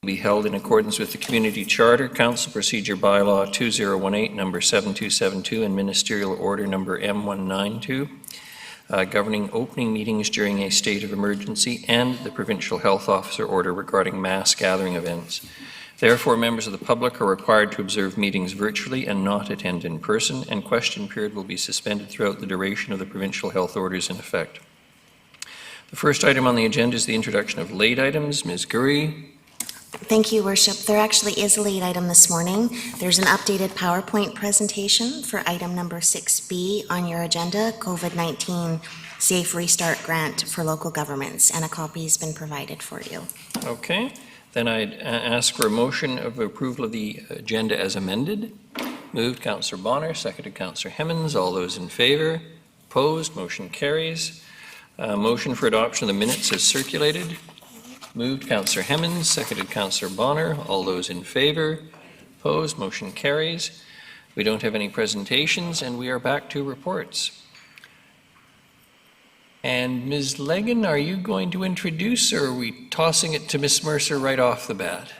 be held in accordance with the Community Charter, Council Procedure Bylaw 2018, number 7272, and Ministerial Order number M192, governing opening meetings during a state of emergency, and the Provincial Health Officer Order regarding mass gathering events. Therefore, members of the public are required to observe meetings virtually and not attend in person, and question period will be suspended throughout the duration of the provincial health orders in effect. The first item on the agenda is the introduction of late items. Ms. Gurry. Thank you, Worship. There actually is a late item this morning. There's an updated PowerPoint presentation for item number 6B on your agenda, COVID-19 Safe Restart Grant for Local Governments, and a copy has been provided for you. Okay. Then I'd ask for a motion of approval of the agenda as amended. Moved, Councillor Bonner, seconded Councillor Hemmens. All those in favour? Opposed? Motion carries. Motion for adoption of the minutes as circulated. Moved, Councillor Hemmens, seconded Councillor Bonner. All those in favour? Opposed? Motion carries. We don't have any presentations, and we are back to reports. And Ms. Legan, are you going to introduce, or are we tossing it to Ms. Mercer right off the bat?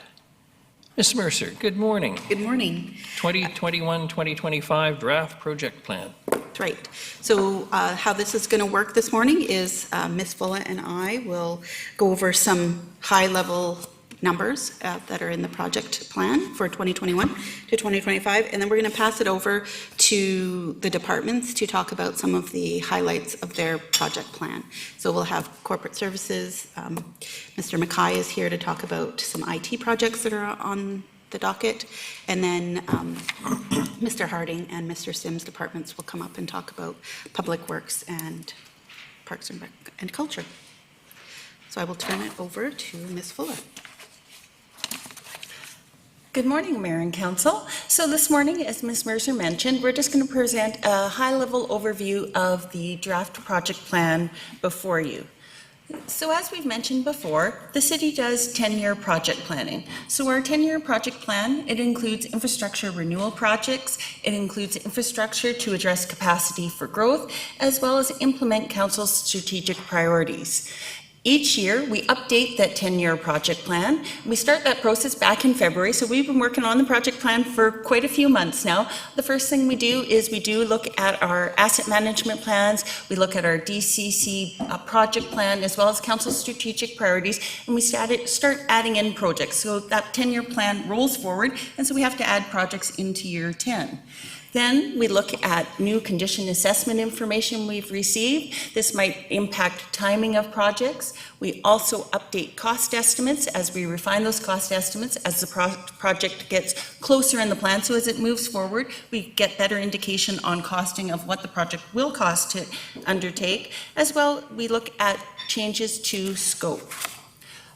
Ms. Mercer, good morning. Good morning. 2021-2025 draft project plan. That's right. So how this is going to work this morning is Ms. Fulla and I will go over some high-level numbers that are in the project plan for 2021 to 2025, and then we're going to pass it over to the departments to talk about some of the highlights of their project plan. So we'll have corporate services. Mr. Mackay is here to talk about some IT projects that are on the docket, and then Mr. Harding and Mr. Sims' departments will come up and talk about public works and parks and culture. So I will turn it over to Ms. Fulla. Good morning, Mayor and Council. So this morning, as Ms. Mercer mentioned, we're just going to present a high-level overview of the draft project plan before you. So as we've mentioned before, the city does 10-year project planning. So our 10-year project plan, it includes infrastructure renewal projects, it includes infrastructure to address capacity for growth, as well as implement council's strategic priorities. Each year, we update that 10-year project plan. We start that process back in February, so we've been working on the project plan for quite a few months now. The first thing we do is we do look at our asset management plans, we look at our DCC project plan, as well as council's strategic priorities, and we start adding in projects. So that 10-year plan rolls forward, and so we have to add projects into year 10. Then we look at new condition assessment information we've received. This might impact timing of projects. We also update cost estimates as we refine those cost estimates as the project gets closer in the plan. So as it moves forward, we get better indication on costing of what the project will cost to undertake. As well, we look at changes to scope.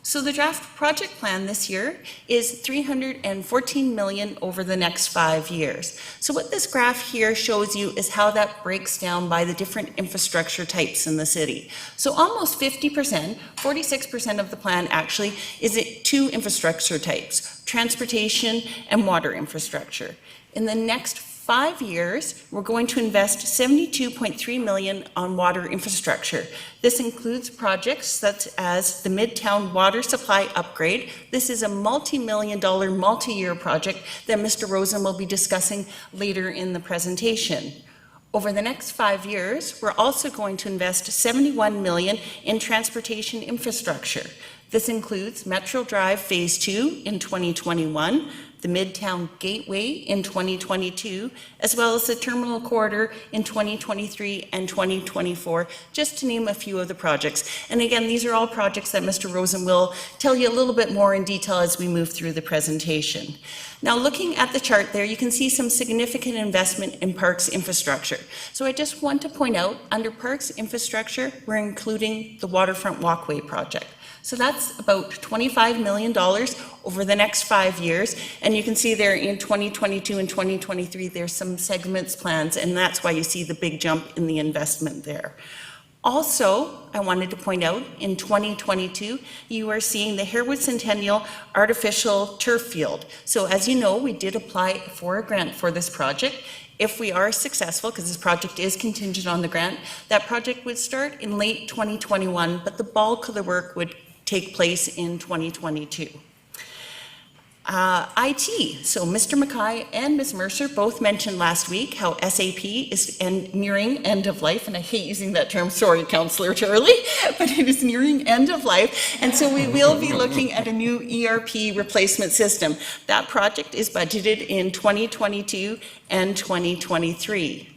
So the draft project plan this year is $314 million over the next 5 years. So what this graph here shows you is how that breaks down by the different infrastructure types in the city. So almost 50%, 46% of the plan actually is two infrastructure types, transportation and water infrastructure. In the next 5 years, we're going to invest $72.3 million on water infrastructure. This includes projects such as the Midtown Water Supply Upgrade. This is a multi-million-dollar, multi-year project that Mr. Rosen will be discussing later in the presentation. Over the next 5 years, we're also going to invest $71 million in transportation infrastructure. This includes Metro Drive Phase 2 in 2021, the Midtown Gateway in 2022, as well as the Terminal Corridor in 2023 and 2024, just to name a few of the projects. And again, these are all projects that Mr. Rosen will tell you a little bit more in detail as we move through the presentation. Now, looking at the chart there, you can see some significant investment in parks infrastructure. So I just want to point out, under parks infrastructure, we're including the Waterfront Walkway project. So that's about $25 million over the next 5 years. And you can see there in 2022 and 2023, there's some segments plans, and that's why you see the big jump in the investment there. Also, I wanted to point out, in 2022, you are seeing the Harewood Centennial Artificial Turf Field. So as you know, we did apply for a grant for this project. If we are successful, because this project is contingent on the grant, that project would start in late 2021, but the bulk of the work would take place in 2022. IT. So Mr. Mackay and Ms. Mercer both mentioned last week how SAP is nearing end of life, and I hate using that term, sorry, Councillor Charlie, but it is nearing end of life, and so we will be looking at a new ERP replacement system. That project is budgeted in 2022 and 2023.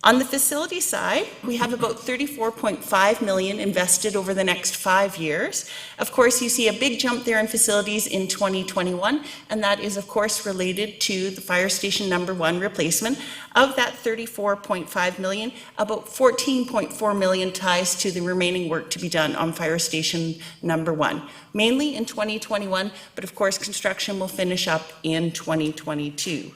On the facility side, we have about $34.5 million invested over the next 5 years. Of course, you see a big jump there in facilities in 2021, and that is, of course, related to the Fire Station Number 1 replacement. Of that $34.5 million, about $14.4 million ties to the remaining work to be done on Fire Station Number 1, mainly in 2021, but of course, construction will finish up in 2022.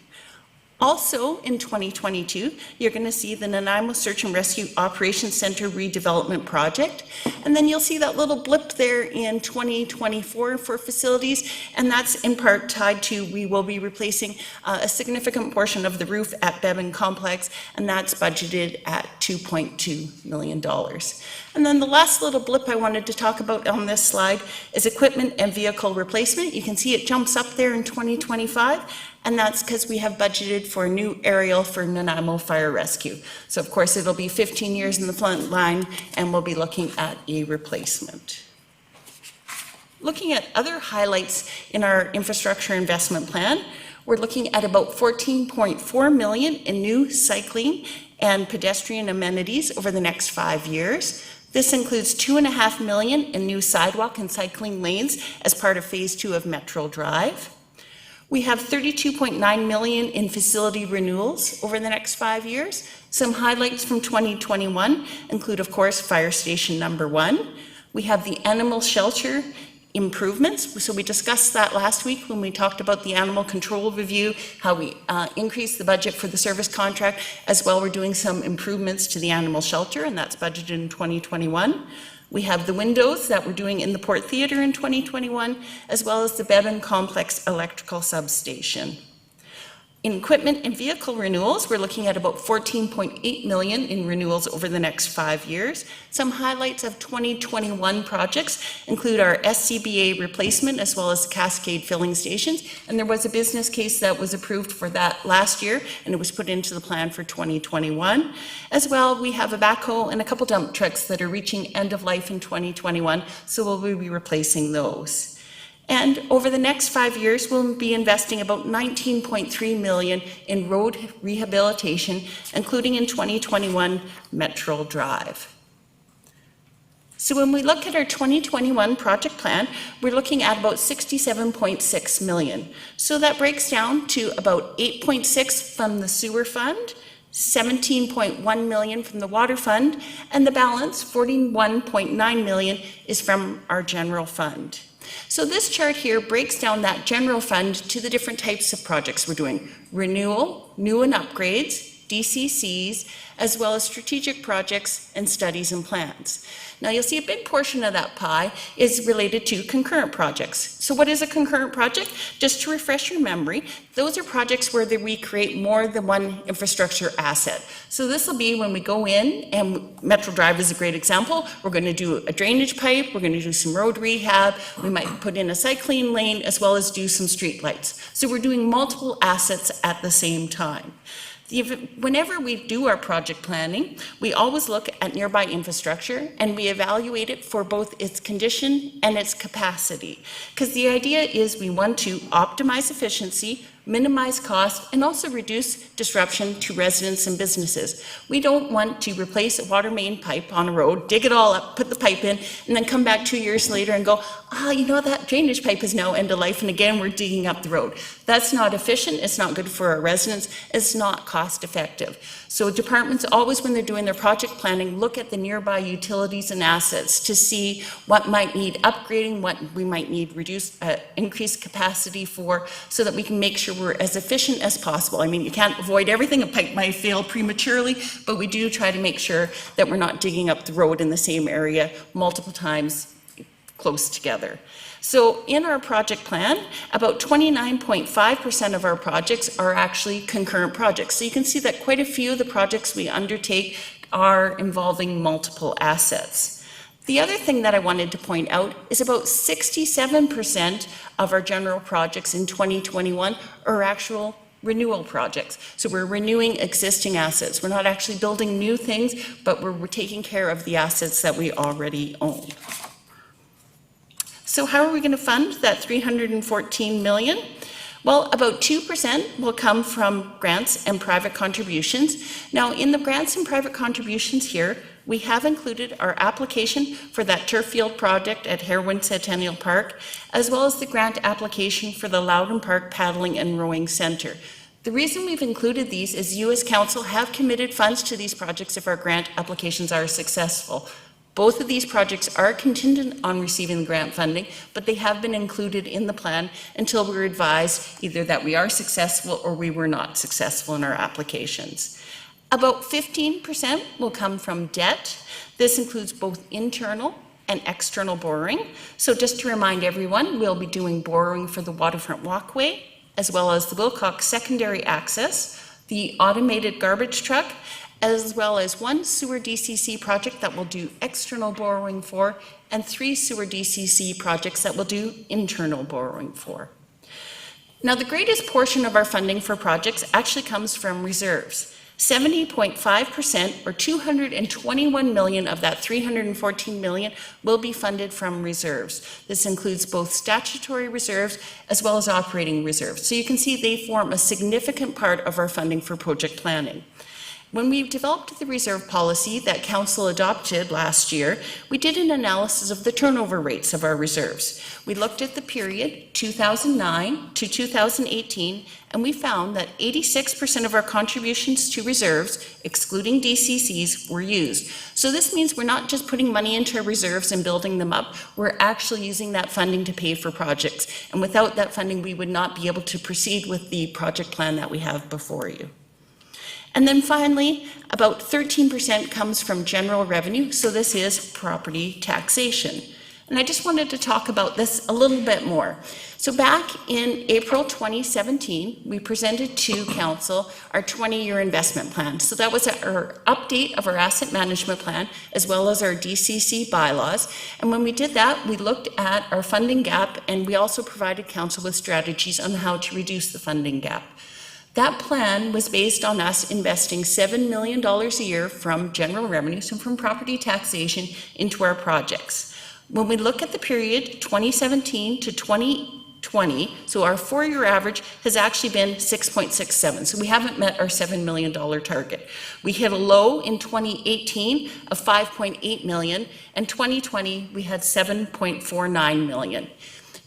Also in 2022, you're going to see the Nanaimo Search and Rescue Operations Center redevelopment project, and then you'll see that little blip there in 2024 for facilities, and that's in part tied to we will be replacing a significant portion of the roof at Bevan Complex, and that's budgeted at $2.2 million. And then the last little blip I wanted to talk about on this slide is equipment and vehicle replacement. You can see it jumps up there in 2025, and that's because we have budgeted for a new aerial for Nanaimo Fire Rescue. So of course it'll be 15 years in the front line, and we'll be looking at a replacement. Looking at other highlights in our infrastructure investment plan, we're looking at about $14.4 million in new cycling and pedestrian amenities over the next 5 years. This includes $2.5 million in new sidewalk and cycling lanes as part of Phase 2 of Metro Drive. We have $32.9 million in facility renewals over the next 5 years. Some highlights from 2021 include, of course, Fire Station Number 1. We have the animal shelter improvements. So we discussed that last week when we talked about the animal control review, how we increased the budget for the service contract. As well, we're doing some improvements to the animal shelter, and that's budgeted in 2021. We have the windows that we're doing in the Port Theatre in 2021, as well as the Bevan Complex electrical substation. In equipment and vehicle renewals, we're looking at about $14.8 million in renewals over the next 5 years. Some highlights of 2021 projects include our SCBA replacement as well as Cascade filling stations. And there was a business case that was approved for that last year, and it was put into the plan for 2021. As well, we have a backhoe and a couple dump trucks that are reaching end of life in 2021, so we'll be replacing those. And over the next 5 years, we'll be investing about $19.3 million in road rehabilitation, including in 2021 Metro Drive. So when we look at our 2021 project plan, we're looking at about $67.6 million. So that breaks down to about $8.6 from the sewer fund, $17.1 million from the water fund, and the balance, $41.9 million, is from our general fund. So this chart here breaks down that general fund to the different types of projects we're doing. Renewal, new and upgrades, DCCs, as well as strategic projects and studies and plans. Now you'll see a big portion of that pie is related to concurrent projects. So what is a concurrent project? Just to refresh your memory, those are projects where we create more than one infrastructure asset. So this will be when we go in, and Metro Drive is a great example. We're going to do a drainage pipe, we're going to do some road rehab, we might put in a cycling lane, as well as do some street lights. So we're doing multiple assets at the same time. Whenever we do our project planning, we always look at nearby infrastructure and we evaluate it for both its condition and its capacity. Because the idea is we want to optimize efficiency, minimize cost, and also reduce disruption to residents and businesses. We don't want to replace a water main pipe on a road, dig it all up, put the pipe in, and then come back 2 years later and go, you know, that drainage pipe is now end of life, and again, we're digging up the road. That's not efficient, it's not good for our residents, it's not cost effective. So departments always, when they're doing their project planning, look at the nearby utilities and assets to see what might need upgrading, what we might need increased capacity for, so that we can make sure we're as efficient as possible. I mean, you can't avoid everything. A pipe might fail prematurely, but we do try to make sure that we're not digging up the road in the same area multiple times close together. So in our project plan, about 29.5% of our projects are actually concurrent projects. So you can see that quite a few of the projects we undertake are involving multiple assets. The other thing that I wanted to point out is about 67% of our general projects in 2021 are actual renewal projects. So we're renewing existing assets. We're not actually building new things, but we're taking care of the assets that we already own. So how are we going to fund that $314 million? Well, about 2% will come from grants and private contributions. Now, in the grants and private contributions here, we have included our application for that turf field project at Herwin Centennial Park, as well as the grant application for the Loudon Park Paddling and Rowing Center. The reason we've included these is you as council have committed funds to these projects if our grant applications are successful. Both of these projects are contingent on receiving the grant funding, but they have been included in the plan until we're advised either that we are successful or we were not successful in our applications. About 15% will come from debt. This includes both internal and external borrowing. So just to remind everyone, we'll be doing borrowing for the waterfront walkway, as well as the Wilcox secondary access, the automated garbage truck, as well as one sewer DCC project that we'll do external borrowing for, and 3 sewer DCC projects that we'll do internal borrowing for. Now, the greatest portion of our funding for projects actually comes from reserves. 70.5%, or $221 million of that $314 million, will be funded from reserves. This includes both statutory reserves as well as operating reserves. So you can see they form a significant part of our funding for project planning. When we developed the reserve policy that Council adopted last year, we did an analysis of the turnover rates of our reserves. We looked at the period 2009 to 2018, and we found that 86% of our contributions to reserves, excluding DCCs, were used. So this means we're not just putting money into reserves and building them up, we're actually using that funding to pay for projects. And without that funding, we would not be able to proceed with the project plan that we have before you. And then finally, about 13% comes from general revenue, so this is property taxation. And I just wanted to talk about this a little bit more. So back in April 2017, we presented to Council our 20-year investment plan. So that was our update of our asset management plan, as well as our DCC bylaws. And when we did that, we looked at our funding gap, and we also provided Council with strategies on how to reduce the funding gap. That plan was based on us investing $7 million a year from general revenues and from property taxation into our projects. When we look at the period 2017 to 2020, so our 4-year average has actually been 6.67. So we haven't met our $7 million target. We hit a low in 2018 of 5.8 million, and 2020 we had 7.49 million.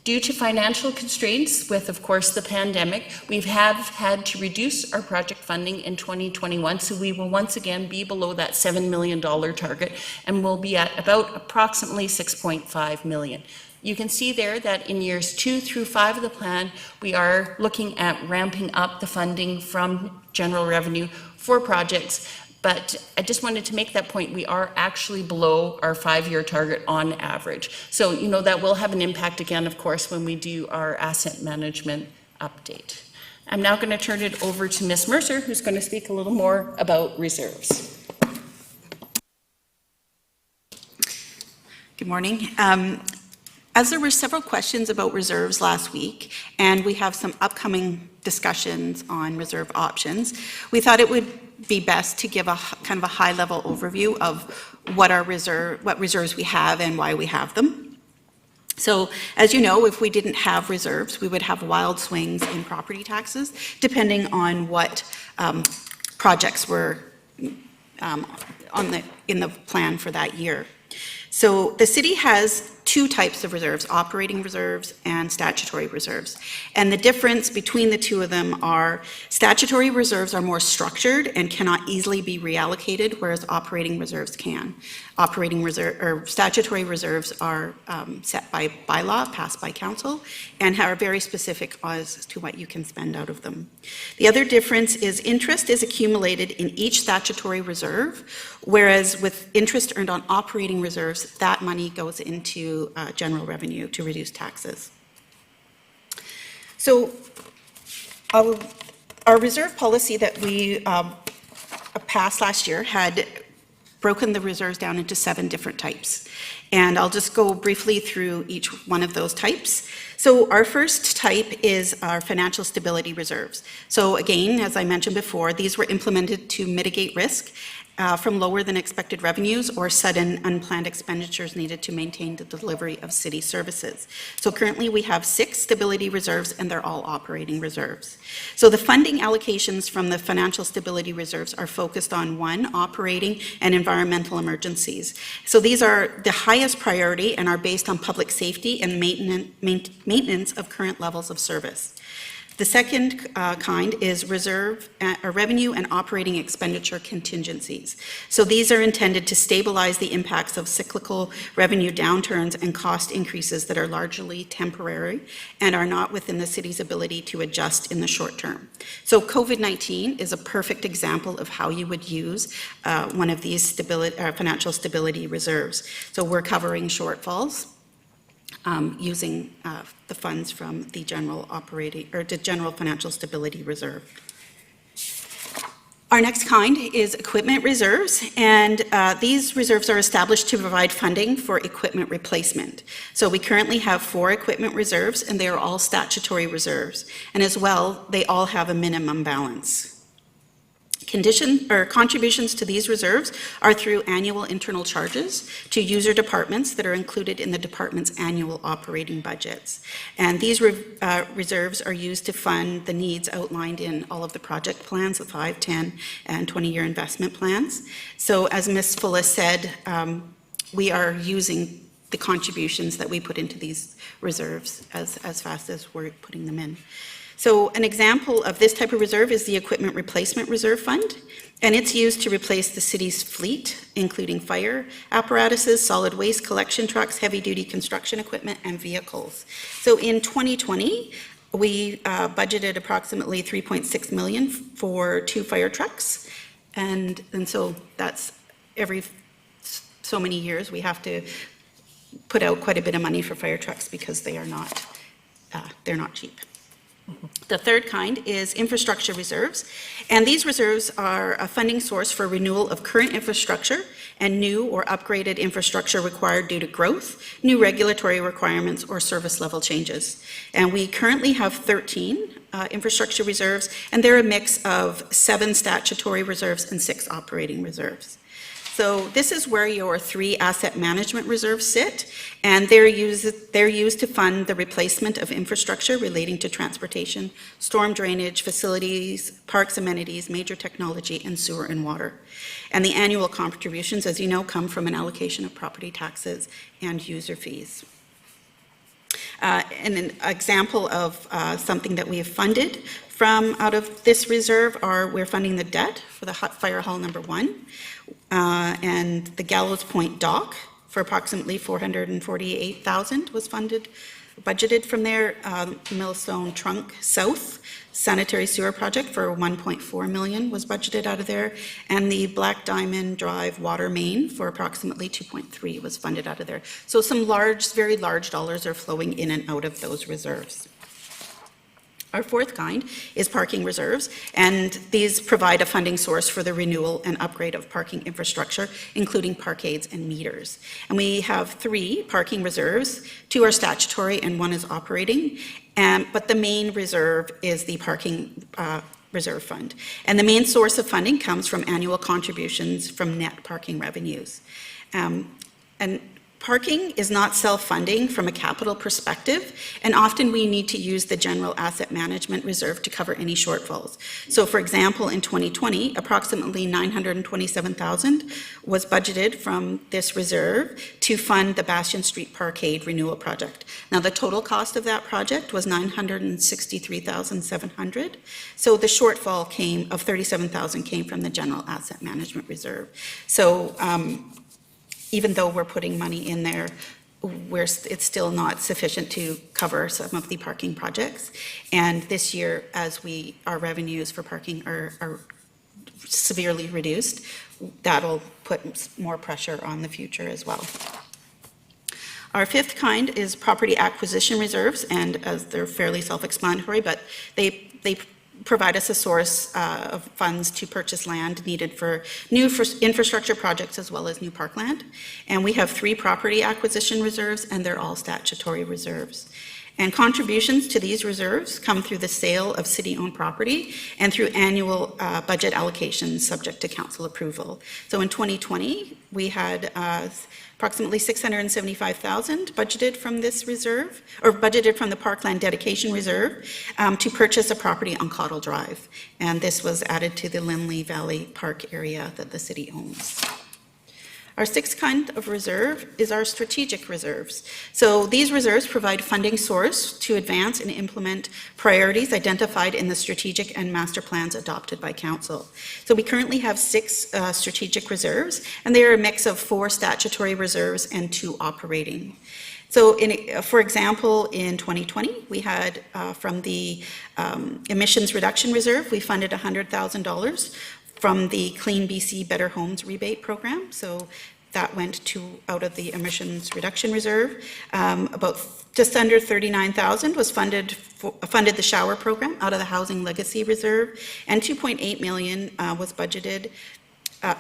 Due to financial constraints with, of course, the pandemic, we have had to reduce our project funding in 2021, so we will once again be below that $7 million target, and we'll be at about approximately 6.5 million. You can see there that in years 2 through 5 of the plan, we are looking at ramping up the funding from general revenue for projects. But I just wanted to make that point. We are actually below our 5-year target on average. So, you know, that will have an impact again, of course, when we do our asset management update. I'm now going to turn it over to Ms. Mercer, who's going to speak a little more about reserves. Good morning. As there were several questions about reserves last week, and we have some upcoming discussions on reserve options, we thought it would be best to give a kind of a high-level overview of what reserves we have and why we have them. So, as you know, if we didn't have reserves, we would have wild swings in property taxes, depending on what projects were in the plan for that year. So the city has 2 types of reserves, operating reserves and statutory reserves. And the difference between the 2 of them are statutory reserves are more structured and cannot easily be reallocated, whereas operating reserves can. Statutory reserves are set by bylaw, passed by council, and are very specific as to what you can spend out of them. The other difference is interest is accumulated in each statutory reserve, whereas with interest earned on operating reserves, that money goes into general revenue to reduce taxes. So our reserve policy that we passed last year had broken the reserves down into 7 different types. And I'll just go briefly through each one of those types. So our first type is our financial stability reserves. So again, as I mentioned before, these were implemented to mitigate risk from lower than expected revenues or sudden unplanned expenditures needed to maintain the delivery of city services. So currently we have 6 stability reserves and they're all operating reserves. So the funding allocations from the financial stability reserves are focused on 1, operating and environmental emergencies. So these are the highest priority and are based on public safety and maintenance of current levels of service. The second kind is revenue and operating expenditure contingencies. So these are intended to stabilize the impacts of cyclical revenue downturns and cost increases that are largely temporary and are not within the city's ability to adjust in the short term. So COVID-19 is a perfect example of how you would use one of these financial stability reserves. So we're covering shortfalls using the funds from the general financial stability reserve. Our next kind is equipment reserves, and these reserves are established to provide funding for equipment replacement. So we currently have 4 equipment reserves, and they are all statutory reserves, and as well, they all have a minimum balance. Contributions to these reserves are through annual internal charges to user departments that are included in the department's annual operating budgets. And these reserves are used to fund the needs outlined in all of the project plans, the 5, 10, and 20-year investment plans. So as Ms. Fulla said, we are using the contributions that we put into these reserves as fast as we're putting them in. So an example of this type of reserve is the Equipment Replacement Reserve Fund, and it's used to replace the city's fleet, including fire apparatuses, solid waste collection trucks, heavy-duty construction equipment, and vehicles. So in 2020, we budgeted approximately $3.6 million for 2 fire trucks, and so that's every so many years we have to put out quite a bit of money for fire trucks because they are not, they're not cheap. The third kind is infrastructure reserves, and these reserves are a funding source for renewal of current infrastructure and new or upgraded infrastructure required due to growth, new regulatory requirements, or service level changes. And we currently have 13 infrastructure reserves, and they're a mix of 7 statutory reserves and 6 operating reserves. So this is where your 3 asset management reserves sit, and they're used to fund the replacement of infrastructure relating to transportation, storm drainage, facilities, parks, amenities, major technology, and sewer and water. And the annual contributions, as you know, come from an allocation of property taxes and user fees. And an example of something that we have funded from out of this reserve we're funding the debt for the Fire Hall number 1 and the Gallows Point dock for approximately $448,000 was budgeted from there. Millstone Trunk South sanitary sewer project for $1.4 million was budgeted out of there, and the Black Diamond Drive water main for approximately $2.3 was funded out of there. So some very large dollars are flowing in and out of those reserves. Our fourth kind is parking reserves, and these provide a funding source for the renewal and upgrade of parking infrastructure, including parkades and meters. And we have 3 parking reserves, 2 are statutory and 1 is operating, but the main reserve is the parking reserve fund. And the main source of funding comes from annual contributions from net parking revenues. And parking is not self-funding from a capital perspective, and often we need to use the general asset management reserve to cover any shortfalls. So for example, in 2020, approximately $927,000 was budgeted from this reserve to fund the Bastion Street Parkade renewal project. Now the total cost of that project was $963,700. So the shortfall of $37,000 came from the general asset management reserve. So even though we're putting money in there, it's still not sufficient to cover some of the parking projects. And this year, as our revenues for parking are severely reduced, that'll put more pressure on the future as well. Our fifth kind is property acquisition reserves, and as they're fairly self-explanatory, but they provide us a source of funds to purchase land needed for new infrastructure projects as well as new parkland. And we have 3 property acquisition reserves, and they're all statutory reserves. And contributions to these reserves come through the sale of city-owned property and through annual budget allocations subject to council approval. So in 2020, we had approximately $675,000 budgeted from this reserve, or budgeted from the Parkland Dedication Reserve to purchase a property on Cottle Drive. And this was added to the Lindley Valley Park area that the city owns. Our 6th kind of reserve is our strategic reserves. So these reserves provide funding source to advance and implement priorities identified in the strategic and master plans adopted by council. So we currently have 6 strategic reserves, and they are a mix of 4 statutory reserves and 2 operating. So for example, in 2020, we had from the emissions reduction reserve, we funded $100,000 from the Clean BC Better Homes rebate program. So that went out of the emissions reduction reserve. About just under $39,000 was funded the shower program out of the Housing Legacy Reserve, and $2.8 million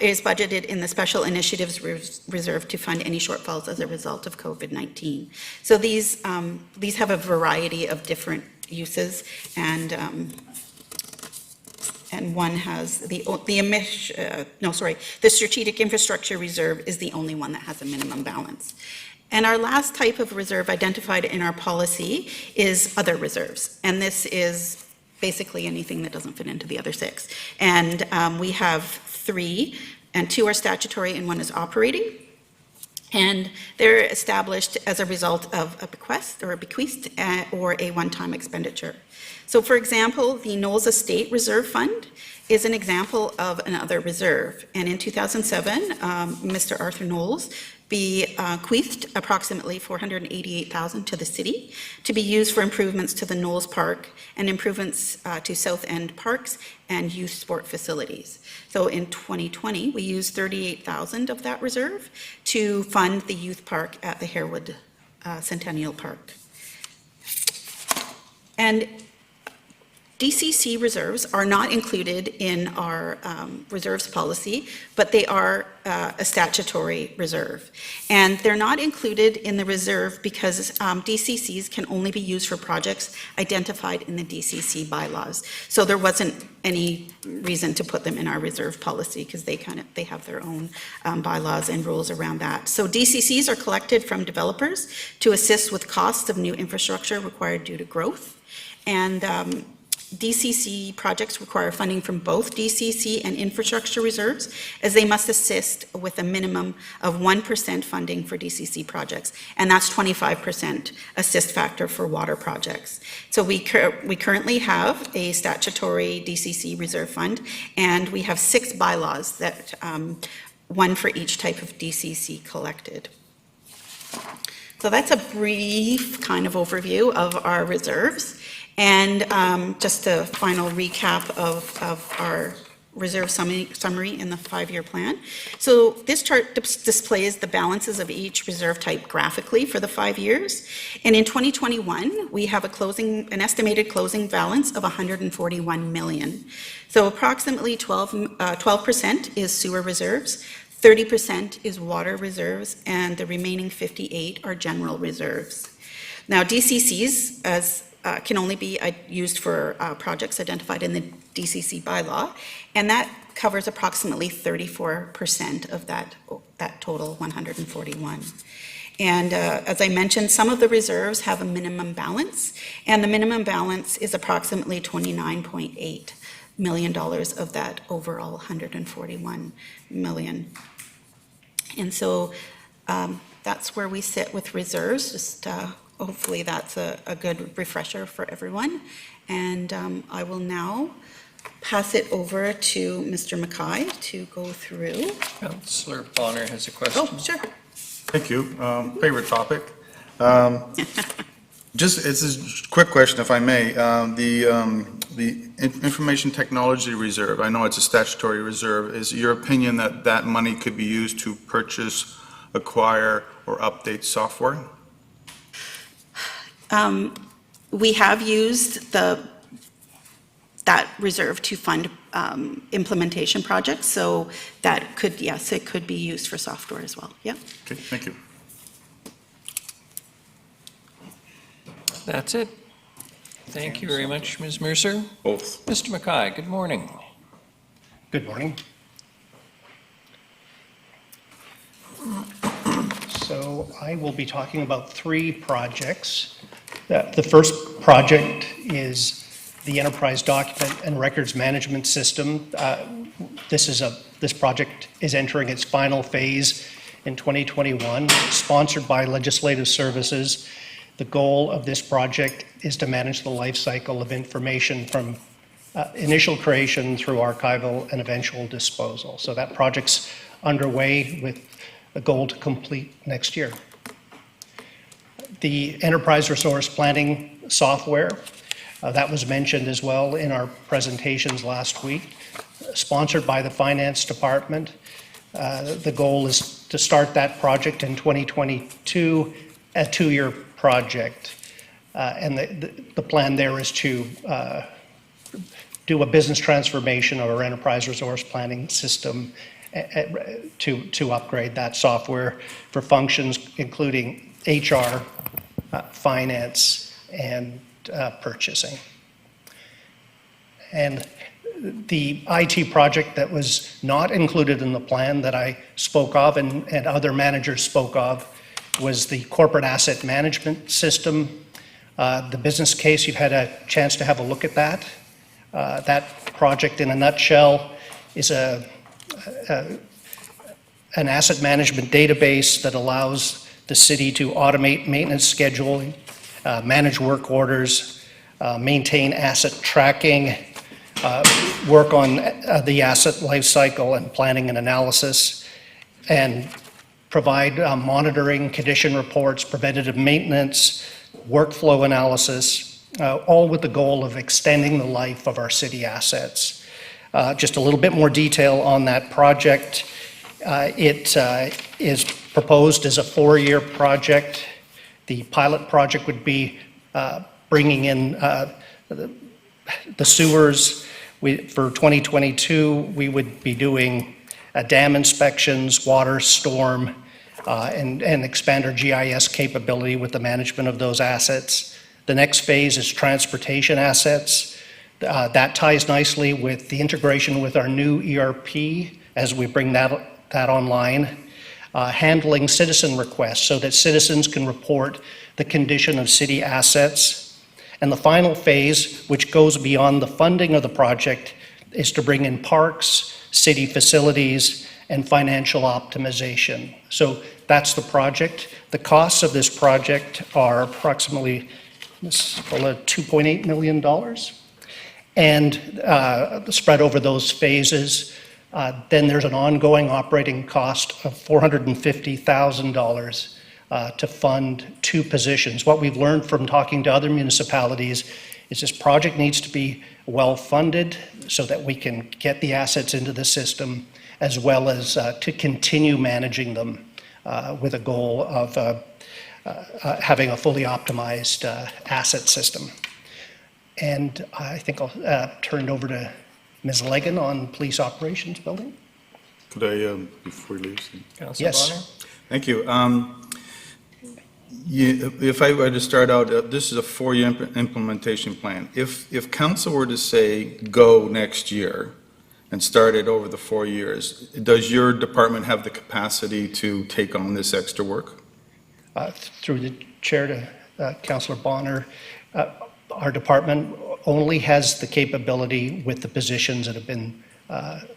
is budgeted in the Special Initiatives Reserve to fund any shortfalls as a result of COVID-19. So these have a variety of different uses, and one has the Strategic Infrastructure Reserve is the only one that has a minimum balance. And our last type of reserve identified in our policy is other reserves. And this is basically anything that doesn't fit into the other 6. And we have 3, and 2 are statutory and 1 is operating. And they're established as a result of a bequest or a one-time expenditure. So for example, the Knowles Estate Reserve Fund is an example of another reserve. And in 2007, Mr. Arthur Knowles bequeathed approximately $488,000 to the city to be used for improvements to the Knowles Park and improvements to South End parks and youth sport facilities. So in 2020, we used $38,000 of that reserve to fund the youth park at the Harewood Centennial Park. And DCC reserves are not included in our reserves policy, but they are a statutory reserve. And they're not included in the reserve because DCCs can only be used for projects identified in the DCC bylaws. So there wasn't any reason to put them in our reserve policy because they have their own bylaws and rules around that. So DCCs are collected from developers to assist with costs of new infrastructure required due to growth. And DCC projects require funding from both DCC and infrastructure reserves, as they must assist with a minimum of 1% funding for DCC projects, and that's 25% assist factor for water projects. So we currently have a statutory DCC reserve fund, and we have 6 bylaws that one for each type of DCC collected. So that's a brief kind of overview of our reserves. And just a final recap of our reserve summary in the 5-year plan. So this chart displays the balances of each reserve type graphically for the 5 years. And in 2021, we have an estimated closing balance of $141 million. So approximately 12% is sewer reserves, 30% is water reserves, and the remaining 58% are general reserves. Now DCCs can only be used for projects identified in the DCC bylaw, and that covers approximately 34% of that total 141. And as I mentioned, some of the reserves have a minimum balance, and the minimum balance is approximately $29.8 million of that overall 141 million. And so that's where we sit with reserves. Just hopefully that's a good refresher for everyone. And I will now pass it over to Mr. Mackay to go through. Councillor Bonner has a question. Oh, sure. Thank you. Favorite topic. Just it's a quick question, if I may. The Information Technology Reserve, I know it's a statutory reserve. Is your opinion that that money could be used to purchase, acquire, or update software? We have used that that reserve to fund implementation projects. So that could, yes, it could be used for software as well. Yeah. Okay, thank you. That's it. Thank you very much, Ms. Mercer. Both. Mr. Mackay, good morning. Good morning. So I will be talking about 3 projects. The first project is the Enterprise Document and Records Management System. This project is entering its final phase in 2021, sponsored by Legislative Services. The goal of this project is to manage the life cycle of information from initial creation through archival and eventual disposal. So that project's underway with a goal to complete next year. The enterprise resource planning software, that was mentioned as well in our presentations last week, sponsored by the Finance Department. The goal is to start that project in 2022, a 2-year project. And the plan there is to do a business transformation of our enterprise resource planning system to upgrade that software for functions including HR, finance, and purchasing. And the IT project that was not included in the plan that I spoke of and other managers spoke of was the corporate asset management system. The business case, you've had a chance to have a look at that. That project in a nutshell is an asset management database that allows the city to automate maintenance scheduling, manage work orders, maintain asset tracking, work on the asset life cycle and planning and analysis, and provide monitoring, condition reports, preventative maintenance, workflow analysis, all with the goal of extending the life of our city assets. Just a little bit more detail on that project. It is proposed as a 4-year project. The pilot project would be bringing in the sewers. For 2022, we would be doing dam inspections, water, storm, and expand our GIS capability with the management of those assets. The next phase is transportation assets. That ties nicely with the integration with our new ERP as we bring that online. Handling citizen requests so that citizens can report the condition of city assets. And the final phase, which goes beyond the funding of the project, is to bring in parks, city facilities, and financial optimization. So that's the project. The costs of this project are approximately $2.8 million. And spread over those phases. Then there's an ongoing operating cost of $450,000 to fund 2 positions. What we've learned from talking to other municipalities is this project needs to be well-funded so that we can get the assets into the system, as well as to continue managing them with a goal of having a fully optimized asset system. And I think I'll turn it over to Ms. Legan on Police Operations Building. Could I, before you leave? Councillor Yes. Bonner? Thank you. If I were to start out, this is a 4-year implementation plan. If council were to say, go next year and start it over the 4 years, does your department have the capacity to take on this extra work? Through the chair to Councillor Bonner, our department only has the capability with the positions that have been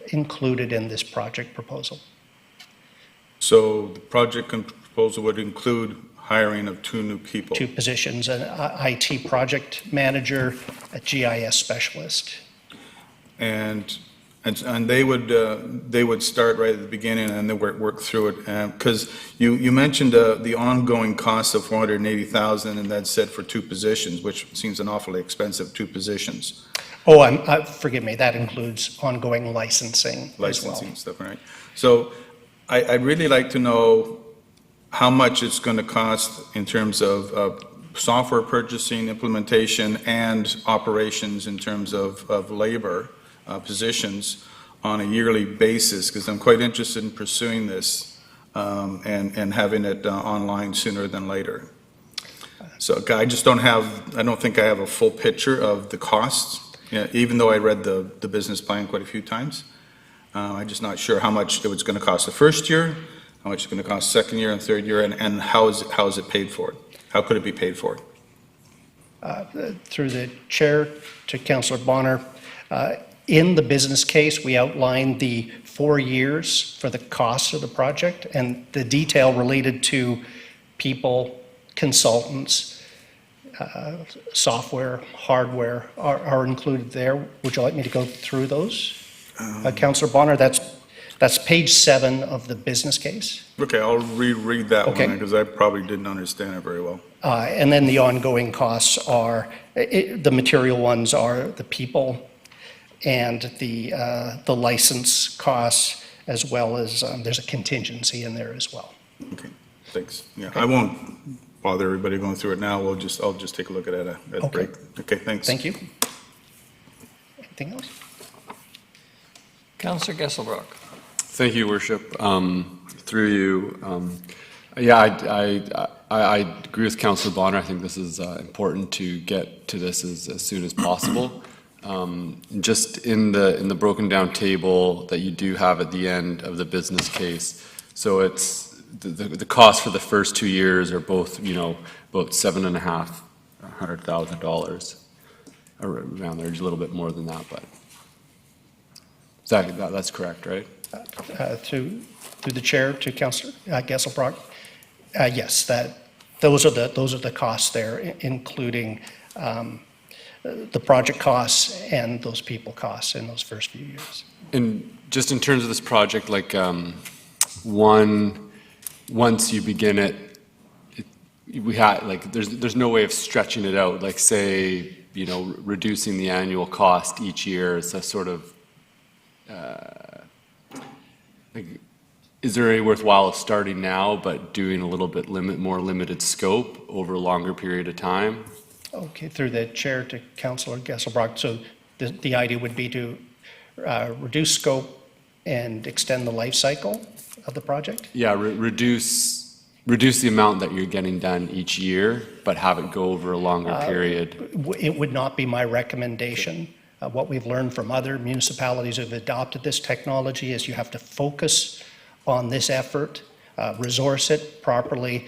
included in this project proposal. So the project proposal would include hiring of 2 new people? 2 positions, an IT project manager, a GIS specialist. And they would start right at the beginning and then work through it. Because you mentioned the ongoing cost of $480,000, and that's set for 2 positions, which seems an awfully expensive 2 positions. Oh, forgive me, that includes ongoing licensing as well. Licensing stuff, right? So I'd really like to know how much it's going to cost in terms of software purchasing, implementation, and operations in terms of labor positions on a yearly basis, because I'm quite interested in pursuing this and having it online sooner than later. So I just don't think I have a full picture of the costs, even though I read the business plan quite a few times. I'm just not sure how much it was going to cost the first year, how much it's going to cost second year and third year, and how is it paid for? How could it be paid for? Through the chair to Councillor Bonner, in the business case, we outlined the 4 years for the cost of the project, and the detail related to people, consultants, software, hardware are included there. Would you like me to go through those? Councillor Bonner, that's page 7 of the business case. Okay, I'll reread that Okay. one, because I probably didn't understand it very well. And then the ongoing costs are, the material ones are the people and the license costs, as well as there's a contingency in there as well. Okay, thanks. Yeah, I won't bother everybody going through it now. I'll just take a look at it at a break. Okay, thanks. Thank you. Anything else? Councillor Gesselbrock. Thank you, Worship. Through you, I agree with Councillor Bonner. I think this is important to get to this as soon as possible. Just in the broken down table that you do have at the end of the business case, so it's the cost for the first 2 years are both, about $7,500,000 around there, just a little bit more than that, but that's correct, right? Through the chair to Councillor Gesselbrock, yes, those are the costs there, including the project costs and those people costs in those first few years. And just in terms of this project, like once you begin it, we had there's no way of stretching it out. Like say, reducing the annual cost each year is a sort of is there any worthwhile of starting now, but doing a little bit more limited scope over a longer period of time? Okay, through the chair to Councillor Gesselbrock, so the idea would be to reduce scope and extend the life cycle of the project? Yeah, reduce the amount that you're getting done each year, but have it go over a longer period. It would not be my recommendation. What we've learned from other municipalities who have adopted this technology is you have to focus on this effort, resource it properly,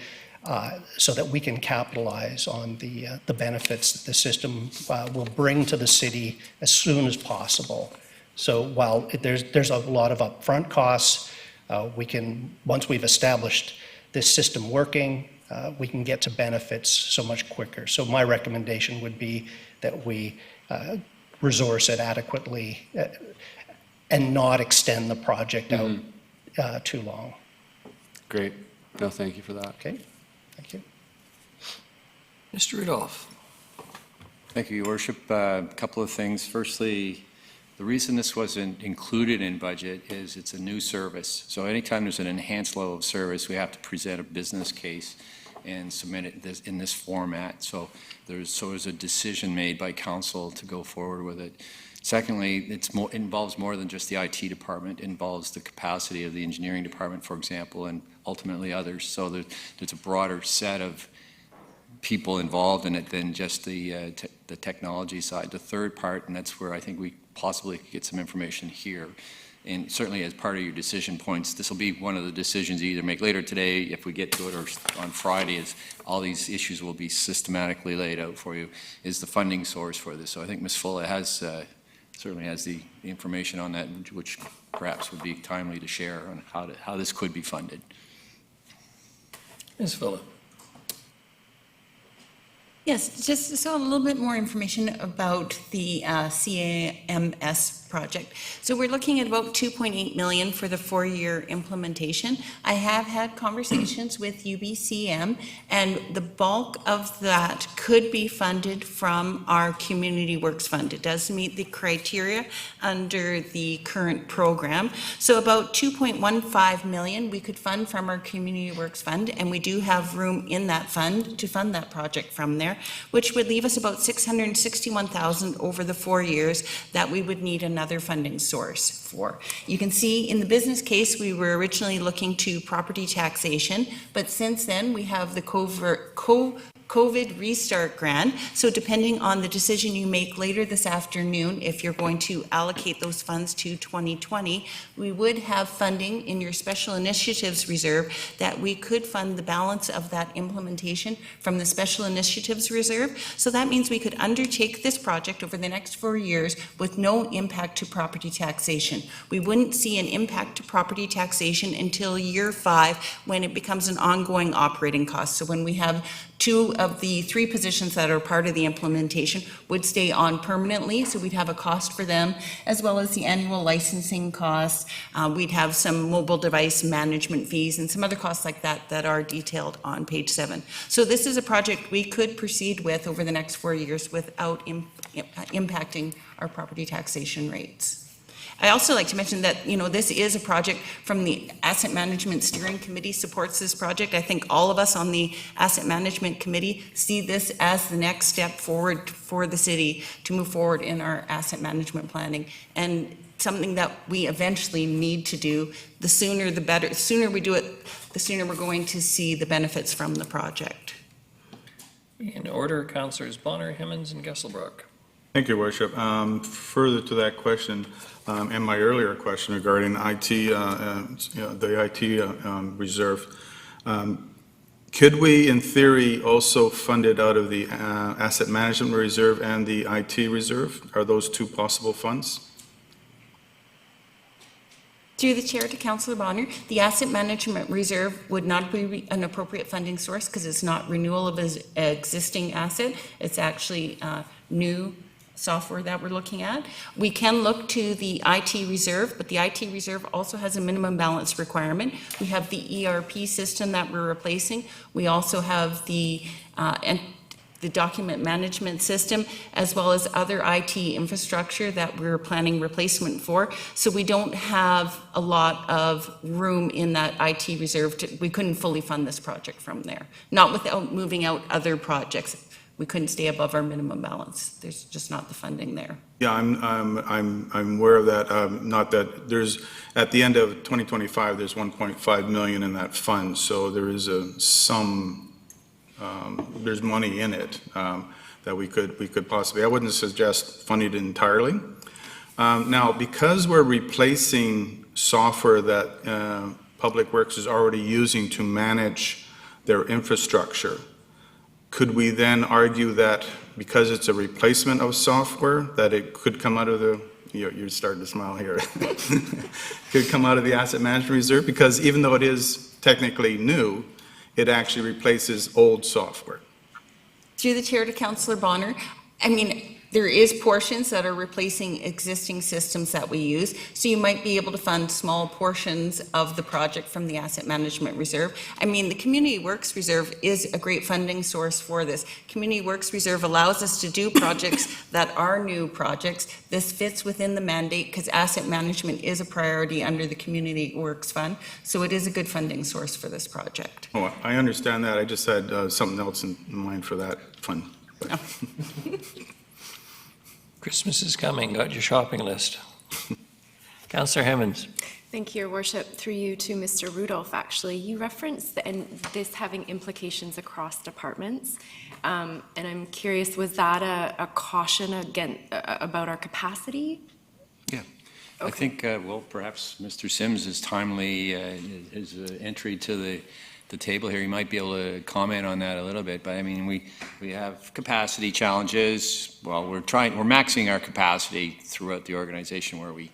so that we can capitalize on the benefits that the system will bring to the city as soon as possible. So while there's a lot of upfront costs, once we've established this system working, we can get to benefits so much quicker. So my recommendation would be that we resource it adequately and not extend the project out too long. Great. No, thank you for that. Okay, thank you. Mr. Rudolph. Thank you, Your Worship. A couple of things. Firstly, the reason this wasn't included in budget is it's a new service. So anytime there's an enhanced level of service, we have to present a business case and submit it in this format. So there's a decision made by council to go forward with it. Secondly, it involves more than just the IT department. It involves the capacity of the engineering department, for example, and ultimately others. So there's a broader set of people involved in it than just the technology side. The third part, and that's where I think we possibly could get some information here, and certainly as part of your decision points, this will be one of the decisions you either make later today, if we get to it, or on Friday, is all these issues will be systematically laid out for you, is the funding source for this. So I think Ms. Fuller certainly has the information on that, which perhaps would be timely to share on how this could be funded. Ms. Fuller. Yes, just so a little bit more information about the CAMS project. So we're looking at about 2.8 million for the 4-year implementation. I have had conversations with UBCM, and the bulk of that could be funded from our Community Works Fund. It does meet the criteria under the current program. So about 2.15 million we could fund from our Community Works Fund, and we do have room in that fund to fund that project from there, which would leave us about 661,000 over the 4 years that we would need another funding source for. You can see in the business case, we were originally looking to property taxation, but since then we have the COVID Restart Grant. So depending on the decision you make later this afternoon, if you're going to allocate those funds to 2020, we would have funding in your Special Initiatives Reserve that we could fund the balance of that implementation from the Special Initiatives Reserve. So that means we could undertake this project over the next 4 years with no impact to property taxation. We wouldn't see an impact to property taxation until year 5 when it becomes an ongoing operating cost. So when we have 2 of the 3 positions that are part of the implementation would stay on permanently, so we'd have a cost for them, as well as the annual licensing costs. We'd have some mobile device management fees and some other costs like that that are detailed on page 7. So this is a project we could proceed with over the next 4 years without impacting our property taxation rates. I also like to mention that, this is a project from the Asset Management Steering Committee supports this project. I think all of us on the Asset Management Committee see this as the next step forward for the city to move forward in our asset management planning, and something that we eventually need to do. The sooner the better. The sooner we do it, the sooner we're going to see the benefits from the project. In order, Councillors Bonner, Hemmons, and Gesselbrook. Thank you, Worship. Further to that question, and my earlier question regarding IT, the IT reserve, could we, in theory, also fund it out of the Asset Management Reserve and the IT Reserve? Are those 2 possible funds? Through the chair to Councillor Bonner, the Asset Management Reserve would not be an appropriate funding source because it's not renewal of an existing asset. It's actually new software that we're looking at. We can look to the IT Reserve, but the IT Reserve also has a minimum balance requirement. We have the ERP system that we're replacing. We also have the document management system, as well as other IT infrastructure that we're planning replacement for. So we don't have a lot of room in that IT reserve. We couldn't fully fund this project from there, not without moving out other projects. We couldn't stay above our minimum balance. There's just not the funding there. Yeah, I'm aware of that. Not that there's, at the end of 2025, there's 1.5 million in that fund. So there is there's money in it that we could possibly, I wouldn't suggest funding it entirely. Now, because we're replacing software that Public Works is already using to manage their infrastructure, could we then argue that because it's a replacement of software, that it could come out of the, you're starting to smile here, could come out of the Asset Management Reserve? Because even though it is technically new, it actually replaces old software. Through the chair to Councillor Bonner, I mean, there is portions that are replacing existing systems that we use, so you might be able to fund small portions of the project from the Asset Management Reserve. I mean, the Community Works Reserve is a great funding source for this. Community Works Reserve allows us to do projects that are new projects. This fits within the mandate because asset management is a priority under the Community Works Fund, so it is a good funding source for this project. Oh, I understand that. I just had something else in mind for that fund. Oh. Christmas is coming. Got your shopping list. Councillor Hemmons. Thank you, Your Worship. Through you to Mr. Rudolph, actually. You referenced this having implications across departments. And I'm curious, was that a caution again about our capacity? Yeah. Okay. I think, well, perhaps Mr. Sims is timely, his entry to the table here, he might be able to comment on that a little bit. But I mean, we have capacity challenges. Well, we're maxing our capacity throughout the organization where we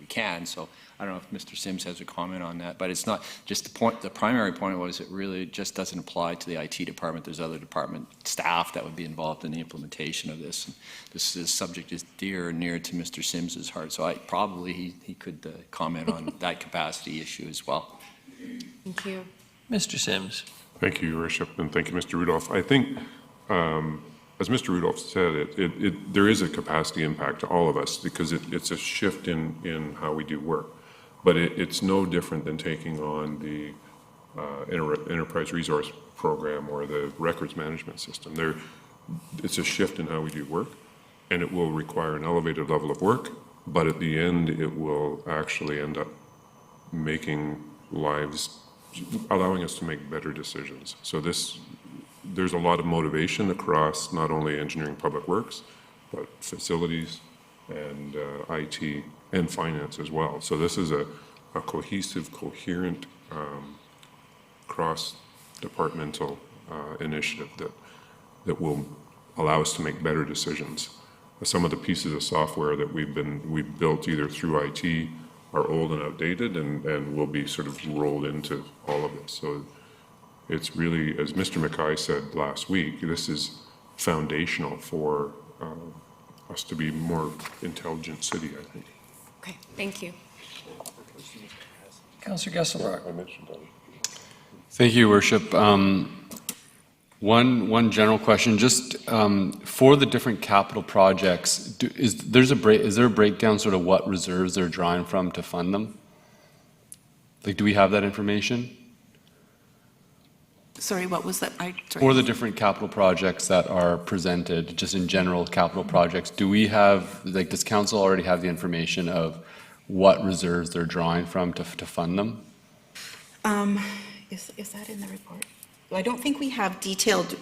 can. So I don't know if Mr. Sims has a comment on that, but it's not just the point. The primary point was it really just doesn't apply to the IT department. There's other department staff that would be involved in the implementation of this. And this subject is dear and near to Mr. Sims's heart. So he could comment on that capacity issue as well. Thank you. Mr. Sims. Thank you, Your Worship, and thank you, Mr. Rudolph. I think as Mr. Rudolph said, there is a capacity impact to all of us because it's a shift in how we do work. But it's no different than taking on the enterprise resource program or the records management system. It's a shift in how we do work, and it will require an elevated level of work, but at the end, it will actually end up making lives, allowing us to make better decisions. So there's a lot of motivation across not only engineering public works, but facilities and IT and finance as well. So this is a cohesive, coherent, cross-departmental initiative that will allow us to make better decisions. Some of the pieces of software that we've built either through IT are old and outdated and will be sort of rolled into all of this. So it's really, as Mr. Mackay said last week, this is foundational for us to be a more intelligent city, I think. Okay, thank you. Councillor Gesselbrock. Thank you, Worship. One general question, just for the different capital projects, is there a breakdown sort of what reserves they're drawing from to fund them? Like, do we have that information? Sorry, what was that? For the different capital projects that are presented, just in general capital projects, do we have, like, does council already have the information of what reserves they're drawing from to fund them? Is that in the report? I don't think we have detailed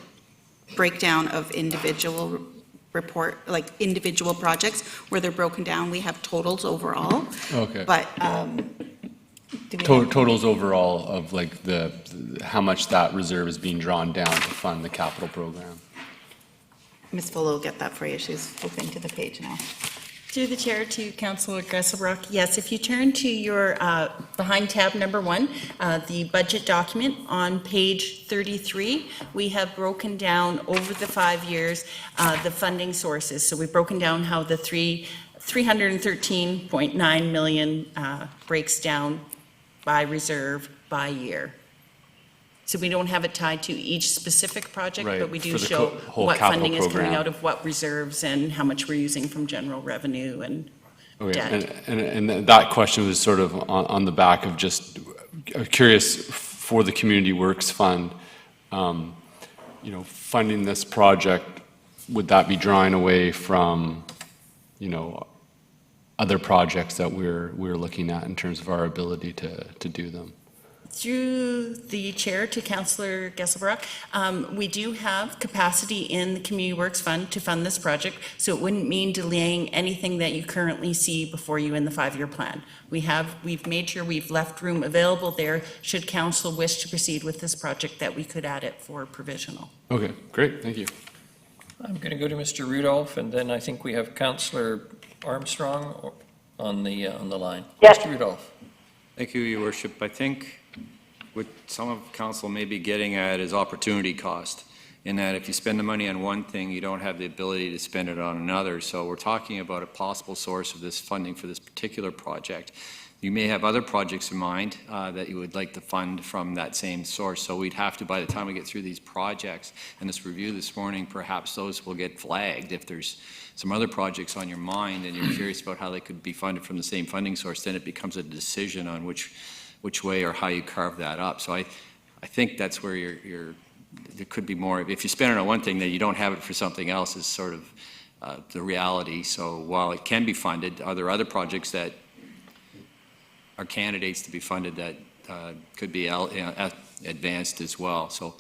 breakdown of individual individual projects where they're broken down. We have totals overall. Okay. But do we have- Totals overall of like how much that reserve is being drawn down to fund the capital program. Ms. Fuller will get that for you. She's flipping to the page now. Through the chair to Councillor Gesselbrock, yes, if you turn to your behind tab number 1, the budget document on page 33, we have broken down over the 5 years the funding sources. So we've broken down how the 313.9 million breaks down by reserve by year. So we don't have it tied to each specific project, Right, but we do for the show whole what capital funding is coming program. out of what reserves and how much we're using from general revenue and Okay, debt. and that question was sort of on the back of just curious for the Community Works Fund, funding this project, would that be drawing away from, other projects that we're looking at in terms of our ability to do them? Through the chair to Councillor Gesselbrock, we do have capacity in the Community Works Fund to fund this project, so it wouldn't mean delaying anything that you currently see before you in the 5-year plan. We've made sure we've left room available there should council wish to proceed with this project, that we could add it for provisional. Okay, great, thank you. I'm going to go to Mr. Rudolph, and then I think we have Councillor Armstrong on the line. Yes. Mr. Rudolph. Thank you, Your Worship. I think what some of council may be getting at is opportunity cost, in that if you spend the money on one thing, you don't have the ability to spend it on another. So we're talking about a possible source of this funding for this particular project. You may have other projects in mind that you would like to fund from that same source. So we'd have to, by the time we get through these projects and this review this morning, perhaps those will get flagged. If there's some other projects on your mind and you're curious about how they could be funded from the same funding source, then it becomes a decision on which way or how you carve that up. So I think that's where there could be more. If you spend it on one thing, then you don't have it for something else is sort of the reality. So while it can be funded, are there other projects that are candidates to be funded that could be advanced as well? So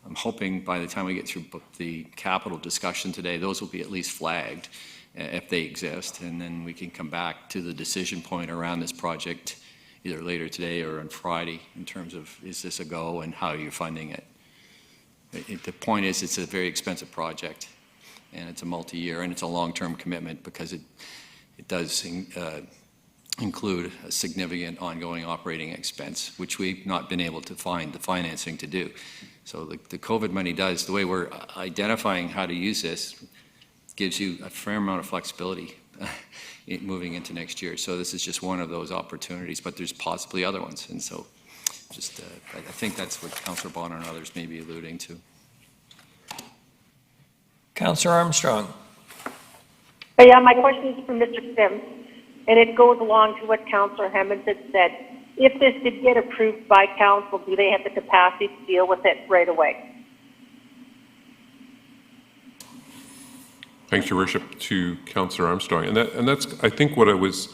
I'm hoping by the time we get through the capital discussion today, those will be at least flagged if they exist, and then we can come back to the decision point around this project either later today or on Friday in terms of is this a go and how you're funding it. The point is it's a very expensive project, and it's a multi-year, and it's a long-term commitment because it does include a significant ongoing operating expense, which we've not been able to find the financing to do. So the COVID money does, the way we're identifying how to use this, gives you a fair amount of flexibility moving into next year. So this is just one of those opportunities, but there's possibly other ones. And so just, I think that's what Councillor Bonner and others may be alluding to. Councillor Armstrong. Yeah, my question is for Mr. Sims, and it goes along to what Councillor Hammond had said. If this did get approved by council, do they have the capacity to deal with it right away? Thanks, Your Worship, to Councillor Armstrong. And that's, I think, what I was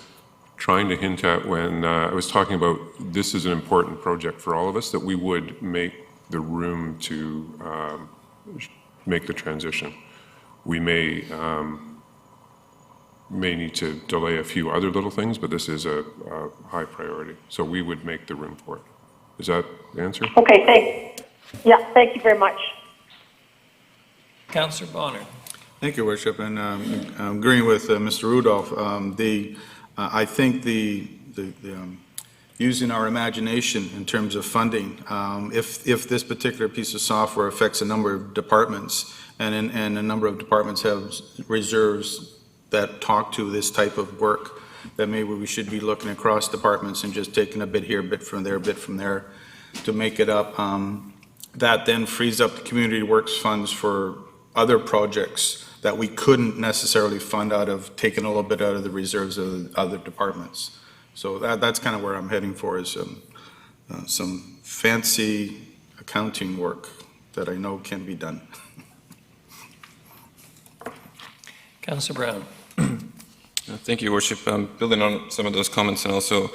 trying to hint at when I was talking about this is an important project for all of us, that we would make the room to make the transition. We may need to delay a few other little things, but this is a high priority. So we would make the room for it. Is that the answer? Okay, thanks. Yeah, thank you very much. Councillor Bonner. Thank you, Worship, and I'm agreeing with Mr. Rudolph. I think using our imagination in terms of funding, if this particular piece of software affects a number of departments, and a number of departments have reserves that talk to this type of work, that maybe we should be looking across departments and just taking a bit here, a bit from there, a bit from there to make it up. That then frees up the community works funds for other projects that we couldn't necessarily fund out of taking a little bit out of the reserves of the other departments. So that's kind of where I'm heading for, is some fancy accounting work that I know can be done. Councillor Brown. Thank you, Your Worship. Building on some of those comments and also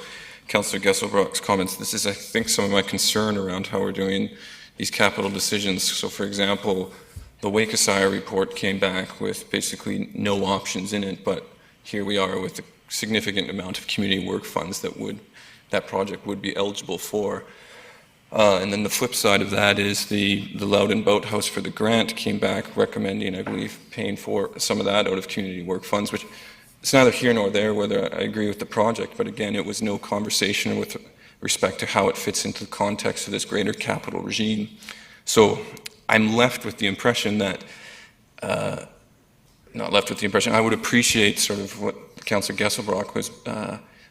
Councillor Gesselbrock's comments, this is, I think, some of my concern around how we're doing these capital decisions. So, for example, the Wakesire report came back with basically no options in it, but here we are with a significant amount of community work funds that project would be eligible for. And then the flip side of that is the Loudon Boathouse for the grant came back recommending, I believe, paying for some of that out of community work funds, which it's neither here nor there whether I agree with the project, but again, it was no conversation with respect to how it fits into the context of this greater capital regime. So I'm left with the impression that, not left with the impression, I would appreciate sort of what Councillor Gesselbrock was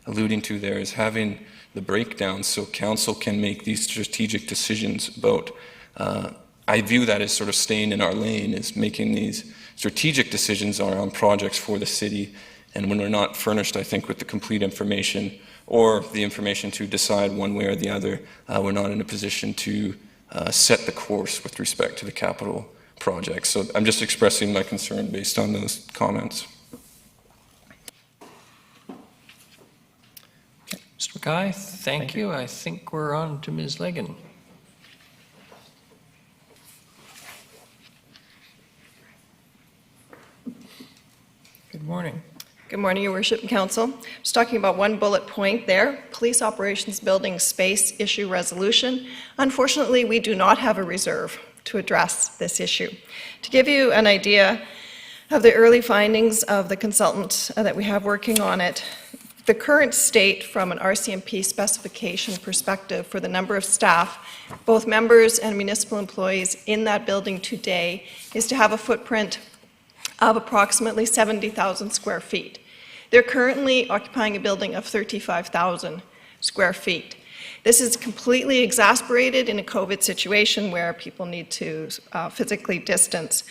alluding to there, is having the breakdown so council can make these strategic decisions about, I view that as sort of staying in our lane, is making these strategic decisions on projects for the city. And when we're not furnished, I think, with the complete information or the information to decide one way or the other, we're not in a position to set the course with respect to the capital projects. So I'm just expressing my concern based on those comments. Mr. Mackay, thank you. I think we're on to Ms. Legan. Good morning. Good morning, Your Worship and Council. I was talking about one bullet point there, Police Operations Building Space Issue Resolution. Unfortunately, we do not have a reserve to address this issue. To give you an idea of the early findings of the consultant that we have working on it, the current state from an RCMP specification perspective for the number of staff, both members and municipal employees in that building today, is to have a footprint of approximately 70,000 square feet. They're currently occupying a building of 35,000 square feet. This is completely exacerbated in a COVID situation where people need to physically distance.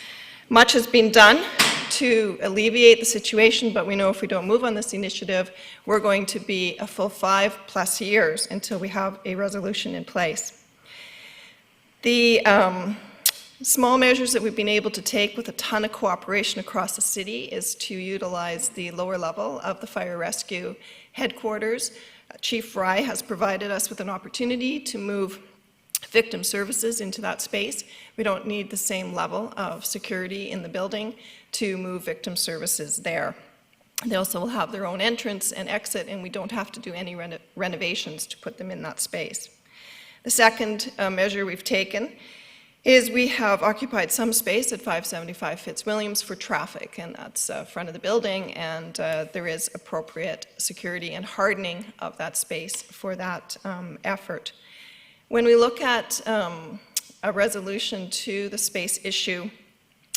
Much has been done to alleviate the situation, but we know if we don't move on this initiative, we're going to be a full 5+ years until we have a resolution in place. The small measures that we've been able to take with a ton of cooperation across the city is to utilize the lower level of the fire rescue headquarters. Chief Fry has provided us with an opportunity to move victim services into that space. We don't need the same level of security in the building to move victim services there. They also will have their own entrance and exit, and we don't have to do any renovations to put them in that space. The second measure we've taken is we have occupied some space at 575 Fitzwilliams for traffic, and that's front of the building, and there is appropriate security and hardening of that space for that effort. When we look at a resolution to the space issue,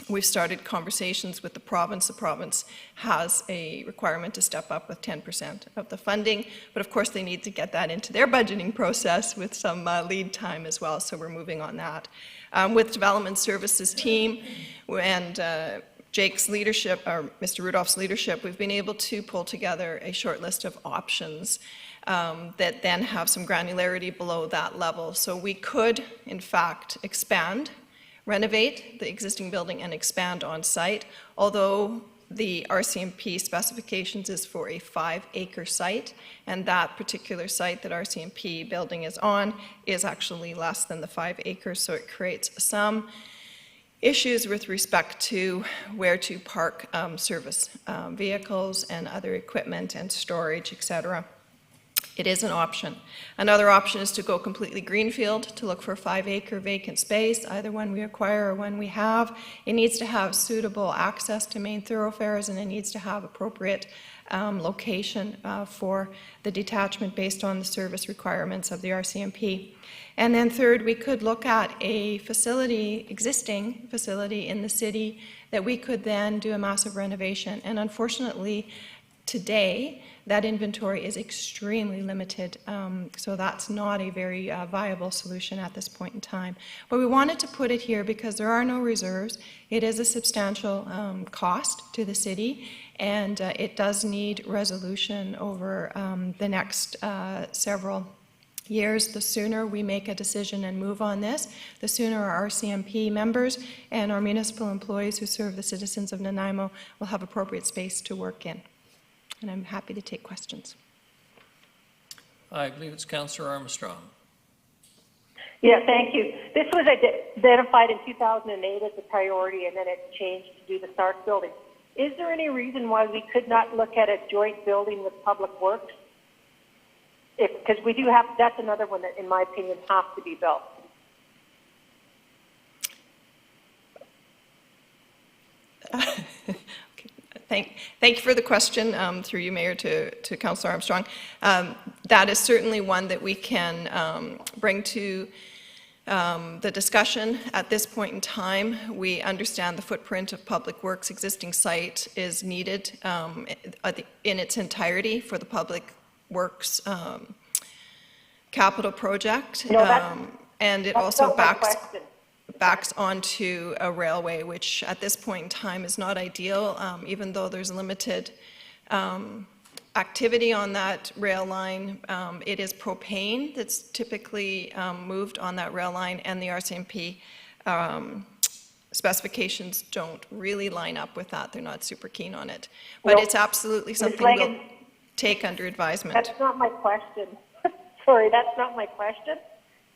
we've started conversations with the province. The province has a requirement to step up with 10% of the funding, but of course they need to get that into their budgeting process with some lead time as well, so we're moving on that. With Development Services team, And Jake's leadership, or Mr. Rudolph's leadership, we've been able to pull together a short list of options that then have some granularity below that level. So we could, in fact, expand, renovate the existing building and expand on site, although the RCMP specifications is for a 5-acre site, and that particular site that RCMP building is on is actually less than the 5 acres, so it creates some issues with respect to where to park service vehicles and other equipment and storage, etc. It is an option. Another option is to go completely greenfield, to look for a 5-acre vacant space, either one we acquire or one we have. It needs to have suitable access to main thoroughfares, and it needs to have appropriate location for the detachment based on the service requirements of the RCMP. And then third, we could look at a facility, existing facility in the city that we could then do a massive renovation. And unfortunately, today, that inventory is extremely limited, so that's not a very viable solution at this point in time. But we wanted to put it here because there are no reserves. It is a substantial cost to the city, and it does need resolution over the next several years. The sooner we make a decision and move on this, the sooner our RCMP members and our municipal employees who serve the citizens of Nanaimo will have appropriate space to work in. And I'm happy to take questions. I believe it's Councillor Armstrong. Yeah, thank you. This was identified in 2008 as a priority, and then it changed to do the Stark building. Is there any reason why we could not look at a joint building with Public Works? Because we do have, that's another one that, in my opinion, has to be built. Thank you for the question, through you, Mayor, to Councillor Armstrong. That is certainly one that we can bring to the discussion. At this point in time, we understand the footprint of Public Works' existing site is needed in its entirety for the Public Works capital project. No, and it also backs onto a railway, which at this point in time is not ideal, even though there's limited activity on that rail line. It is propane that's typically moved on that rail line, and the RCMP specifications don't really line up with that. They're not super keen on it. But it's absolutely something we'll take under advisement. That's not my question. Sorry, that's not my question.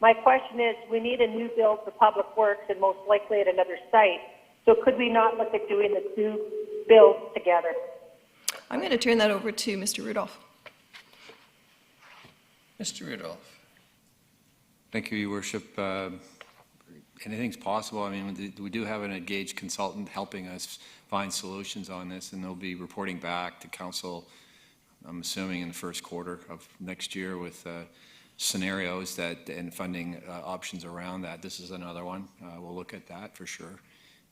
My question is, we need a new build for Public Works and most likely at another site. So could we not look at doing the two builds together? I'm going to turn that over to Mr. Rudolph. Mr. Rudolph. Thank you, Your Worship. Anything's possible. I mean, we do have an engaged consultant helping us find solutions on this, and they'll be reporting back to Council, I'm assuming, in the first quarter of next year with scenarios that and funding options around that. This is another one. We'll look at that for sure.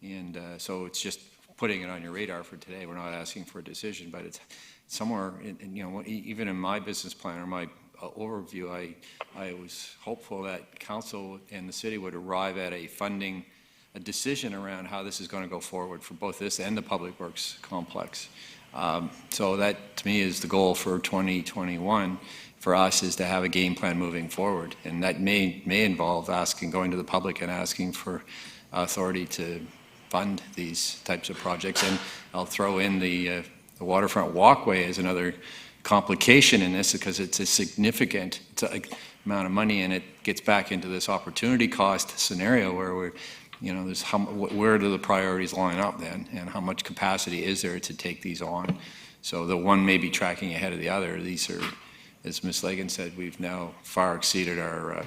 And so it's just putting it on your radar for today. We're not asking for a decision, but it's somewhere, you know, even in my business plan or my overview, I was hopeful that Council and the city would arrive at a decision around how this is going to go forward for both this and the Public Works complex. So that, to me, is the goal for 2021 for us, is to have a game plan moving forward. And that may involve going to the public and asking for authority to fund these types of projects. And I'll throw in the waterfront walkway as another complication in this, because it's a significant amount of money, and it gets back into this opportunity cost scenario where we're, you know, where do the priorities line up then, and how much capacity is there to take these on? So the one may be tracking ahead of the other. These are, as Ms. Lagan said, we've now far exceeded our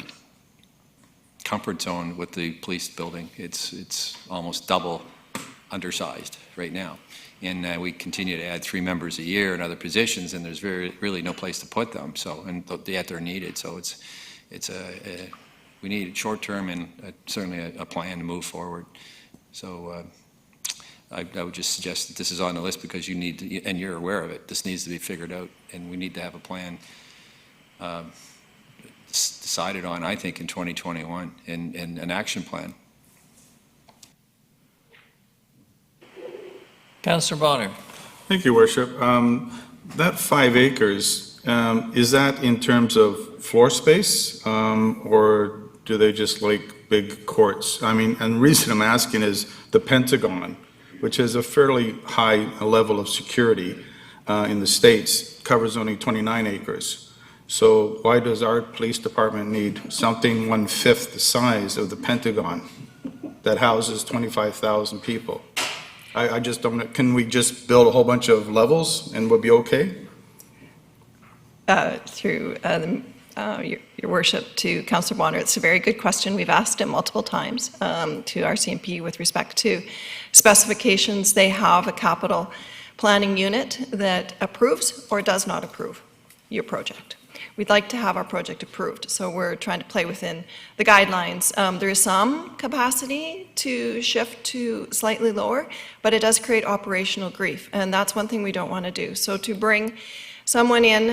comfort zone with the police building. It's almost double undersized right now. And we continue to add 3 members a year in other positions, and there's really no place to put them. So, and yet they're needed. So we need short term and certainly a plan to move forward. So I would just suggest that this is on the list because you need to, and you're aware of it. This needs to be figured out, and we need to have a plan decided on, I think, in 2021, and an action plan. Councillor Bonner. Thank you, Worship. That 5 acres, is that in terms of floor space, or do they just like big courts? I mean, and the reason I'm asking is the Pentagon, which has a fairly high level of security in the States, covers only 29 acres. So why does our police department need something 1/5 the size of the Pentagon that houses 25,000 people? I just don't, can we just build a whole bunch of levels and we'll be okay? Through your worship to Councillor Bonner, it's a very good question. We've asked it multiple times to RCMP with respect to specifications. They have a capital planning unit that approves or does not approve your project. We'd like to have our project approved, so we're trying to play within the guidelines. There is some capacity to shift to slightly lower, but it does create operational grief, and that's one thing we don't want to do. So to bring someone in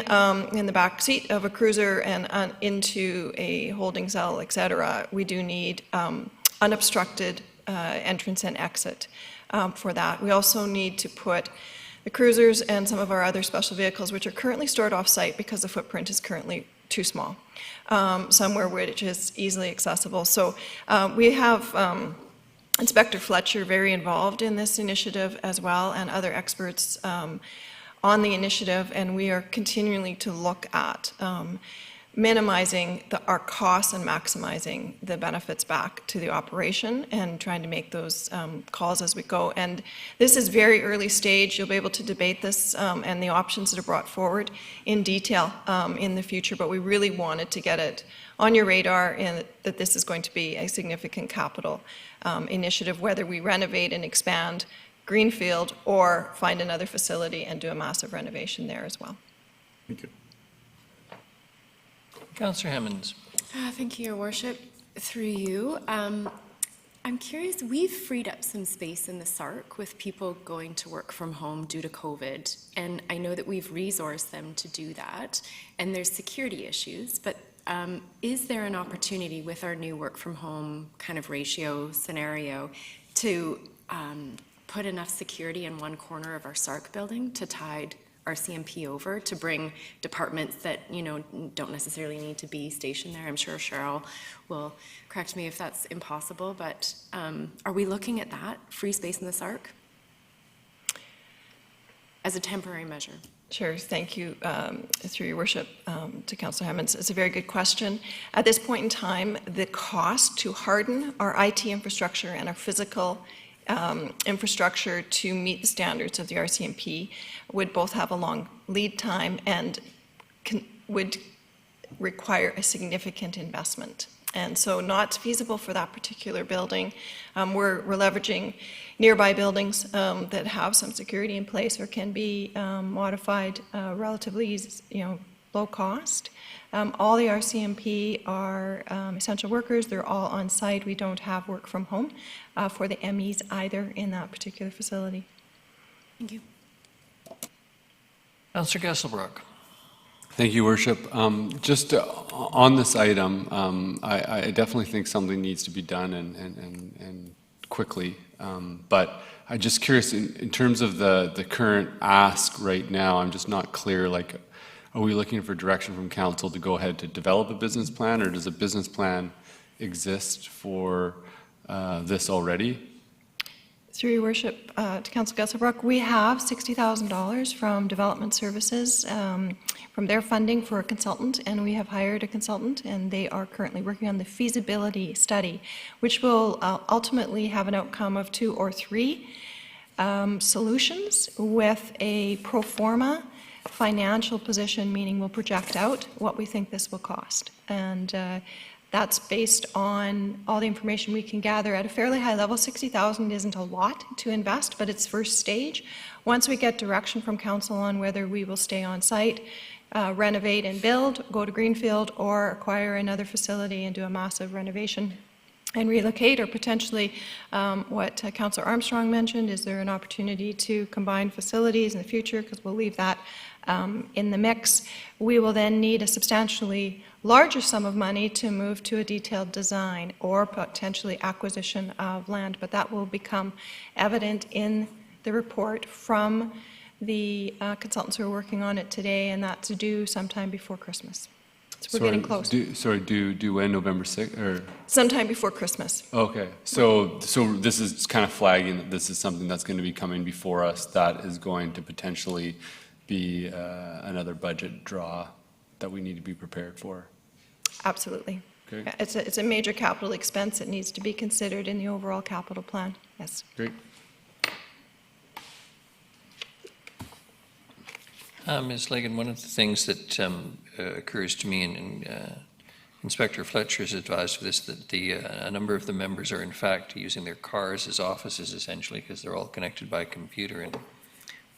the back seat of a cruiser and into a holding cell, et cetera, we do need unobstructed entrance and exit for that. We also need to put the cruisers and some of our other special vehicles, which are currently stored off-site because the footprint is currently too small, somewhere which is easily accessible. So we have Inspector Fletcher very involved in this initiative as well, and other experts on the initiative, and we are continually to look at minimizing our costs and maximizing the benefits back to the operation and trying to make those calls as we go. And this is very early stage. You'll be able to debate this and the options that are brought forward in detail in the future, but we really wanted to get it on your radar and that this is going to be a significant capital initiative, whether we renovate and expand Greenfield or find another facility and do a massive renovation there as well. Thank you. Councillor Hemmons. Thank you, Your Worship. Through you, I'm curious, we've freed up some space in the SARC with people going to work from home due to COVID, and I know that we've resourced them to do that, and there's security issues, but is there an opportunity with our new work from home kind of ratio scenario to put enough security in one corner of our SARC building to tide our CMP over, to bring departments that, you know, don't necessarily need to be stationed there? I'm sure Cheryl will correct me if that's impossible, but are we looking at that, free space in the SARC, as a temporary measure? Sure, thank you, through your worship, to Councillor Hemmons. It's a very good question. At this point in time, the cost to harden our IT infrastructure and our physical infrastructure to meet the standards of the RCMP would both have a long lead time and would require a significant investment. And so not feasible for that particular building. We're leveraging nearby buildings that have some security in place or can be modified relatively, low cost. All the RCMP are essential workers. They're all on site. We don't have work from home for the MEs either in that particular facility. Thank you. Councillor Gesselbrock. Thank you, Worship. Just on this item, I definitely think something needs to be done and quickly. But I'm just curious, in terms of the current ask right now, I'm just not clear, like, are we looking for direction from council to go ahead to develop a business plan, or does a business plan exist for this already? Through your worship, to Councillor Gesselbrock, we have $60,000 from Development Services from their funding for a consultant, and we have hired a consultant, and they are currently working on the feasibility study, which will ultimately have an outcome of 2 or 3 solutions with a pro forma financial position, meaning we'll project out what we think this will cost. And that's based on all the information we can gather at a fairly high level. $60,000 isn't a lot to invest, but it's first stage. Once we get direction from council on whether we will stay on site, renovate and build, go to Greenfield, or acquire another facility and do a massive renovation and relocate, or potentially what Councillor Armstrong mentioned, is there an opportunity to combine facilities in the future, because we'll leave that in the mix. We will then need a substantially larger sum of money to move to a detailed design or potentially acquisition of land, but that will become evident in the report from the consultants who are working on it today, and that's due sometime before Christmas. So we're getting close. Due when, November 6th, or? Sometime before Christmas. Okay, so this is kind of flagging that this is something that's going to be coming before us that is going to potentially be another budget draw that we need to be prepared for. Absolutely. Okay. Yeah, it's a major capital expense that needs to be considered in the overall capital plan. Yes. Great. Ms. Legan, one of the things that occurs to me, and Inspector Fletcher has advised of this, that a number of the members are in fact using their cars as offices essentially because they're all connected by computer. And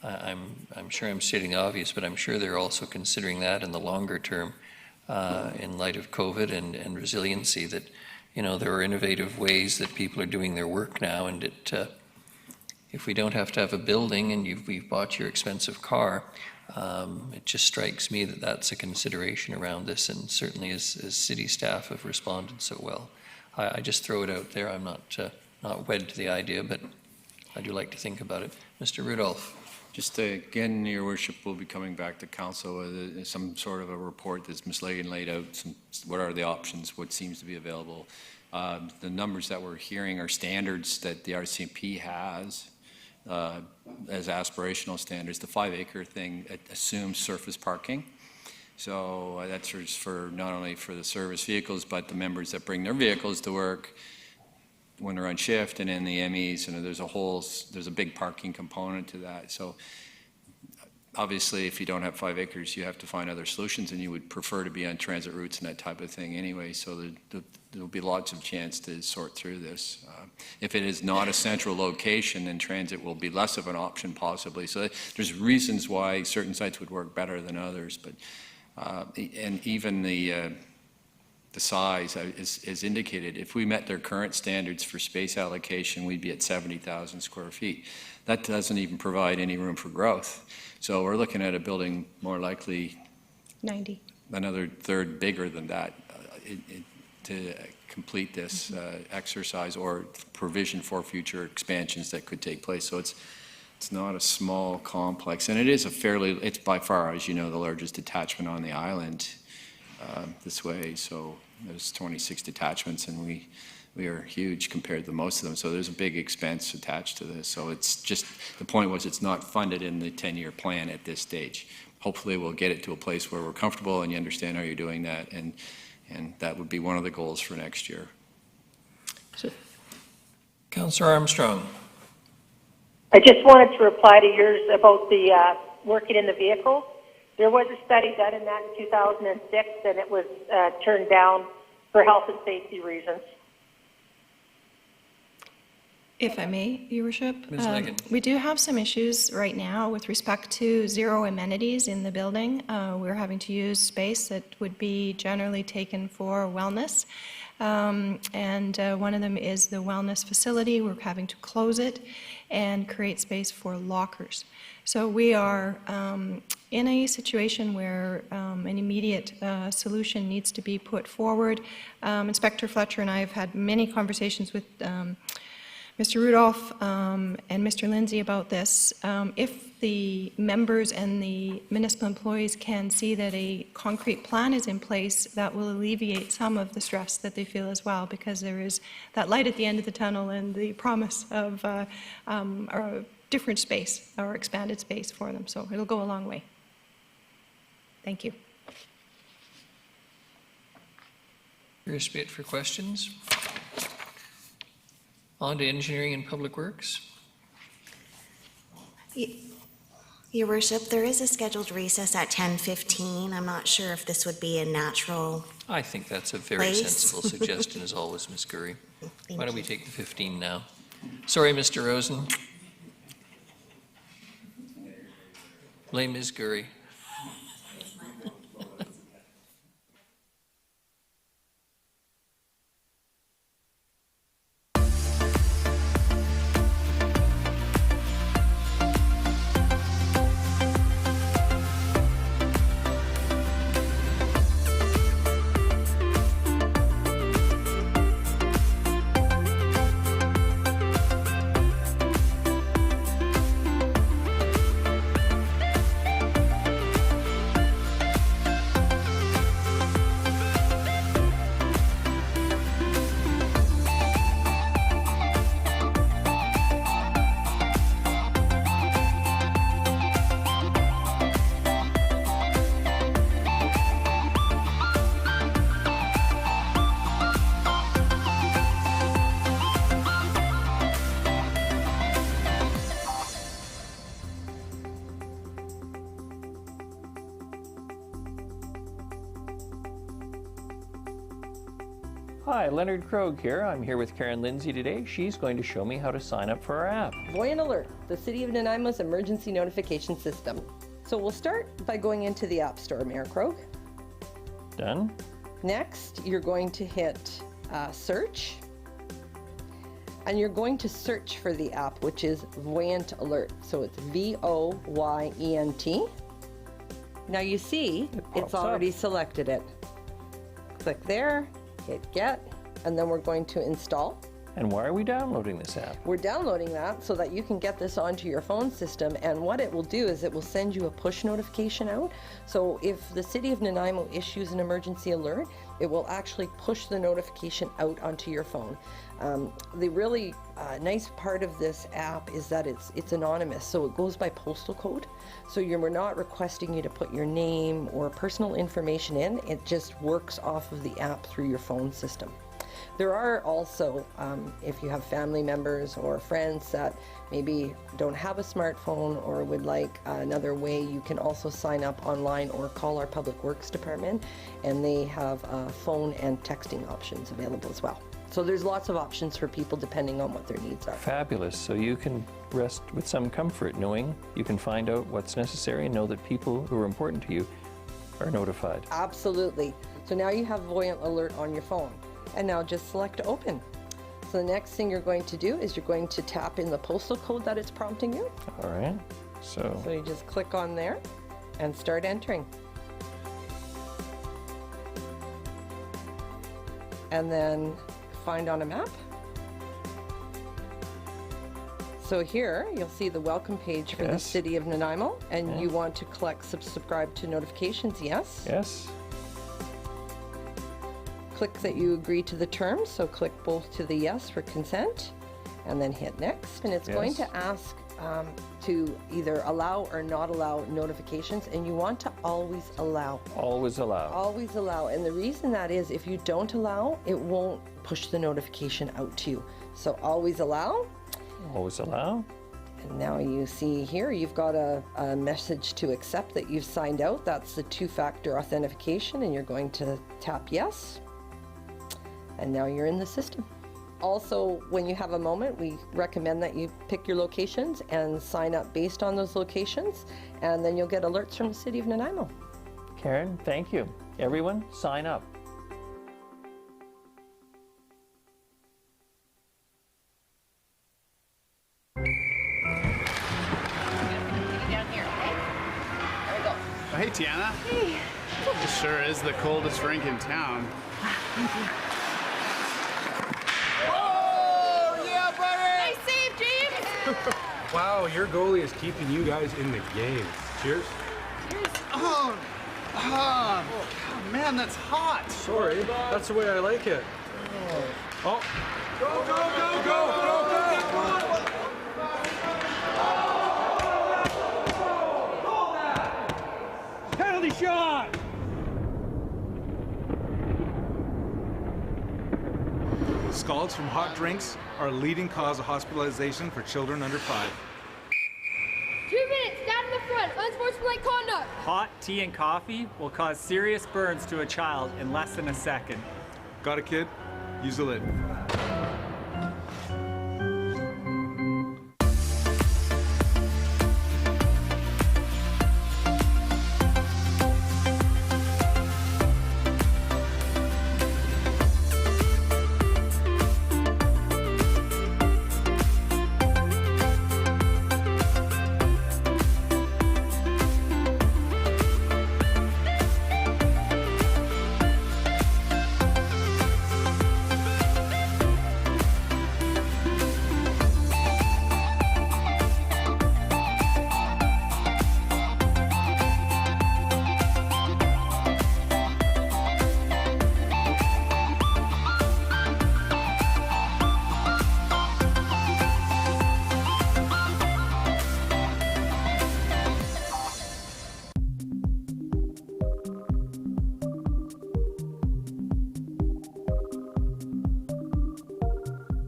I'm sure I'm stating the obvious, but I'm sure they're also considering that in the longer term in light of COVID and resiliency, that, you know, there are innovative ways that people are doing their work now, and if we don't have to have a building and we've bought your expensive car, it just strikes me that that's a consideration around this, and certainly as city staff have responded so well. I just throw it out there. I'm not wed to the idea, but I do like to think about it. Mr. Rudolph. Just again, Your Worship, will be coming back to Council with some sort of a report that's Ms. Legan laid out. What are the options? What seems to be available? The numbers that we're hearing are standards that the RCMP has as aspirational standards. The 5-acre thing assumes surface parking. So that's for not only for the service vehicles, but the members that bring their vehicles to work when they're on shift, and in the MEs, and there's a big parking component to that. So obviously, if you don't have 5 acres, you have to find other solutions, and you would prefer to be on transit routes and that type of thing anyway. So there'll be lots of chance to sort through this. If it is not a central location, then transit will be less of an option possibly. So there's reasons why certain sites would work better than others, but and even the size is indicated. If we met their current standards for space allocation, we'd be at 70,000 square feet. That doesn't even provide any room for growth. So we're looking at a building more likely 90. another third bigger than that to complete this exercise or provision for future expansions that could take place. So it's not a small complex, and it's by far, as you know, the largest detachment on the island this way. So there's 26 detachments, and we are huge compared to most of them. So there's a big expense attached to this. So it's just, the point was it's not funded in the 10-year plan at this stage. Hopefully we'll get it to a place where we're comfortable and you understand how you're doing that, and that would be one of the goals for next year. Councillor Armstrong. I just wanted to reply to yours about the working in the vehicle. There was a study done in that in 2006, and it was turned down for health and safety reasons. If I may, Your Worship, Ms. Legan. we do have some issues right now with respect to zero amenities in the building. We're having to use space that would be generally taken for wellness. And one of them is the wellness facility. We're having to close it and create space for lockers. So we are in a situation where an immediate solution needs to be put forward. Inspector Fletcher and I have had many conversations with Mr. Rudolph and Mr. Lindsay about this. If the members and the municipal employees can see that a concrete plan is in place, that will alleviate some of the stress that they feel as well, because there is that light at the end of the tunnel and the promise of a different space or expanded space for them. So it'll go a long way. Thank you. Curious bit for questions. On to engineering and public works. Your Worship, there is a scheduled recess at 10:15. I'm not sure if this would be a natural. I think that's a very Place. sensible suggestion as always, Ms. Gurry. Thank Why don't we you. take the 15 now? Sorry, Mr. Rosen. Blame Ms. Gurry. Hi, Leonard Krogh here. I'm here with Karen Lindsay today. She's going to show me how to sign up for our app. Voyant Alert, the City of Nanaimo's emergency notification system. So we'll start by going into the App Store, Mayor Krogh. Done. Next, you're going to hit search. And you're going to search for the app, which is Voyant Alert. So it's V-O-Y-E-N-T. Now you see, it's already selected it. Click there, hit get, and then we're going to install. And why are we downloading this app? We're downloading that so that you can get this onto your phone system, and what it will do is it will send you a push notification out. So if the City of Nanaimo issues an emergency alert, it will actually push the notification out onto your phone. The really nice part of this app is that it's anonymous, so it goes by postal code. So we're not requesting you to put your name or personal information in, it just works off of the app through your phone system. There are also, if you have family members or friends that maybe don't have a smartphone or would like another way, you can also sign up online or call our Public Works Department, and they have phone and texting options available as well. So there's lots of options for people depending on what their needs are. Fabulous. So you can rest with some comfort knowing you can find out what's necessary and know that people who are important to you are notified. Absolutely. So now you have Voyant Alert on your phone. And now just select open. So the next thing you're going to do is you're going to tap in the postal code that it's prompting you. All right. So you just click on there and start entering. And then find on a map. So here you'll see the welcome page for the City of Nanaimo, and you want to subscribe to notifications, yes? Yes. Click that you agree to the terms, so click both to the yes for consent, and then hit next. And it's going to ask to either allow or not allow notifications, and you want to always allow. Always allow. Always allow. And the reason that is, if you don't allow, it won't push the notification out to you. So always allow. Always allow. And now you see here, you've got a message to accept that you've signed out. That's the two-factor authentication, and you're going to tap yes. And now you're in the system. Also, when you have a moment, we recommend that you pick your locations and sign up based on those locations, and then you'll get alerts from the City of Nanaimo. Karen, thank you. Everyone, sign up. Hey, Tiana. Hey. It sure is the coldest rink in town. Oh, yeah, buddy! Nice save, James! Wow, your goalie is keeping you guys in the game. Cheers. Cheers. Oh, man, that's hot. Sorry, that's the way I like it. Oh. Go, go, go, go, go, go! Penalty shot! Scalds from hot drinks are a leading cause of hospitalization for children under 5. 2 minutes, stand in the front, unsportsmanlike conduct. Hot tea and coffee will cause serious burns to a child in less than a second. Got a kid? Use the lid.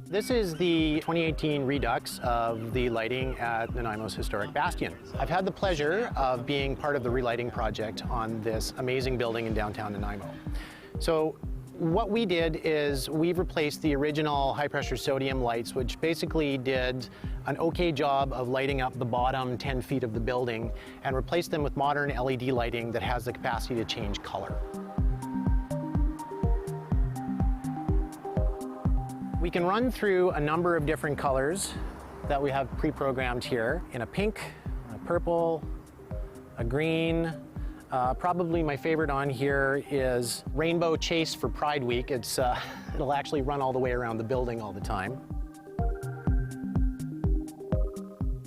This is the 2018 redux of the lighting at Nanaimo's historic bastion. I've had the pleasure of being part of the relighting project on this amazing building in downtown Nanaimo. So What we did is we've replaced the original high-pressure sodium lights, which basically did an okay job of lighting up the bottom 10 feet of the building, and replaced them with modern LED lighting that has the capacity to change color. We can run through a number of different colors that we have pre-programmed here in a pink, a purple, a green. Probably my favorite on here is Rainbow Chase for Pride Week. It'll actually run all the way around the building all the time.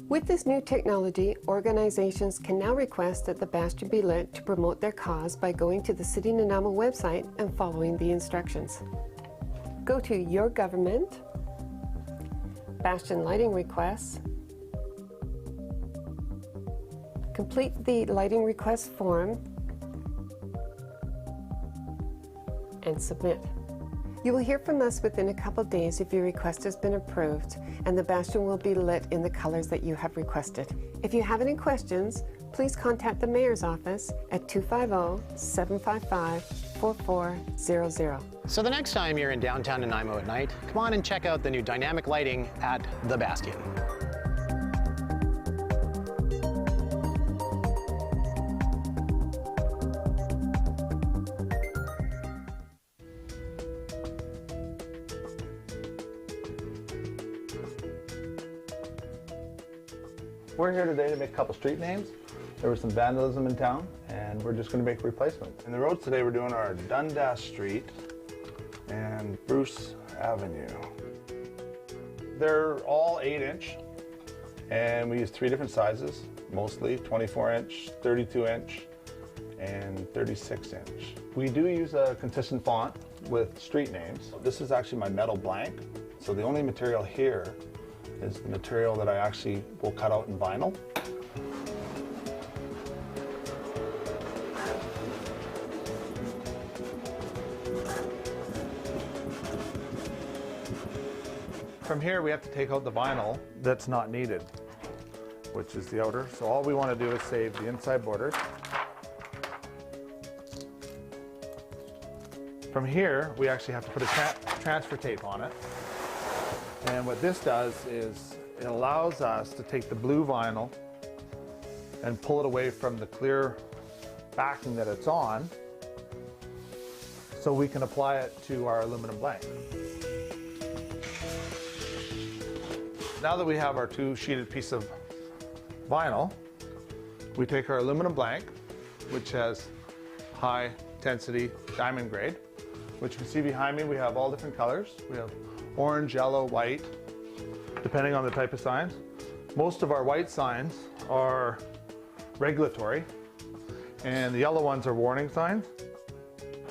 With this new technology, organizations can now request that the bastion be lit to promote their cause by going to the City of Nanaimo website and following the instructions. Go to Your Government, Bastion Lighting Requests, complete the lighting request form, and submit. You will hear from us within a couple days if your request has been approved, and the bastion will be lit in the colors that you have requested. If you have any questions, please contact the Mayor's office at 250-755-4400. So the next time you're in downtown Nanaimo at night, come on and check out the new dynamic lighting at the Bastion. We're here today to make a couple street names. There was some vandalism in town, and we're just going to make replacements. In the roads today, we're doing our Dundas Street and Bruce Avenue. They're all 8-inch, and we use 3 different sizes, mostly 24-inch, 32-inch, and 36-inch. We do use a consistent font with street names. This is actually my metal blank, so the only material here is the material that I actually will cut out in vinyl. From here, we have to take out the vinyl that's not needed, which is the outer. So all we want to do is save the inside borders. From here, we actually have to put a transfer tape on it. And what this does is it allows us to take the blue vinyl and pull it away from the clear backing that it's on, so we can apply it to our aluminum blank. Now that we have our 2 sheeted piece of vinyl, we take our aluminum blank, which has high intensity diamond grade, which you can see behind me. We have all different colors. We have orange, yellow, white, depending on the type of signs. Most of our white signs are regulatory, and the yellow ones are warning signs.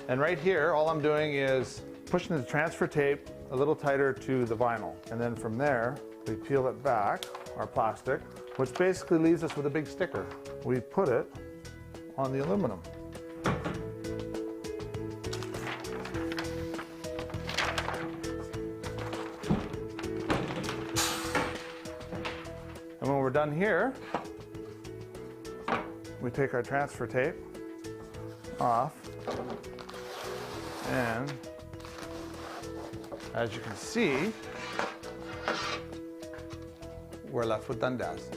And right here, all I'm doing is pushing the transfer tape a little tighter to the vinyl. And then from there, we peel it back, our plastic, which basically leaves us with a big sticker. We put it on the aluminum. And when we're done here, we take our transfer tape off, and as you can see, we're left with Dundas.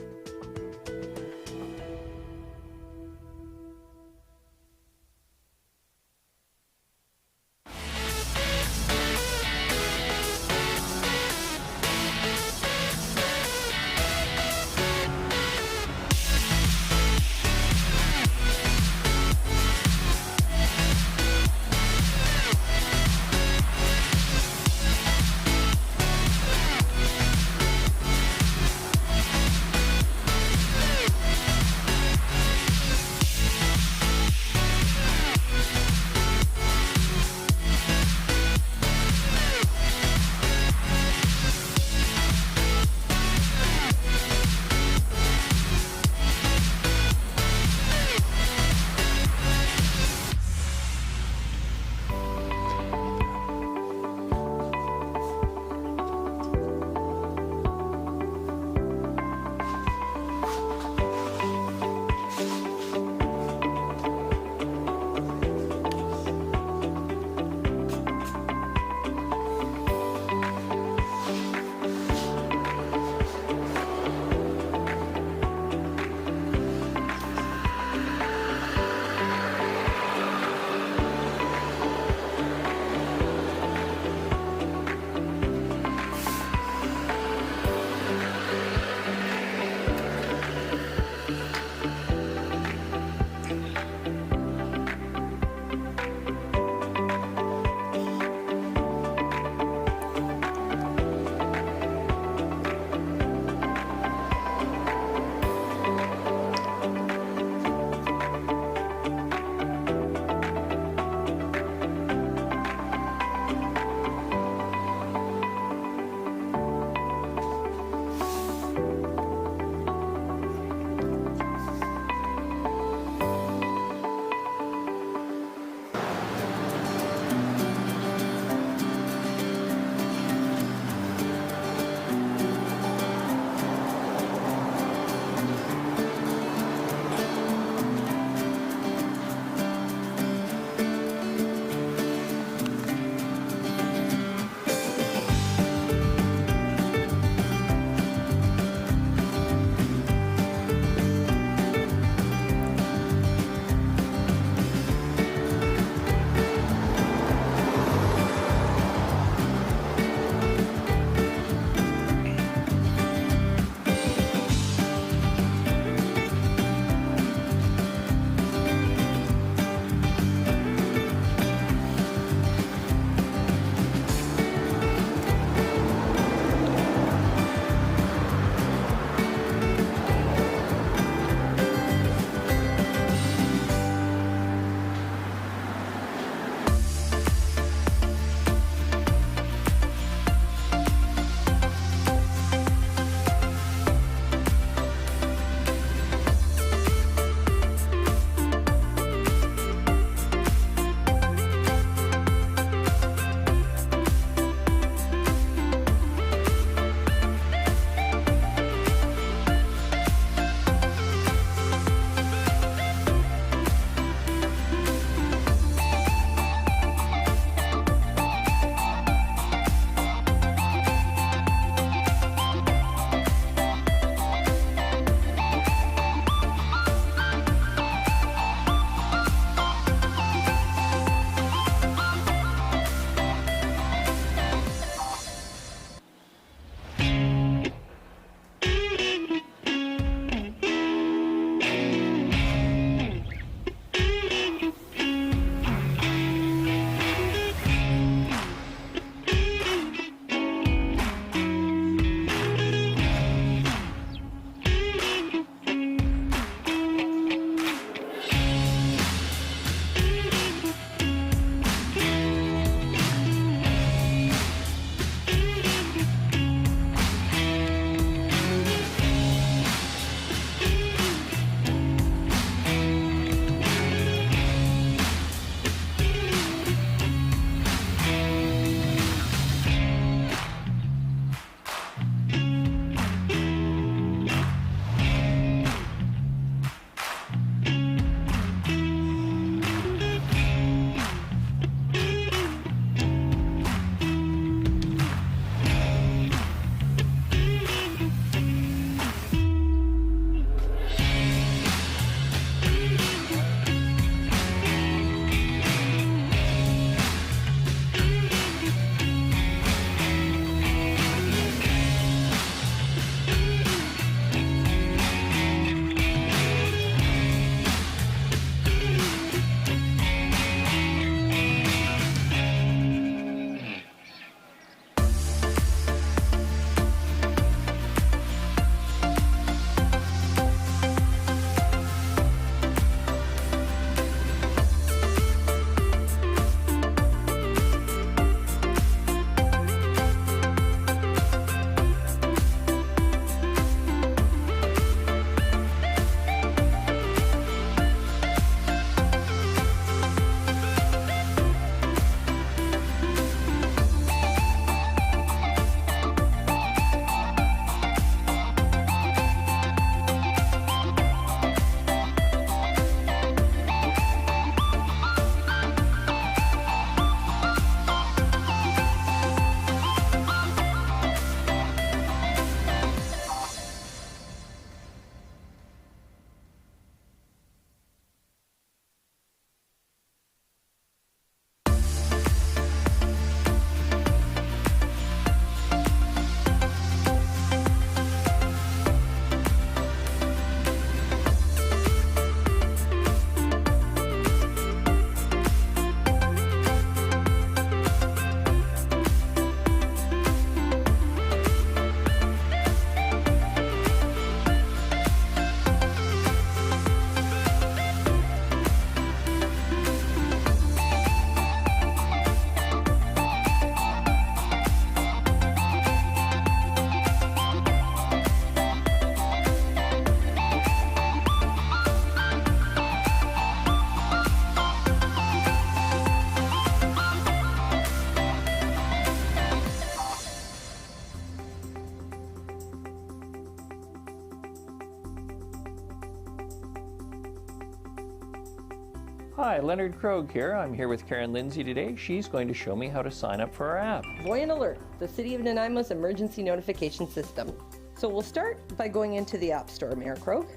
Hi, Leonard Krogh here. I'm here with Karen Lindsay today. She's going to show me how to sign up for our app. Voyant Alert, the City of Nanaimo's emergency notification system. So we'll start by going into the App Store, Mayor Krogh.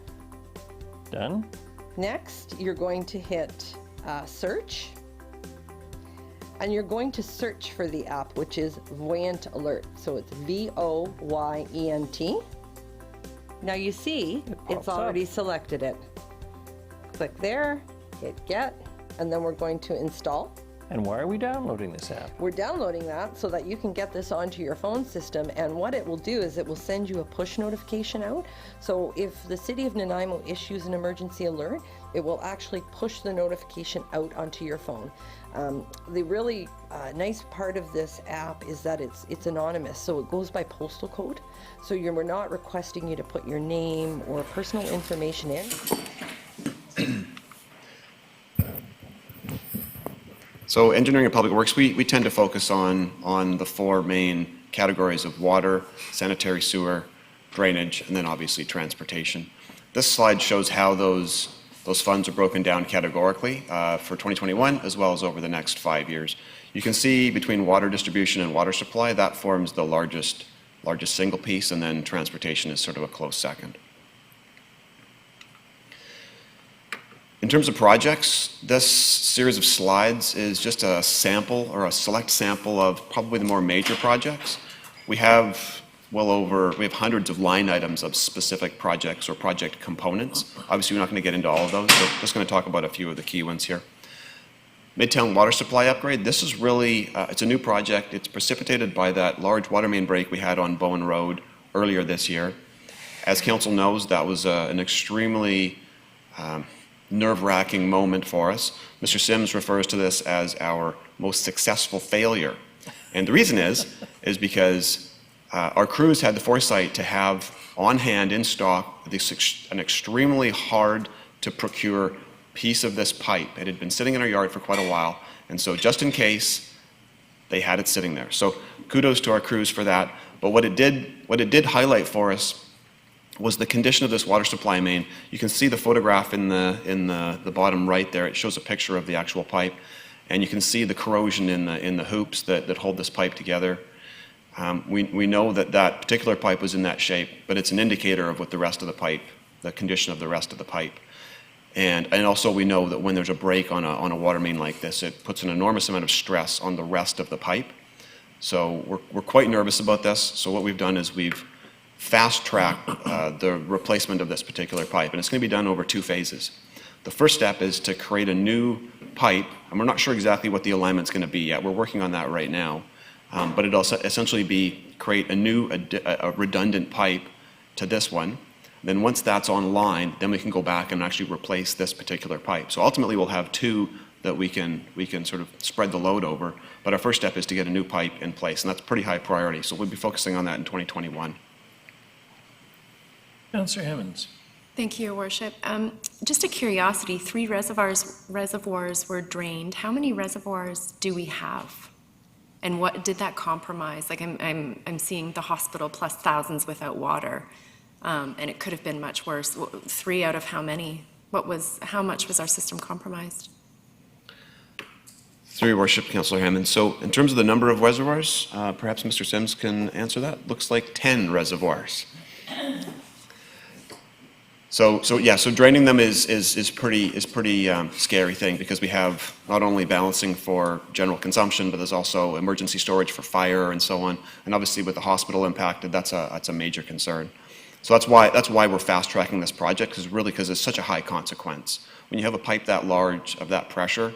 Done. Next, you're going to hit search. And you're going to search for the app, which is Voyant Alert. So it's VOYENT. Now you see, it's already selected it. Click there, hit get, and then we're going to install. And why are we downloading this app? We're downloading that so that you can get this onto your phone system, and what it will do is it will send you a push notification out. So if the City of Nanaimo issues an emergency alert, it will actually push the notification out onto your phone. The really nice part of this app is that it's anonymous, so it goes by postal code. So we're not requesting you to put your name or personal information in. So engineering and public works, we tend to focus on the four main categories of water, sanitary sewer, drainage, and then obviously transportation. This slide shows how those funds are broken down categorically for 2021 as well as over the next 5 years. You can see between water distribution and water supply, that forms the largest single piece, and then transportation is sort of a close second. In terms of projects, this series of slides is just a sample or a select sample of probably the more major projects. We have hundreds of line items of specific projects or project components. Obviously, we're not going to get into all of those, so just going to talk about a few of the key ones here. Midtown water supply upgrade. This is really, it's a new project. It's precipitated by that large water main break we had on Bowen Road earlier this year. As council knows, that was an extremely nerve-wracking moment for us. Mr. Sims refers to this as our most successful failure. And the reason is because our crews had the foresight to have on hand in stock an extremely hard to procure piece of this pipe. It had been sitting in our yard for quite a while, and so just in case, they had it sitting there. So kudos to our crews for that. But what it did highlight for us was the condition of this water supply main. You can see the photograph in the bottom right there. It shows a picture of the actual pipe, and you can see the corrosion in the hoops that hold this pipe together. We know that particular pipe was in that shape, but it's an indicator of what the rest of the pipe, the condition of the rest of the pipe. And also we know that when there's a break on a water main like this, it puts an enormous amount of stress on the rest of the pipe. So we're quite nervous about this. So what we've done is we've fast-tracked the replacement of this particular pipe, and it's going to be done over 2 phases. The first step is to create a new pipe, and we're not sure exactly what the alignment's going to be yet. We're working on that right now. But it'll essentially create a redundant pipe to this one. Then once that's online, then we can go back and actually replace this particular pipe. So ultimately we'll have 2 that we can sort of spread the load over. But our first step is to get a new pipe in place, and that's pretty high priority. So we'll be focusing on that in 2021. Councillor Hemmons. Thank you, Your Worship. Just a curiosity, 3 reservoirs were drained. How many reservoirs do we have? And what did that compromise? Like I'm seeing the hospital plus thousands without water, and it could have been much worse. 3 out of how many? How much was our system compromised? Through your worship, Councillor Hammond. So in terms of the number of reservoirs, perhaps Mr. Sims can answer that. Looks like 10 reservoirs. So draining them is pretty scary thing, because we have not only balancing for general consumption, but there's also emergency storage for fire and so on. And obviously with the hospital impacted, that's a major concern. So that's why we're fast tracking this project, because it's such a high consequence. When you have a pipe that large of that pressure,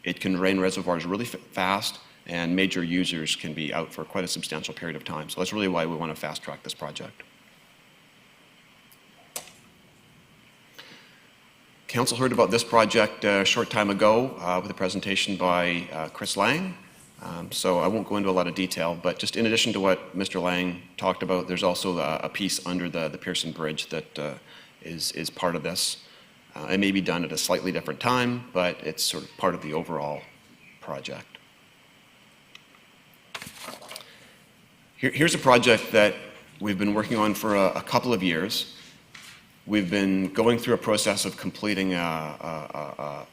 it can drain reservoirs really fast, and major users can be out for quite a substantial period of time. So that's really why we want to fast track this project. Council heard about this project a short time ago with a presentation by Chris Lang. So I won't go into a lot of detail, but just in addition to what Mr. Lang talked about, there's also a piece under the Pearson Bridge that is part of this. It may be done at a slightly different time, but it's sort of part of the overall project. Here's a project that we've been working on for a couple of years. We've been going through a process of completing a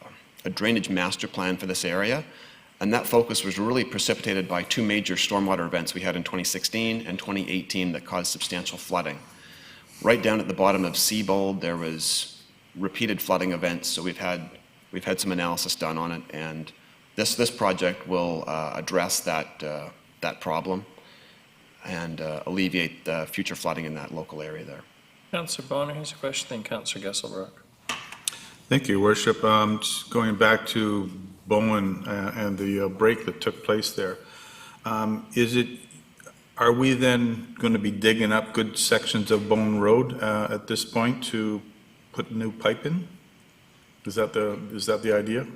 a drainage master plan for this area. And that focus was really precipitated by two major stormwater events we had in 2016 and 2018 that caused substantial flooding. Right down at the bottom of Seabold, there was repeated flooding events, so we've had some analysis done on it, and this project will address that problem and alleviate the future flooding in that local area there. Councillor Bonner has a question, then Councillor Gesselbrock. Thank you, Worship. Just going back to Bowen and the break that took place there, are we then going to be digging up good sections of Bowen Road at this point to put new pipe in? Is that the idea?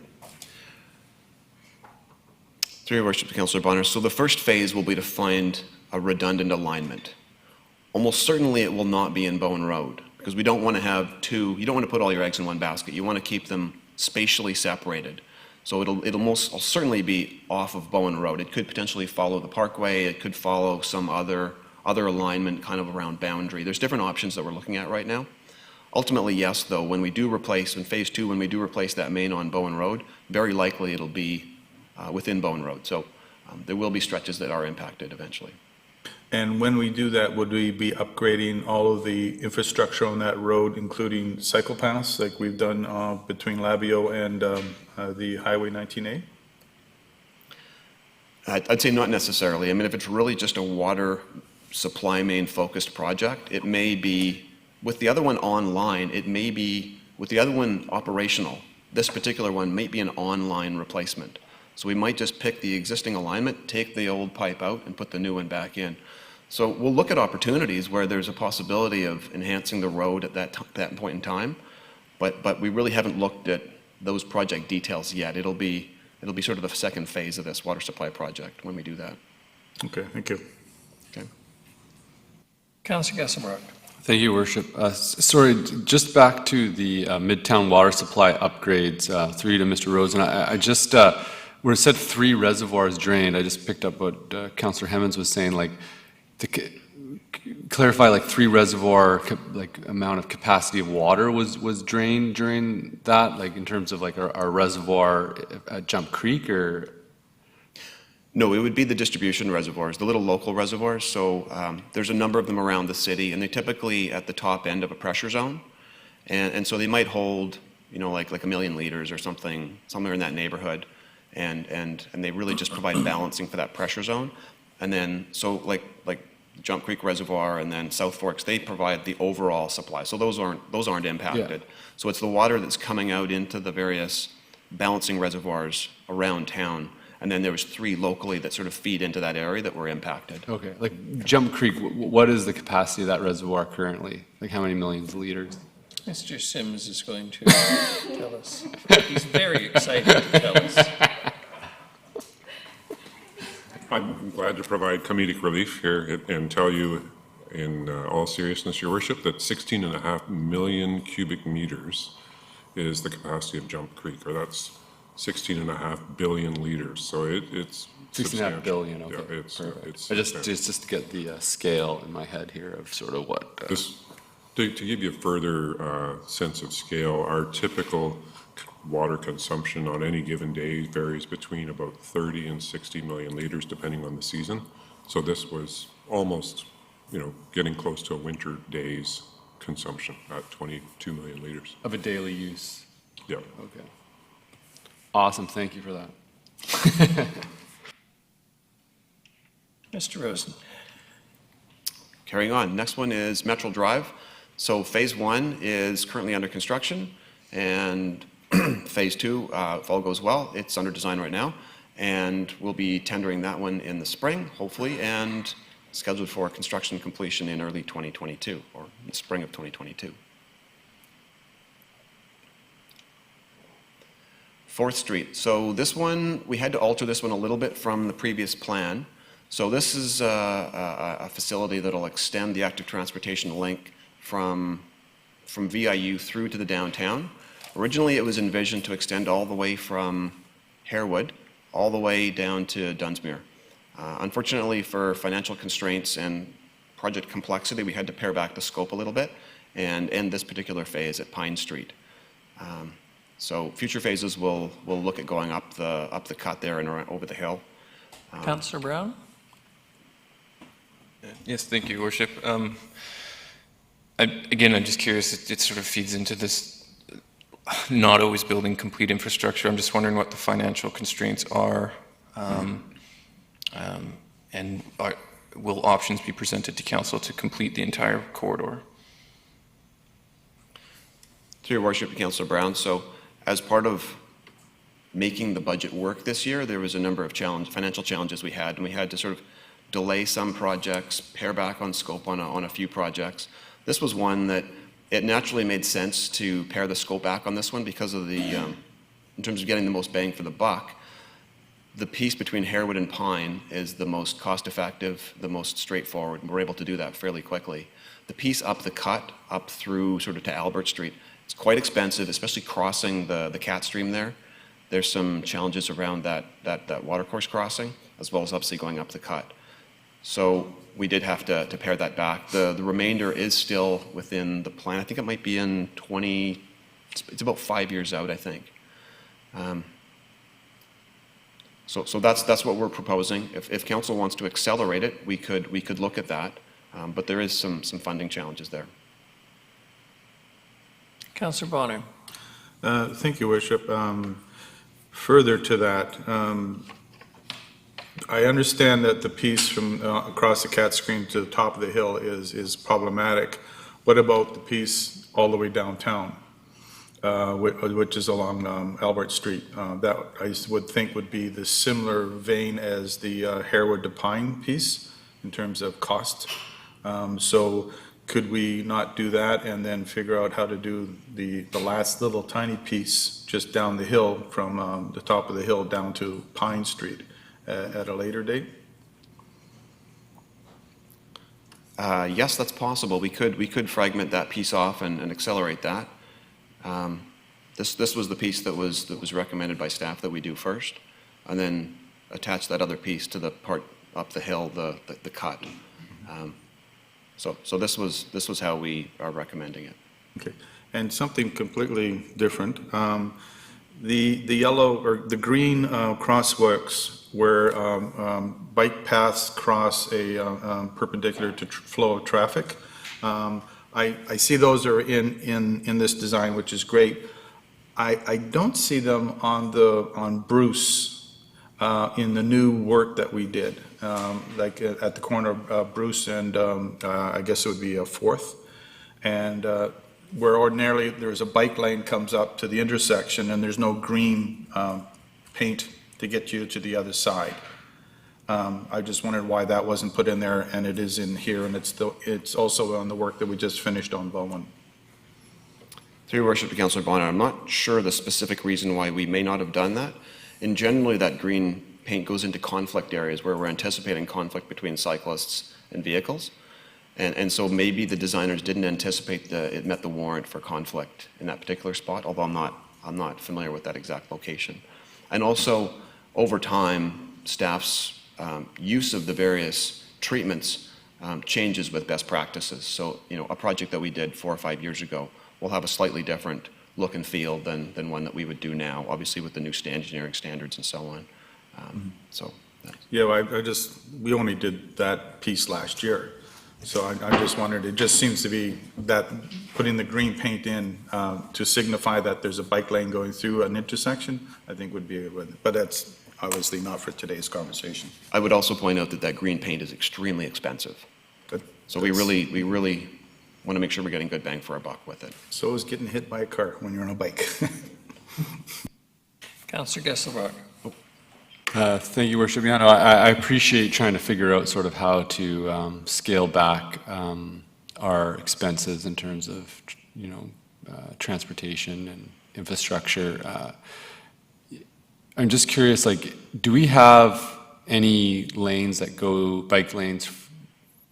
Through your worship, Councillor Bonner. So the first phase will be to find a redundant alignment. Almost certainly it will not be in Bowen Road, because we don't want to have you don't want to put all your eggs in one basket. You want to keep them spatially separated. So it'll most certainly be off of Bowen Road. It could potentially follow the Parkway. It could follow some other alignment kind of around Boundary. There's different options that we're looking at right now. Ultimately, yes, though, when we do replace, in phase 2, when we do replace that main on Bowen Road, very likely it'll be within Bowen Road. So there will be stretches that are impacted eventually. And when we do that, would we be upgrading all of the infrastructure on that road, including cycle paths, like we've done between Labio and the Highway 19A? I'd say not necessarily. I mean, if it's really just a water supply main focused project, it may be, with the other one online, it may be, with the other one operational, this particular one might be an online replacement. So we might just pick the existing alignment, take the old pipe out, and put the new one back in. So we'll look at opportunities where there's a possibility of enhancing the road at that point in time, but we really haven't looked at those project details yet. It'll be sort of the second phase of this water supply project when we do that. Okay, thank you. Okay. Councillor Gesselbrock. Thank you, Worship. Sorry, just back to the Midtown water supply upgrades, through you to Mr. Rosen. I just, where it said 3 reservoirs drained, I just picked up what Councillor Hemmons was saying, like, to clarify, like 3 reservoir, amount of capacity of water was drained during that, like in terms of like our reservoir at Jump Creek, or? No, it would be the distribution reservoirs, the little local reservoirs. So there's a number of them around the city, and they're typically at the top end of a pressure zone. And so they might hold, like 1 million liters or something, somewhere in that neighborhood. And they really just provide balancing for that pressure zone. And then, so like Jump Creek Reservoir and then South Forks, they provide the overall supply. So those aren't impacted. Yeah. So it's the water that's coming out into the various balancing reservoirs around town. And then there was 3 locally that sort of feed into that area that were impacted. Okay, like Jump Creek, what is the capacity of that reservoir currently? Like how many millions of liters? Mr. Sims is going to tell us. He's very excited to tell us. I'm glad to provide comedic relief here and tell you in all seriousness, Your Worship, that 16.5 million cubic meters is the capacity of Jump Creek, or that's 16.5 billion liters. So it's 16.5 billion, okay. Yeah, it's I just to get the scale in my head here of sort of what. To give you a further sense of scale, our typical water consumption on any given day varies between about 30 and 60 million liters, depending on the season. So this was almost, getting close to a winter day's consumption at 22 million liters. Of a daily use? Yeah. Okay. Awesome, thank you for that. Mr. Rosen. Carrying on, next one is Metro Drive. So phase 1 is currently under construction, and phase 2, if all goes well, it's under design right now, and we'll be tendering that one in the spring, hopefully, and scheduled for construction completion in early 2022, or in spring of 2022. 4th Street. So this one, we had to alter this one a little bit from the previous plan. So this is a facility that'll extend the active transportation link from VIU through to the downtown. Originally, it was envisioned to extend all the way from Harewood all the way down to Dunsmuir. Unfortunately, for financial constraints and project complexity, we had to pare back the scope a little bit and end this particular phase at Pine Street. So future phases will look at going up the cut there and over the hill. Councillor Brown? Yes, thank you, Your Worship. Again, I'm just curious, it sort of feeds into this not always building complete infrastructure. I'm just wondering what the financial constraints are, and will options be presented to council to complete the entire corridor? Through Your Worship, Councillor Brown, so as part of making the budget work this year, there was a number of financial challenges we had, and we had to sort of delay some projects, pare back on scope on a few projects. This was one that it naturally made sense to pare the scope back on this one because of the, in terms of getting the most bang for the buck. The piece between Harewood and Pine is the most cost-effective, the most straightforward. We're able to do that fairly quickly. The piece up the cut, up through sort of to Albert Street, it's quite expensive, especially crossing the Cat Stream there. There's some challenges around that watercourse crossing, as well as obviously going up the cut. So we did have to pare that back. The remainder is still within the plan. I think it might be in it's about 5 years out, I think. So that's what we're proposing. If council wants to accelerate it, we could look at that, but there is some funding challenges there. Councillor Bonner. Thank you, Worship. Further to that, I understand that the piece from across the Cat Stream to the top of the hill is problematic. What about the piece all the way downtown, which is along Albert Street? That I would think would be the similar vein as the Harewood to Pine piece in terms of cost. So could we not do that and then figure out how to do the last little tiny piece just down the hill from the top of the hill down to Pine Street at a later date? Yes, that's possible. We could fragment that piece off and accelerate that. This was the piece that was recommended by staff that we do first, and then attach that other piece to the part up the hill, the cut. So this was how we are recommending it. Okay, and something completely different. The yellow or the green crosswalks where bike paths cross a perpendicular to flow of traffic. I see those are in this design, which is great. I don't see them on Bruce in the new work that we did, like at the corner of Bruce and I guess it would be a 4th, and where ordinarily there's a bike lane comes up to the intersection and there's no green paint to get you to the other side. I just wondered why that wasn't put in there, and it is in here, and it's also on the work that we just finished on Bowman. Through Your Worship to Councillor Bonner, I'm not sure the specific reason why we may not have done that. And generally, that green paint goes into conflict areas where we're anticipating conflict between cyclists and vehicles. And so maybe the designers didn't anticipate it met the warrant for conflict in that particular spot, although I'm not familiar with that exact location. And also, over time, staff's use of the various treatments changes with best practices. So, a project that we did 4 or 5 years ago will have a slightly different look and feel than one that we would do now, obviously with the new engineering standards and so on. So. Yeah, we only did that piece last year. So I just wondered, it just seems to be that putting the green paint in to signify that there's a bike lane going through an intersection, I think would be, but that's obviously not for today's conversation. I would also point out that green paint is extremely expensive. Good. So we really want to make sure we're getting good bang for our buck with it. So is getting hit by a car when you're on a bike. Councillor Gesselbach. Thank you, Worship. Yeah, no, I appreciate trying to figure out sort of how to scale back our expenses in terms of, transportation and infrastructure. I'm just curious, do we have any lanes that go, bike lanes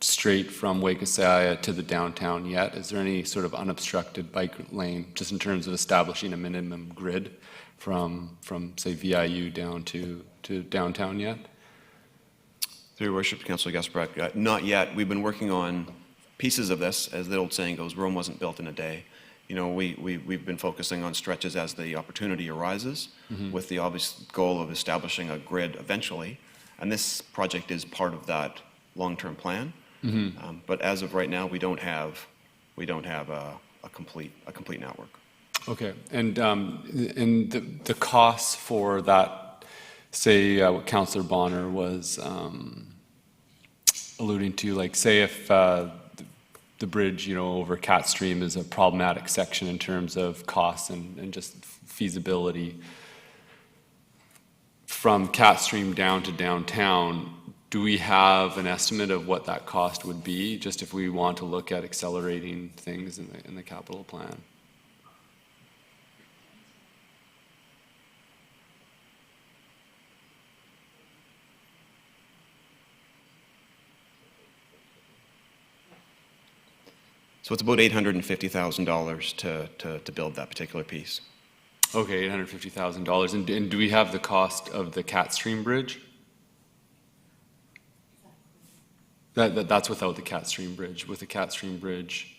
straight from Wakasaya to the downtown yet? Is there any sort of unobstructed bike lane, just in terms of establishing a minimum grid from say, VIU down to downtown yet? Through Your Worship, Councillor Gesselbach, not yet. We've been working on pieces of this, as the old saying goes, Rome wasn't built in a day. we've been focusing on stretches as the opportunity arises, with the obvious goal of establishing a grid eventually. And this project is part of that long-term plan. But as of right now, we don't have a complete network. Okay, and the costs for that, say, what Councillor Bonner was alluding to, like, say if the bridge, over Cat Stream is a problematic section in terms of costs and just feasibility. From Cat Stream down to downtown, do we have an estimate of what that cost would be, just if we want to look at accelerating things in the capital plan? So it's about $850,000 to build that particular piece. Okay, $850,000. And do we have the cost of the Cat Stream Bridge? That's without the Cat Stream Bridge. With the Cat Stream Bridge,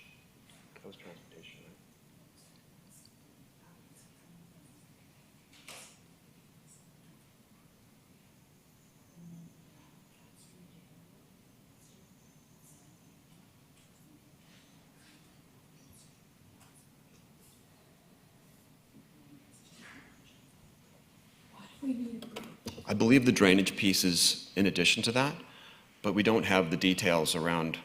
I believe the drainage piece is in addition to that, but we don't have the details around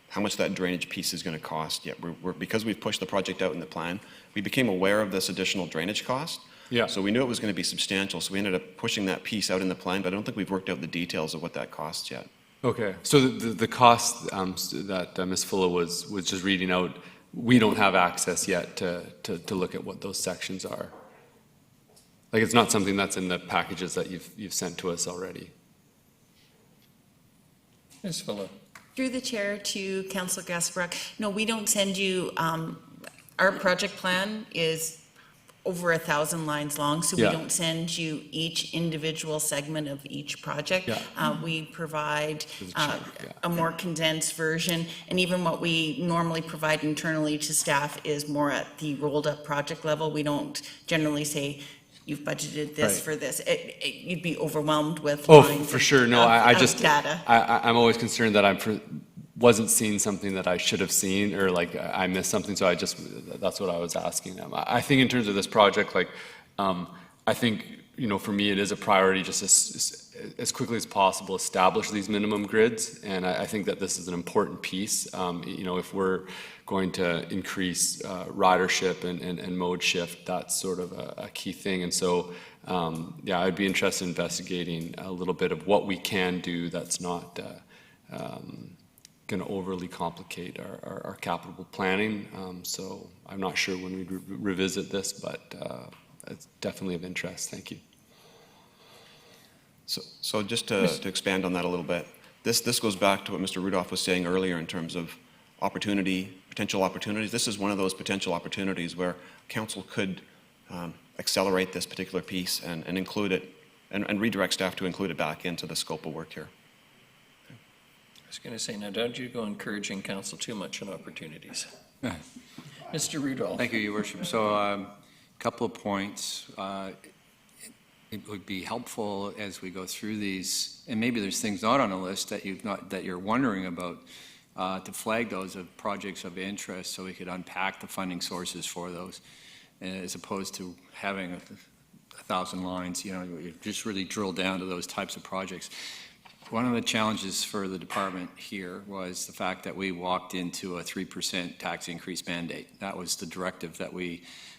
how much that drainage piece is going to cost yet. Because we've pushed the project out in the plan, we became aware of this additional drainage cost. Yeah. So we knew it was going to be substantial, so we ended up pushing that piece out in the plan, but I don't think we've worked out the details of what that costs yet. okay. So the cost that Ms. Fuller was just reading out, we don't have access yet to look at what those sections are. Like, it's not something that's in the packages that you've sent to us already. Ms. Fuller. Through the chair to Councillor Gasbrook, no, we don't send you, our project plan is over 1,000 lines long, so we Yeah. don't send you each individual segment of each project. Yeah. We provide Yeah. a more condensed version, and even what we normally provide internally to staff is more at the rolled-up project level. We don't generally say, you've budgeted this Right. for this. You'd be overwhelmed with Oh, lines for of- sure. No, of- I of just, data. I'm always concerned that wasn't seeing something that I should have seen, or like I missed something, so that's what I was asking them. I think in terms of this project, like, I think, for me, it is a priority just as quickly as possible, establish these minimum grids, and I think that this is an important piece. If we're going to increase ridership and mode shift, that's sort of a key thing. And so, I'd be interested in investigating a little bit of what we can do that's not going to overly complicate our capital planning. So I'm not sure when we revisit this, but it's definitely of interest. Thank you. So just to expand on that a little bit, this goes back to what Mr. Rudolph was saying earlier in terms of potential opportunities. This is one of those potential opportunities where council could accelerate this particular piece and include it, and redirect staff to include it back into the scope of work here. I was going to say, now don't you go encouraging council too much on opportunities. Mr. Rudolph. Thank you, Your Worship. So a couple of points. It would be helpful as we go through these, and maybe there's things not on the list that you're wondering about, to flag those of projects of interest so we could unpack the funding sources for those, as opposed to having 1,000 lines. You just really drill down to those types of projects. One of the challenges for the department here was the fact that we walked into a 3% tax increase mandate. That was the directive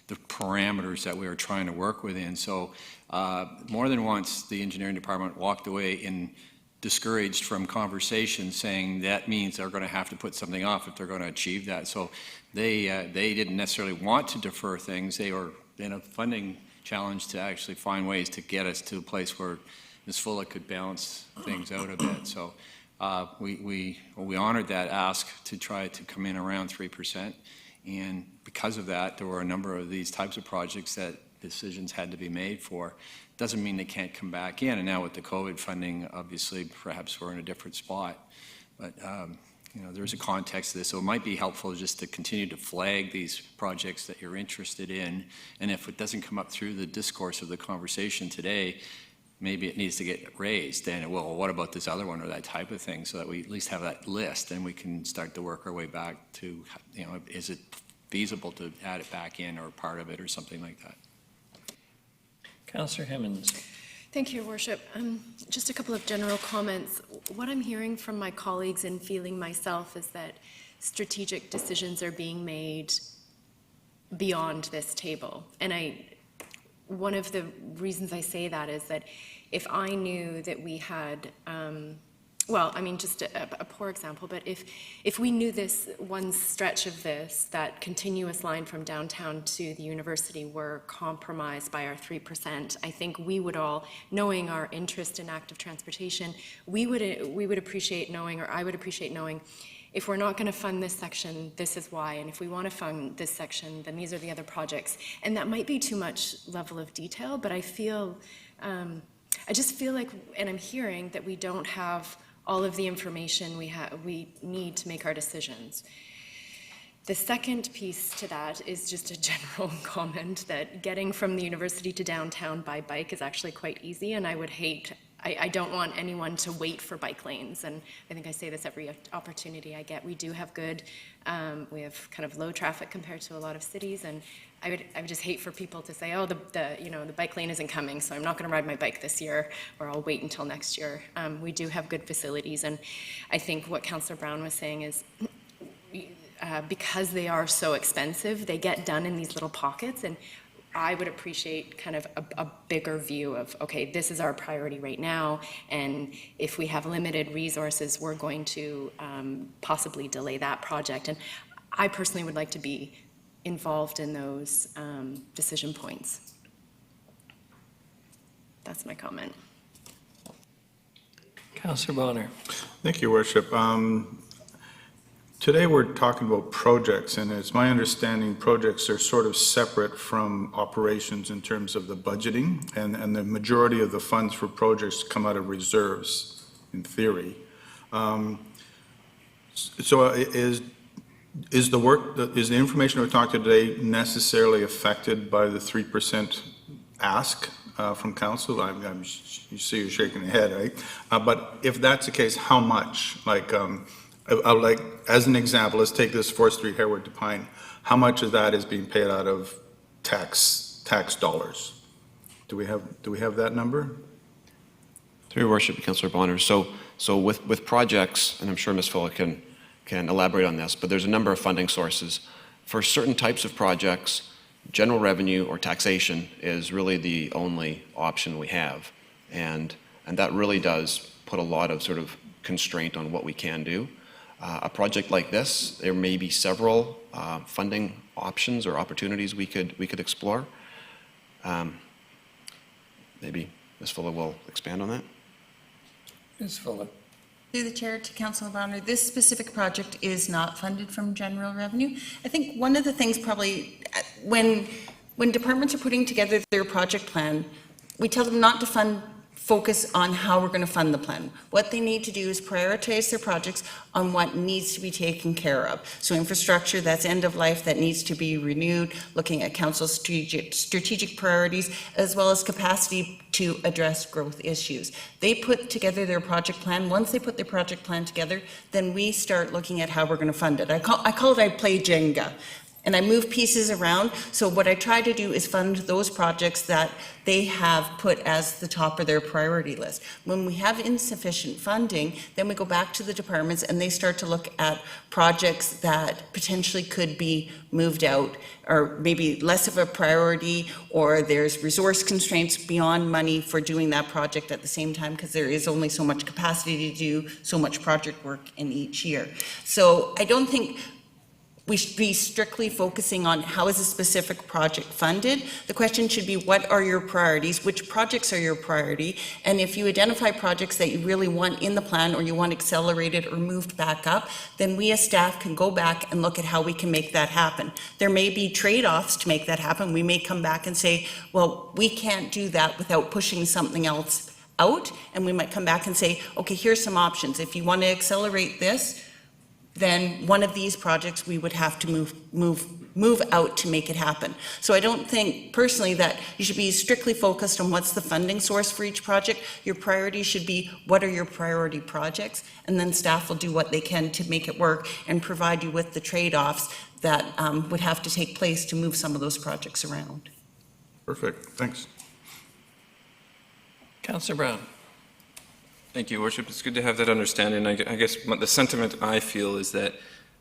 the parameters that we were trying to work within. So more than once, the engineering department walked away discouraged from conversations, saying that means they're going to have to put something off if they're going to achieve that. So they didn't necessarily want to defer things. They were in a funding challenge to actually find ways to get us to a place where Ms. Fuller could balance things out a bit. So we honored that ask to try to come in around 3%. And because of that, there were a number of these types of projects that decisions had to be made for. Doesn't mean they can't come back in. And now with the COVID funding, obviously, perhaps we're in a different spot. But there's a context to this, so it might be helpful just to continue to flag these projects that you're interested in, and if it doesn't come up through the discourse of the conversation today, maybe it needs to get raised, and well, what about this other one, or that type of thing, so that we at least have that list, and we can start to work our way back to, is it feasible to add it back in, or part of it, or something like that. Councillor Hemmons. Thank you, Your Worship. Just a couple of general comments. What I'm hearing from my colleagues and feeling myself is that strategic decisions are being made beyond this table. And one of the reasons I say that is that if I knew that we had, just a poor example, but if we knew this one stretch of this, that continuous line from downtown to the university were compromised by our 3%, I think we would all, knowing our interest in active transportation, we would appreciate knowing, or I would appreciate knowing, if we're not going to fund this section, this is why, and if we want to fund this section, then these are the other projects. And that might be too much level of detail, but I just feel like, and I'm hearing that we don't have all of the information we need to make our decisions. The second piece to that is just a general comment that getting from the university to downtown by bike is actually quite easy, and I don't want anyone to wait for bike lanes, and I think I say this every opportunity I get. We do have we have kind of low traffic compared to a lot of cities, and I would just hate for people to say, oh, the bike lane isn't coming, so I'm not going to ride my bike this year, or I'll wait until next year. We do have good facilities, and I think what Councillor Brown was saying is, because they are so expensive, they get done in these little pockets, and I would appreciate kind of a bigger view of, okay, this is our priority right now, and if we have limited resources, we're going to possibly delay that project. And I personally would like to be involved in those decision points. That's my comment. Councillor Bonner. Thank you, Worship. Today we're talking about projects, and it's my understanding projects are sort of separate from operations in terms of the budgeting, and the majority of the funds for projects come out of reserves, in theory. So is the information we're talking today necessarily affected by the 3% ask from council? You see you're shaking your head, right? But if that's the case, how much? As an example, let's take this 4th Street Harewood to Pine. How much of that is being paid out of tax dollars? Do we have that number? Through your worship, Councillor Bonner. So with projects, and I'm sure Ms. Fuller can elaborate on this, but there's a number of funding sources. For certain types of projects, general revenue or taxation is really the only option we have. And that really does put a lot of sort of constraint on what we can do. A project like this, there may be several funding options or opportunities we could explore. Maybe Ms. Fuller will expand on that. Ms. Fuller. Through the chair to Councillor Bonner, this specific project is not funded from general revenue. I think one of the things probably when departments are putting together their project plan, we tell them not to focus on how we're going to fund the plan. What they need to do is prioritize their projects on what needs to be taken care of. So infrastructure that's end of life that needs to be renewed, looking at council's strategic priorities, as well as capacity to address growth issues. They put together their project plan. Once they put their project plan together, then we start looking at how we're going to fund it. I play Jenga. And I move pieces around. So what I try to do is fund those projects that they have put as the top of their priority list. When we have insufficient funding, then we go back to the departments and they start to look at projects that potentially could be moved out, or maybe less of a priority, or there's resource constraints beyond money for doing that project at the same time, because there is only so much capacity to do so much project work in each year. So I don't think we should be strictly focusing on how is a specific project funded. The question should be, what are your priorities? Which projects are your priority? And if you identify projects that you really want in the plan, or you want accelerated or moved back up, then we as staff can go back and look at how we can make that happen. There may be trade-offs to make that happen. We may come back and say, well, we can't do that without pushing something else out. And we might come back and say, okay, here's some options. If you want to accelerate this, then one of these projects we would have to move out to make it happen. So I don't think personally that you should be strictly focused on what's the funding source for each project. Your priority should be what are your priority projects, and then staff will do what they can to make it work and provide you with the trade-offs that would have to take place to move some of those projects around. Perfect, thanks. Councillor Brown. Thank you, Worship. It's good to have that understanding. I guess the sentiment I feel is that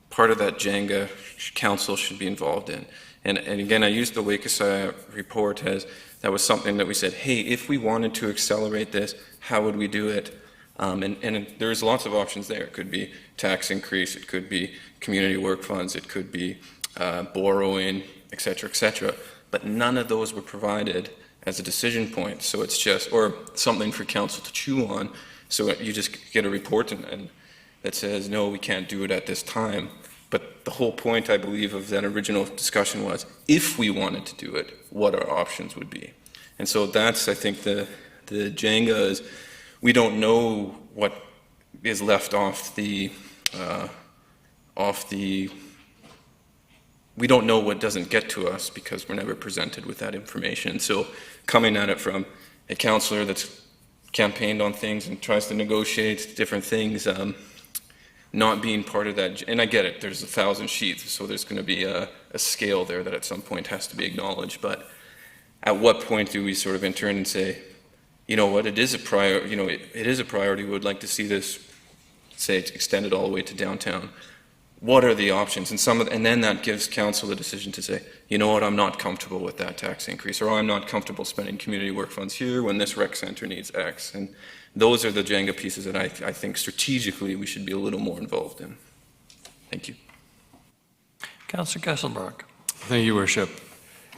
part of that Jenga council should be involved in. And again, I used the Wakasai report as that was something that we said, hey, if we wanted to accelerate this, how would we do it? And there's lots of options there. It could be tax increase, it could be community work funds, it could be borrowing, et cetera, but none of those were provided as a decision point. So it's just, or something for council to chew on. So you just get a report and that says, no, we can't do it at this time. But the whole point, I believe, of that original discussion was, if we wanted to do it, what our options would be. And so that's, I think, the Jenga is, we don't know what is left off the, we don't know what doesn't get to us because we're never presented with that information. So coming at it from a councillor that's campaigned on things and tries to negotiate different things, not being part of that, and I get it, there's 1,000 sheets, so there's going to be a scale there that at some point has to be acknowledged, but at what point do we sort of enter in and say, you know what, it is a priority, we would like to see this, say, extended all the way to downtown. What are the options? And then that gives council the decision to say, you know what, I'm not comfortable with that tax increase, or I'm not comfortable spending community work funds here when this rec center needs X. And those are the Jenga pieces that I think strategically we should be a little more involved in. Thank you. Councillor Kesselbrock. Thank you, Worship.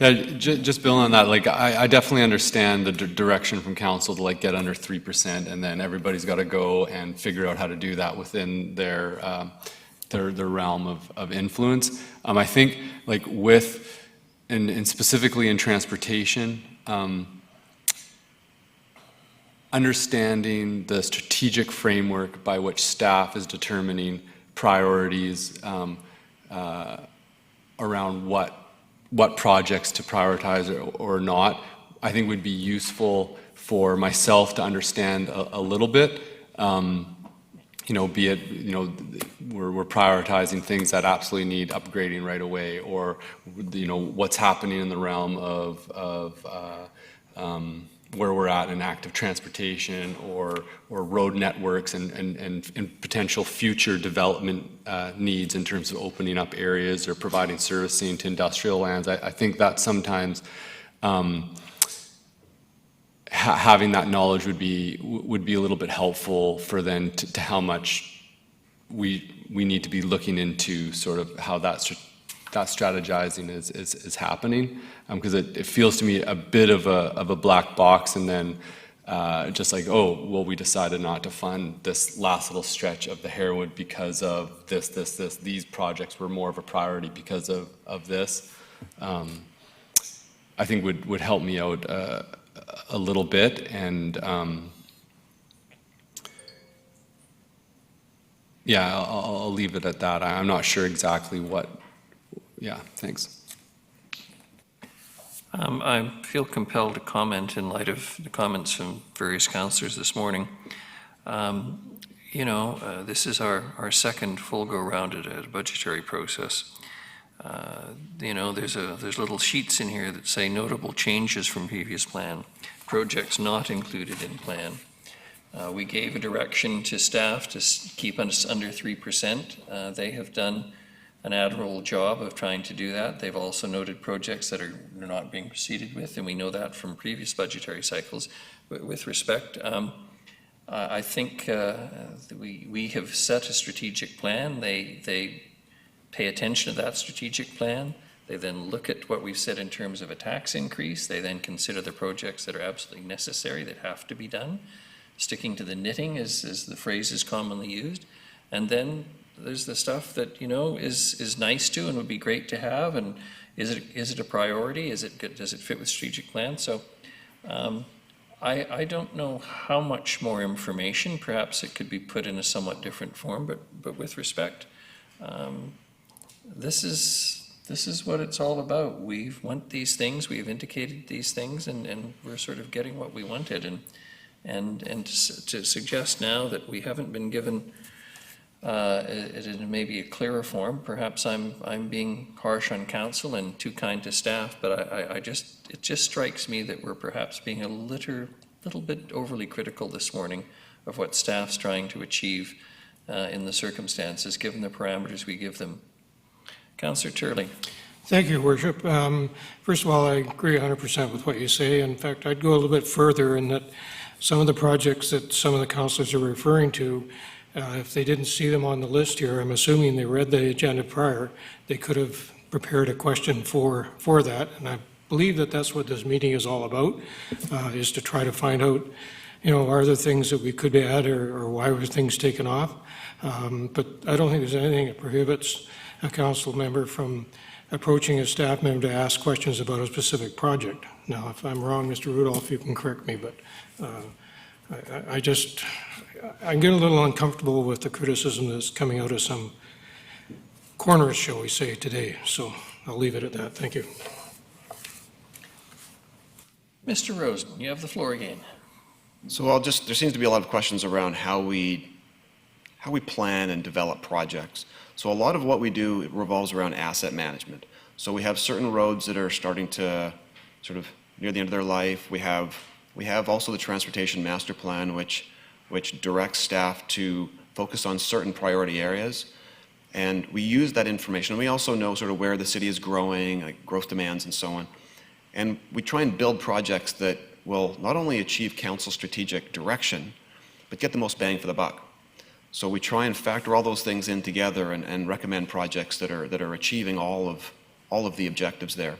Yeah, just building on that, like I definitely understand the direction from council to like get under 3%, and then everybody's got to go and figure out how to do that within their realm of influence. I think like and specifically in transportation, understanding the strategic framework by which staff is determining priorities around what projects to prioritize or not, I think would be useful for myself to understand a little bit. Be it, we're prioritizing things that absolutely need upgrading right away, or, what's happening in the realm of where we're at in active transportation or road networks and potential future development needs in terms of opening up areas or providing servicing to industrial lands. I think that sometimes having that knowledge would be a little bit helpful for then to how much we need to be looking into sort of how that strategizing is happening, because it feels to me a bit of a black box, and then just like, oh, well, we decided not to fund this last little stretch of the Harewood because of this, these projects were more of a priority because of this. I think would help me out a little bit, and yeah, I'll leave it at that. I'm not sure exactly what. Yeah, thanks. I feel compelled to comment in light of the comments from various councillors this morning. This is our second full go-round at a budgetary process. There's little sheets in here that say notable changes from previous plan, projects not included in plan. We gave a direction to staff to keep us under 3%. They have done an admirable job of trying to do that. They've also noted projects that are not being proceeded with, and we know that from previous budgetary cycles. With respect, I think we have set a strategic plan. They pay attention to that strategic plan. They then look at what we've said in terms of a tax increase. They then consider the projects that are absolutely necessary, that have to be done. Sticking to the knitting is the phrase is commonly used. And then there's the stuff that, is nice to and would be great to have. And is it a priority? Does it fit with strategic plan? So I don't know how much more information. Perhaps it could be put in a somewhat different form, but with respect, This is what it's all about. We've want these things, we've indicated these things, and we're sort of getting what we wanted. And to suggest now that we haven't been given it in maybe a clearer form, perhaps I'm being harsh on council and too kind to staff, but it just strikes me that we're perhaps being a little bit overly critical this morning of what staff's trying to achieve in the circumstances, given the parameters we give them. Councillor Turley. Thank you, Your Worship. First of all, I agree 100% with what you say. In fact, I'd go a little bit further in that some of the projects that some of the councillors are referring to, if they didn't see them on the list here, I'm assuming they read the agenda prior, they could have prepared a question for that. And I believe that that's what this meeting is all about, is to try to find out, are there things that we could add or why were things taken off? But I don't think there's anything that prohibits a council member from approaching a staff member to ask questions about a specific project. Now, if I'm wrong, Mr. Rudolph, you can correct me, but I'm getting a little uncomfortable with the criticism that's coming out of some corners, shall we say, today. So I'll leave it at that. Thank you. Mr. Rosen, you have the floor again. So there seems to be a lot of questions around how we plan and develop projects. So a lot of what we do revolves around asset management. So we have certain roads that are starting to sort of near the end of their life. We have also the transportation master plan, which directs staff to focus on certain priority areas. And we use that information. And we also know sort of where the city is growing, like growth demands and so on. And we try and build projects that will not only achieve council strategic direction, but get the most bang for the buck. So we try and factor all those things in together and recommend projects that are achieving all of the objectives there.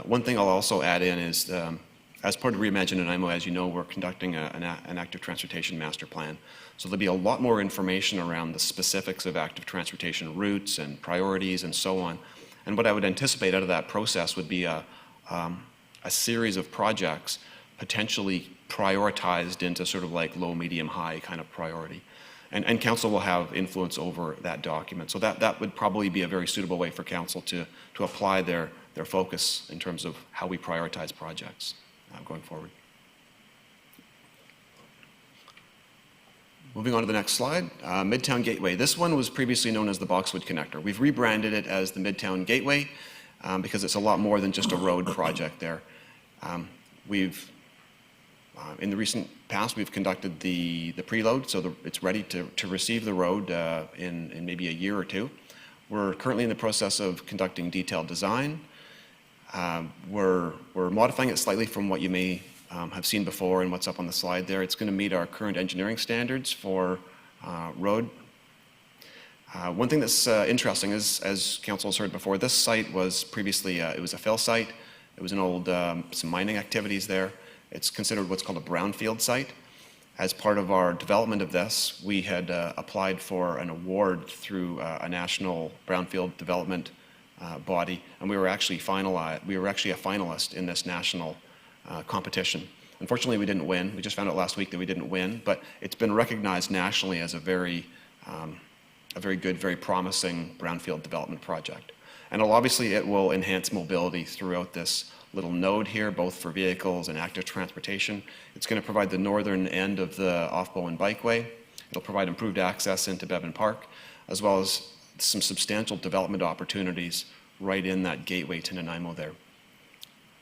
One thing I'll also add in is, as part of Reimagine Nanaimo, as you know, we're conducting an active transportation master plan. So there'll be a lot more information around the specifics of active transportation routes and priorities and so on. And what I would anticipate out of that process would be a series of projects potentially prioritized into sort of like low, medium, high kind of priority. And council will have influence over that document. So that would probably be a very suitable way for council to apply their focus in terms of how we prioritize projects going forward. Moving on to the next slide, Midtown Gateway. This one was previously known as the Boxwood Connector. We've rebranded it as the Midtown Gateway because it's a lot more than just a road project there. In the recent past, we've conducted the preload, so it's ready to receive the road in maybe a year or two. We're currently in the process of conducting detailed design. We're modifying it slightly from what you may have seen before and what's up on the slide there. It's going to meet our current engineering standards for road. One thing that's interesting is, as council has heard before, this site was previously, it was a fill site. It was an old, some mining activities there. It's considered what's called a brownfield site. As part of our development of this, we had applied for an award through a national brownfield development body, and we were actually a finalist in this national competition. Unfortunately, we didn't win. We just found out last week that we didn't win, but it's been recognized nationally as a very good, very promising brownfield development project. And obviously, it will enhance mobility throughout this little node here, both for vehicles and active transportation. It's going to provide the northern end of the off-Bowen Bikeway. It'll provide improved access into Bevan Park, as well as some substantial development opportunities right in that gateway to Nanaimo there.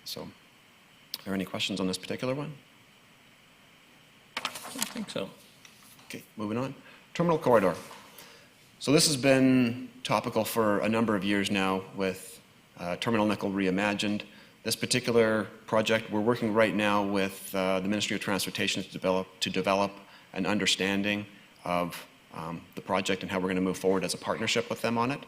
So, are there any questions on this particular one? I don't think so. Okay, moving on. Terminal corridor. So this has been topical for a number of years now with Terminal Nickel Reimagined. This particular project, we're working right now with the Ministry of Transportation to develop an understanding of the project and how we're going to move forward as a partnership with them on it.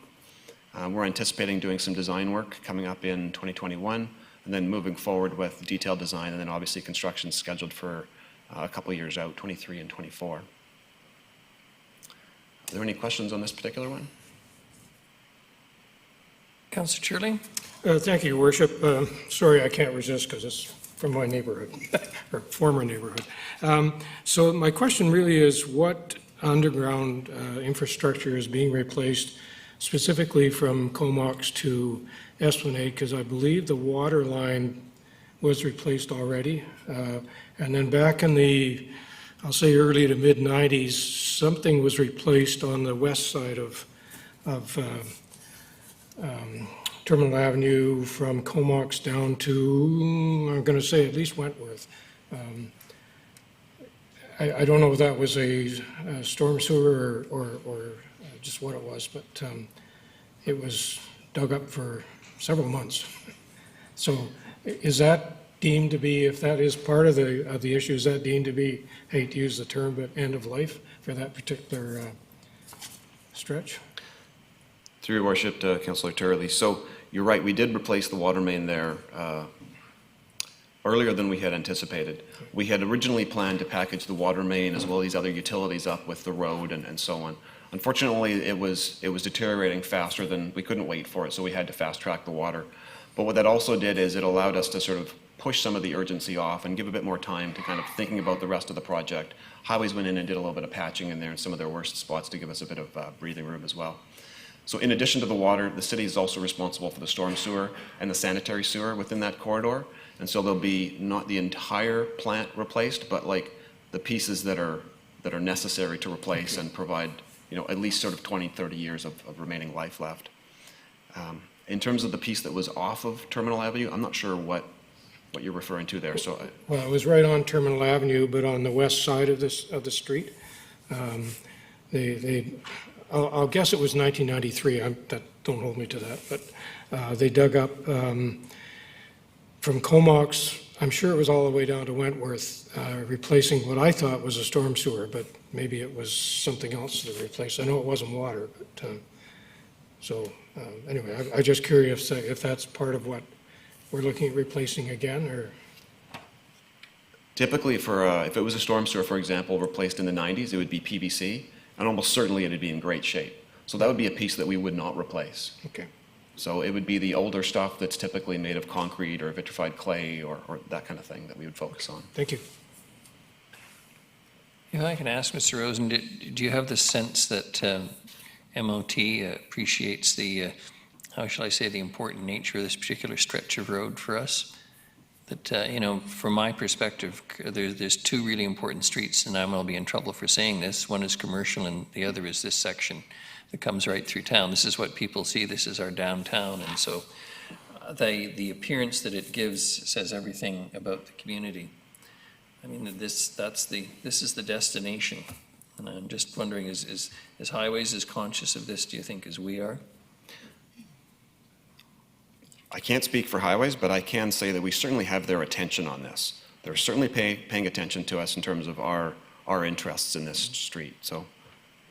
We're anticipating doing some design work coming up in 2021, and then moving forward with detailed design, and then obviously construction scheduled for a couple of years out, 23 and 24. Are there any questions on this particular one? Councillor Churley? Thank you, Your Worship. Sorry, I can't resist because it's from my neighborhood, or former neighborhood. So my question really is, what underground infrastructure is being replaced, specifically from Comox to Esplanade, because I believe the water line was replaced already. And then back in the, I'll say early to mid-90s, something was replaced on the west side of Terminal Avenue from Comox down to, I'm going to say at least Wentworth. I don't know if that was a storm sewer or just what it was, but it was dug up for several months. So is that deemed to be, if that is part of the issue, is that deemed to be, hate to use the term, but end of life for that particular stretch? Through your worship, Councillor Turley. So you're right, we did replace the water main there earlier than we had anticipated. We had originally planned to package the water main as well as these other utilities up with the road and so on. Unfortunately, it was deteriorating faster than we couldn't wait for it, so we had to fast track the water. But what that also did is it allowed us to sort of push some of the urgency off and give a bit more time to kind of thinking about the rest of the project. Highways went in and did a little bit of patching in there in some of their worst spots to give us a bit of breathing room as well. So in addition to the water, the city is also responsible for the storm sewer and the sanitary sewer within that corridor. And so there'll be not the entire plant replaced, but like the pieces that are necessary to replace and provide, at least sort of 20, 30 years of remaining life left. In terms of the piece that was off of Terminal Avenue, I'm not sure what you're referring to there. So well, it was right on Terminal Avenue, but on the west side of the street. I'll guess it was 1993. Don't hold me to that, but they dug up from Comox. I'm sure it was all the way down to Wentworth, replacing what I thought was a storm sewer, but maybe it was something else to replace. I know it wasn't water, but anyway, I'm just curious if that's part of what we're looking at replacing again, or. Typically, if it was a storm sewer, for example, replaced in the 90s, it would be PVC, and almost certainly it would be in great shape. So that would be a piece that we would not replace. Okay. So it would be the older stuff that's typically made of concrete or vitrified clay or that kind of thing that we would focus on. Thank you. If I can ask, Mr. Rosen, do you have the sense that MOT appreciates the, how shall I say, the important nature of this particular stretch of road for us? That, from my perspective, there's two really important streets, and I'm going to be in trouble for saying this. One is commercial, and the other is this section that comes right through town. This is what people see. This is our downtown, and so the appearance that it gives says everything about the community. I mean, this is the destination, and I'm just wondering, is Highways as conscious of this, do you think, as we are? I can't speak for Highways, but I can say that we certainly have their attention on this. They're certainly paying attention to us in terms of our interests in this street. So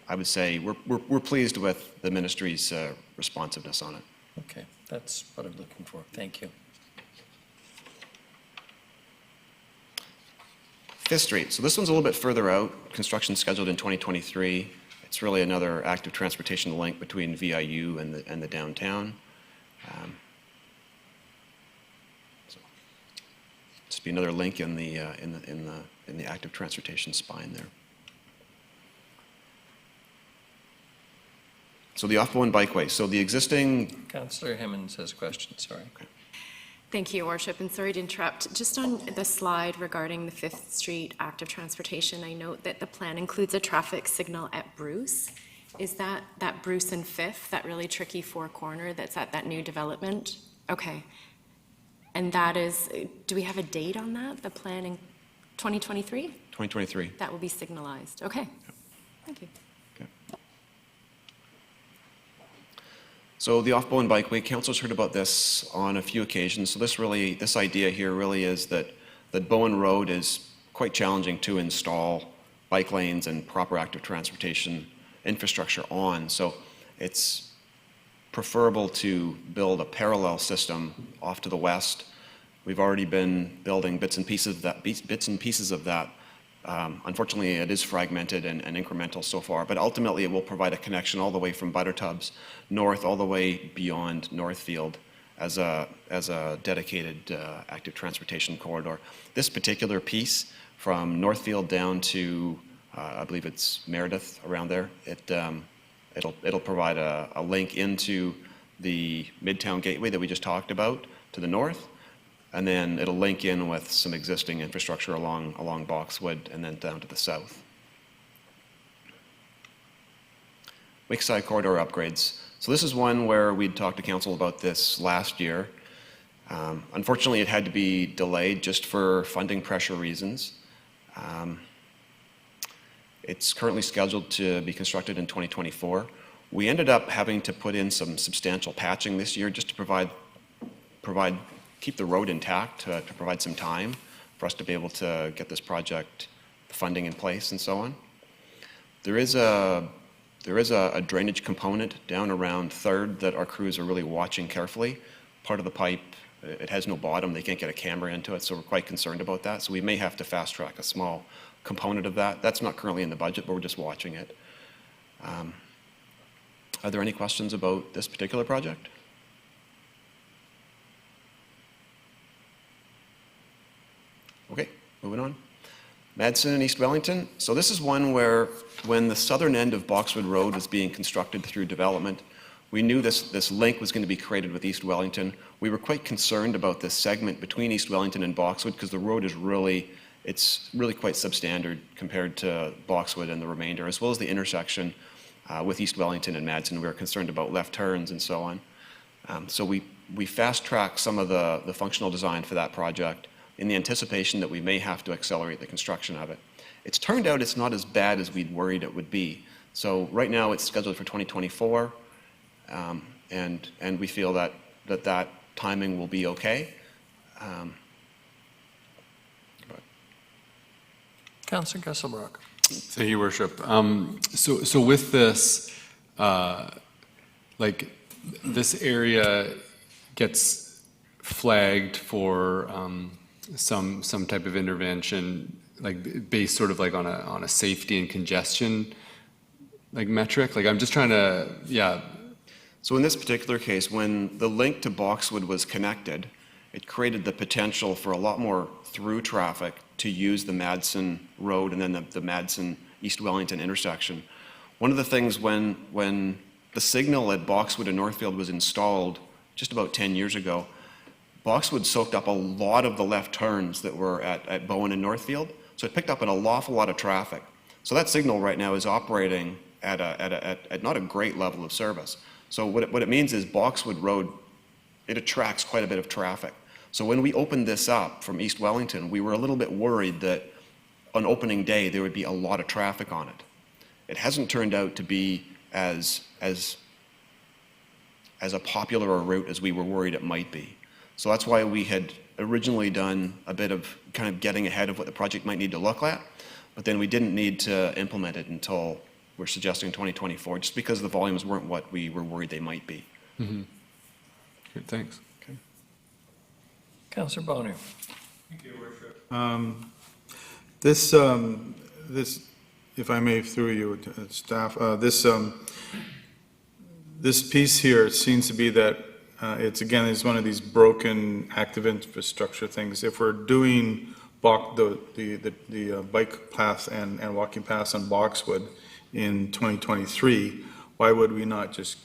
I would say we're pleased with the ministry's responsiveness on it. Okay, that's what I'm looking for. Thank you. 5th Street. So this one's a little bit further out. Construction scheduled in 2023. It's really another active transportation link between VIU and the downtown. Just be another link in the active transportation spine there. So the off-Bowen Bikeway. So the existing. Councillor Hemmons has a question. Sorry. Okay. Thank you, Your Worship, and sorry to interrupt. Just on the slide regarding the 5th Street active transportation, I note that the plan includes a traffic signal at Bruce. Is that Bruce and 5th, that really tricky four-corner that's at that new development? Okay. And that is, do we have a date on that, the plan in 2023? 2023. That will be signalized. Okay. Yep. Thank you. Okay. So the off-Bowen Bikeway, council's heard about this on a few occasions. So this idea here really is that Bowen Road is quite challenging to install bike lanes and proper active transportation infrastructure on. So it's preferable to build a parallel system off to the west. We've already been building bits and pieces of that. Unfortunately, it is fragmented and incremental so far, but ultimately it will provide a connection all the way from Buttertubs north, all the way beyond Northfield as a dedicated active transportation corridor. This particular piece from Northfield down to I believe it's Meredith around there. It'll provide a link into the Midtown Gateway that we just talked about to the north, and then it'll link in with some existing infrastructure along Boxwood and then down to the south. Lakeside Corridor upgrades. So this is one where we'd talked to council about this last year. Unfortunately, it had to be delayed just for funding pressure reasons. It's currently scheduled to be constructed in 2024. We ended up having to put in some substantial patching this year just to keep the road intact, to provide some time for us to be able to get this project, the funding in place and so on. There is a drainage component down around 3rd that our crews are really watching carefully. Part of the pipe, it has no bottom, they can't get a camera into it, so we're quite concerned about that. So we may have to fast track a small component of that. That's not currently in the budget, but we're just watching it. Are there any questions about this particular project? Okay, moving on. Madsen and East Wellington. So this is one where when the southern end of Boxwood Road was being constructed through development, we knew this link was going to be created with East Wellington. We were quite concerned about this segment between East Wellington and Boxwood because the road is it's really quite substandard compared to Boxwood and the remainder, as well as the intersection with East Wellington and Madsen. We were concerned about left turns and so on. So we fast-tracked some of the functional design for that project in the anticipation that we may have to accelerate the construction of it. It's turned out it's not as bad as we'd worried it would be. So right now it's scheduled for 2024, and we feel that timing will be okay. Councillor Gesselbrock. Thank you, Worship. So with this, like this area gets flagged for some type of intervention, like based sort of like on a safety and congestion like metric. Like I'm just trying to, yeah. So in this particular case, when the link to Boxwood was connected, it created the potential for a lot more through traffic to use the Madsen Road and then the Madsen East Wellington intersection. One of the things when the signal at Boxwood and Northfield was installed just about 10 years ago, Boxwood soaked up a lot of the left turns that were at Bowen and Northfield. So it picked up an awful lot of traffic. So that signal right now is operating at not a great level of service. So what it means is Boxwood Road, it attracts quite a bit of traffic. So when we opened this up from East Wellington, we were a little bit worried that on opening day there would be a lot of traffic on it. It hasn't turned out to be as a popular a route as we were worried it might be. So that's why we had originally done a bit of kind of getting ahead of what the project might need to look like, but then we didn't need to implement it until we're suggesting 2024, just because the volumes weren't what we were worried they might be. Mm-hmm. Good, thanks. Okay. Councillor Bonner. Thank you, Worship. This, if I may, through you, staff, this piece here seems to be that it's one of these broken active infrastructure things. If we're doing the bike path and walking paths on Boxwood in 2023, why would we not just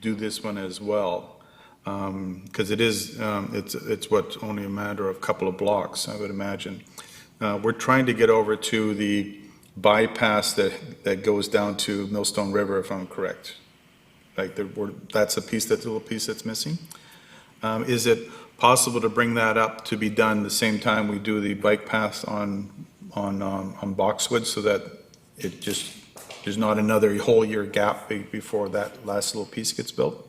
do this one as well? Because it's what, only a matter of a couple of blocks, I would imagine. We're trying to get over to the bypass that goes down to Millstone River, if I'm correct. Like that's a piece, that little piece that's missing. Is it possible to bring that up to be done the same time we do the bike path on Boxwood, so that there's not another whole year gap before that last little piece gets built?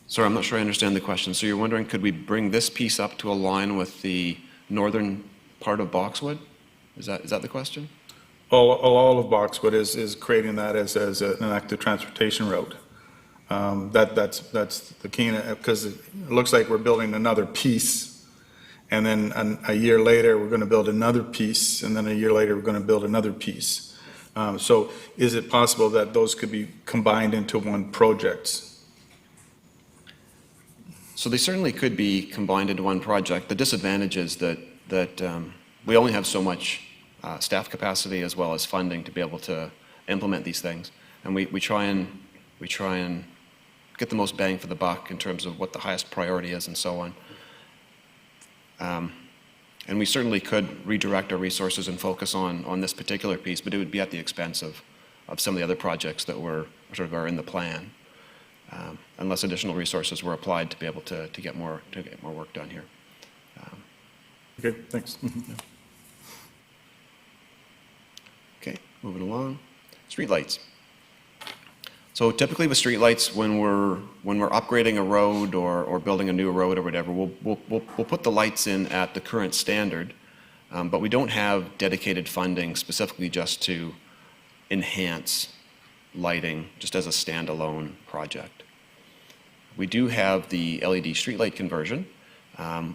Sorry, I'm not sure I understand the question. So you're wondering, could we bring this piece up to align with the northern part of Boxwood? Is that the question? All of Boxwood is creating that as an active transportation road. That's the key, because it looks like we're building another piece, and then a year later we're going to build another piece, and then a year later we're going to build another piece. So is it possible that those could be combined into one project? So they certainly could be combined into one project. The disadvantage is that we only have so much staff capacity as well as funding to be able to implement these things. And we try and get the most bang for the buck in terms of what the highest priority is and so on. And we certainly could redirect our resources and focus on this particular piece, but it would be at the expense of some of the other projects that are in the plan, unless additional resources were applied to be able to get more work done here. Okay, thanks. Okay, moving along. Streetlights. So typically with streetlights, when we're upgrading a road or building a new road or whatever, we'll put the lights in at the current standard, but we don't have dedicated funding specifically just to enhance lighting just as a standalone project. We do have the LED streetlight conversion.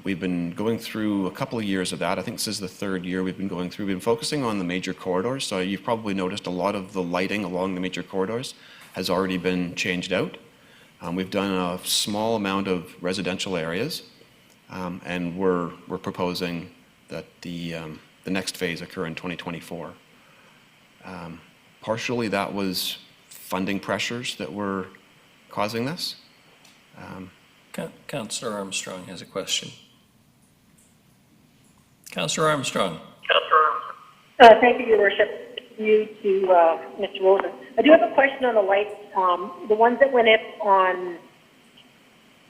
We've been going through a couple of years of that. I think this is the third year we've been going through. We've been focusing on the major corridors, so you've probably noticed a lot of the lighting along the major corridors has already been changed out. We've done a small amount of residential areas, and we're proposing that the next phase occur in 2024. Partially that was funding pressures that were causing this. Councillor Armstrong has a question. Councillor Armstrong. Thank you, Your Worship. You to Mr. Rosen. I do have a question on the lights. The ones that went up on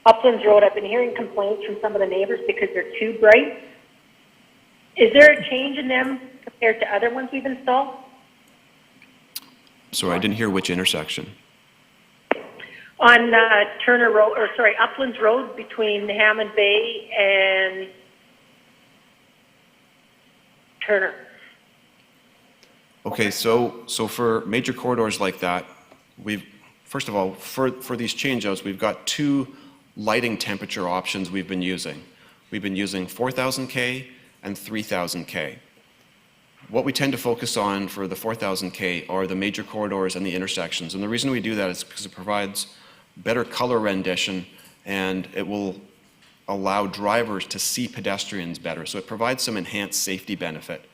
Uplands Road, I've been hearing complaints from some of the neighbors because they're too bright. Is there a change in them compared to other ones we've installed? Sorry, I didn't hear which intersection. On Turner Road, or sorry, Uplands Road between Hammond Bay and Turner. Okay, so for major corridors like that, first of all, for these changeouts, we've got two lighting temperature options we've been using. We've been using 4,000 K and 3,000 K. What we tend to focus on for the 4,000 K are the major corridors and the intersections. And the reason we do that is because it provides better color rendition and it will allow drivers to see pedestrians better. So it provides some enhanced safety benefit.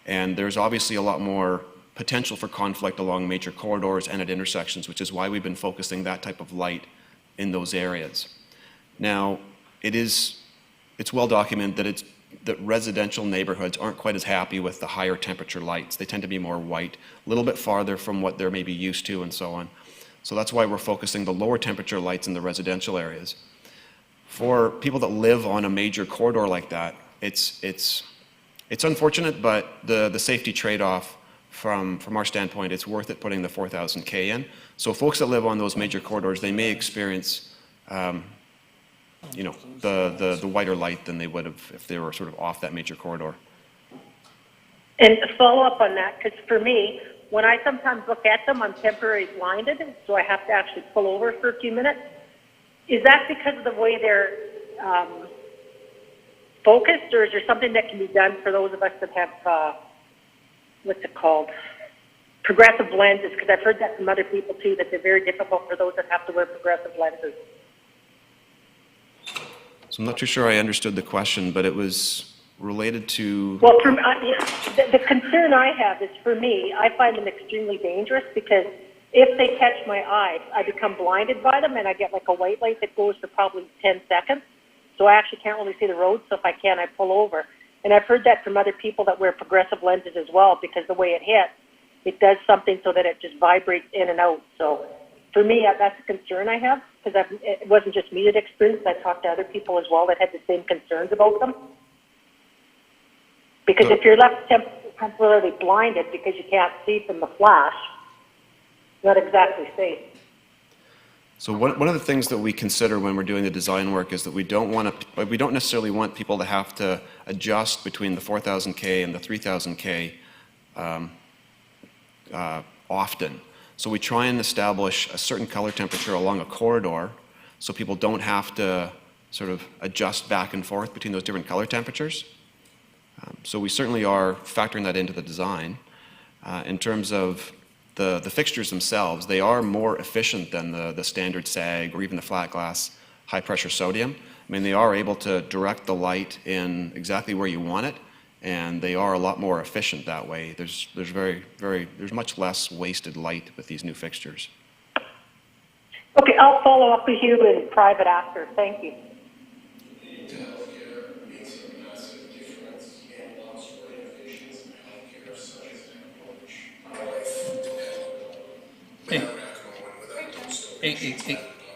And there's obviously a lot more potential for conflict along major corridors and at intersections, which is why we've been focusing that type of light in those areas. Now, it's well documented that residential neighborhoods aren't quite as happy with the higher temperature lights. They tend to be more white, a little bit farther from what they're maybe used to and so on. So that's why we're focusing the lower temperature lights in the residential areas. For people that live on a major corridor like that, it's unfortunate, but the safety trade-off from our standpoint, it's worth it putting the 4,000 K in. So folks that live on those major corridors, they may experience the whiter light than they would have if they were sort of off that major corridor. And to follow up on that, because for me, when I sometimes look at them, I'm temporarily blinded, so I have to actually pull over for a few minutes. Is that because of the way they're focused, or is there something that can be done for those of us that have, what's it called, progressive lenses? Because I've heard that from other people too, that they're very difficult for those that have to wear progressive lenses. So I'm not too sure I understood the question, but it was related to... Well, the concern I have is, for me, I find them extremely dangerous because if they catch my eye, I become blinded by them and I get like a white light that goes for probably 10 seconds. So I actually can't really see the road, so if I can, I pull over. And I've heard that from other people that wear progressive lenses as well, because the way it hits, it does something so that it just vibrates in and out. So for me, that's a concern I have, because it wasn't just me that experienced it. I talked to other people as well that had the same concerns about them. Because if you're left temporarily blinded because you can't see from the flash, not exactly safe. So one of the things that we consider when we're doing the design work is that we don't necessarily want people to have to adjust between the 4,000 K and the 3,000 K often. So we try and establish a certain color temperature along a corridor so people don't have to sort of adjust back and forth between those different color temperatures. So we certainly are factoring that into the design. In terms of the fixtures themselves, they are more efficient than the standard SAG or even the flat glass high pressure sodium. I mean, they are able to direct the light in exactly where you want it and they are a lot more efficient that way. There's much less wasted light with these new fixtures. Okay, I'll follow up with you in private after. Thank you.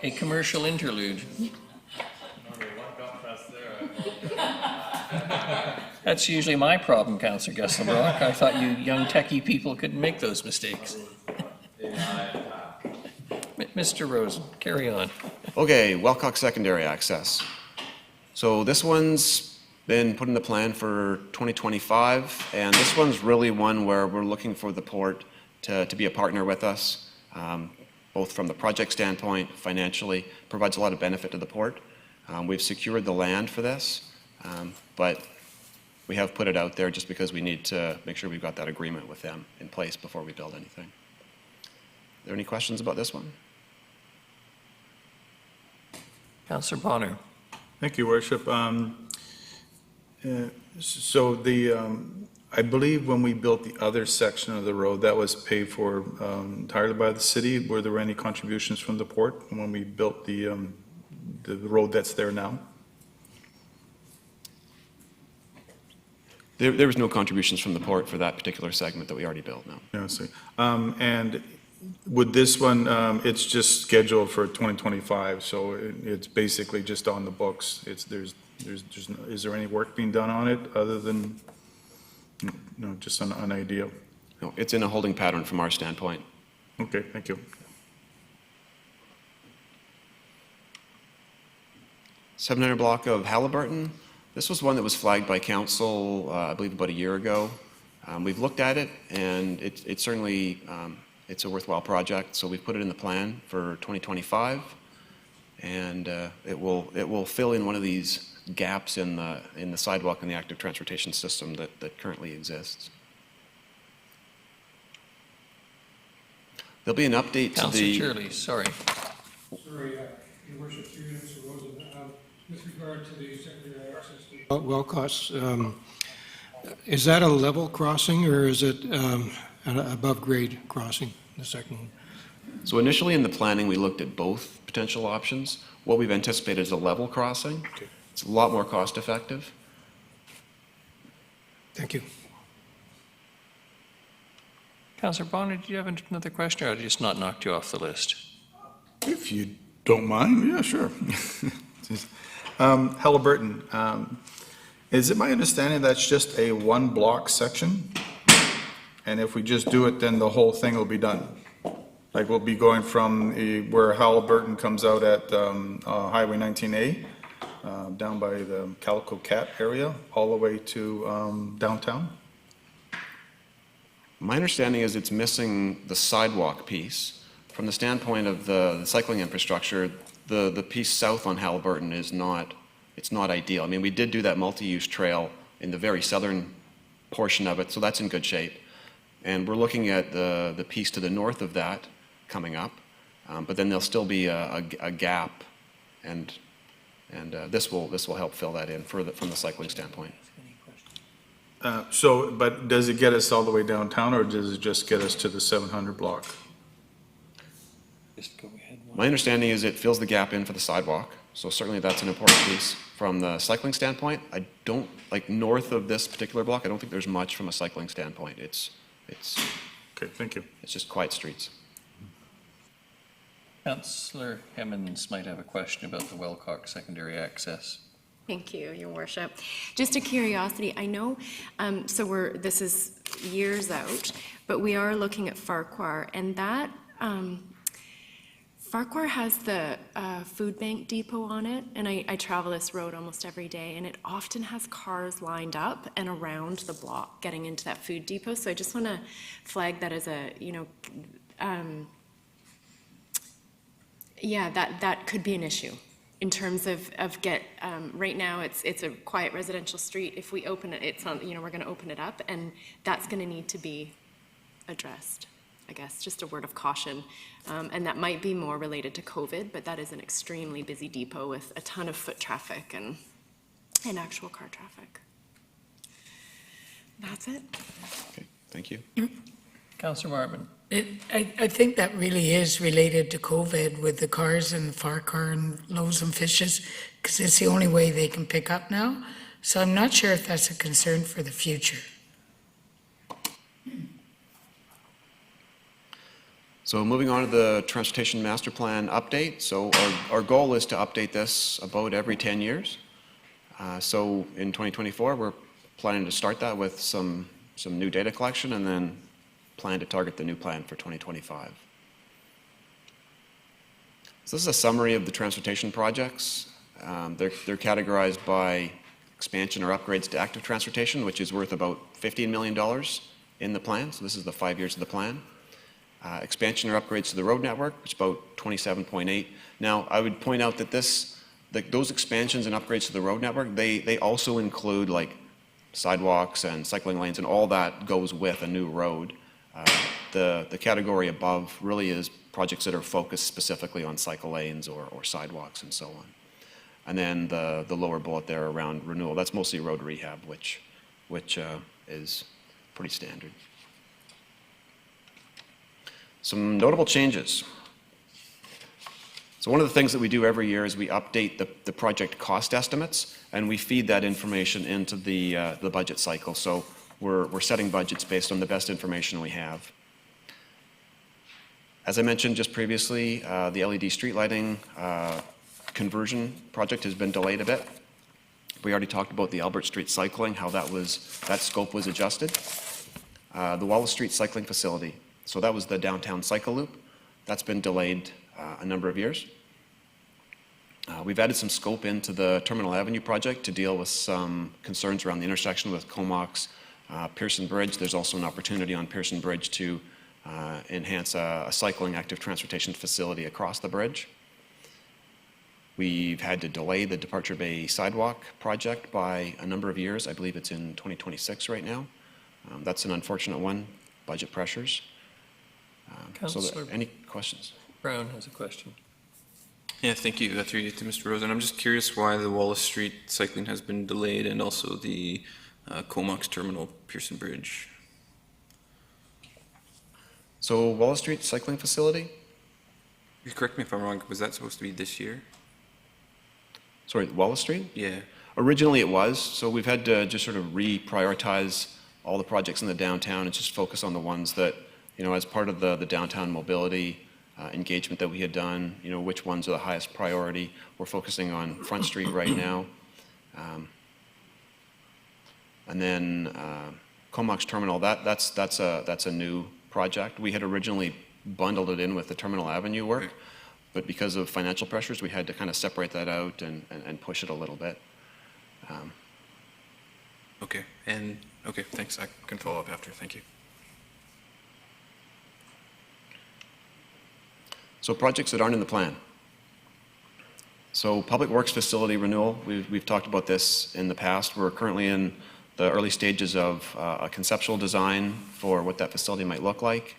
A commercial interlude. That's usually my problem, Councillor Gesselbrock. I thought you young techie people couldn't make those mistakes. Mr. Rosen, carry on. Okay, Wellcock secondary access. So this one's been put in the plan for 2025, and this one's really one where we're looking for the port to be a partner with us, both from the project standpoint, financially, provides a lot of benefit to the port. We've secured the land for this, but we have put it out there just because we need to make sure we've got that agreement with them in place before we build anything. Are there any questions about this one? Councillor Bonner. Thank you, Worship. So I believe when we built the other section of the road, that was paid for entirely by the city. Were there any contributions from the port when we built the road that's there now? There was no contributions from the port for that particular segment that we already built, no. Yeah, I see. And with this one, it's just scheduled for 2025, so it's basically just on the books. Is there any work being done on it other than, just an idea? No, it's in a holding pattern from our standpoint. Okay, thank you. 700 block of Halliburton. This was one that was flagged by council, I believe about a year ago. We've looked at it, and it certainly, it's a worthwhile project, so we've put it in the plan for 2025, and it will fill in one of these gaps in the sidewalk and the active transportation system that currently exists. There'll be an update to the... Councillor Shirley, sorry. Sorry, Your Worship, through you, Mr. Rosen. With regard to the secondary access to Wellcock, is that a level crossing or is it an above grade crossing, the second one? So initially in the planning, we looked at both potential options. What we've anticipated is a level crossing. Okay. It's a lot more cost effective. Thank you. Councillor Bonner, do you have another question, or I just not knocked you off the list? If you don't mind, yeah, sure. Halliburton, is it my understanding that's just a one block section? And if we just do it, then the whole thing will be done? Like we'll be going from where Halliburton comes out at Highway 19A, down by the Calico Cat area, all the way to downtown? My understanding is it's missing the sidewalk piece. From the standpoint of the cycling infrastructure, the piece south on Halliburton is not ideal. I mean, we did do that multi-use trail in the very southern portion of it, so that's in good shape. And we're looking at the piece to the north of that coming up, but then there'll still be a gap, and this will help fill that in from the cycling standpoint. But does it get us all the way downtown, or does it just get us to the 700 block? My understanding is it fills the gap in for the sidewalk, so certainly that's an important piece. From the cycling standpoint, I don't, like north of this particular block, I don't think there's much from a cycling standpoint. It's okay, thank you. It's just quiet streets. Councillor Hemmons might have a question about the Wellcock secondary access. Thank you, Your Worship. Just a curiosity, I know, this is years out, but we are looking at Farquhar, and that, Farquhar has the food bank depot on it, and I travel this road almost every day, and it often has cars lined up and around the block getting into that food depot, so I just want to flag that as a, that could be an issue. In terms of right now it's a quiet residential street. If we open it, it's on, we're going to open it up, and that's going to need to be addressed. I guess just a word of caution, and that might be more related to COVID, but that is an extremely busy depot with a ton of foot traffic and actual car traffic. That's it. Okay, thank you. Councillor Marvin. I think that really is related to COVID with the cars and the far car and loaves and fishes, because it's the only way they can pick up now. So I'm not sure if that's a concern for the future. So moving on to the Transportation Master Plan update. So our goal is to update this about every 10 years. So in 2024, we're planning to start that with some new data collection and then plan to target the new plan for 2025. So this is a summary of the transportation projects. They're categorized by expansion or upgrades to active transportation, which is worth about $15 million in the plan. So this is the 5 years of the plan. Expansion or upgrades to the road network, which is about 27.8. Now, I would point out that those expansions and upgrades to the road network, they also include like sidewalks and cycling lanes, and all that goes with a new road. The category above really is projects that are focused specifically on cycle lanes or sidewalks and so on. And then the lower bullet there around renewal, that's mostly road rehab, which is pretty standard. Some notable changes. So one of the things that we do every year is we update the project cost estimates, and we feed that information into the budget cycle. So we're setting budgets based on the best information we have. As I mentioned just previously, the LED street lighting conversion project has been delayed a bit. We already talked about the Albert Street cycling, how that scope was adjusted. The Wallace Street cycling facility. So that was the downtown cycle loop. That's been delayed a number of years. We've added some scope into the Terminal Avenue project to deal with some concerns around the intersection with Comox, Pearson Bridge. There's also an opportunity on Pearson Bridge to enhance a cycling active transportation facility across the bridge. We've had to delay the Departure Bay sidewalk project by a number of years. I believe it's in 2026 right now. That's an unfortunate one, budget pressures. Any questions? Brown has a question. Yeah, thank you. Through you to Mr. Rosen. I'm just curious why the Wallace Street cycling has been delayed and also the Comox Terminal Pearson Bridge. So Wallace Street cycling facility? You correct me if I'm wrong, was that supposed to be this year? Sorry, Wallace Street? Yeah. Originally it was, so we've had to just sort of reprioritize all the projects in the downtown and just focus on the ones that, as part of the downtown mobility engagement that we had done, which ones are the highest priority. We're focusing on Front Street right now. And then Comox Terminal, that's a new project. We had originally bundled it in with the Terminal Avenue work, but because of financial pressures, we had to kind of separate that out and push it a little bit. Okay, thanks. I can follow up after. Thank you. So projects that aren't in the plan. So Public Works Facility renewal, we've talked about this in the past. We're currently in the early stages of a conceptual design for what that facility might look like.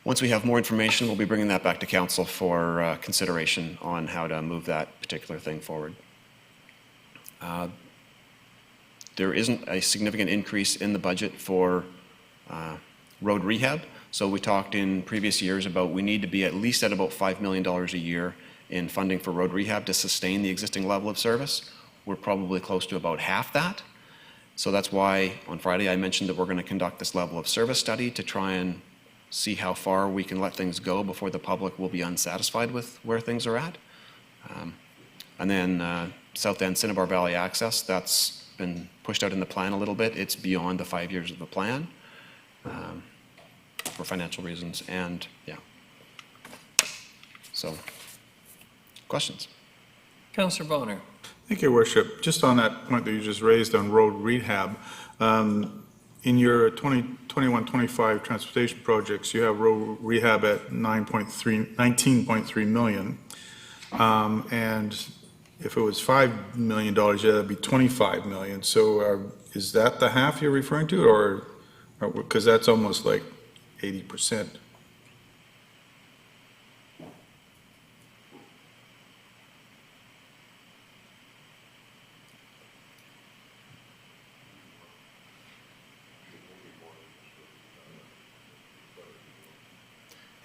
Once we have more information, we'll be bringing that back to council for consideration on how to move that particular thing forward. There isn't a significant increase in the budget for road rehab. So we talked in previous years about we need to be at least at about $5 million a year in funding for road rehab to sustain the existing level of service. We're probably close to about half that. So that's why on Friday I mentioned that we're going to conduct this level of service study to try and see how far we can let things go before the public will be unsatisfied with where things are at. And then South End Cinnabar Valley access, that's been pushed out in the plan a little bit. It's beyond the 5 years of the plan. For financial reasons, and yeah. So, questions? Councillor Bonner. Thank you, Worship. Just on that point that you just raised on road rehab, in your 2021-25 transportation projects, you have road rehab at 19.3 million, and if it was $5 million, that'd be 25 million. So, is that the half you're referring to, or because that's almost like 80%.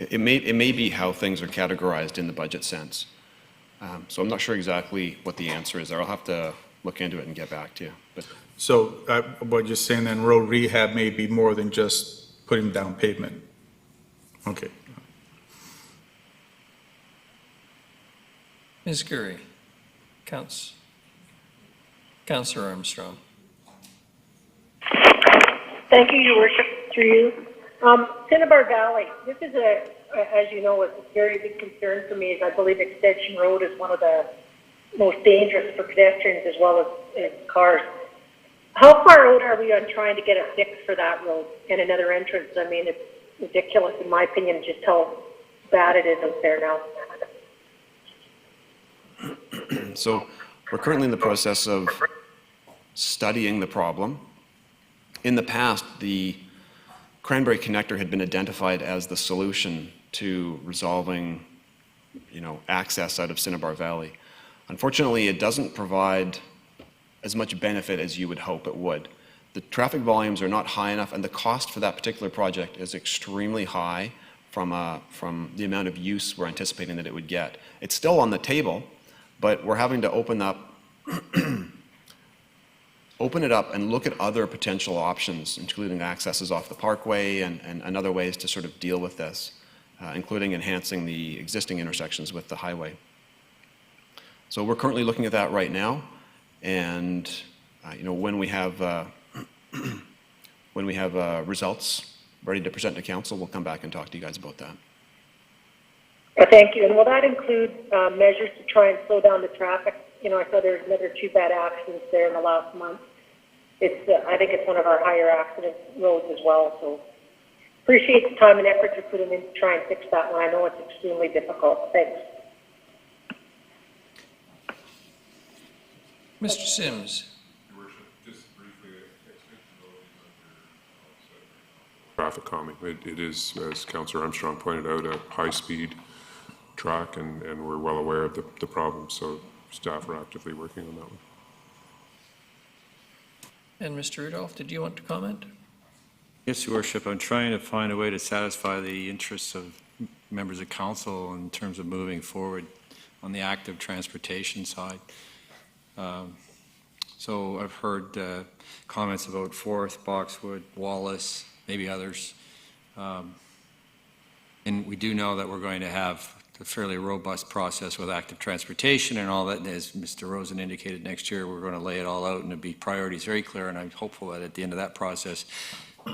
It may be how things are categorized in the budget sense. So I'm not sure exactly what the answer is there. I'll have to look into it and get back to you. But So, what you're saying then, road rehab may be more than just putting down pavement? Okay. Ms. Gurry, Councillor Armstrong. Thank you, Your Worship, through you. Cinnabar Valley, this is as you know, a very big concern for me, as I believe Extension Road is one of the most dangerous for pedestrians as well as cars. How far out are we on trying to get a fix for that road and another entrance? I mean, it's ridiculous, in my opinion, just how bad it is out there now. So we're currently in the process of studying the problem. In the past, the Cranberry Connector had been identified as the solution to resolving, access out of Cinnabar Valley. Unfortunately, it doesn't provide as much benefit as you would hope it would. The traffic volumes are not high enough, and the cost for that particular project is extremely high from the amount of use we're anticipating that it would get. It's still on the table, but we're having to open it up and look at other potential options, including accesses off the parkway and other ways to sort of deal with this, including enhancing the existing intersections with the highway. So we're currently looking at that right now, and when we have results ready to present to council, we'll come back and talk to you guys about that. Thank you. And will that include measures to try and slow down the traffic? I saw there's another 2 bad accidents there in the last month. I think it's one of our higher accident roads as well. So appreciate the time and effort you're putting in to try and fix that one. I know it's extremely difficult. Thanks. Mr. Sims. Your Worship, just briefly, traffic calming. It is, as Councillor Armstrong pointed out, a high-speed track, and we're well aware of the problem, so staff are actively working on that one. And Mr. Rudolph, did you want to comment? Yes, Your Worship. I'm trying to find a way to satisfy the interests of members of council in terms of moving forward on the active transportation side. So I've heard comments about Forth, Boxwood, Wallace, maybe others. And we do know that we're going to have a fairly robust process with active transportation and all that. And as Mr. Rosen indicated, next year we're going to lay it all out and it'll be priorities very clear. And I'm hopeful that at the end of that process,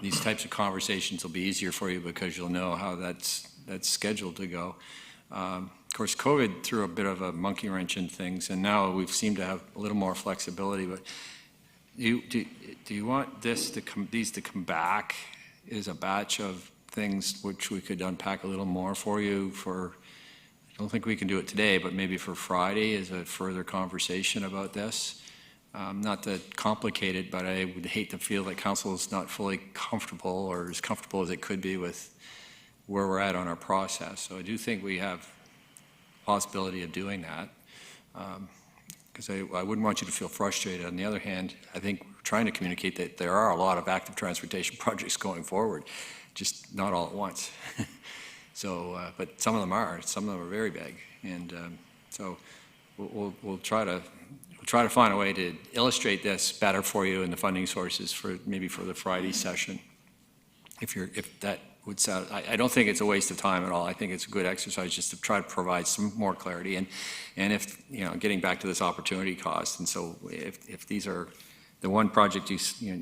these types of conversations will be easier for you because you'll know how that's scheduled to go. Of course, COVID threw a bit of a monkey wrench in things, and now we seem to have a little more flexibility. But do you want these to come back as a batch of things which we could unpack a little more for you for? I don't think we can do it today, but maybe for Friday is a further conversation about this. Not that complicated, but I would hate to feel that council is not fully comfortable or as comfortable as it could be with where we're at on our process. So I do think we have possibility of doing that, because I wouldn't want you to feel frustrated. On the other hand, I think we're trying to communicate that there are a lot of active transportation projects going forward, just not all at once. So, but some of them are very big, and so we'll try to find a way to illustrate this better for you in the funding sources for maybe for the Friday session. If that would sound, I don't think it's a waste of time at all. I think it's a good exercise just to try to provide some more clarity, and if getting back to this opportunity cost, and so if these are the one project you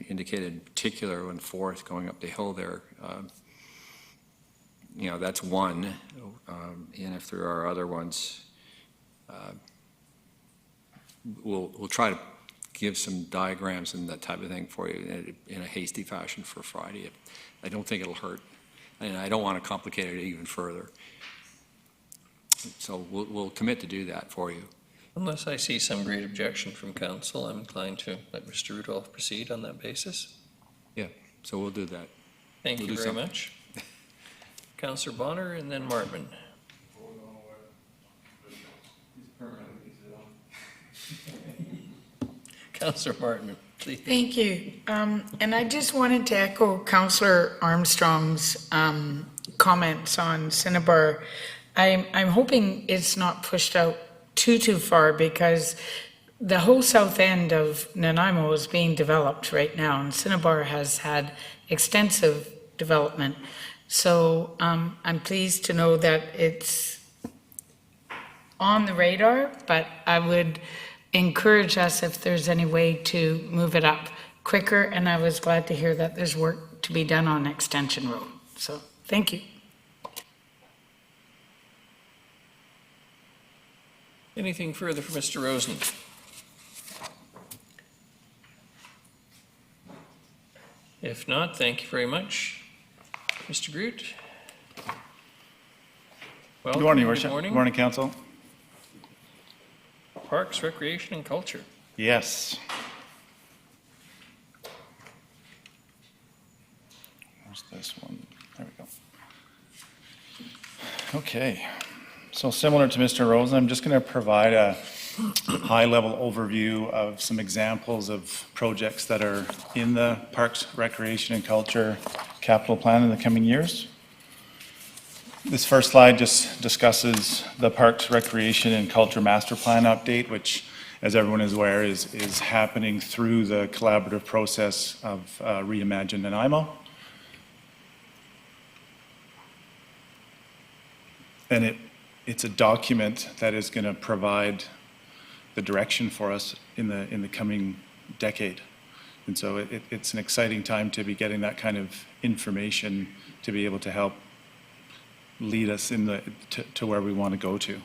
indicated in particular, in Forth going up the hill there. That's one, and if there are other ones, we'll try to give some diagrams and that type of thing for you in a hasty fashion for Friday. I don't think it'll hurt, and I don't want to complicate it even further. So we'll commit to do that for you. Unless I see some great objection from council, I'm inclined to let Mr. Rudolph proceed on that basis. Yeah, so we'll do that. Thank you very much. Councillor Bonner and then Martman. Councillor Martman, please. Thank you. And I just wanted to echo Councillor Armstrong's comments on Cinnabar. I'm hoping it's not pushed out too far, because the whole south end of Nanaimo is being developed right now, and Cinnabar has had extensive development. So I'm pleased to know that it's on the radar, but I would encourage us if there's any way to move it up quicker, and I was glad to hear that there's work to be done on Extension Road. So thank you. Anything further for Mr. Rosen? If not, thank you very much. Mr. Groot? Good morning, Your Worship. Good morning, Council. Parks, Recreation and Culture. Yes. Where's this one? There we go. Okay. So similar to Mr. Rosen, I'm just going to provide a high-level overview of some examples of projects that are in the Parks, Recreation and Culture capital plan in the coming years. This first slide just discusses the Parks, Recreation and Culture Master Plan update, which, as everyone is aware, is happening through the collaborative process of Reimagine Nanaimo. And it's a document that is going to provide the direction for us in the coming decade. And so it's an exciting time to be getting that kind of information to be able to help lead us to where we want to go to.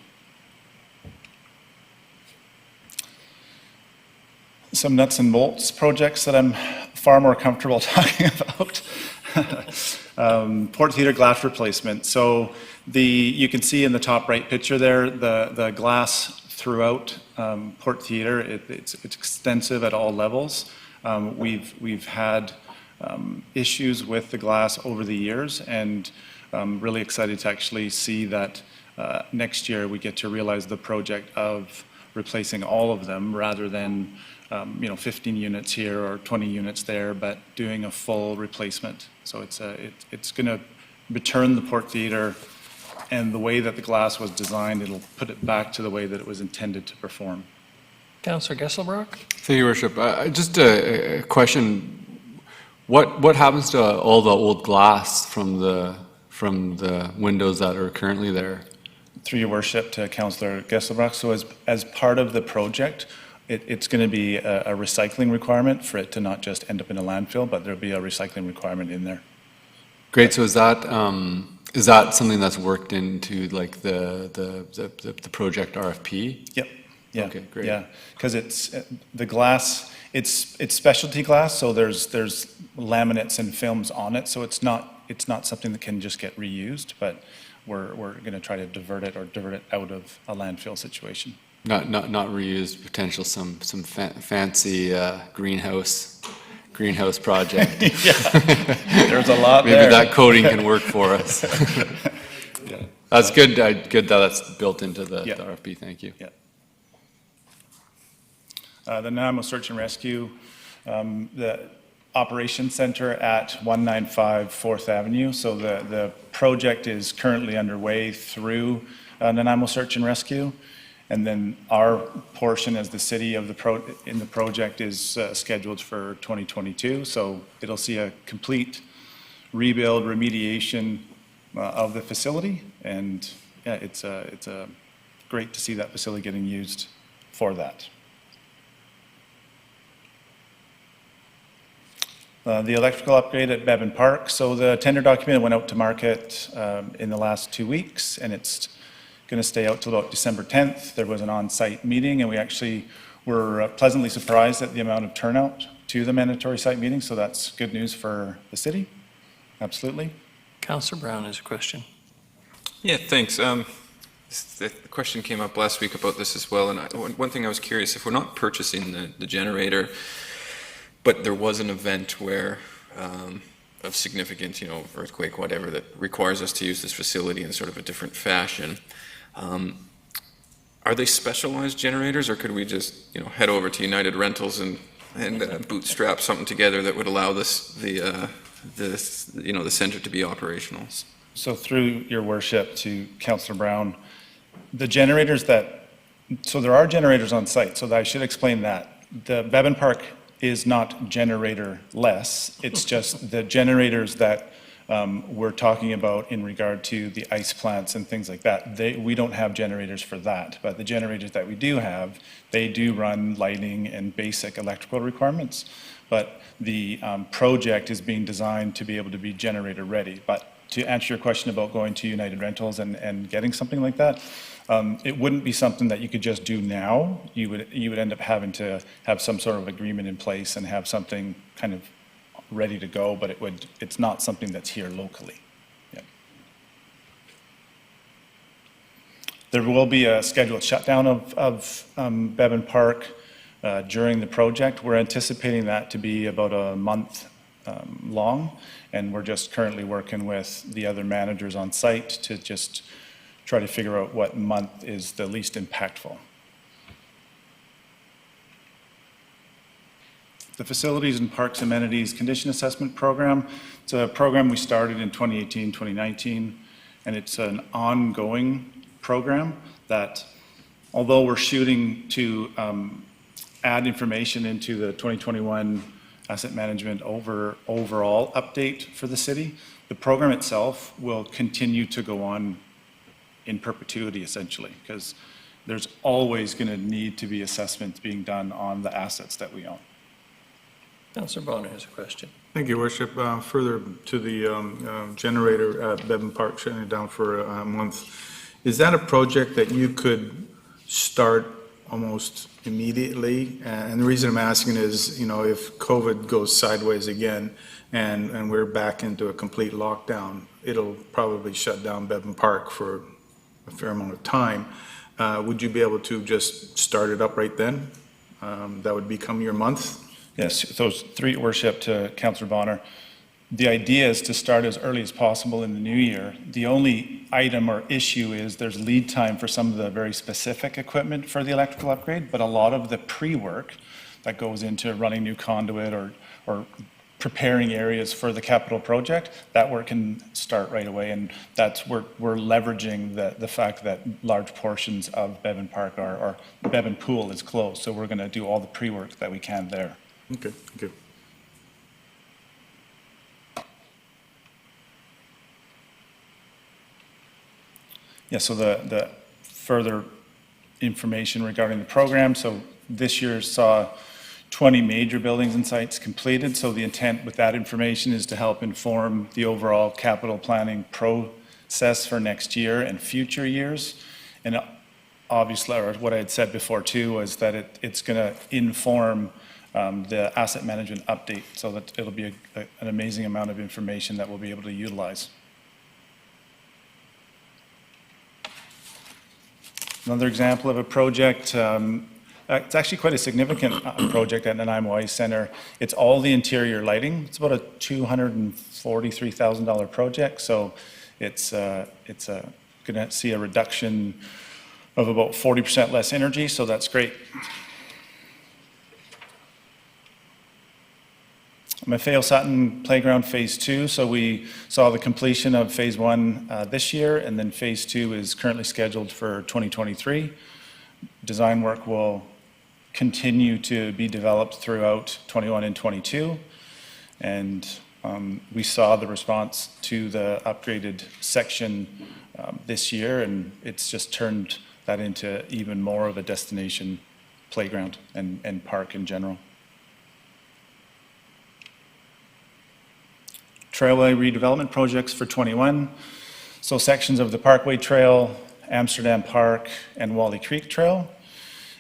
Some nuts and bolts projects that I'm far more comfortable talking about. Port Theatre glass replacement. So you can see in the top right picture there, the glass throughout Port Theatre, it's extensive at all levels. We've had issues with the glass over the years, and I'm really excited to actually see that next year we get to realize the project of replacing all of them rather than 15 units here or 20 units there, but doing a full replacement. So it's going to return the Port Theatre, and the way that the glass was designed, it'll put it back to the way that it was intended to perform. Councillor Gesselbrock? Thank you, Your Worship. Just a question. What happens to all the old glass from the windows that are currently there? Through Your Worship, to Councillor Gesselbrock. So as part of the project, it's going to be a recycling requirement for it to not just end up in a landfill, but there'll be a recycling requirement in there. Great. So is that something that's worked into like the project RFP? Yep. Yeah. Okay, great. Yeah, because it's the glass. It's specialty glass, so there's laminates and films on it. So it's not something that can just get reused. But we're going to try to divert it out of a landfill situation. Not reused. Potential some fancy greenhouse project. Yeah, there's a lot Maybe there. that coating can work for us. Yeah. That's good. Good that that's built into the RFP. Thank you. Yeah. The Nanaimo Search and Rescue, the Operations Center at 195 4th Avenue. So the project is currently underway through Nanaimo Search and Rescue. And then our portion as the city of in the project is scheduled for 2022. So it'll see a complete rebuild, remediation of the facility. And yeah, it's great to see that facility getting used for that. The electrical upgrade at Bevan Park. So the tender document went out to market in the last 2 weeks, and it's going to stay out till about December 10th. There was an on-site meeting, and we actually were pleasantly surprised at the amount of turnout to the mandatory site meeting, so that's good news for the city. Absolutely. Councillor Brown has a question. Yeah, thanks. The question came up last week about this as well, and one thing I was curious, if we're not purchasing the generator, but there was an event where of significant, earthquake, whatever, that requires us to use this facility in sort of a different fashion. Are they specialized generators, or could we just, head over to United Rentals and bootstrap something together that would allow the center to be operational? So through your worship to Councillor Brown, the generators so there are generators on site, so I should explain that. The Bevan Park is not generator-less, it's just the generators that we're talking about in regard to the ice plants and things like that. We don't have generators for that, but the generators that we do have, they do run lighting and basic electrical requirements. But the project is being designed to be able to be generator-ready. But to answer your question about going to United Rentals and getting something like that, it wouldn't be something that you could just do now. You would end up having to have some sort of agreement in place and have something kind of ready to go, but it's not something that's here locally. Yeah. There will be a scheduled shutdown of Bevan Park during the project. We're anticipating that to be about a month long, and we're just currently working with the other managers on site to just try to figure out what month is the least impactful. The Facilities and Parks Amenities Condition Assessment Program, it's a program we started in 2018, 2019, and it's an ongoing program that, although we're shooting to add information into the 2021 Asset Management overall update for the city, the program itself will continue to go on in perpetuity, essentially, because there's always going to need to be assessments being done on the assets that we own. Councillor Bonner has a question. Thank you, Worship. Further to the generator at Bevan Park shutting it down for a month, is that a project that you could start almost immediately? And the reason I'm asking is, if COVID goes sideways again and we're back into a complete lockdown, it'll probably shut down Bevan Park for a fair amount of time. Would you be able to just start it up right then? That would become your month? Yes, those three, worship to Councillor Bonner. The idea is to start as early as possible in the new year. The only item or issue is there's lead time for some of the very specific equipment for the electrical upgrade, but a lot of the pre-work that goes into running new conduit or preparing areas for the capital project, that work can start right away, and that's where we're leveraging the fact that large portions of Bevan Park or Bevan Pool is closed, so we're going to do all the pre-work that we can there. Okay, thank you. Yeah, so the further information regarding the program, so this year saw 20 major buildings and sites completed, so the intent with that information is to help inform the overall capital planning process for next year and future years. And obviously, or what I had said before too, was that it's going to inform the asset management update, so that it'll be an amazing amount of information that we'll be able to utilize. Another example of a project, it's actually quite a significant project at Nanaimo Ice Center. It's all the interior lighting. It's about a $243,000 project, so it's going to see a reduction of about 40% less energy, so that's great. Maffeo Sutton Playground Phase 2, so we saw the completion of Phase 1 this year, and then Phase 2 is currently scheduled for 2023. Design work will continue to be developed throughout 21 and 22, and we saw the response to the upgraded section this year, and it's just turned that into even more of a destination playground and park in general. Trailway redevelopment projects for 21. So sections of the Parkway Trail, Amsterdam Park, and Wally Creek Trail.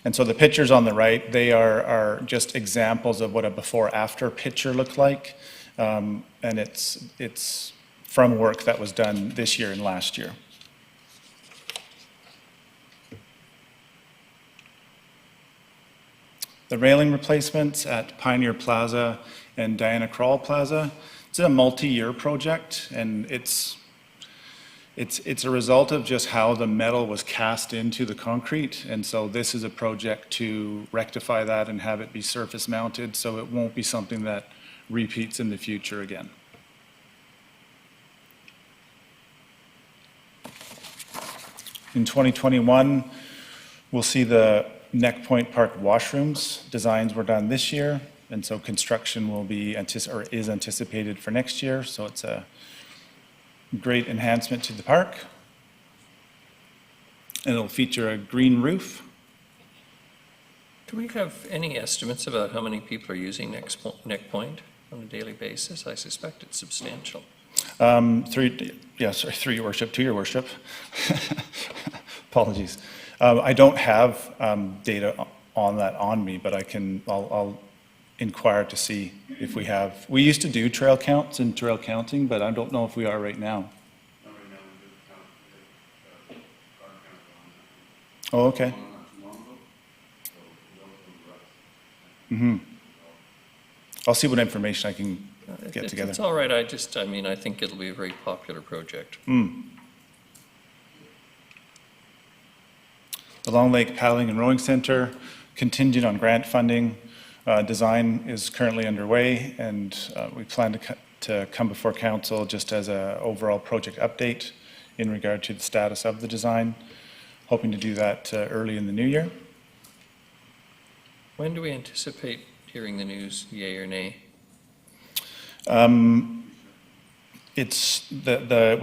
And so the pictures on the right, they are just examples of what a before-after picture looked like. And it's from work that was done this year and last year. The railing replacements at Pioneer Plaza and Diana Krall Plaza. It's a multi-year project, and it's a result of just how the metal was cast into the concrete, and so this is a project to rectify that and have it be surface mounted, so it won't be something that repeats in the future again. In 2021, we'll see the Neck Point Park washrooms. Designs were done this year, and so construction will be is anticipated for next year. So it's a great enhancement to the park. And it'll feature a green roof. Do we have any estimates about how many people are using Neck Point on a daily basis? I suspect it's substantial. Through your worship, to your worship. Apologies. I don't have data on that on me, but I'll inquire to see if we have. We used to do trail counts and trail counting, but I don't know if we are right now. Oh, okay. I'll see what information I can get If together. it's all right, I think it'll be a very popular project. The Long Lake Paddling and Rowing Center, contingent on grant funding. Design is currently underway, and we plan to come before council just as an overall project update in regard to the status of the design. Hoping to do that early in the new year. When do we anticipate hearing the news, yay or nay? It's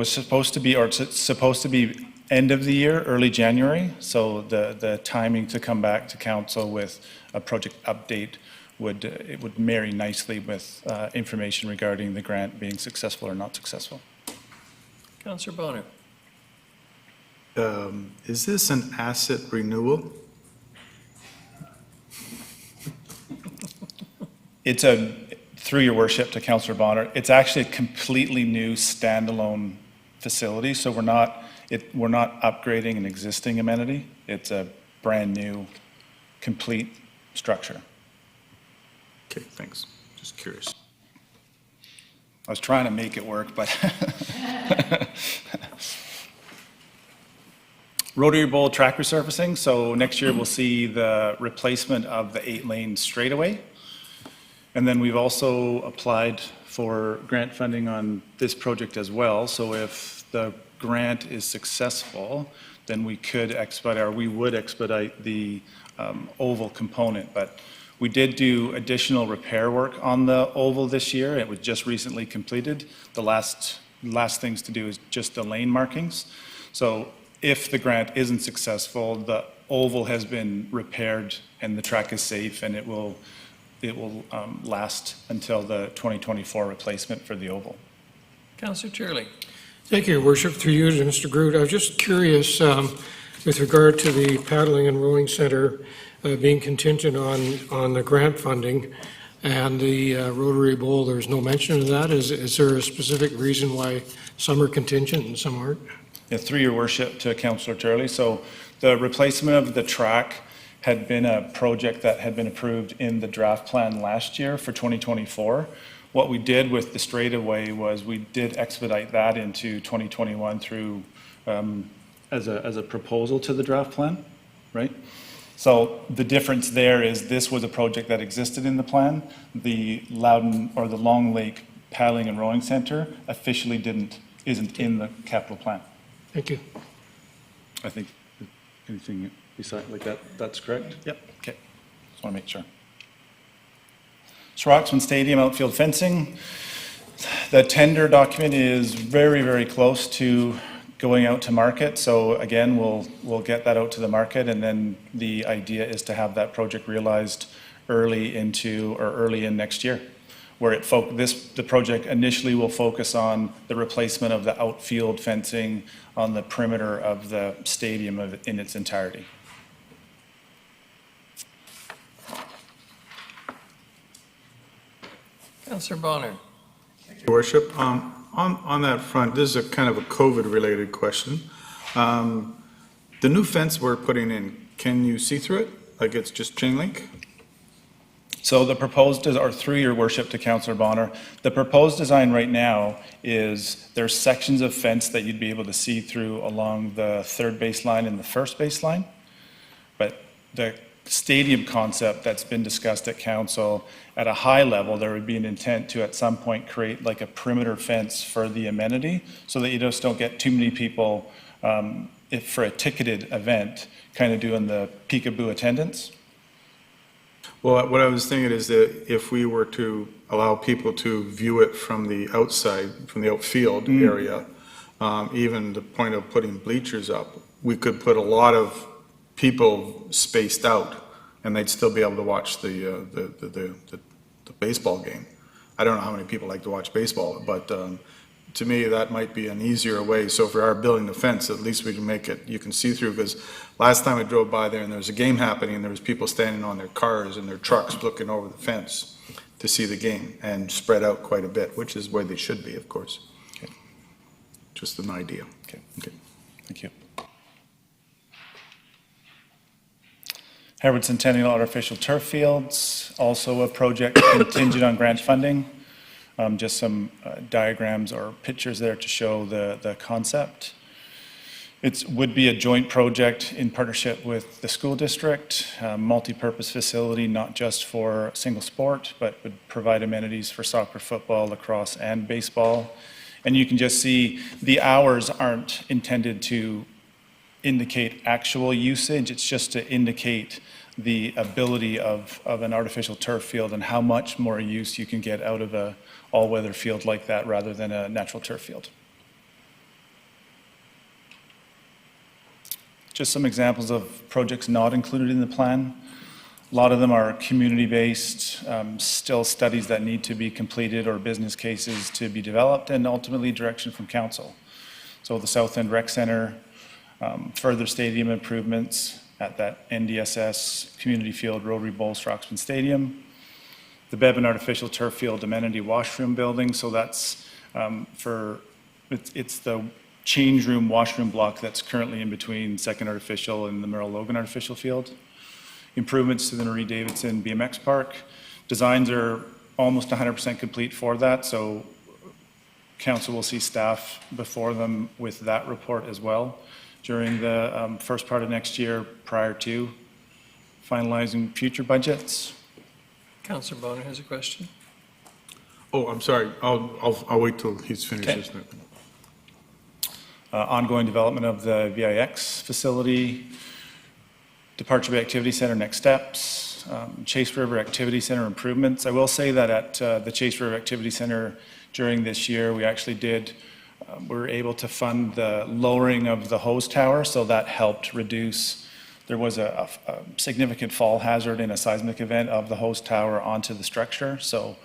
supposed to be end of the year, early January. So the timing to come back to council with a project update would marry nicely with information regarding the grant being successful or not successful. Councillor Bonner. Is this an asset renewal? It's through your worship to Councillor Bonner, it's actually a completely new standalone facility. So we're not upgrading an existing amenity. It's a brand new, complete structure. Okay, thanks. Just curious. I was trying to make it work, but Rotary Bowl track resurfacing. So next year we'll see the replacement of the 8-lane straightaway. And then we've also applied for grant funding on this project as well. So if the grant is successful, then we would expedite the oval component. But we did do additional repair work on the oval this year. It was just recently completed. The last things to do is just the lane markings. So if the grant isn't successful, the oval has been repaired and the track is safe, and it will last until the 2024 replacement for the oval. Councillor Turley. Thank you, Your Worship. Through you to Mr. Groot. I was just curious with regard to the paddling and rowing center being contingent on the grant funding and the Rotary Bowl. There's no mention of that. Is there a specific reason why some are contingent and some aren't? Yeah, through your worship to Councillor Turley. So the replacement of the track had been a project that had been approved in the draft plan last year for 2024. What we did with the straightaway was we did expedite that into 2021 through as a proposal to the draft plan, right? So the difference there is this was a project that existed in the plan. The the Long Lake Paddling and Rowing Center officially isn't in the capital plan. Thank you. I think anything besides like that, that's correct? Yep, okay. Just want to make sure. Roxman Stadium outfield fencing. The tender document is very, very close to going out to market. So again, we'll get that out to the market, and then the idea is to have that project realized early in next year, where the project initially will focus on the replacement of the outfield fencing on the perimeter of the stadium in its entirety. Councillor Bonner. Your Worship, on that front, this is a kind of a COVID-related question. The new fence we're putting in, can you see through it? Like it's just chain link? So the proposed, or through your worship to Councillor Bonner, the proposed design right now is there's sections of fence that you'd be able to see through along the third baseline and the first baseline. But the stadium concept that's been discussed at council, at a high level, there would be an intent to at some point create like a perimeter fence for the amenity so that you just don't get too many people if for a ticketed event, kind of doing the peekaboo attendance. Well, what I was thinking is that if we were to allow people to view it from the outside, from the outfield area, even the point of putting bleachers up, we could put a lot of people spaced out, and they'd still be able to watch the baseball game. I don't know how many people like to watch baseball, but to me, that might be an easier way. So if we are building the fence, at least we can make it, you can see through, because last time I drove by there and there was a game happening, and there was people standing on their cars and their trucks looking over the fence to see the game, and spread out quite a bit, which is where they should be, of course. Okay. Just an idea. Okay. Okay. Thank you. Harewood Centennial Artificial Turf Fields, also a project contingent on grant funding. Just some diagrams or pictures there to show the concept. It would be a joint project in partnership with the school district, multi-purpose facility, not just for single sport, but would provide amenities for soccer, football, lacrosse, and baseball. And you can just see the hours aren't intended to indicate actual usage, it's just to indicate the ability of an artificial turf field and how much more use you can get out of a all-weather field like that rather than a natural turf field. Just some examples of projects not included in the plan. A lot of them are community-based, still studies that need to be completed or business cases to be developed, and ultimately direction from council. So the South End Rec Center, further stadium improvements at that NDSS Community Field, Rotary Bowl, Stroxman Stadium. The Bevan Artificial Turf Field amenity washroom building, so that's it's the change room, washroom block that's currently in between Second Artificial and the Merrill Logan Artificial Field. Improvements to the Marie Davidson BMX Park. Designs are almost 100% complete for that, so council will see staff before them with that report as well during the first part of next year prior to finalizing future budgets. Councillor Bonner has a question. Oh, I'm sorry. I'll wait till he's finished his statement. Ongoing development of the VIX facility, Departure Bay Activity Center next steps, Chase River Activity Center improvements. I will say that at the Chase River Activity Center during this year, we actually we were able to fund the lowering of the hose tower, so that helped reduce. There was a significant fall hazard in a seismic event of the hose tower onto the structure, so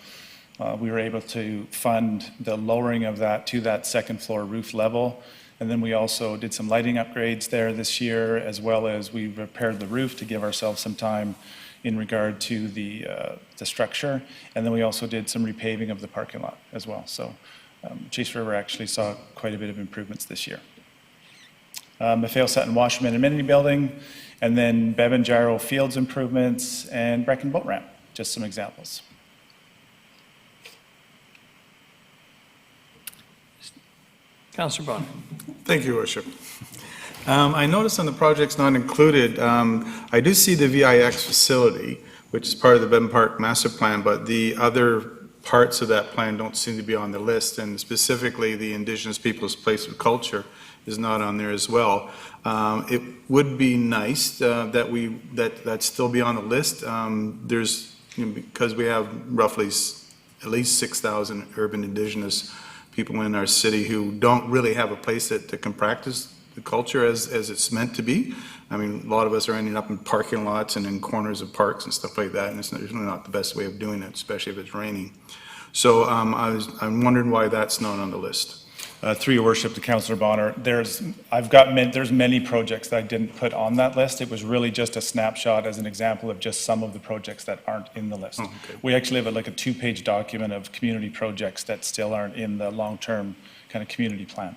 we were able to fund the lowering of that to that second floor roof level. And then we also did some lighting upgrades there this year, as well as we repaired the roof to give ourselves some time in regard to the structure. And then we also did some repaving of the parking lot as well. So Chase River actually saw quite a bit of improvements this year. Maffeo Sutton Washroom and Amenity Building, and then Bevan Gyro Fields improvements and Brecken Boat Ramp, just some examples. Councillor Bonner. Thank you, Worship. I noticed on the projects not included, I do see the VIX facility, which is part of the Bevan Park Master Plan, but the other parts of that plan don't seem to be on the list, and specifically the Indigenous Peoples' Place of Culture is not on there as well. It would be nice that still be on the list. Because we have roughly at least 6,000 urban Indigenous people in our city who don't really have a place that can practice the culture as it's meant to be. I mean, a lot of us are ending up in parking lots and in corners of parks and stuff like that, and it's really not the best way of doing it, especially if it's raining. So I'm wondering why that's not on the list. Through your worship to Councillor Bonner, there's many projects that I didn't put on that list. It was really just a snapshot as an example of just some of the projects that aren't in the list. Oh, okay. We actually have like a 2-page document of community projects that still aren't in the long-term kind of community plan.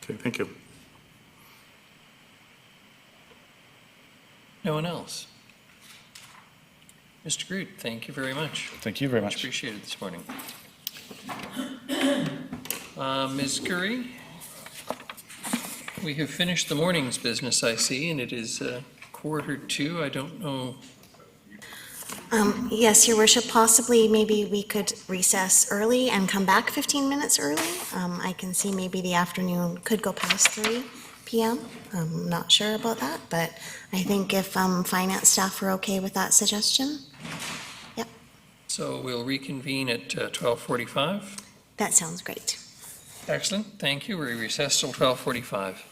Okay, thank you. No one else? Mr. Groot, thank you very much. Thank you very much. Much appreciated this morning. Ms. Curry, we have finished the morning's business, I see, and it is 1:45. I don't know. Yes, Your Worship, possibly maybe we could recess early and come back 15 minutes early. I can see maybe the afternoon could go past 3 PM. I'm not sure about that, but I think if finance staff are okay with that suggestion, yep, So we'll reconvene at 12:45. that sounds great. Excellent, thank you. We recess till 12:45.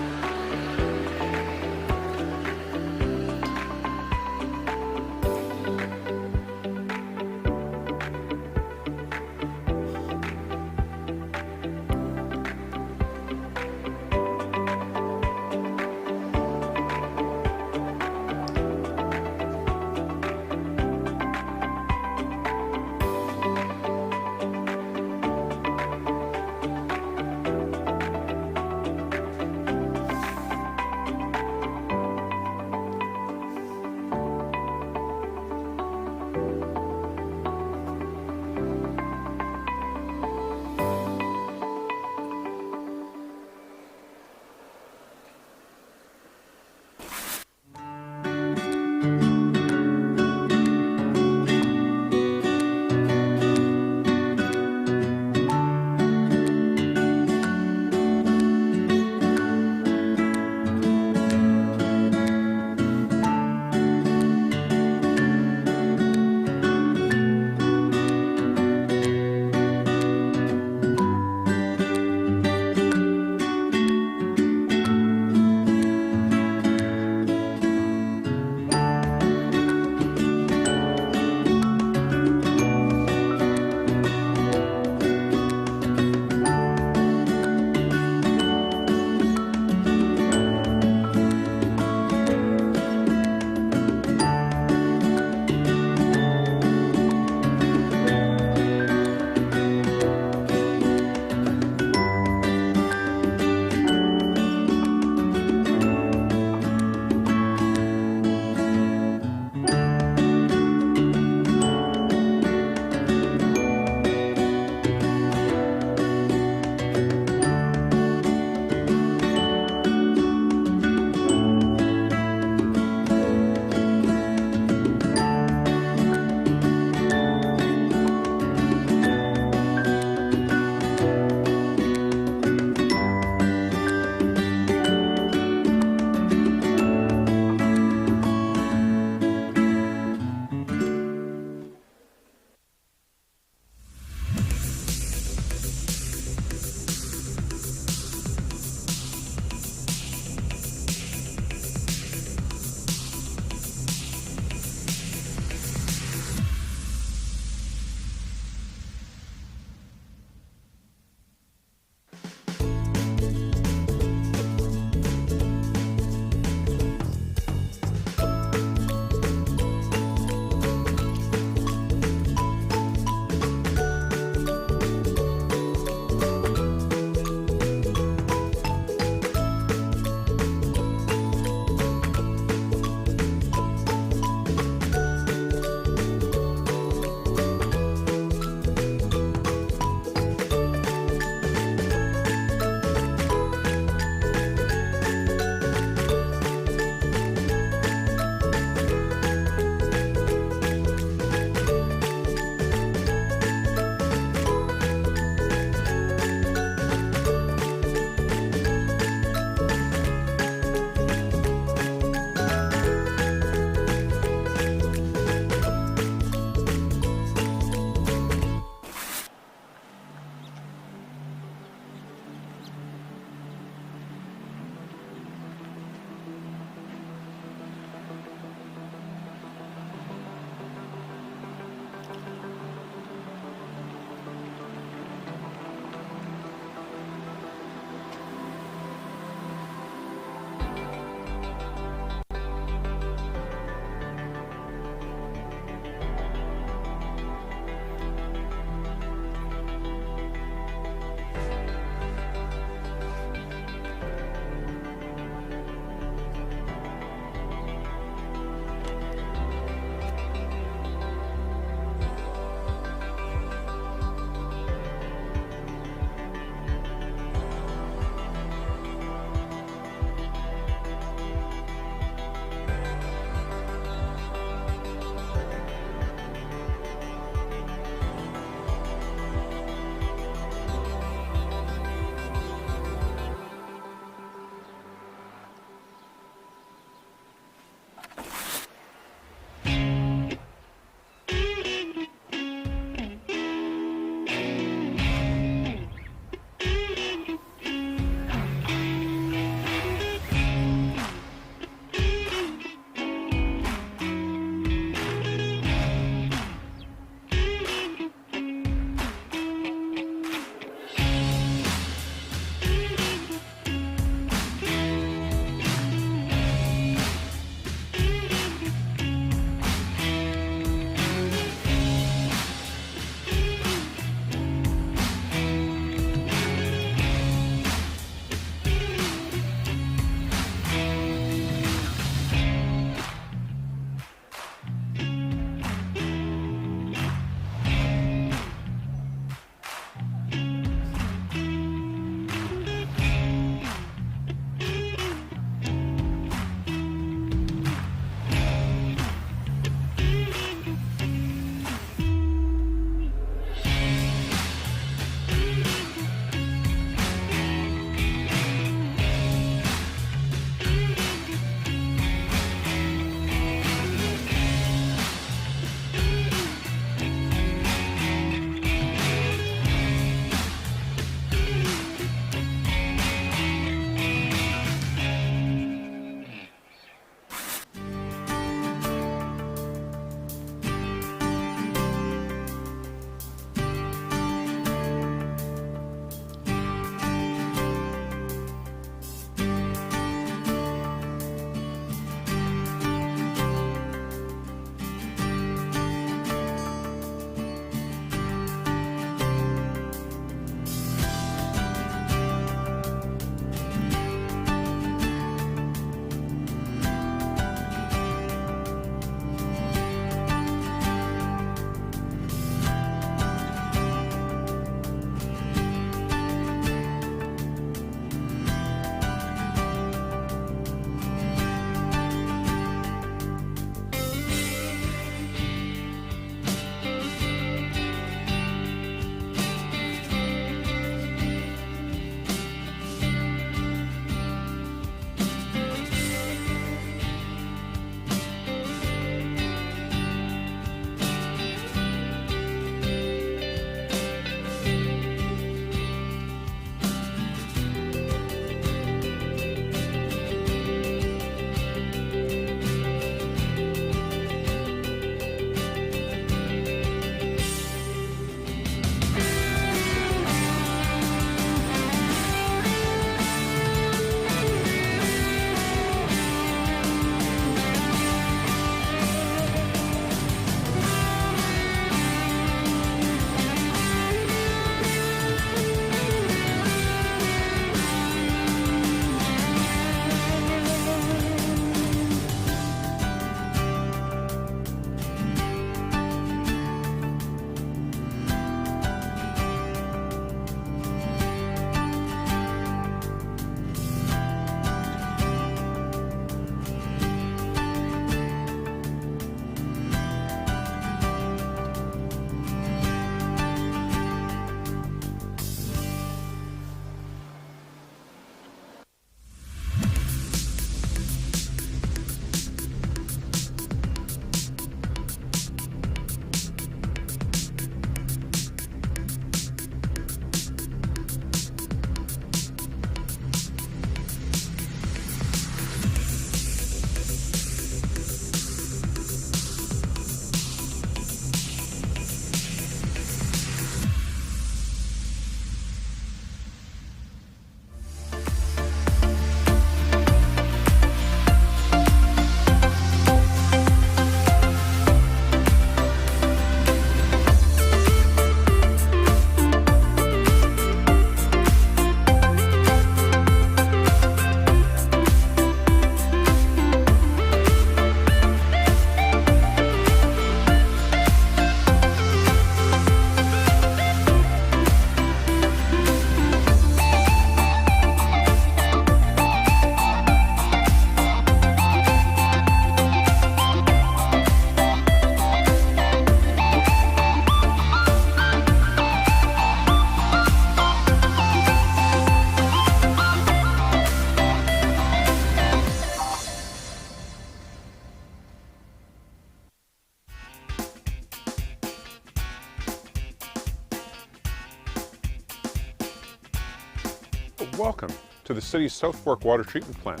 Welcome to the city's South Fork Water Treatment Plant.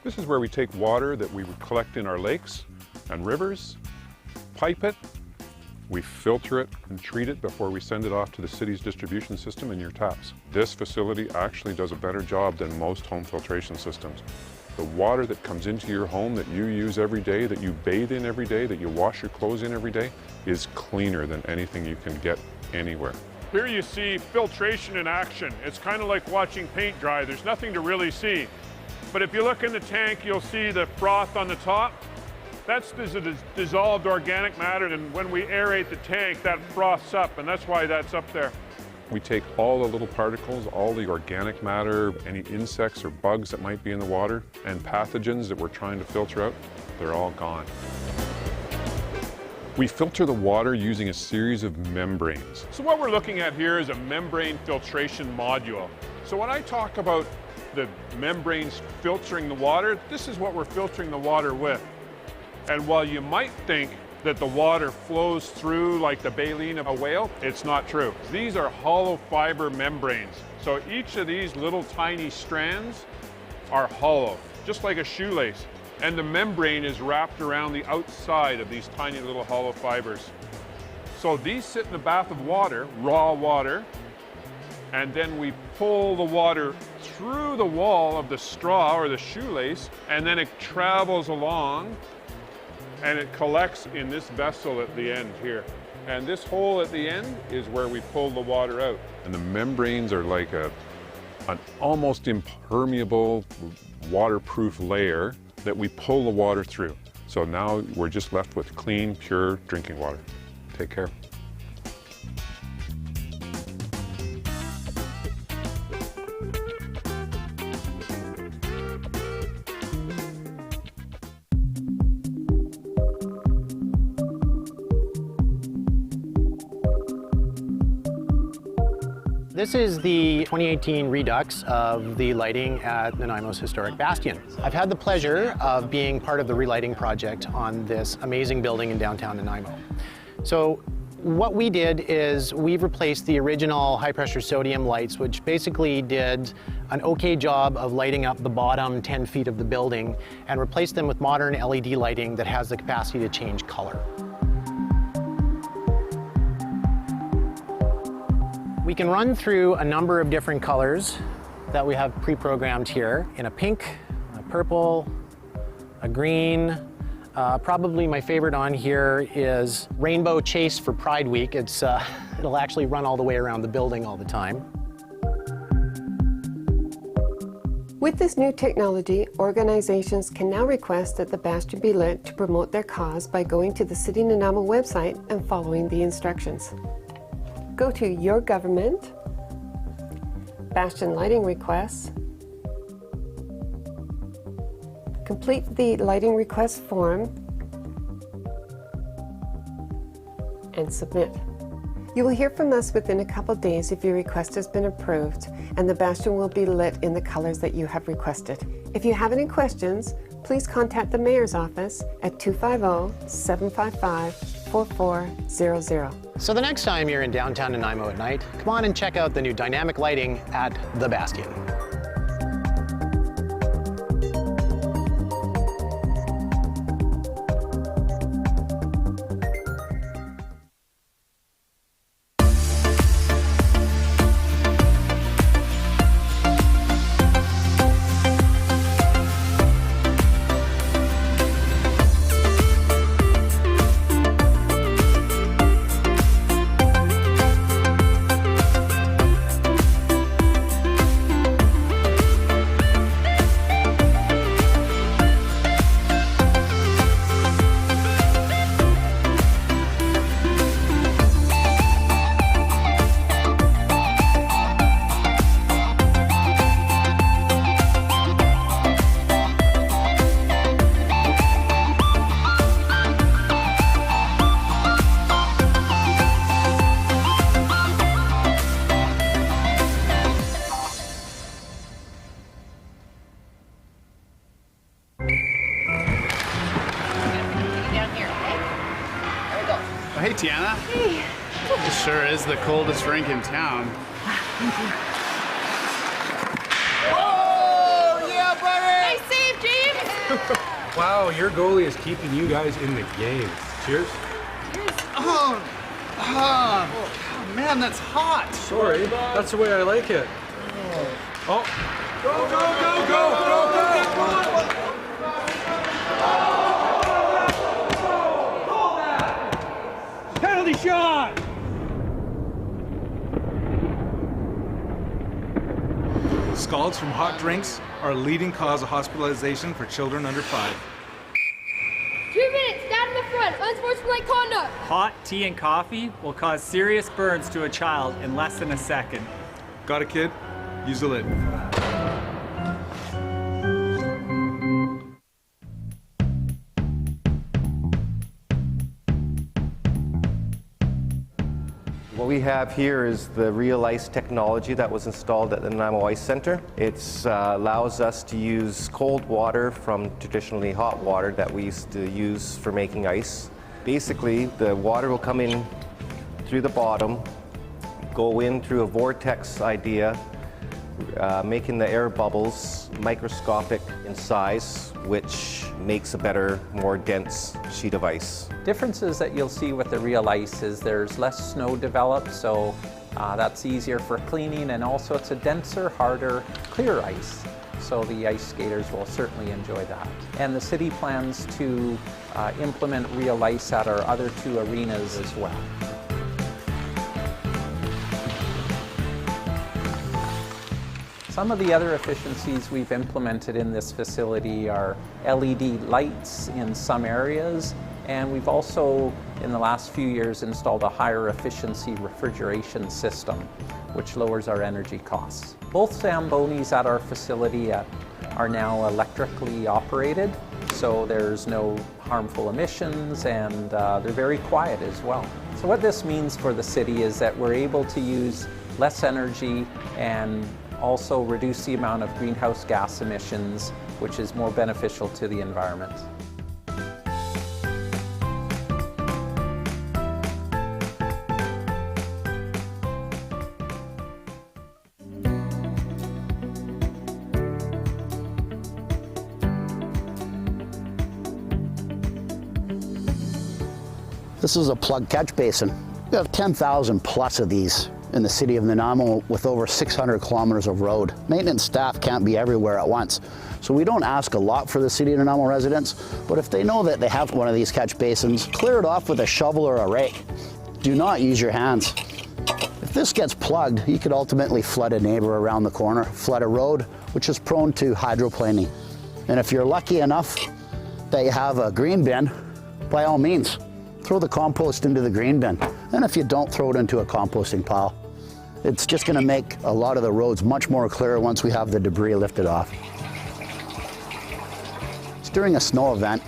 This is where we take water that we collect in our lakes and rivers, pipe it, we filter it and treat it before we send it off to the city's distribution system in your taps. This facility actually does a better job than most home filtration systems. The water that comes into your home that you use every day, that you bathe in every day, that you wash your clothes in every day, is cleaner than anything you can get anywhere. Here you see filtration in action. It's kind of like watching paint dry. There's nothing to really see. But if you look in the tank, you'll see the froth on the top. That's dissolved organic matter, and when we aerate the tank, that froths up, and that's why that's up there. We take all the little particles, all the organic matter, any insects or bugs that might be in the water, and pathogens that we're trying to filter out, they're all gone. We filter the water using a series of membranes. So what we're looking at here is a membrane filtration module. So when I talk about the membranes filtering the water, this is what we're filtering the water with. And while you might think that the water flows through like the baleen of a whale, it's not true. These are hollow fiber membranes. So each of these little tiny strands are hollow, just like a shoelace. And the membrane is wrapped around the outside of these tiny little hollow fibers. So these sit in a bath of water, raw water, and then we pull the water through the wall of the straw or the shoelace, and then it travels along and it collects in this vessel at the end here. And this hole at the end is where we pull the water out. And the membranes are like an almost impermeable waterproof layer that we pull the water through. So now we're just left with clean, pure drinking water. Take care. This is the 2018 redux of the lighting at Nanaimo's historic bastion. I've had the pleasure of being part of the relighting project on this amazing building in downtown Nanaimo. So what we did is we've replaced the original high-pressure sodium lights, which basically did an okay job of lighting up the bottom 10 feet of the building, and replaced them with modern LED lighting that has the capacity to change color. We can run through a number of different colors that we have pre-programmed here in a pink, a purple, a green. Probably my favorite on here is Rainbow Chase for Pride Week. It'll actually run all the way around the building all the time. With this new technology, organizations can now request that the bastion be lit to promote their cause by going to the City Nanaimo website and following the instructions. Go to Your Government, Bastion Lighting Requests, complete the lighting request form, and submit. You will hear from us within a couple days if your request has been approved, and the bastion will be lit in the colors that you have requested. If you have any questions, please contact the Mayor's office at 250-755-4400. So the next time you're in downtown Nanaimo at night, come on and check out the new dynamic lighting at the Bastion. Oh, hey, Tiana. Hey. It sure is the coldest rink in town. Thank you. Wow, your goalie is keeping you guys in the game. Cheers. Oh, man, that's hot. Sorry, that's the way I like it. Oh. Go, go, go, go, go! Penalty shot! Scalds from hot drinks are a leading cause of hospitalization for children under 5. 2 minutes, stand in the front, unsportsmanlike conduct. Hot tea and coffee will cause serious burns to a child in less than a second. Got a kid? Use the lid. What we have here is the Real Ice technology that was installed at the Nanaimo Ice Center. It allows us to use cold water from traditionally hot water that we used to use for making ice. Basically, the water will come in through the bottom, go in through a vortex idea, making the air bubbles microscopic in size, which makes a better, more dense sheet of ice. Differences that you'll see with the Real Ice is there's less snow developed, so that's easier for cleaning, and also it's a denser, harder, clear ice. So the ice skaters will certainly enjoy that. And the city plans to implement Real Ice at our other 2 arenas as well. Some of the other efficiencies we've implemented in this facility are LED lights in some areas, and we've also, in the last few years, installed a higher efficiency refrigeration system, which lowers our energy costs. Both Zambonis at our facility are now electrically operated, so there's no harmful emissions, and they're very quiet as well. So what this means for the city is that we're able to use less energy and also reduce the amount of greenhouse gas emissions, which is more beneficial to the environment. This is a plug catch basin. We have 10,000 plus of these in the city of Nanaimo with over 600 kilometers of road. Maintenance staff can't be everywhere at once, so we don't ask a lot for the city of Nanaimo residents, but if they know that they have one of these catch basins, clear it off with a shovel or a rake. Do not use your hands. If this gets plugged, you could ultimately flood a neighbor around the corner, flood a road, which is prone to hydroplaning. And if you're lucky enough that you have a green bin, by all means, throw the compost into the green bin. And if you don't, throw it into a composting pile. It's just going to make a lot of the roads much more clear once we have the debris lifted off. During a snow event,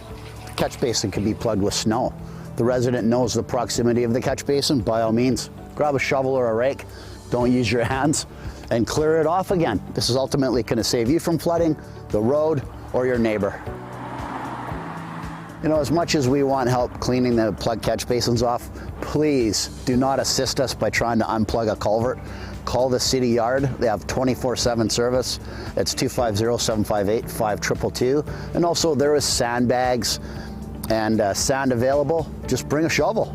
the catch basin can be plugged with snow. The resident knows the proximity of the catch basin. By all means, grab a shovel or a rake, don't use your hands, and clear it off again. This is ultimately going to save you from flooding, the road, or your neighbor. You know, as much as we want help cleaning the plug catch basins off, please do not assist us by trying to unplug a culvert. Call the city yard. They have 24/7 service. It's 250-758-5222. And also there is sandbags and sand available. Just bring a shovel.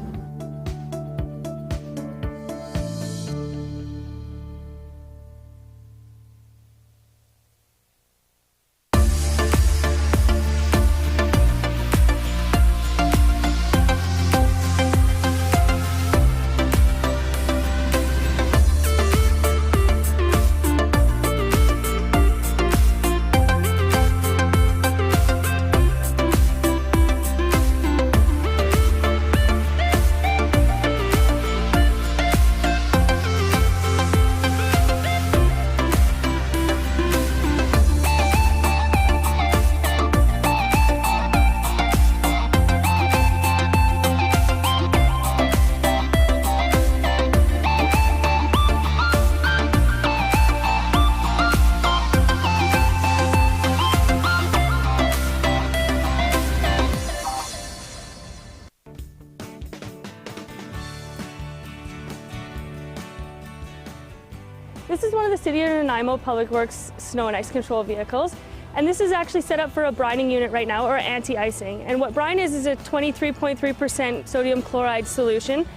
This is one of the City of Nanaimo Public Works snow and ice control vehicles. And this is actually set up for a brining unit right now, or anti-icing. And what brine is a 23.3% sodium chloride solution.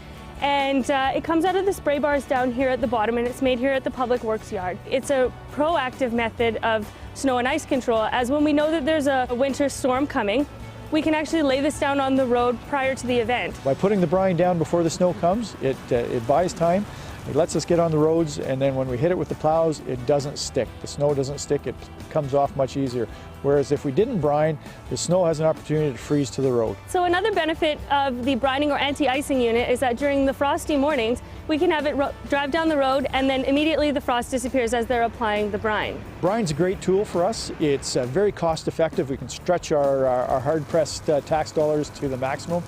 And it comes out of the spray bars down here at the bottom, and it's made here at the Public Works Yard. It's a proactive method of snow and ice control, as when we know that there's a winter storm coming, we can actually lay this down on the road prior to the event. By putting the brine down before the snow comes, it buys time. It lets us get on the roads, and then when we hit it with the plows, it doesn't stick. The snow doesn't stick, it comes off much easier. Whereas if we didn't brine, the snow has an opportunity to freeze to the road. So another benefit of the brining or anti-icing unit is that during the frosty mornings, we can have it drive down the road, and then immediately the frost disappears as they're applying the brine. Brine's a great tool for us. It's very cost effective. We can stretch our hard-pressed tax dollars to the maximum.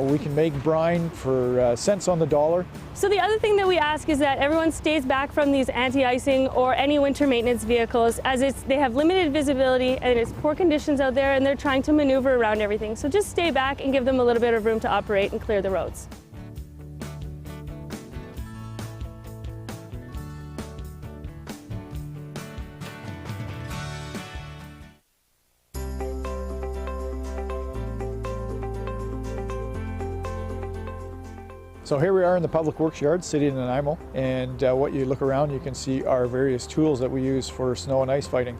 We can make brine for cents on the dollar. So the other thing that we ask is that everyone stays back from these anti-icing or any winter maintenance vehicles, as they have limited visibility and it's poor conditions out there, and they're trying to maneuver around everything. So just stay back and give them a little bit of room to operate and clear the roads. So here we are in the Public Works Yard, City of Nanaimo, and what you look around, you can see our various tools that we use for snow and ice fighting.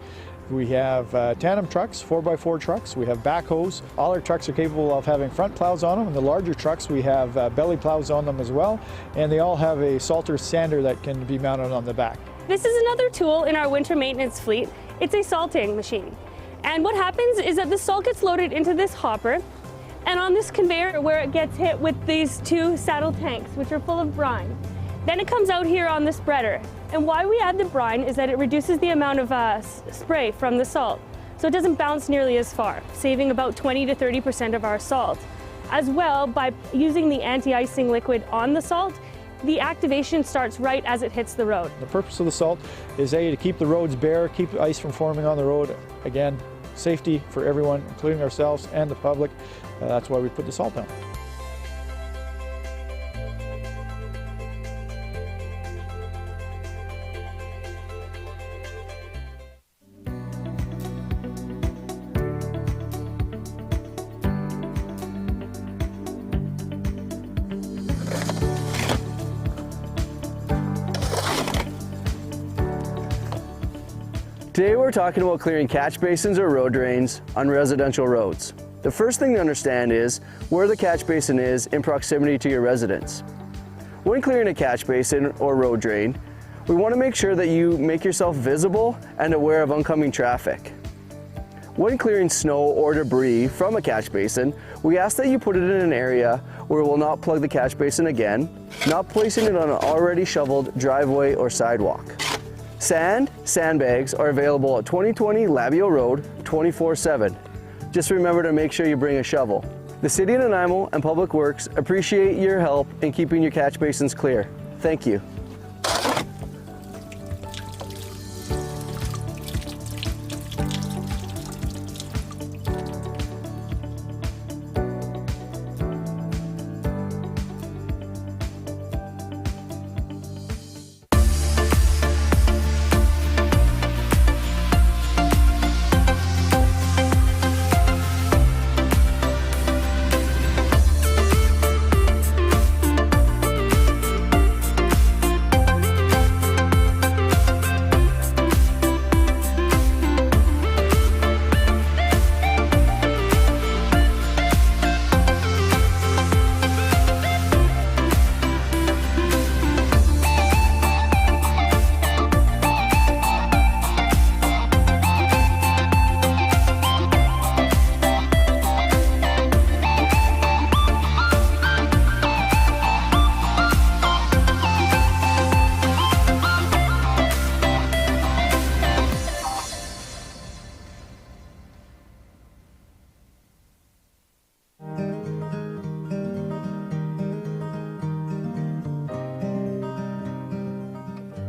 We have tandem trucks, 4x4 trucks, we have backhoes. All our trucks are capable of having front plows on them, and the larger trucks we have belly plows on them as well, and they all have a salter sander that can be mounted on the back. This is another tool in our winter maintenance fleet. It's a salting machine. And what happens is that the salt gets loaded into this hopper, and on this conveyor where it gets hit with these two saddle tanks, which are full of brine. Then it comes out here on the spreader. And why we add the brine is that it reduces the amount of spray from the salt, so it doesn't bounce nearly as far, saving about 20 to 30% of our salt. As well, by using the anti-icing liquid on the salt, the activation starts right as it hits the road. The purpose of the salt is to keep the roads bare, keep the ice from forming on the road. Again, safety for everyone, including ourselves and the public. That's why we put the salt down. Today we're talking about clearing catch basins or road drains on residential roads. The first thing to understand is where the catch basin is in proximity to your residence. When clearing a catch basin or road drain, we want to make sure that you make yourself visible and aware of oncoming traffic. When clearing snow or debris from a catch basin, we ask that you put it in an area where it will not plug the catch basin again, not placing it on an already shoveled driveway or sidewalk. Sandbags are available at 2020 Labio Road 24/7. Just remember to make sure you bring a shovel. The City of Nanaimo and Public Works appreciate your help in keeping your catch basins clear. Thank you.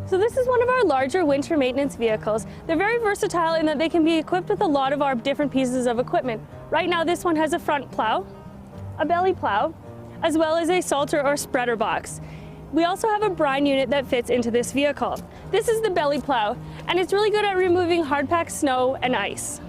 So this is one of our larger winter maintenance vehicles. They're very versatile in that they can be equipped with a lot of our different pieces of equipment. Right now this one has a front plow, a belly plow, as well as a salter or spreader box. We also have a brine unit that fits into this vehicle. This is the belly plow, and it's really good at removing hard-packed snow and ice.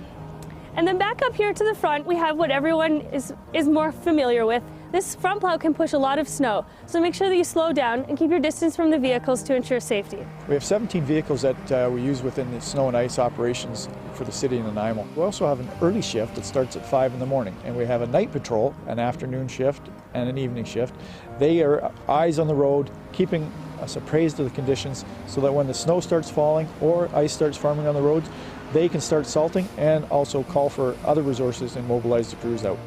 And then back up here to the front, we have what everyone is more familiar with. This front plow can push a lot of snow, so make sure that you slow down and keep your distance from the vehicles to ensure safety. We have 17 vehicles that we use within the snow and ice operations for the city of Nanaimo. We also have an early shift that starts at 5 in the morning, and we have a night patrol, an afternoon shift, and an evening shift. They are eyes on the road, keeping us appraised of the conditions so that when the snow starts falling or ice starts forming on the roads, they can start salting and also call for other resources and mobilize the crews out.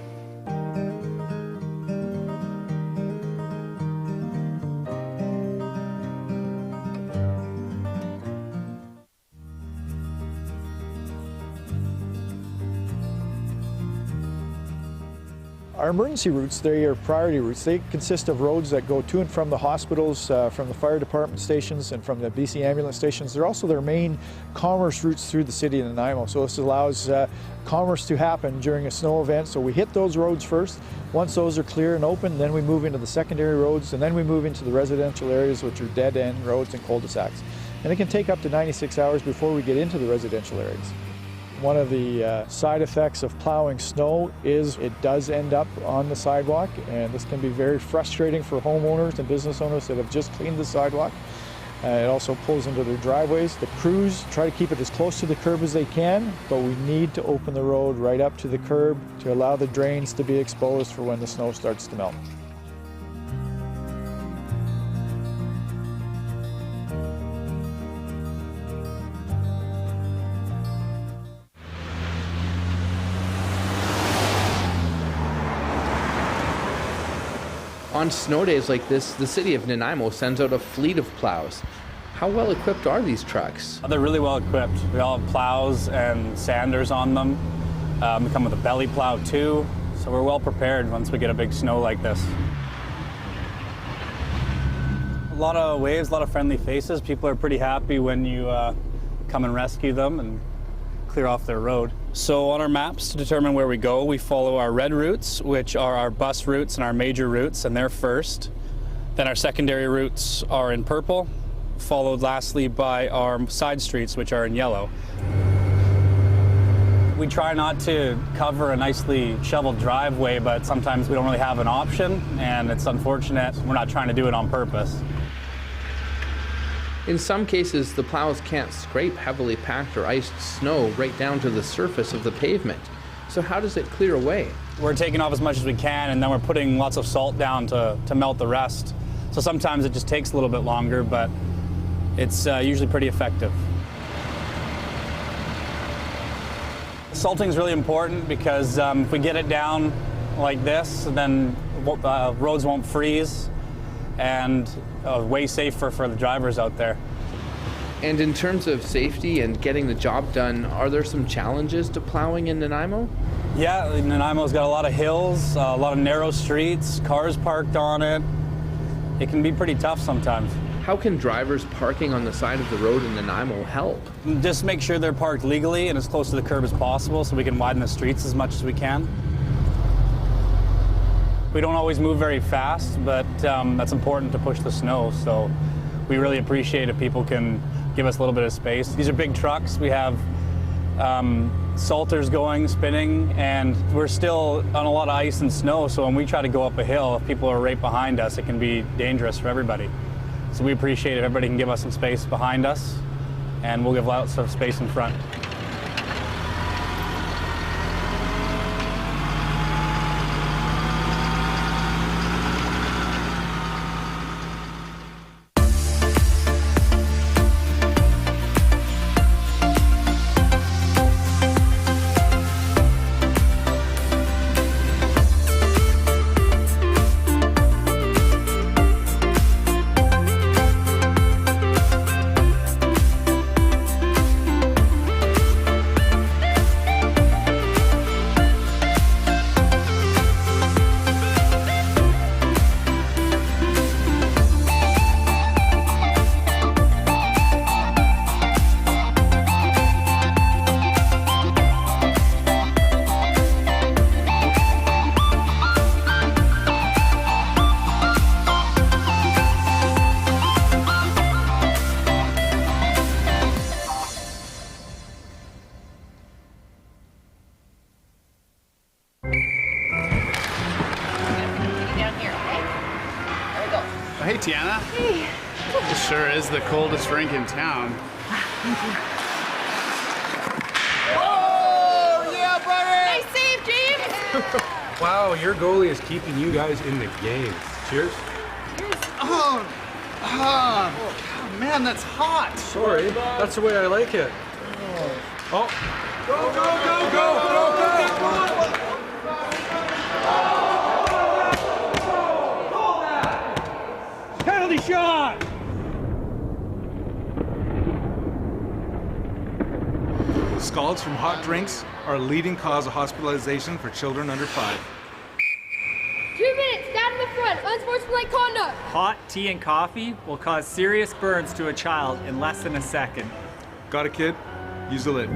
Our emergency routes, they are priority routes. They consist of roads that go to and from the hospitals, from the fire department stations, and from the BC ambulance stations. They're also their main commerce routes through the city of Nanaimo. So this allows commerce to happen during a snow event. So we hit those roads first. Once those are clear and open, then we move into the secondary roads, and then we move into the residential areas, which are dead-end roads and cul-de-sacs. And it can take up to 96 hours before we get into the residential areas. One of the side effects of plowing snow is it does end up on the sidewalk, and this can be very frustrating for homeowners and business owners that have just cleaned the sidewalk. It also pulls into their driveways. The crews try to keep it as close to the curb as they can, but we need to open the road right up to the curb to allow the drains to be exposed for when the snow starts to melt. On snow days like this, the city of Nanaimo sends out a fleet of plows. How well equipped are these trucks? They're really well equipped. We all have plows and sanders on them. We come with a belly plow too, so we're well prepared once we get a big snow like this. A lot of waves, a lot of friendly faces. People are pretty happy when you come and rescue them and clear off their road. So on our maps to determine where we go, we follow our red routes, which are our bus routes and our major routes, and they're first. Then our secondary routes are in purple, followed lastly by our side streets, which are in yellow. We try not to cover a nicely shoveled driveway, but sometimes we don't really have an option, and it's unfortunate. We're not trying to do it on purpose. In some cases, the plows can't scrape heavily packed or iced snow right down to the surface of the pavement. So how does it clear away? We're taking off as much as we can, and then we're putting lots of salt down to melt the rest. So sometimes it just takes a little bit longer, but it's usually pretty effective. Salting is really important because if we get it down like this, then roads won't freeze, and way safer for the drivers out there. And in terms of safety and getting the job done, are there some challenges to plowing in Nanaimo? Yeah, Nanaimo's got a lot of hills, a lot of narrow streets, cars parked on it. It can be pretty tough sometimes. How can drivers parking on the side of the road in Nanaimo help? Just make sure they're parked legally and as close to the curb as possible so we can widen the streets as much as we can. We don't always move very fast, but that's important to push the snow, so we really appreciate if people can give us a little bit of space. These are big trucks. We have salters going, spinning, and we're still on a lot of ice and snow, so when we try to go up a hill, if people are right behind us, it can be dangerous for everybody. So we appreciate it. Everybody can give us some space behind us, and we'll give lots of space in front. hey Tiana. Hey. It sure is the coldest rink in town. Thank you. Oh, yeah, buddy! Nice save, James! Wow, your goalie is keeping you guys in the game. Cheers. Oh, man, that's hot. Sorry, that's the way I like it. Oh. Go, go, go, go, go, go! Penalty shot! Scalds from hot drinks are a leading cause of hospitalization for children under 5. 2 minutes, down in the front, unsportsmanlike conduct. Hot tea and coffee will cause serious burns to a child in less than a second. Got a kid? Use the lid.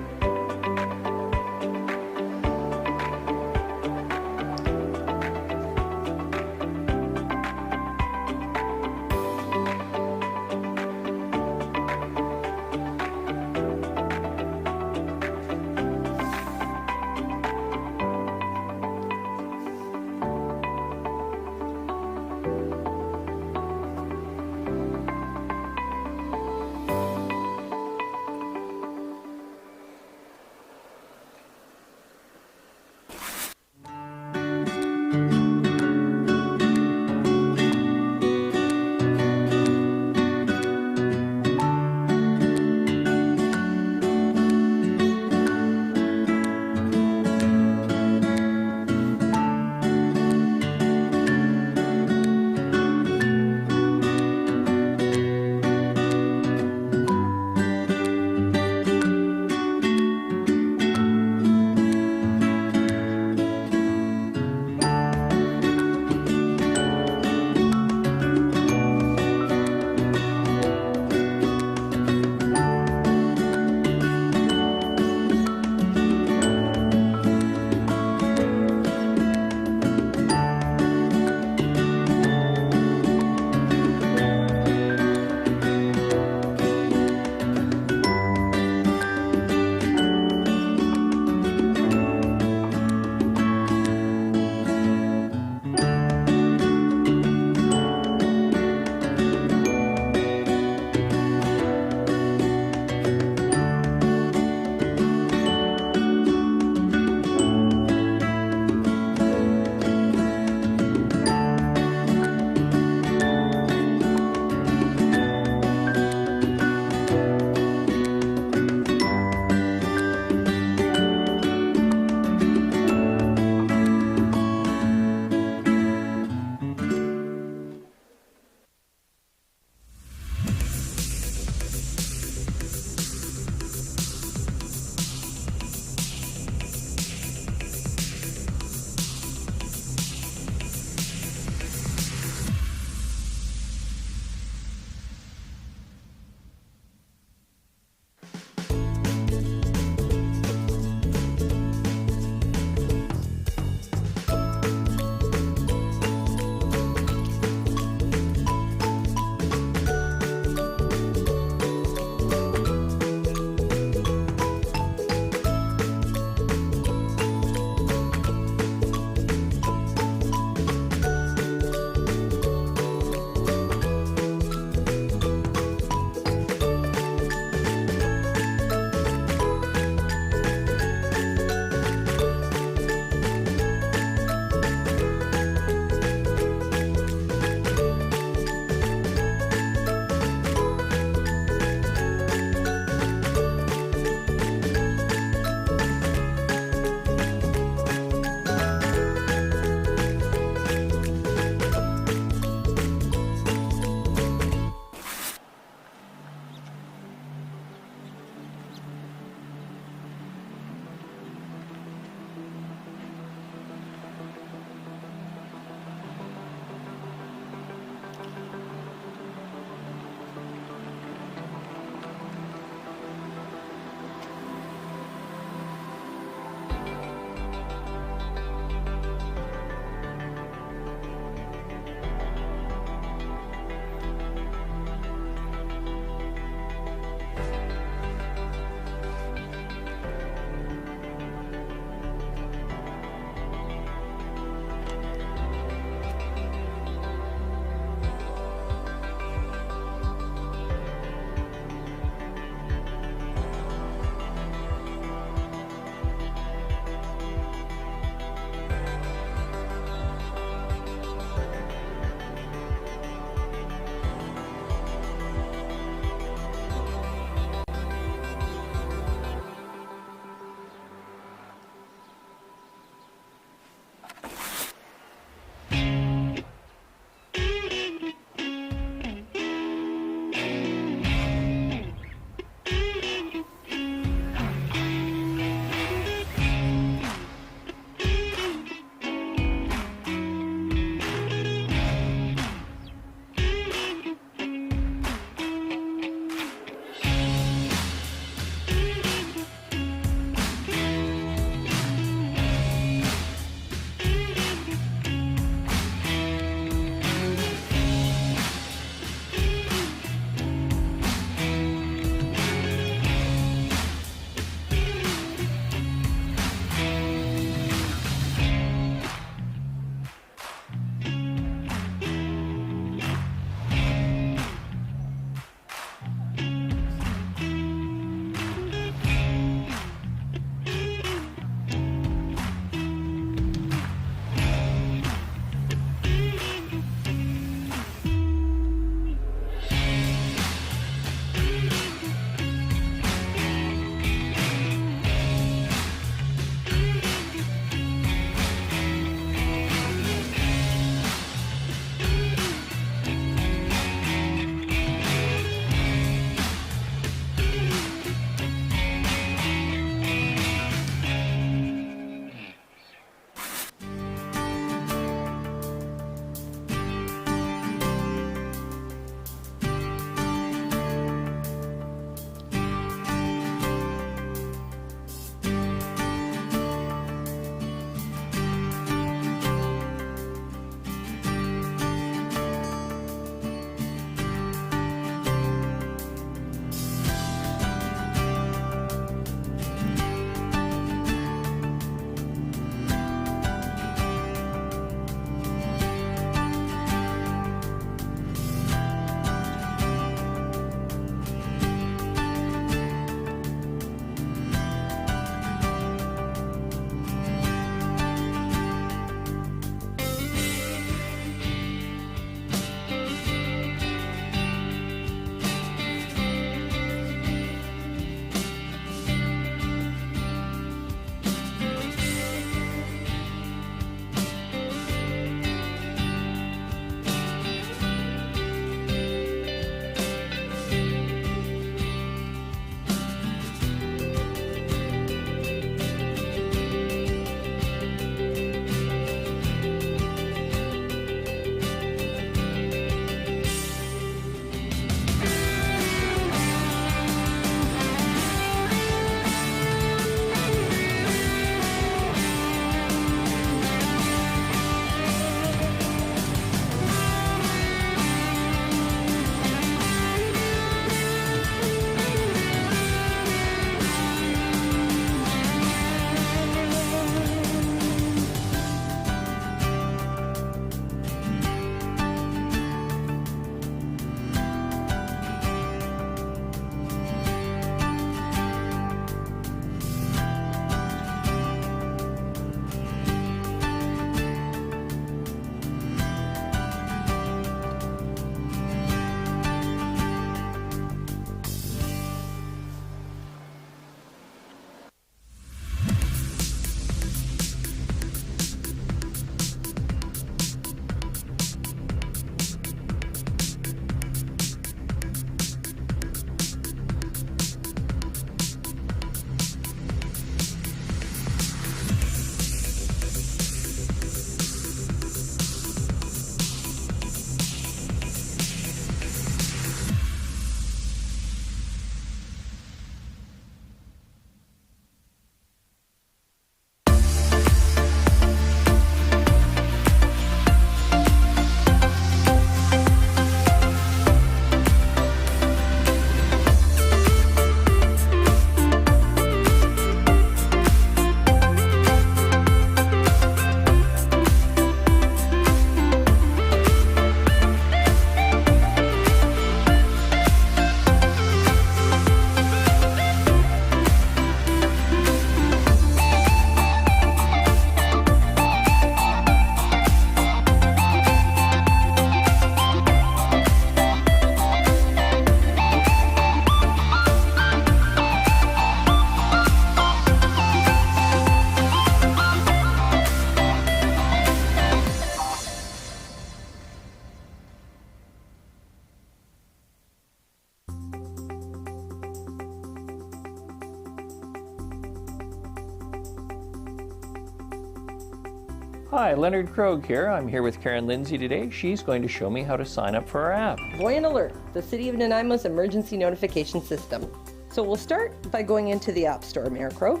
Hi, Leonard Krogh here. I'm here with Karen Lindsay today. She's going to show me how to sign up for our app. Voyant Alert, the City of Nanaimo's emergency notification system. So we'll start by going into the App Store, Mayor Krogh.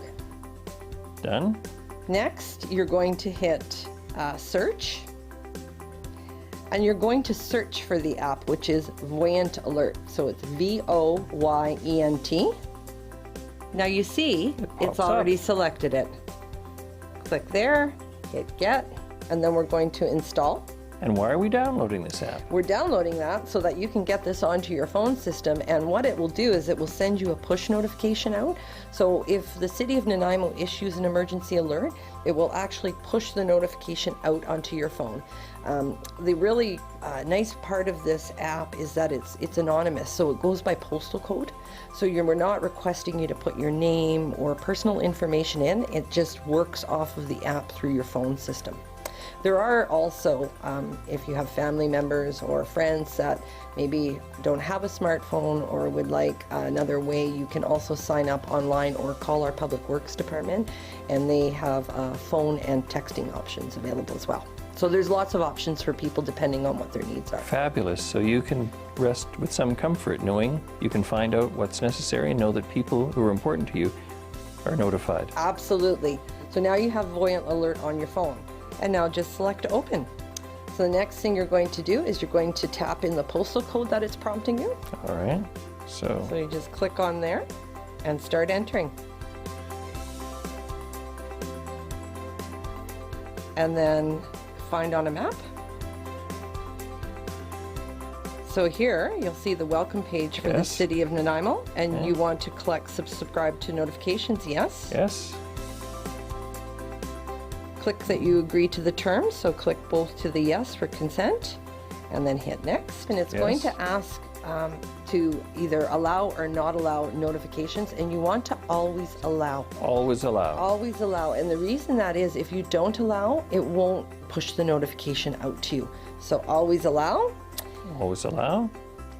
Done. Next, you're going to hit search. And you're going to search for the app, which is Voyant Alert. So it's V-O-Y-E-N-T. Now you see, it's already selected it. Click there, hit get, and then we're going to install. And why are we downloading this app? We're downloading that so that you can get this onto your phone system, and what it will do is it will send you a push notification out. So if the City of Nanaimo issues an emergency alert, it will actually push the notification out onto your phone. The really nice part of this app is that it's anonymous, so it goes by postal code. So we're not requesting you to put your name or personal information in, it just works off of the app through your phone system. There are also, if you have family members or friends that maybe don't have a smartphone or would like another way, you can also sign up online or call our Public Works Department, and they have phone and texting options available as well. So there's lots of options for people depending on what their needs are. Fabulous. So you can rest with some comfort knowing you can find out what's necessary and know that people who are important to you are notified. Absolutely. So now you have Voyant Alert on your phone. And now just select open. So the next thing you're going to do is you're going to tap in the postal code that it's prompting you. All right. So you just click on there and start entering. And then find on a map. So here you'll see the welcome page for the City of Nanaimo, and you want to subscribe to notifications, yes? Yes. Click that you agree to the terms, so click both to the yes for consent, and then hit next. And it's going to ask to either allow or not allow notifications, and you want to always allow. Always allow. Always allow. And the reason that is, if you don't allow, it won't push the notification out to you. So always allow. Always allow.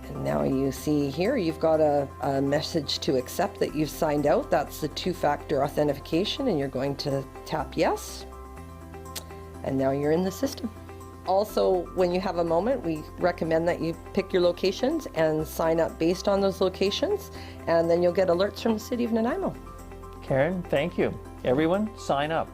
And now you see here, you've got a message to accept that you've signed out. That's the two-factor authentication, and you're going to tap yes. And now you're in the system. Also, when you have a moment, we recommend that you pick your locations and sign up based on those locations, and then you'll get alerts from the City of Nanaimo. Karen, thank you. Everyone, sign up.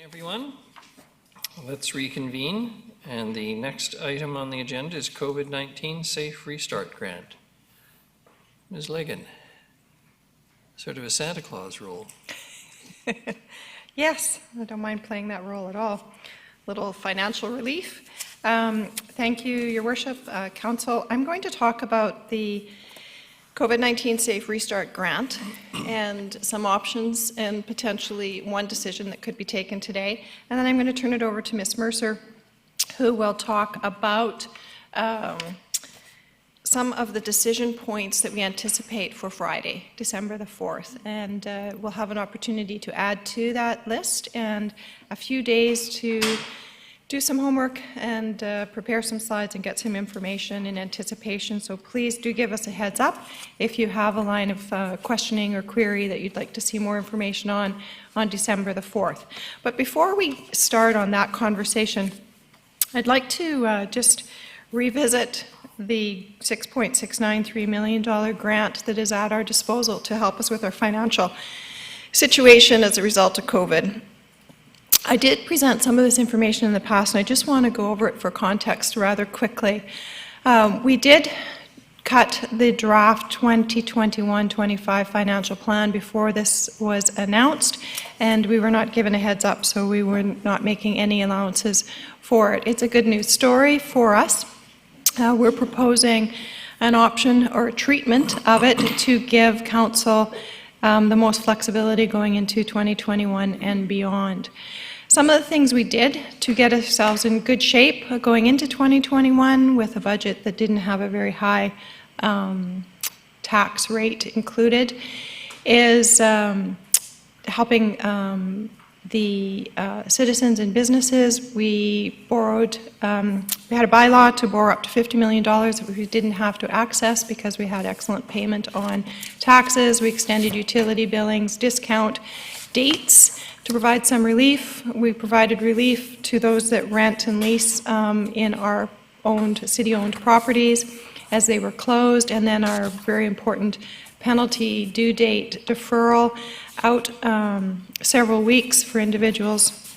everyone. Let's reconvene. And the next item on the agenda is COVID-19 Safe Restart Grant. Ms. Ligon, sort of a Santa Claus role. Yes, I don't mind playing that role at all. Little financial relief. Thank you, Your Worship, Council. I'm going to talk about the COVID-19 Safe Restart Grant and some options and potentially one decision that could be taken today. And then I'm going to turn it over to Ms. Mercer, who will talk about some of the decision points that we anticipate for Friday, December the 4th. And we'll have an opportunity to add to that list and a few days to do some homework and prepare some slides and get some information in anticipation. So please do give us a heads up if you have a line of questioning or query that you'd like to see more information on December the 4th. But before we start on that conversation, I'd like to just revisit the $6.693 million grant that is at our disposal to help us with our financial situation as a result of COVID. I did present some of this information in the past, and I just want to go over it for context rather quickly. We did cut the draft 2021-25 financial plan before this was announced, and we were not given a heads up, so we were not making any allowances for it. It's a good news story for us. We're proposing an option or a treatment of it to give Council the most flexibility going into 2021 and beyond. Some of the things we did to get ourselves in good shape going into 2021 with a budget that didn't have a very high tax rate included is helping the citizens and businesses. We borrowed, we had a bylaw to borrow up to $50 million that we didn't have to access because we had excellent payment on taxes. We extended utility billings, discount dates to provide some relief. We provided relief to those that rent and lease in our city-owned properties as they were closed, and then our very important penalty due date deferral out several weeks for individuals.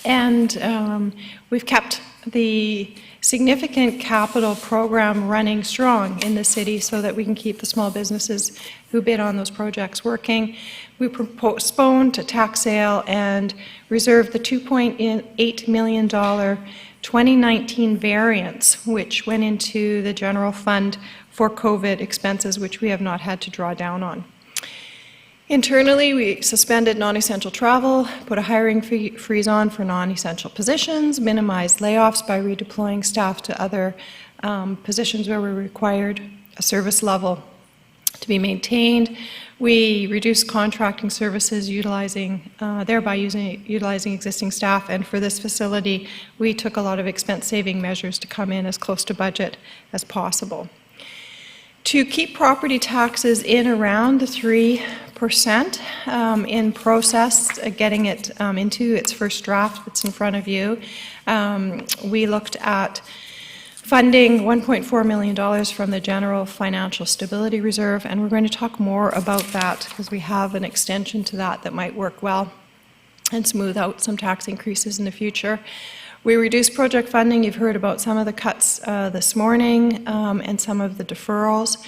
And we've kept the significant capital program running strong in the city so that we can keep the small businesses who bid on those projects working. We postponed a tax sale and reserved the $2.8 million 2019 variance, which went into the general fund for COVID expenses, which we have not had to draw down on. Internally, we suspended non-essential travel, put a hiring freeze on for non-essential positions, minimized layoffs by redeploying staff to other positions where we required a service level to be maintained. We reduced contracting services, thereby utilizing existing staff, and for this facility, we took a lot of expense-saving measures to come in as close to budget as possible. To keep property taxes in around the 3% in process, getting it into its first draft that's in front of you, we looked at funding $1.4 million from the General Financial Stability Reserve, and we're going to talk more about that because we have an extension to that might work well and smooth out some tax increases in the future. We reduced project funding. You've heard about some of the cuts this morning and some of the deferrals.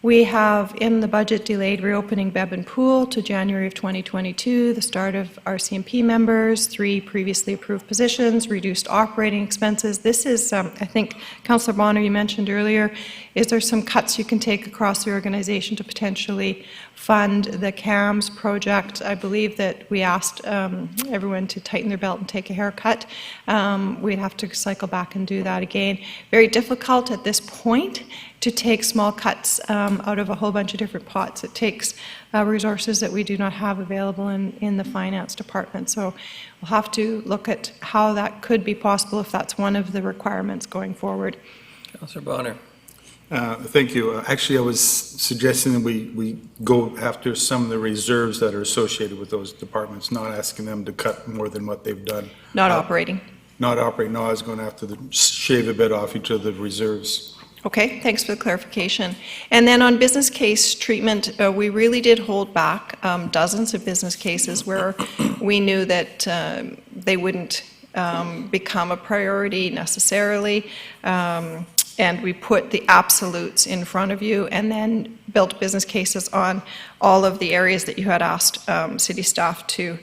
We have in the budget delayed reopening Beban Pool to January of 2022, the start of RCMP members, 3 previously approved positions, reduced operating expenses. This is, I think, Councillor Bonner, you mentioned earlier, is there some cuts you can take across the organization to potentially fund the CAMS project? I believe that we asked everyone to tighten their belt and take a haircut. We'd have to cycle back and do that again. Very difficult at this point to take small cuts out of a whole bunch of different pots. It takes resources that we do not have available in the finance department. So we'll have to look at how that could be possible if that's one of the requirements going forward. Councillor Bonner. Thank you. Actually, I was suggesting that we go after some of the reserves that are associated with those departments, not asking them to cut more than what they've done. Not operating. Not operating. No, I was going after shave a bit off each of the reserves. Okay, thanks for the clarification. And then on business case treatment, we really did hold back dozens of business cases where we knew that they wouldn't become a priority necessarily. And we put the absolutes in front of you and then built business cases on all of the areas that you had asked city staff to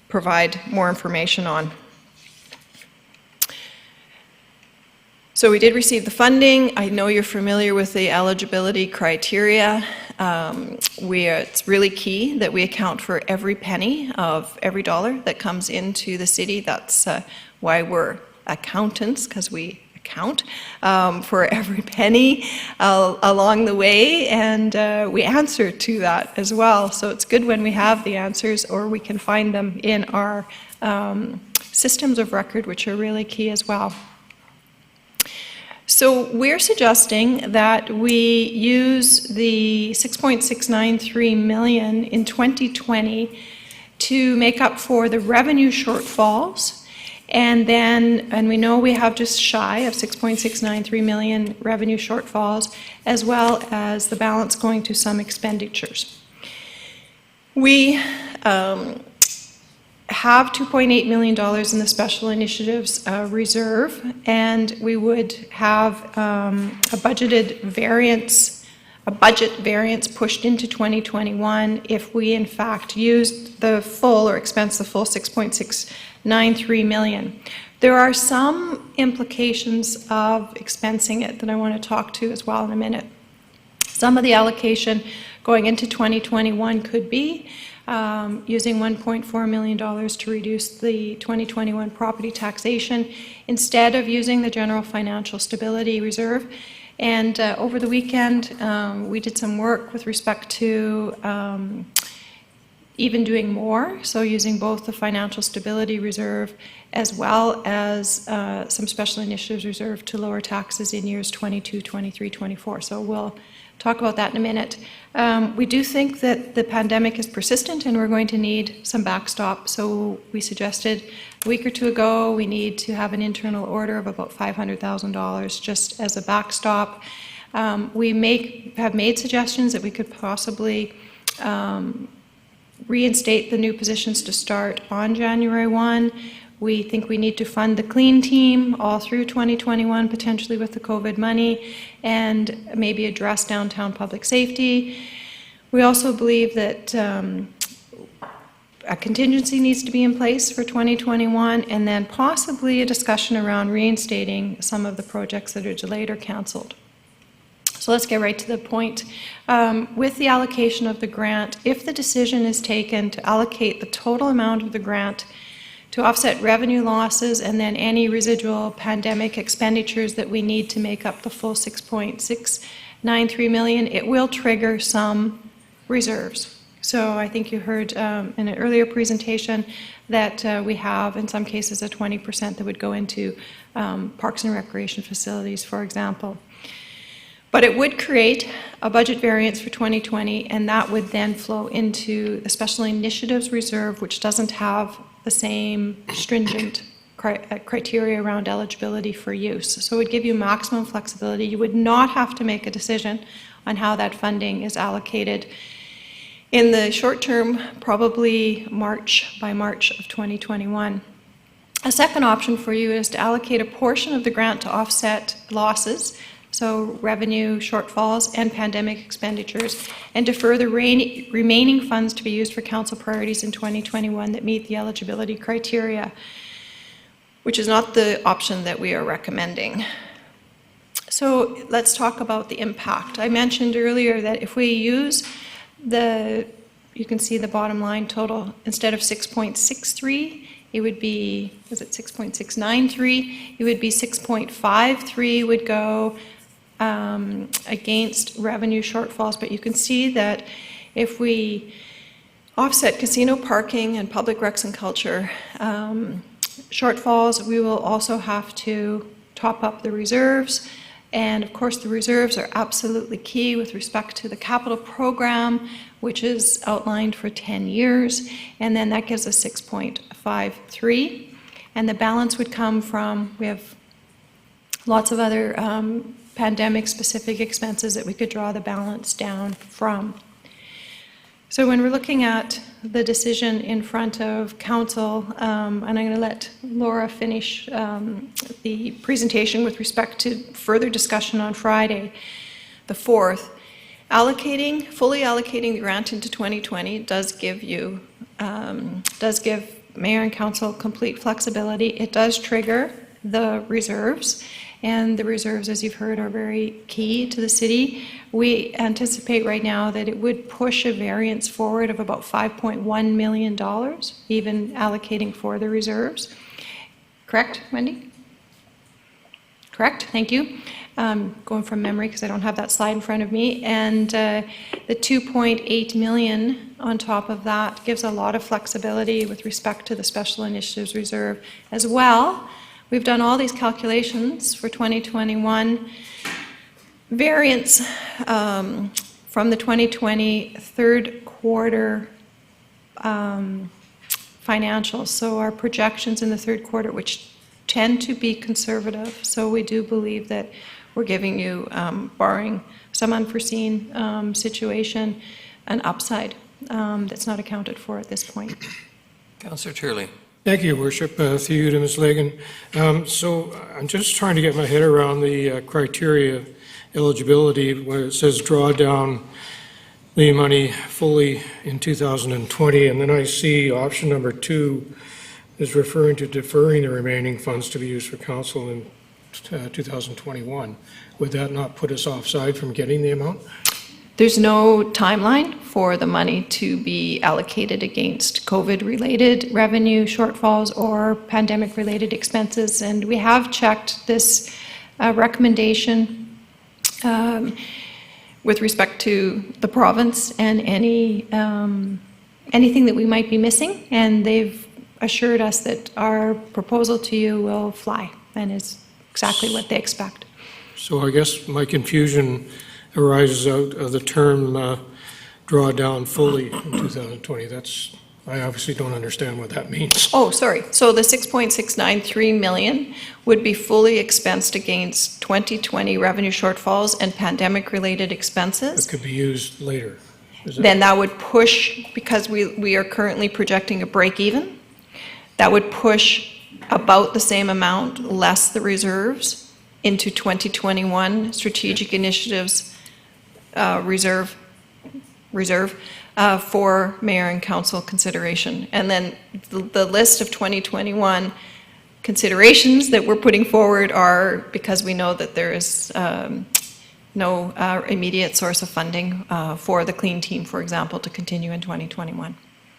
provide more information on. So we did receive the funding. I know you're familiar with the eligibility criteria. It's really key that we account for every penny of every dollar that comes into the city. That's why we're accountants, because we account for every penny along the way, and we answer to that as well. So it's good when we have the answers or we can find them in our systems of record, which are really key as well. So we're suggesting that we use the $6.693 million in 2020 to make up for the revenue shortfalls, and we know we have just shy of $6.693 million revenue shortfalls, as well as the balance going to some expenditures. We have $2.8 million in the special initiatives reserve, and we would have a budget variance pushed into 2021 if we in fact used the full or expense the full $6.693 million. There are some implications of expensing it that I want to talk to as well in a minute. Some of the allocation going into 2021 could be using $1.4 million to reduce the 2021 property taxation instead of using the general financial stability reserve. And over the weekend, we did some work with respect to even doing more, so using both the financial stability reserve as well as some special initiatives reserve to lower taxes in years 22, 23, 24. So we'll talk about that in a minute. We do think that the pandemic is persistent and we're going to need some backstop. So we suggested a week or two ago we need to have an internal order of about $500,000 just as a backstop. We have made suggestions that we could possibly reinstate the new positions to start on January 1. We think we need to fund the clean team all through 2021, potentially with the COVID money, and maybe address downtown public safety. We also believe that a contingency needs to be in place for 2021, and then possibly a discussion around reinstating some of the projects that are delayed or canceled. So let's get right to the point. With the allocation of the grant, if the decision is taken to allocate the total amount of the grant to offset revenue losses and then any residual pandemic expenditures that we need to make up the full $6.693 million, it will trigger some reserves. So I think you heard in an earlier presentation that we have, in some cases, a 20% that would go into parks and recreation facilities, for example. But it would create a budget variance for 2020, and that would then flow into the special initiatives reserve, which doesn't have the same stringent criteria around eligibility for use. So it would give you maximum flexibility. You would not have to make a decision on how that funding is allocated. In the short term, probably by March of 2021. A second option for you is to allocate a portion of the grant to offset losses, so revenue shortfalls and pandemic expenditures, and defer the remaining funds to be used for council priorities in 2021 that meet the eligibility criteria, which is not the option that we are recommending. So let's talk about the impact. I mentioned earlier that if we use you can see the bottom line total, instead of 6.63, it would be, was it 6.693? It would be 6.53 would go against revenue shortfalls, but you can see that if we offset casino parking and public recs and culture shortfalls, we will also have to top up the reserves. And of course, the reserves are absolutely key with respect to the capital program, which is outlined for 10 years. And then that gives us 6.53. And the balance would come from, we have lots of other pandemic-specific expenses that we could draw the balance down from. So when we're looking at the decision in front of council, and I'm going to let Laura finish the presentation with respect to further discussion on Friday, the 4th, fully allocating the grant into 2020 does give Mayor and Council complete flexibility. It does trigger the reserves, and the reserves, as you've heard, are very key to the city. We anticipate right now that it would push a variance forward of about $5.1 million, even allocating for the reserves. Correct, Wendy? Correct, thank you. Going from memory because I don't have that slide in front of me. And the $2.8 million on top of that gives a lot of flexibility with respect to the Special Initiatives Reserve as well. We've done all these calculations for 2021. Variance from the 2020 third quarter financials. So our projections in the third quarter, which tend to be conservative. So we do believe that we're giving you, barring some unforeseen situation, an upside that's not accounted for at this point. Councillor Turley. Thank you, Worship. Through you to Ms. Lagan. So I'm just trying to get my head around the criteria eligibility where it says draw down the money fully in 2020, and then I see option number 2 is referring to deferring the remaining funds to be used for council in 2021. Would that not put us offside from getting the amount? There's no timeline for the money to be allocated against COVID-related revenue shortfalls or pandemic-related expenses, and we have checked this recommendation with respect to the province and anything that we might be missing, and they've assured us that our proposal to you will fly and is exactly what they expect. So I guess my confusion arises out of the term draw down fully in 2020. I obviously don't understand what that means. Oh, sorry. So the $6.693 million would be fully expensed against 2020 revenue shortfalls and pandemic-related expenses. It could be used later. Then that would push, because we are currently projecting a break even, that would push about the same amount, less the reserves, into 2021 strategic initiatives reserve for mayor and council consideration. And then the list of 2021 considerations that we're putting forward are because we know that there is no immediate source of funding for the clean team, for example, to continue in 2021.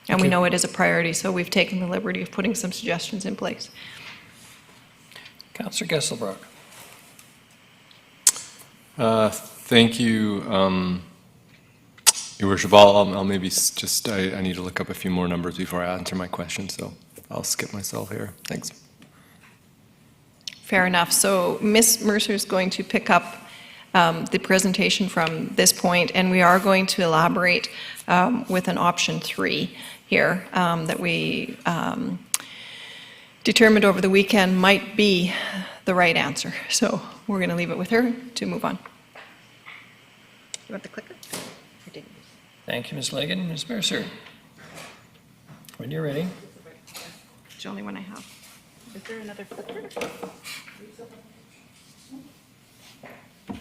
And Okay. we know it is a priority, so we've taken the liberty of putting some suggestions in place. Councillor Gesselbrock. Thank you, Your Worship. I'll maybe just, I need to look up a few more numbers before I answer my question, so I'll skip myself here. Thanks. Fair enough. So Ms. Mercer is going to pick up the presentation from this point, and we are going to elaborate with an option 3 here that we determined over the weekend might be the right answer. So we're going to leave it with her to move on. You want the clicker? Thank you, Ms. Lagan. Ms. Mercer, when you're ready. It's the only one I have. Is there another clicker? Oh,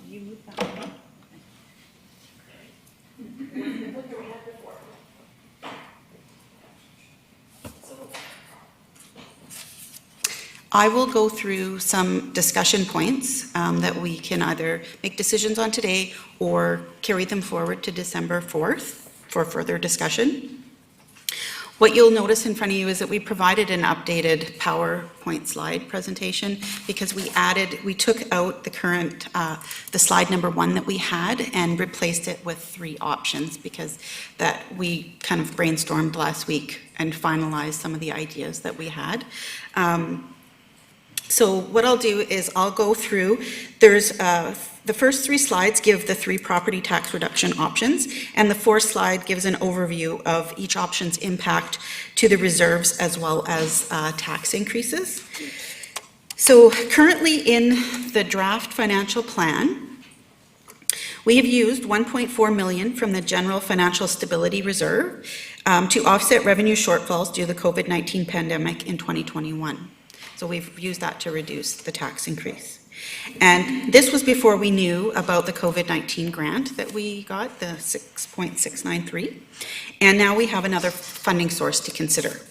you moved that one. I will go through some discussion points that we can either make decisions on today or carry them forward to December 4th for further discussion. What you'll notice in front of you is that we provided an updated PowerPoint slide presentation because we took out the current, the slide number 1 that we had and replaced it with 3 options because that we kind of brainstormed last week and finalized some of the ideas that we had. So what I'll do is I'll go through, there's the first 3 slides give the 3 property tax reduction options, and the 4th slide gives an overview of each option's impact to the reserves as well as tax increases. So currently in the draft financial plan, we have used 1.4 million from the General Financial Stability Reserve to offset revenue shortfalls due to the COVID-19 pandemic in 2021. So we've used that to reduce the tax increase. And this was before we knew about the COVID-19 grant that we got, the 6.693. And now we have another funding source to consider.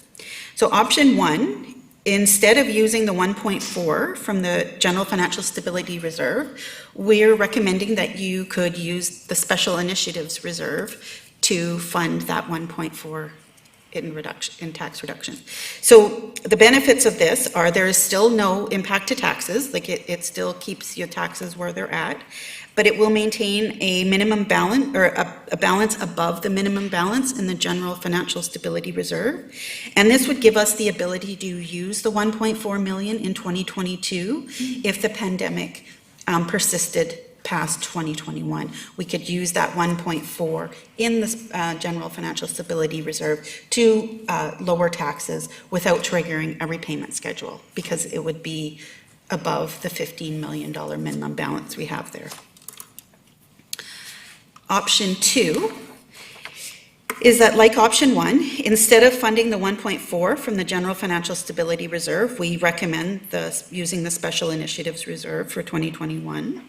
So option one, instead of using the 1.4 from the General Financial Stability Reserve, we're recommending that you could use the Special Initiatives Reserve to fund that 1.4 in tax reductions. So the benefits of this are there is still no impact to taxes, like it still keeps your taxes where they're at, but it will maintain a minimum balance or a balance above the minimum balance in the General Financial Stability Reserve. And this would give us the ability to use the 1.4 million in 2022 if the pandemic persisted past 2021. We could use that 1.4 in the General Financial Stability Reserve to lower taxes without triggering a repayment schedule, because it would be above the $15 million minimum balance we have there. Option two is that, like option one, instead of funding the 1.4 from the General Financial Stability Reserve, we recommend using the Special Initiatives Reserve for 2021.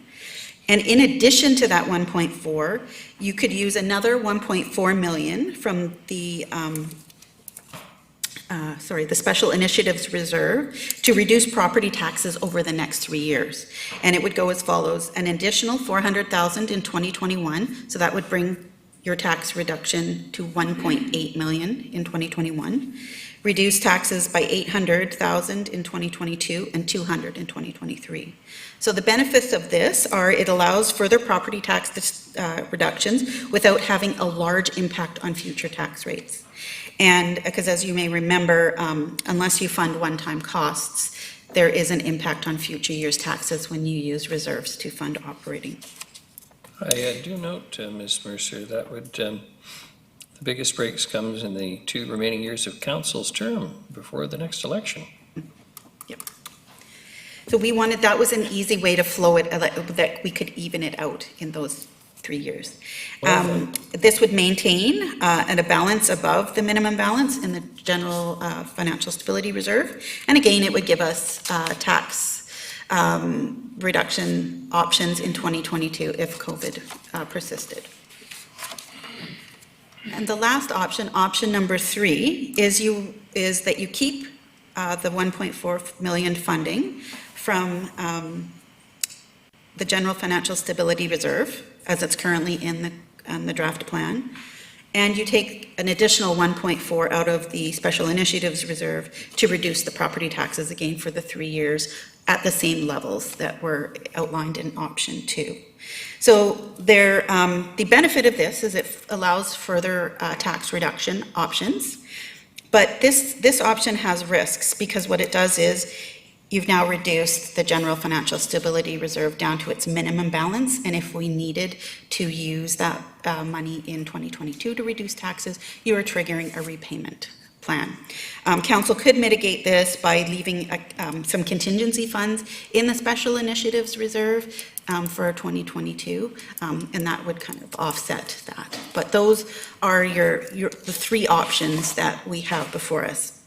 And in addition to that 1.4, you could use another 1.4 million from the the Special Initiatives Reserve to reduce property taxes over the next 3 years. And it would go as follows: an additional 400,000 in 2021, so that would bring your tax reduction to 1.8 million in 2021. Reduce taxes by 800,000 in 2022 and 200 in 2023. So the benefits of this are it allows further property tax reductions without having a large impact on future tax rates. And because, as you may remember, unless you fund one-time costs, there is an impact on future years' taxes when you use reserves to fund operating. I do note, Ms. Mercer, that would the biggest breaks comes in the 2 remaining years of council's term before the next election. Yep. So we wanted, that was an easy way to flow it, that we could even it out in those 3 years. This would maintain at a balance above the minimum balance in the General Financial Stability Reserve. And again, it would give us tax reduction options in 2022 if COVID persisted. And the last option, option number 3, is that you keep the 1.4 million funding from the General Financial Stability Reserve, as it's currently in the draft plan, and you take an additional 1.4 out of the Special Initiatives Reserve to reduce the property taxes again for the 3 years at the same levels that were outlined in option 2. So the benefit of this is it allows further tax reduction options, but this option has risks, because what it does is you've now reduced the General Financial Stability Reserve down to its minimum balance, and if we needed to use that money in 2022 to reduce taxes, you are triggering a repayment plan. Council could mitigate this by leaving some contingency funds in the Special Initiatives Reserve for 2022, and that would kind of offset that. But those are the 3 options that we have before us.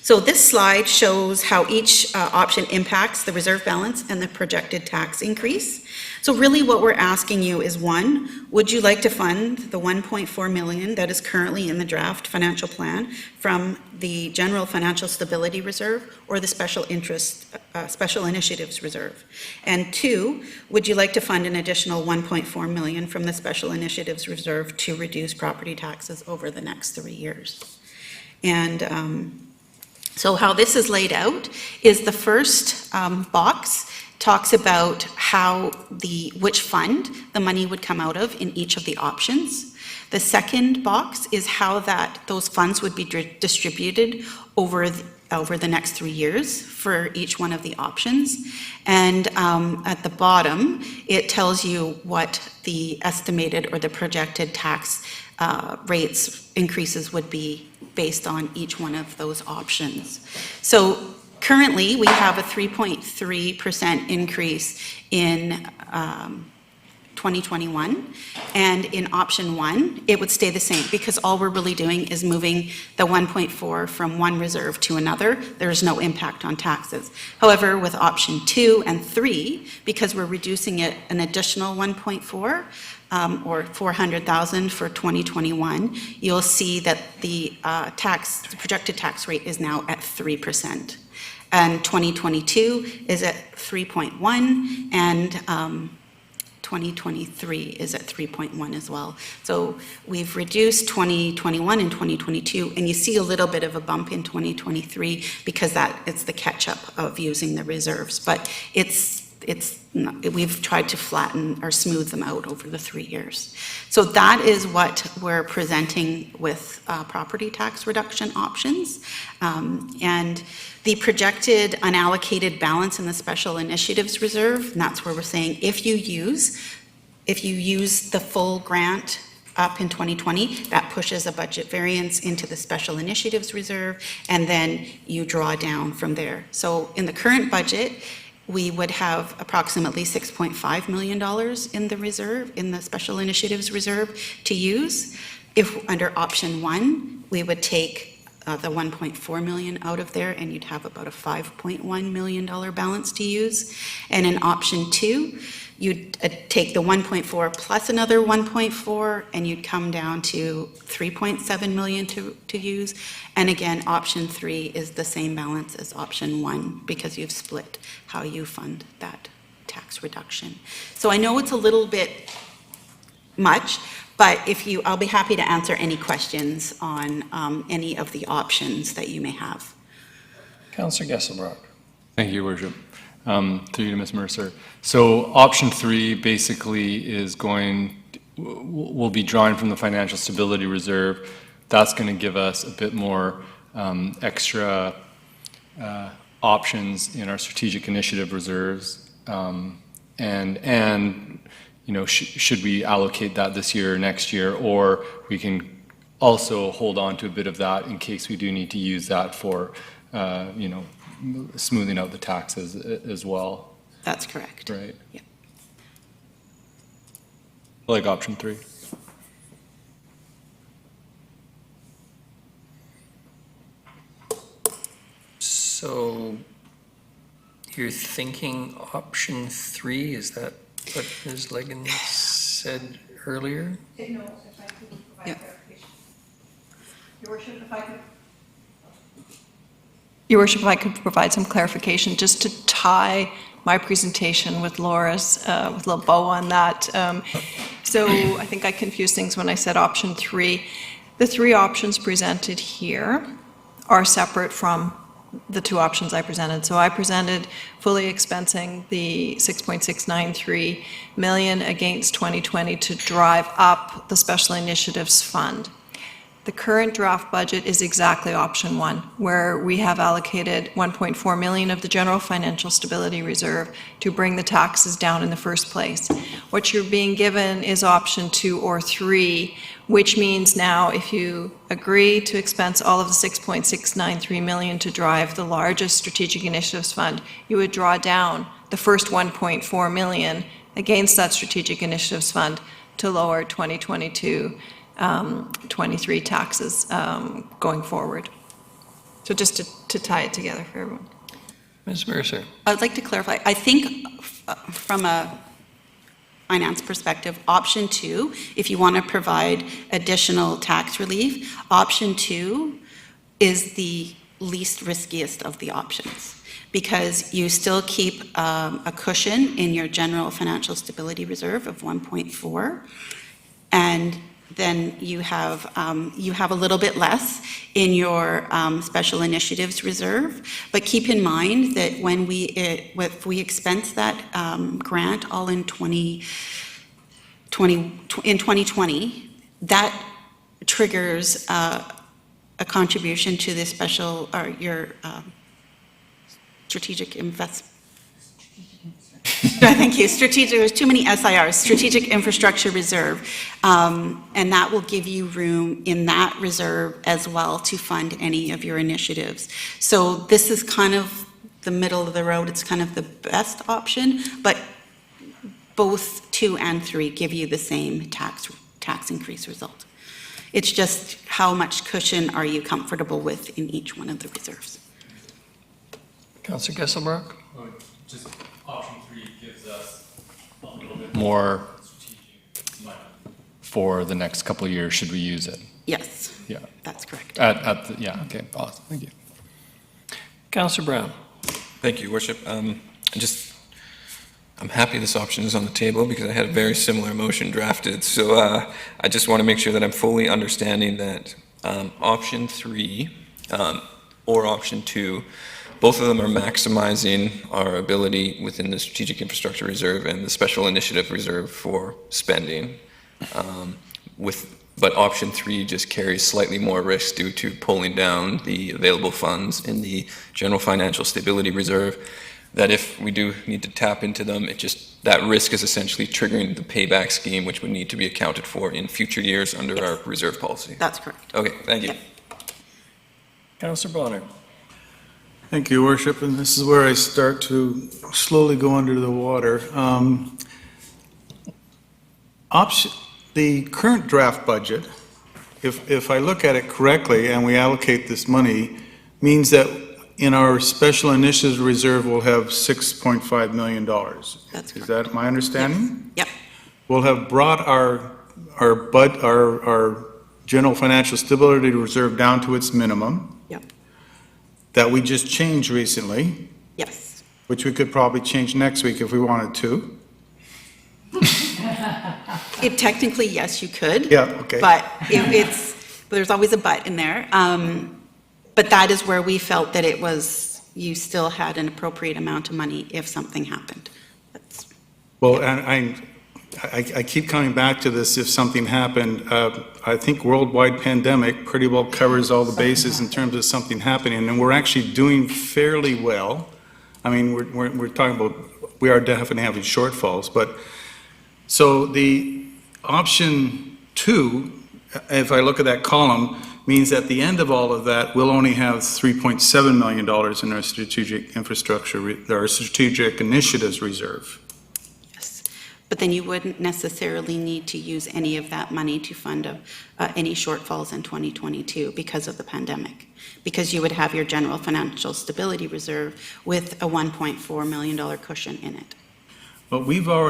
So this slide shows how each option impacts the reserve balance and the projected tax increase. So really what we're asking you is, 1, would you like to fund the 1.4 million that is currently in the draft financial plan from the General Financial Stability Reserve or the Special Initiatives Reserve? And 2, would you like to fund an additional 1.4 million from the Special Initiatives Reserve to reduce property taxes over the next 3 years? And so how this is laid out is the first box talks about which fund the money would come out of in each of the options. The second box is how those funds would be distributed over the next 3 years for each one of the options. And at the bottom, it tells you what the estimated or the projected tax rates increases would be based on each one of those options. So Currently, we have a 3.3% increase in 2021, and in option 1, it would stay the same because all we're really doing is moving the 1.4 from one reserve to another. There's no impact on taxes. However, with option 2 and 3, because we're reducing it an additional 1.4, or 400,000 for 2021, you'll see that the projected tax rate is now at 3%. And 2022 is at 3.1, and 2023 is at 3.1 as well. So we've reduced 2021 and 2022, and you see a little bit of a bump in 2023 because it's the catch-up of using the reserves. But we've tried to flatten or smooth them out over the 3 years. So that is what we're presenting with property tax reduction options. And the projected unallocated balance in the special initiatives reserve, and that's where we're saying if you use the full grant up in 2020, that pushes a budget variance into the special initiatives reserve, and then you draw down from there. So in the current budget, we would have approximately $6.5 million in the reserve, in the special initiatives reserve to use. If under option 1, we would take the 1.4 million out of there, and you'd have about a $5.1 million balance to use. And in option 2, you'd take the 1.4 plus another 1.4, and you'd come down to 3.7 million to use. And again, option 3 is the same balance as option 1 because you've split how you fund that tax reduction. So I know it's a little bit much, but I'll be happy to answer any questions on any of the options that you may have. Councillor Gesselbrock. Thank you, Your Worship. Through you to Ms. Mercer. So option 3 basically will be drawing from the Financial Stability Reserve. That's going to give us a bit more extra options in our strategic initiative reserves. And should we allocate that this year or next year, or we can also hold on to a bit of that in case we do need to use that for, smoothing out the taxes as well. That's correct. Right. Yeah. I like option 3. So you're thinking option 3, is that what Ms. Legan said earlier? No, if I could provide clarification. Your Worship, if I could provide some clarification just to tie my presentation with Laura's, with a little bow on that. So I think I confused things when I said option 3. The 3 options presented here are separate from the 2 options I presented. So I presented fully expensing the 6.693 million against 2020 to drive up the Special Initiatives Fund. The current draft budget is exactly option 1, where we have allocated 1.4 million of the General Financial Stability Reserve to bring the taxes down in the first place. What you're being given is option 2 or 3, which means now if you agree to expense all of the 6.693 million to drive the largest Strategic Initiatives Fund, you would draw down the first 1.4 million against that Strategic Initiatives Fund to lower 2022 23 taxes going forward. So just to tie it together for everyone. Ms. Mercer. I'd like to clarify. I think from a finance perspective, option 2, if you want to provide additional tax relief, option 2 is the least riskiest of the options because you still keep a cushion in your General Financial Stability Reserve of 1.4, and then you have a little bit less in your Special Initiatives Reserve. But keep in mind that if we expense that grant all in 2020, that triggers a contribution to the special or your strategic investment. Thank you. There's too many SIRs, Strategic Infrastructure Reserve. And that will give you room in that reserve as well to fund any of your initiatives. So this is kind of the middle of the road, it's kind of the best option, but both 2 and 3 give you the same tax increase result. It's just how much cushion are you comfortable with in each one of the reserves. Councillor Gesselbrock? Just option 3 gives us a little bit more strategic money for the next couple of years, should we use it? Yes. Yeah. That's correct. Yeah, okay, awesome, thank you. Councillor Brown? Thank you, Worship. I'm happy this option is on the table because I had a very similar motion drafted. So I just want to make sure that I'm fully understanding that option 3 or option 2, both of them are maximizing our ability within the Strategic Infrastructure Reserve and the Special Initiative Reserve for spending. But option 3 just carries slightly more risk due to pulling down the available funds in the General Financial Stability Reserve, that if we do need to tap into them, that risk is essentially triggering the payback scheme, which would need to be accounted for in future years under our reserve policy. That's correct. Okay, thank you. Yep. Councillor Bonner? Thank you, Worship, and this is where I start to slowly go under the water. The current draft budget, if I look at it correctly and we allocate this money, means that in our Special Initiatives Reserve we'll have $6.5 million. That's correct. Is that my understanding? Yep. We'll have brought our General Financial Stability Reserve down to its minimum. Yep. That we just changed recently. Yes. Which we could probably change next week if we wanted to. Technically, yes, you could. Yeah, okay. But there's always a but in there. But that is where we felt that you still had an appropriate amount of money if something happened. Well, and I keep coming back to this, if something happened. I think worldwide pandemic pretty well covers all the bases in terms of something happening, and we're actually doing fairly well. I mean, we're talking about, we are definitely having shortfalls, but so the option 2, if I look at that column, means at the end of all of that, we'll only have $3.7 million in our strategic infrastructure, our strategic initiatives reserve. Yes, but then you wouldn't necessarily need to use any of that money to fund any shortfalls in 2022 because of the pandemic, because you would have your General Financial Stability Reserve with a $1.4 million cushion in it. But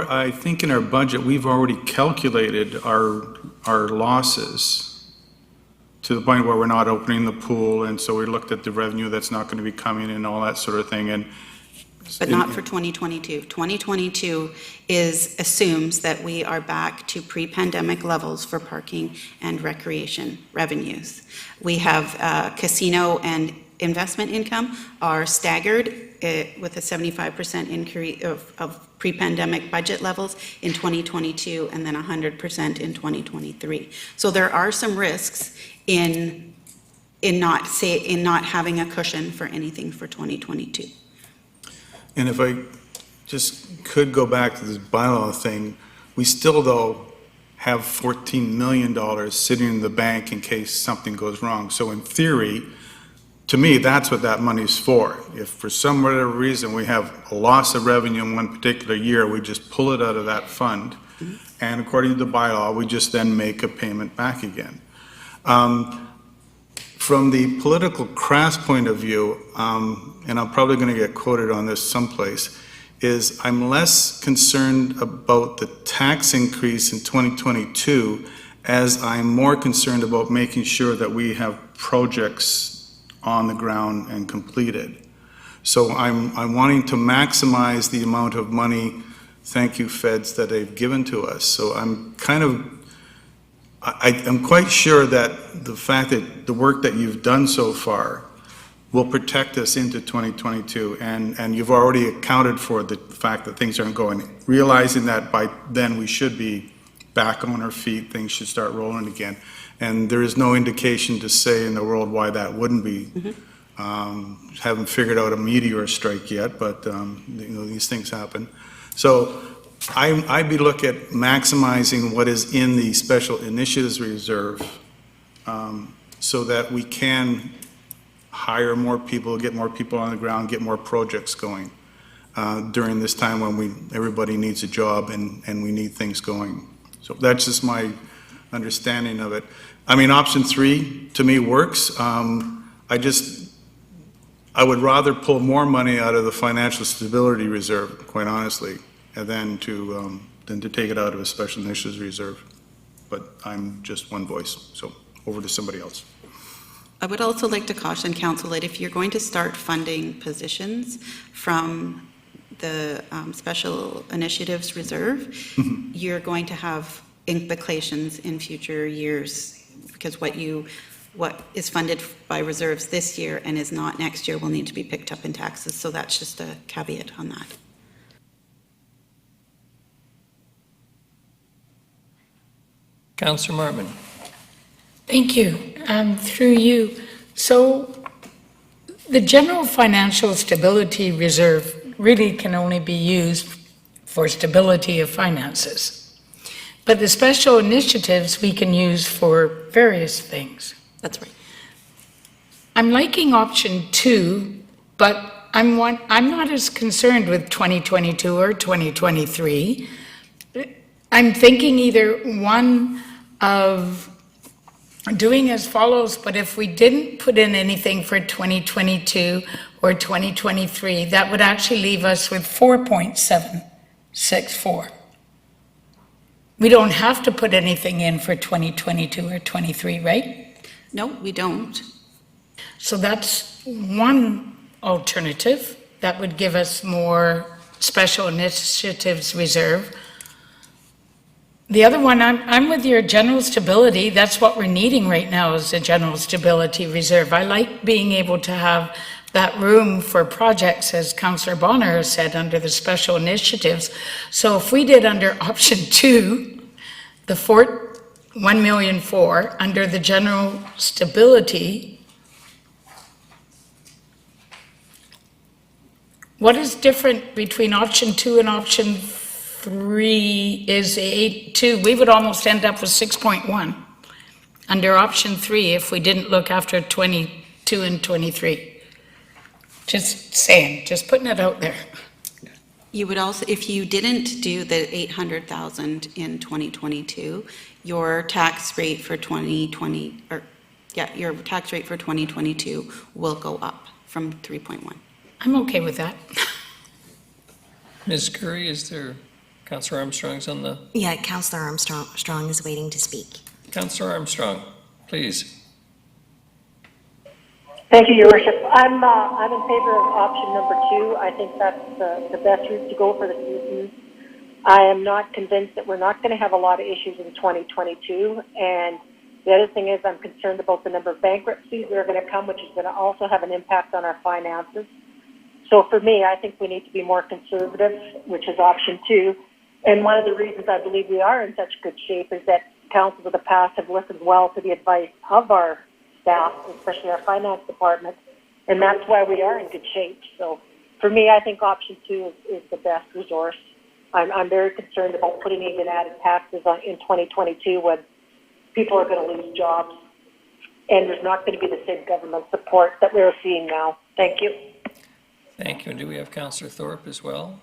I think in our budget, we've already calculated our losses to the point where we're not opening the pool, and so we looked at the revenue that's not going to be coming and all that sort of thing. But not for 2022. 2022 assumes that we are back to pre-pandemic levels for parking and recreation revenues. We have casino and investment income are staggered with a 75% increase of pre-pandemic budget levels in 2022 and then 100% in 2023. So there are some risks in not having a cushion for anything for 2022. And if I just could go back to this bylaw thing, we still though have $14 million sitting in the bank in case something goes wrong. So in theory, to me, that's what that money's for. If for some whatever reason we have a loss of revenue in one particular year, we just pull it out of that fund. And according to the bylaw, we just then make a payment back again. From the political crass point of view, and I'm probably going to get quoted on this someplace, is I'm less concerned about the tax increase in 2022 as I'm more concerned about making sure that we have projects on the ground and completed. So I'm wanting to maximize the amount of money, thank you feds, that they've given to us. So I'm I'm quite sure that the fact that the work that you've done so far will protect us into 2022, and you've already accounted for the fact that things aren't going, realizing that by then we should be back on our feet, things should start rolling again. And there is no indication to say in the world why that wouldn't be. Haven't figured out a meteor strike yet, but these things happen. So I'd be looking at maximizing what is in the Special Initiatives Reserve so that we can hire more people, get more people on the ground, get more projects going during this time when everybody needs a job and we need things going. So that's just my understanding of it. I mean, option 3 to me works. I would rather pull more money out of the financial stability reserve, quite honestly, and than to take it out of a special initiatives reserve. But I'm just one voice, so over to somebody else. I would also like to caution council that if you're going to start funding positions from the Special Initiatives Reserve, you're going to have implications in future years, because what is funded by reserves this year and is not next year will need to be picked up in taxes. So that's just a caveat on that. Councillor Martman. Thank you. Through you. So the General Financial Stability Reserve really can only be used for stability of finances. But the special initiatives we can use for various things. That's right. I'm liking option 2, but I'm not as concerned with 2022 or 2023. I'm thinking either one of doing as follows, but if we didn't put in anything for 2022 or 2023, that would actually leave us with 4.764. We don't have to put anything in for 2022 or 23, right? No, we don't. So that's one alternative that would give us more special initiatives reserve. The other one, I'm with your general stability. That's what we're needing right now, is a general stability reserve. I like being able to have that room for projects, as Councillor Bonner has said, under the special initiatives. So if we did under option 2, the 1,000,004 under the general stability, what is different between option 2 and option 3 is 8.2. We would almost end up with 6.1 under option 3 if we didn't look after 22 and 23. Just saying, just putting it out there. You would also, if you didn't do the 800,000 in 2022, your tax rate for 2022 will go up from 3.1. I'm okay with that. Ms. Curry, is there, Councillor Armstrong's on the... Yeah, Councillor Armstrong is waiting to speak. Councillor Armstrong, please. Thank you, Your Worship. I'm in favor of option number 2. I think that's the best route to go for the citizens. I am not convinced that we're not going to have a lot of issues in 2022. And the other thing is I'm concerned about the number of bankruptcies that are going to come, which is going to also have an impact on our finances. So for me, I think we need to be more conservative, which is option 2. And one of the reasons I believe we are in such good shape is that councils of the past have listened well to the advice of our staff, especially our finance department, and that's why we are in good shape. So for me, I think option 2 is the best resource. I'm very concerned about putting even added taxes on in 2022 when people are going to lose jobs and there's not going to be the same government support that we're seeing now. Thank you. Thank you. And do we have Councillor Thorpe as well?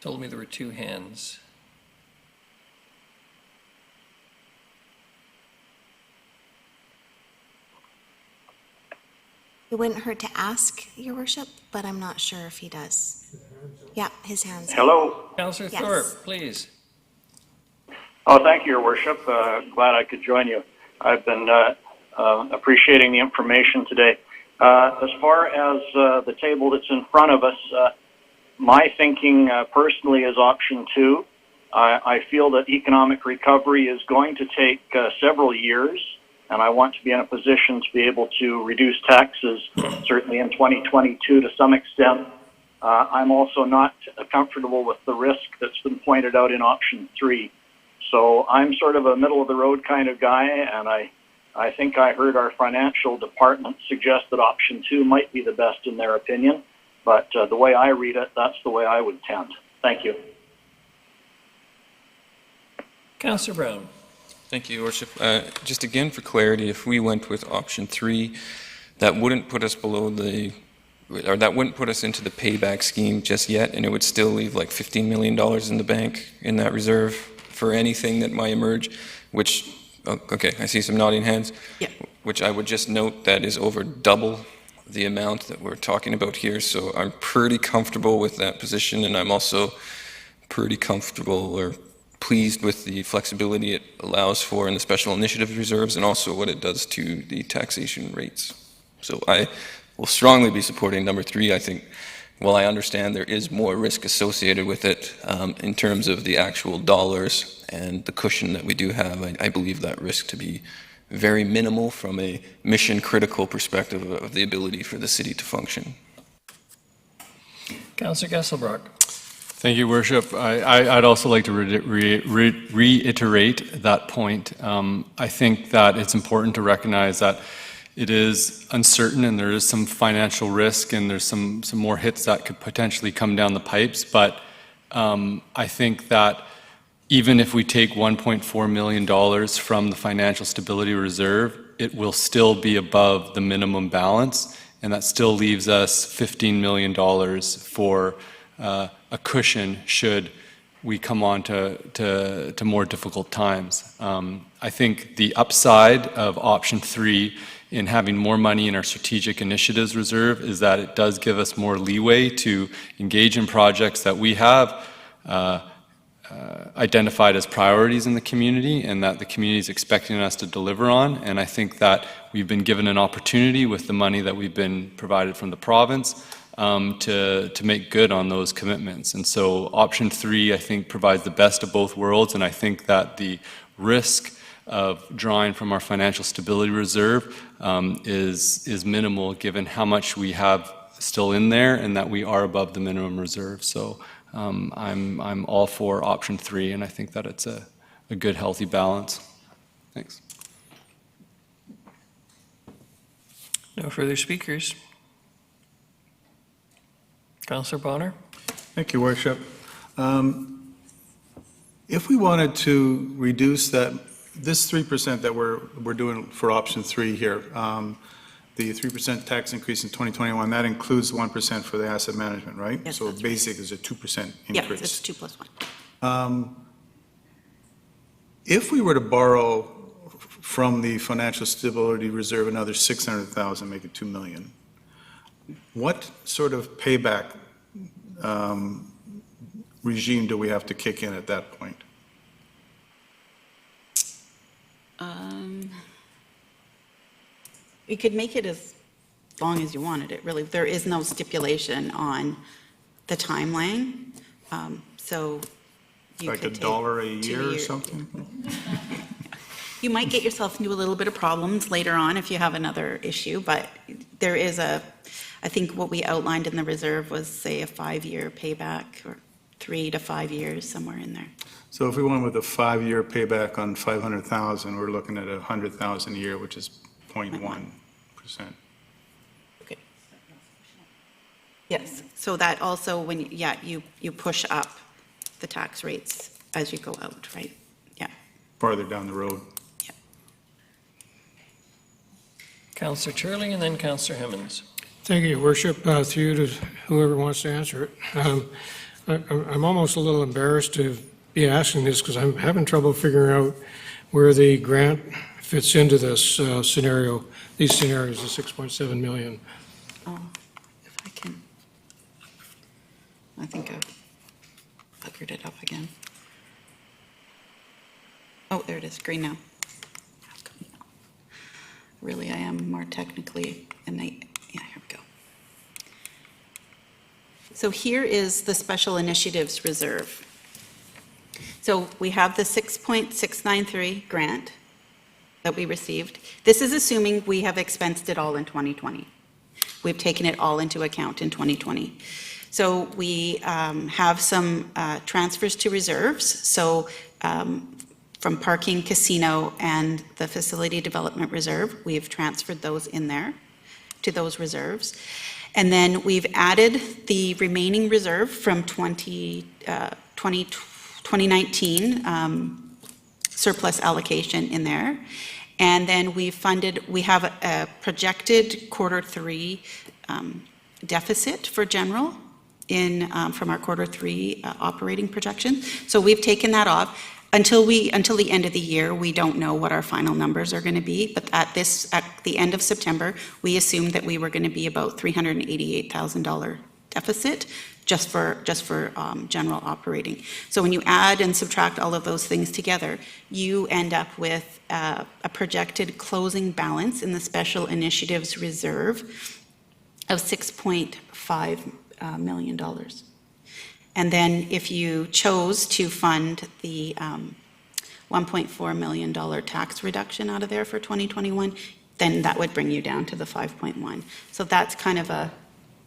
Told me there were 2 hands. It wouldn't hurt to ask, Your Worship, but I'm not sure if he does. Yeah, his hand's up. Hello. Councillor Yes. Thorpe, please. Oh, thank you, Your Worship. Glad I could join you. I've been appreciating the information today. As far as the table that's in front of us, my thinking personally is option 2. I feel that economic recovery is going to take several years, and I want to be in a position to be able to reduce taxes, certainly in 2022 to some extent. I'm also not comfortable with the risk that's been pointed out in option 3. So I'm sort of a middle-of-the-road kind of guy, and I think I heard our financial department suggest that option 2 might be the best in their opinion, but the way I read it, that's the way I would tend. Thank you. Councillor Brown. Thank you, Your Worship. Just again for clarity, if we went with option 3, that wouldn't put us below the, or that wouldn't put us into the payback scheme just yet, and it would still leave like $15 million in the bank in that reserve for anything that might emerge, which, okay, I see some nodding hands, which I would just note that is over double the amount that we're talking about here. So I'm pretty comfortable with that position, and I'm also pretty comfortable or pleased with the flexibility it allows for in the special initiative reserves, and also what it does to the taxation rates. So I will strongly be supporting number 3. I think, while I understand there is more risk associated with it in terms of the actual dollars and the cushion that we do have, I believe that risk to be very minimal from a mission-critical perspective of the ability for the city to function. Councillor Gesselbrock. Thank you, Worship. I'd also like to reiterate that point. I think that it's important to recognize that it is uncertain and there is some financial risk and there's some more hits that could potentially come down the pipes. But I think that even if we take $1.4 million from the Financial Stability Reserve, it will still be above the minimum balance, and that still leaves us $15 million for a cushion should we come on to more difficult times. I think the upside of option 3 in having more money in our strategic initiatives reserve is that it does give us more leeway to engage in projects that we have identified as priorities in the community and that the community is expecting us to deliver on. And I think that we've been given an opportunity with the money that we've been provided from the province to make good on those commitments. And so option 3, I think, provides the best of both worlds, and I think that the risk of drawing from our Financial Stability Reserve is minimal given how much we have still in there and that we are above the minimum reserve. So I'm all for option 3, and I think that it's a good, healthy balance. Thanks. No further speakers. Councillor Bonner. Thank you, Worship. If we wanted to reduce this 3% that we're doing for option 3 here, the 3% tax increase in 2021, that includes 1% for the asset management, right? Yes, so basic is a 2% increase. Yes, it's 2 plus 1. If we were to borrow from the Financial Stability Reserve another $600,000, make it $2 million, what sort of payback regime do we have to kick in at that point? You could make it as long as you wanted it, really. There is no stipulation on the timeline. So you like could $1 a 2 year or years. something? You might get yourself into a little bit of problems later on if you have another issue, but there is I think what we outlined in the reserve was, say, a 5-year payback, or 3 to 5 years, somewhere in there. So if we went with a 5-year payback on 500,000, we're looking at 100,000 a year, which is 0.1%. Okay. Yes, so that also, when, you push up the tax rates as you go out, right? Yeah. Farther down the road. Councillor Turley and then Councillor Hemmons. Thank you, Your Worship. Through you to whoever wants to answer it. I'm almost a little embarrassed to be asking this because I'm having trouble figuring out where the grant fits into this scenario, these scenarios, the 6.7 million. If I can, I think I've puckered it up again. Oh, there it is, green now. Really, I am more technically innate. Yeah, here we go. So here is the Special Initiatives Reserve. So we have the 6.693 grant that we received. This is assuming we have expensed it all in 2020. We've taken it all into account in 2020. So we have some transfers to reserves. So from parking, casino, and the facility development reserve, we've transferred those in there to those reserves. And then we've added the remaining reserve from 2019 surplus allocation in there. And then we have a projected quarter 3 deficit for general from our quarter 3 operating projection. So we've taken that off. Until the end of the year, we don't know what our final numbers are going to be, but at the end of September, we assumed that we were going to be about $388,000 deficit just for general operating. So when you add and subtract all of those things together, you end up with a projected closing balance in the Special Initiatives Reserve of $6.5 million. And then if you chose to fund the $1.4 million tax reduction out of there for 2021, then that would bring you down to the 5.1. So that's kind of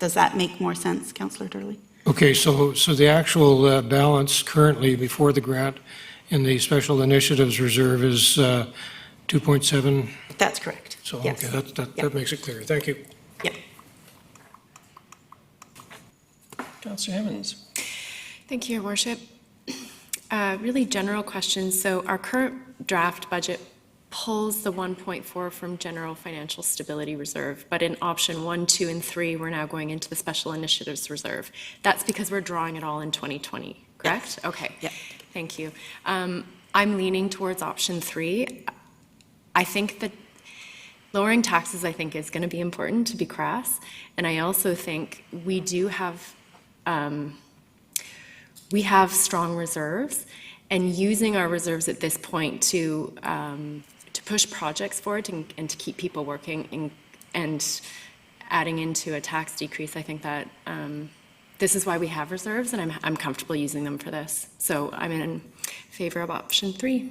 does that make more sense, Councillor Durley? Okay, so the actual balance currently before the grant in the Special Initiatives Reserve is 2.7? That's correct. So, yes. okay, that makes it clear. Thank you. Yep. Councillor Emmons. Thank you, Your Worship. Really general questions. So our current draft budget pulls the 1.4 from General Financial Stability Reserve, but in option 1, 2, and 3, we're now going into the Special Initiatives Reserve. That's because we're drawing it all in 2020, correct? Yes. Okay. Yeah. Thank you. I'm leaning towards option 3. I think that lowering taxes, I think, is going to be important, to be crass, and I also think we do have strong reserves, and using our reserves at this point to push projects forward and to keep people working and adding into a tax decrease, I think that this is why we have reserves, and I'm comfortable using them for this. So I'm in favor of option 3.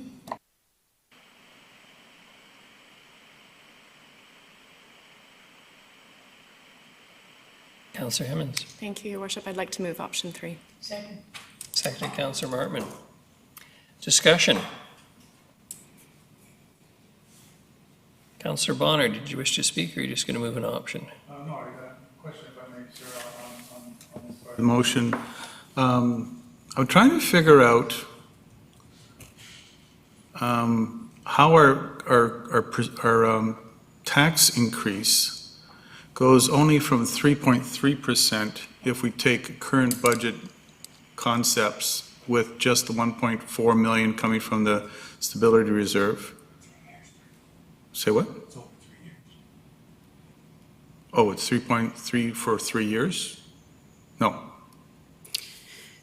Councillor Emmons. Thank you, Your Worship. I'd like to move option 3. Second. Seconded, Councillor Martman. Discussion. Councillor Bonner, did you wish to speak, or are you just going to move an option? No, I got a question, if I may, sir, on this part of the motion. I'm trying to figure out how our tax increase goes only from 3.3% if we take current budget concepts with just the 1.4 million coming from the Stability Reserve. Say what? Oh, it's 3.3 for 3 years? No.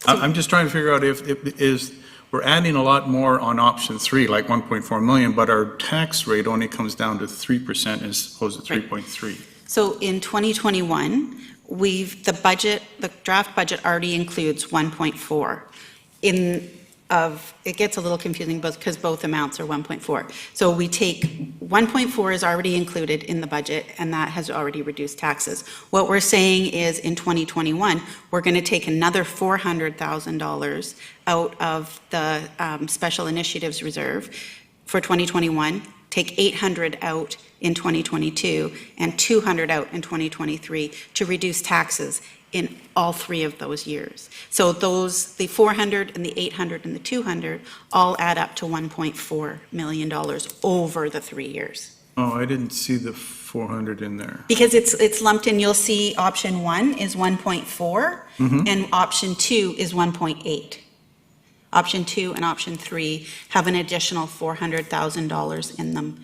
I'm just trying to figure out if we're adding a lot more on option 3, like 1.4 million, but our tax rate only comes down to 3% as opposed to 3.3. So in 2021, the draft budget already includes 1.4. It gets a little confusing because both amounts are 1.4. So we take 1.4 is already included in the budget, and that has already reduced taxes. What we're saying is in 2021, we're going to take another $400,000 out of the Special Initiatives Reserve for 2021, take $800 out in 2022, and $200 out in 2023 to reduce taxes in all 3 of those years. So the 400 and the 800 and the 200 all add up to $1.4 million over the 3 years. Oh, I didn't see the 400 in there. Because it's lumped in. You'll see option 1 is 1.4 and option 2 is 1.8. Option 2 and option 3 have an additional $400,000 in them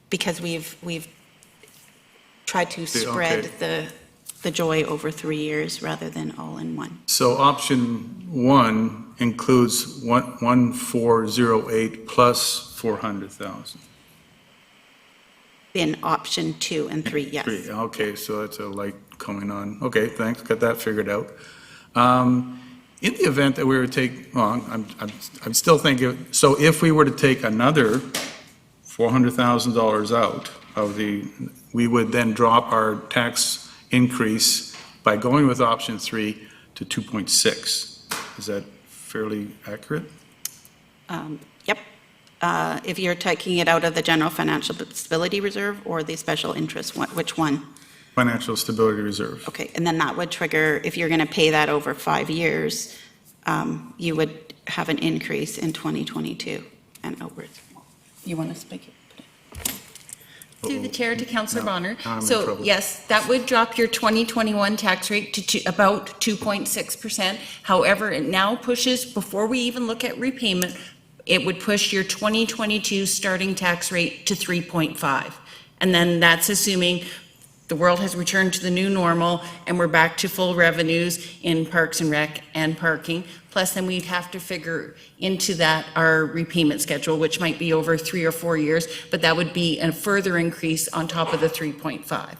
because we've tried to spread the joy over 3 years rather than all in one. So option 1 includes 1,408 plus 400,000. In option 2 and 3, yes. 3, okay, so that's a light coming on. Okay, thanks, got that figured out. In the event that we were to take, well, I'm still thinking, so if we were to take another $400,000 out of we would then drop our tax increase by going with option 3 to 2.6. Is that fairly accurate? Yep. If you're taking it out of the General Financial Stability Reserve or the Special Interest, which one? Financial Stability Reserve. Okay, and then that would trigger, if you're going to pay that over 5 years, you would have an increase in 2022 and outwards. You want to speak? Through the chair to Councillor Bonner. now I'm in So trouble. yes, that would drop your 2021 tax rate to about 2.6%. However, it now pushes, before we even look at repayment, it would push your 2022 starting tax rate to 3.5. And then that's assuming the world has returned to the new normal and we're back to full revenues in Parks and Rec and parking. Plus then we'd have to figure into that our repayment schedule, which might be over 3 or 4 years, but that would be a further increase on top of the 3.5.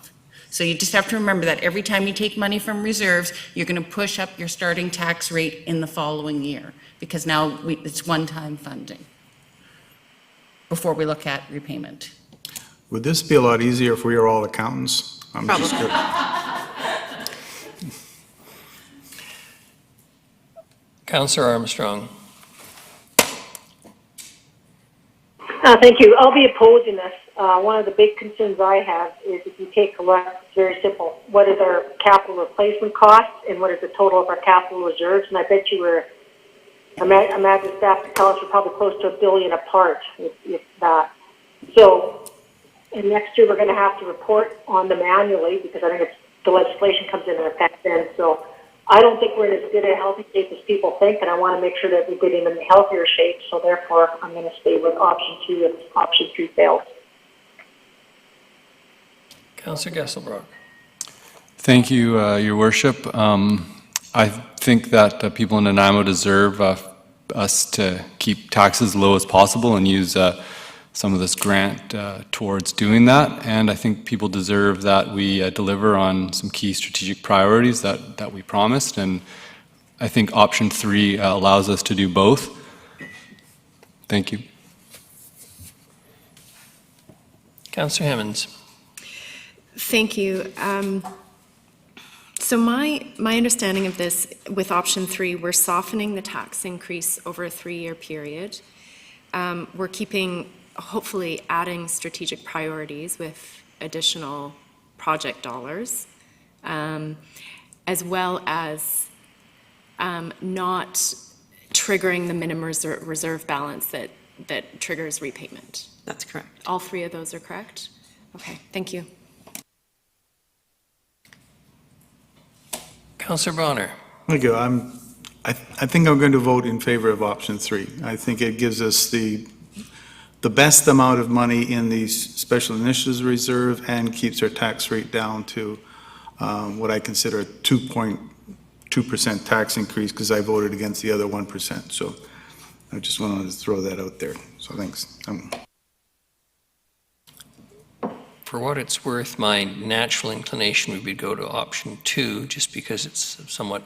So you just have to remember that every time you take money from reserves, you're going to push up your starting tax rate in the following year, because now it's one-time funding before we look at repayment. Would this be a lot easier if we were all accountants? I'm just Probably. Councillor Armstrong. Thank you. I'll be opposing this. One of the big concerns I have is if you take a look, it's very simple. What is our capital replacement cost and what is the total of our capital reserves? And I bet you imagine staff to tell us we're probably close to $1 billion apart, if that. So, and next year we're going to have to report on them annually because I think the legislation comes into effect then. So I don't think we're in as good a healthy shape as people think, and I want to make sure that we get in a healthier shape. So therefore, I'm going to stay with option 2 if option 3 fails. Councillor Gesselbrock. Thank you, Your Worship. I think that people in Nanaimo deserve us to keep taxes low as possible and use some of this grant towards doing that. And I think people deserve that we deliver on some key strategic priorities that we promised. And I think option 3 allows us to do both. Thank you. Councillor Hemmons. Thank you. So my understanding of this, with option 3, we're softening the tax increase over a 3-year period. We're keeping, hopefully adding strategic priorities with additional project dollars, as well as not triggering the minimum reserve balance that triggers repayment. That's correct. All 3 of those are correct? Okay, thank you. Councillor Bonner. Thank you. I think I'm going to vote in favor of option 3. I think it gives us the best amount of money in the special initiatives reserve and keeps our tax rate down to what I consider a 2.2% tax increase because I voted against the other 1%. So I just wanted to throw that out there. So thanks. For what it's worth, my natural inclination would be to go to option 2, just because it's a somewhat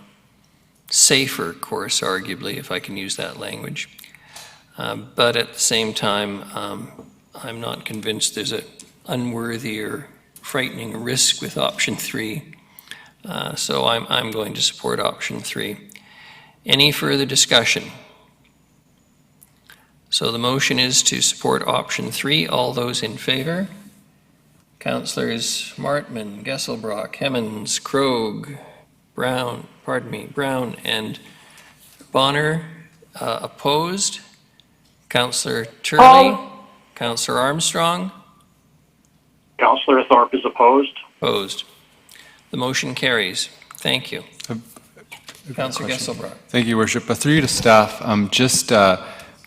safer course, arguably, if I can use that language. But at the same time, I'm not convinced there's an unworthy or frightening risk with option 3. So I'm going to support option 3. Any further discussion? So the motion is to support option 3. All those in favor? Councillors Martman, Gesselbrock, Hemmons, Krogh, Brown, and Bonner opposed. Councillor Turley, Councillor Armstrong. Councillor Thorpe is opposed. Opposed. The motion carries. Thank you. Councillor Gesselbrock. Thank you, Worship. Through you to staff, just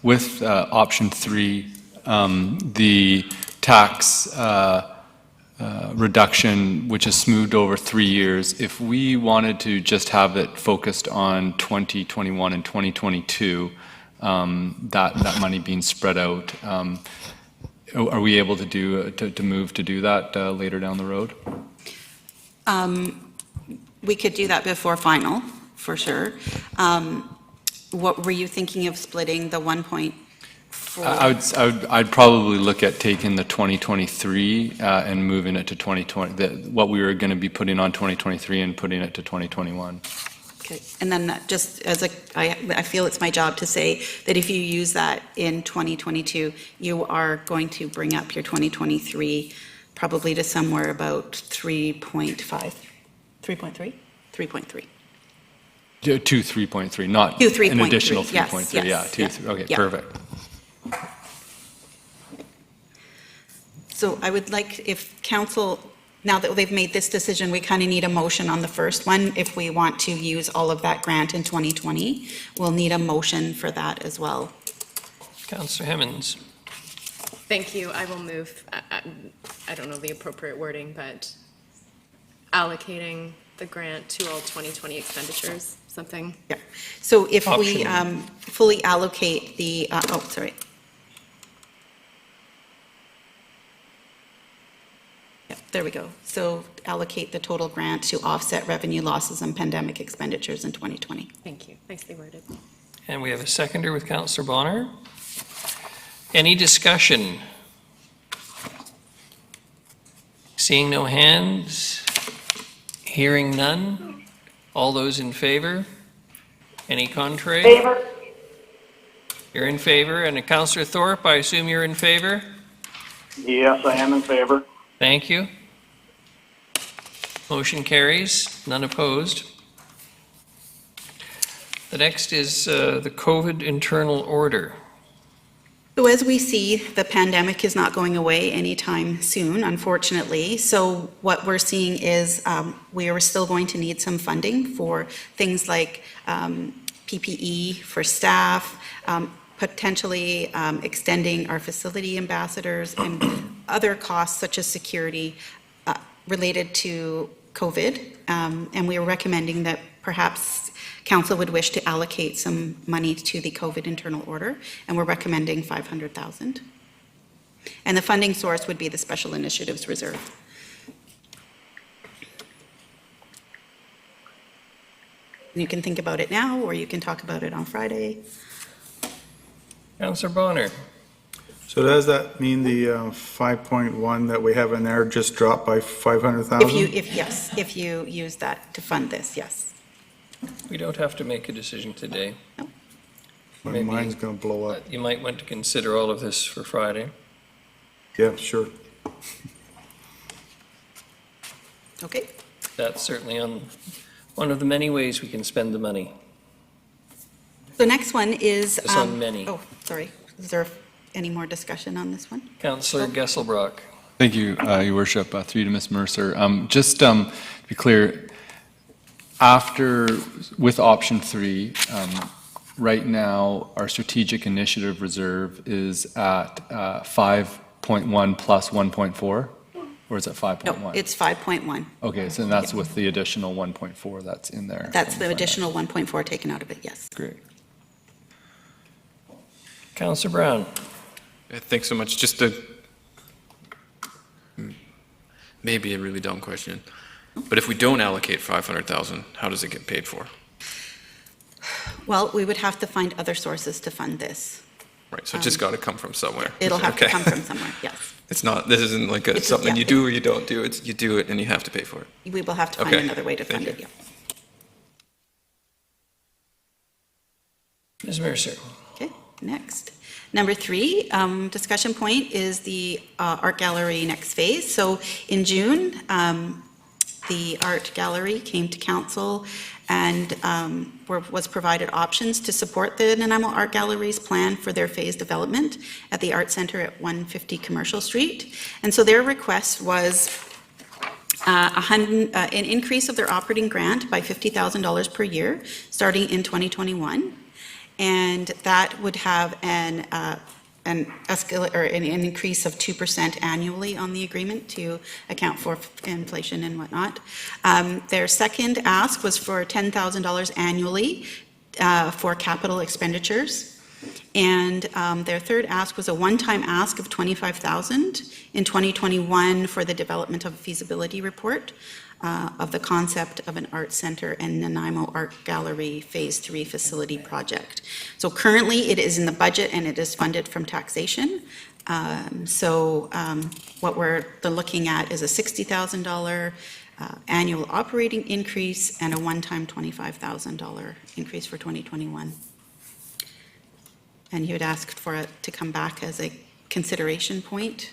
with option 3, the tax reduction, which is smoothed over 3 years, if we wanted to just have it focused on 2021 and 2022, that money being spread out, are we able to move to do that later down the road? We could do that before final, for sure. What were you thinking of splitting the 1.4? I'd probably look at taking the 2023 and moving it to 2020, what we were going to be putting on 2023 and putting it to 2021. Okay, and then just I feel it's my job to say that if you use that in 2022, you are going to bring up your 2023 probably to somewhere about 3.5, 3.3? 3.3. To 3.3, not to 3.3. An additional 3.3. Yes, Yeah, yes, okay, yeah. perfect. So I would like, if council, now that they've made this decision, we kind of need a motion on the first one. If we want to use all of that grant in 2020, we'll need a motion for that as well. Councillor Hemmons. Thank you. I will move, I don't know the appropriate wording, but allocating the grant to all 2020 expenditures, something. Yeah. So if we Option. fully allocate the, oh, sorry. Yeah, there we go. So allocate the total grant to offset revenue losses and pandemic expenditures in 2020. Thank you. Nicely worded. And we have a seconder with Councillor Bonner. Any discussion? Seeing no hands, hearing none. All those in favor? Any contrary? Favor. You're in favor. And Councillor Thorpe, I assume you're in favor? Yes, I am in favor. Thank you. Motion carries, none opposed. The next is the COVID internal order. So as we see, the pandemic is not going away anytime soon, unfortunately. So what we're seeing is we are still going to need some funding for things like PPE for staff, potentially extending our facility ambassadors and other costs such as security related to COVID. And we are recommending that perhaps council would wish to allocate some money to the COVID internal order, and we're recommending $500,000. And the funding source would be the Special Initiatives Reserve. You can think about it now, or you can talk about it on Friday. Councillor Bonner. So does that mean the 5.1 that we have in there just dropped by 500,000? If you use that to fund this, yes. We don't have to make a decision today. No. My mind's going to blow up. You might want to consider all of this for Friday. Yeah, sure. Okay. That's certainly one of the many ways we can spend the money. The next one is. It's on many. Oh, sorry. Is there any more discussion on this one? Councillor Gesselbrock. Thank you, Your Worship. Through you to Ms. Mercer. Just to be clear, with option 3, right now our strategic initiative reserve is at 5.1 plus 1.4, or is it 5.1? No, it's 5.1. Okay, so that's with the additional 1.4 that's in there. That's the additional 1.4 taken out of it, yes. Great. Councillor Brown. Thanks so much. Just maybe a really dumb question, but if we don't allocate 500,000, how does it get paid for? Well, we would have to find other sources to fund this. Right, so it just got to come from somewhere. It'll have to come from somewhere, yes. This isn't like something you do or you don't do. It's you do it and you have to pay for it. We will have to find another way to fund it, yeah. Ms. Mercer. Okay, next. Number 3, discussion point is the art gallery next phase. So in June, the art gallery came to council and was provided options to support the Nanaimo Art Gallery's plan for their phase development at the Art Center at 150 Commercial Street. And so their request was an increase of their operating grant by $50,000 per year, starting in 2021. And that would have an increase of 2% annually on the agreement to account for inflation and whatnot. Their second ask was for $10,000 annually for capital expenditures. And their third ask was a one-time ask of $25,000 in 2021 for the development of a feasibility report of the concept of an art center and Nanaimo Art Gallery Phase 3 facility project. So currently it is in the budget and it is funded from taxation. What we're looking at is a $60,000 annual operating increase and a one-time $25,000 increase for 2021. And you had asked for it to come back as a consideration point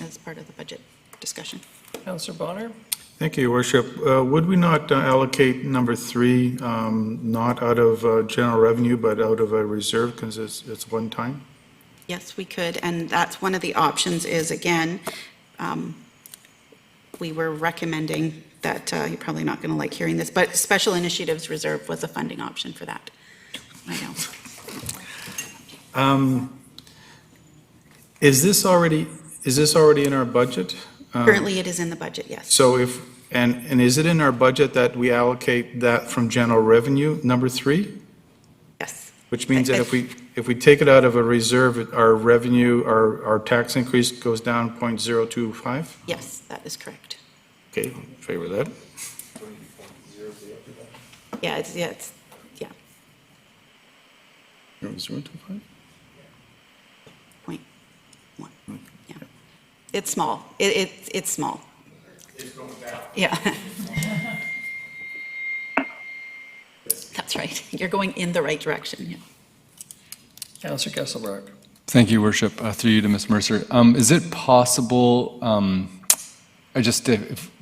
as part of the budget discussion. Councillor Bonner. Thank you, Your Worship. Would we not allocate number 3, not out of general revenue, but out of a reserve because it's one time? Yes, we could, and that's one of the options is, again, we were recommending that, you're probably not going to like hearing this, but Special Initiatives Reserve was a funding option for that. I know. Is this already in our budget? Currently, it is in the budget, yes. So and is it in our budget that we allocate that from general revenue, number 3? Yes. Which means that if we take it out of a reserve, our revenue, our tax increase goes down 0.025? Yes, that is correct. Okay, favor that. Yeah, yeah. 0.025? 0.1, yeah. It's small. It's small. It's going down. Yeah. That's right. You're going in the right direction, yeah. Councillor Kesselbrock. Thank you, Worship. Through you to Ms. Mercer. Is it possible,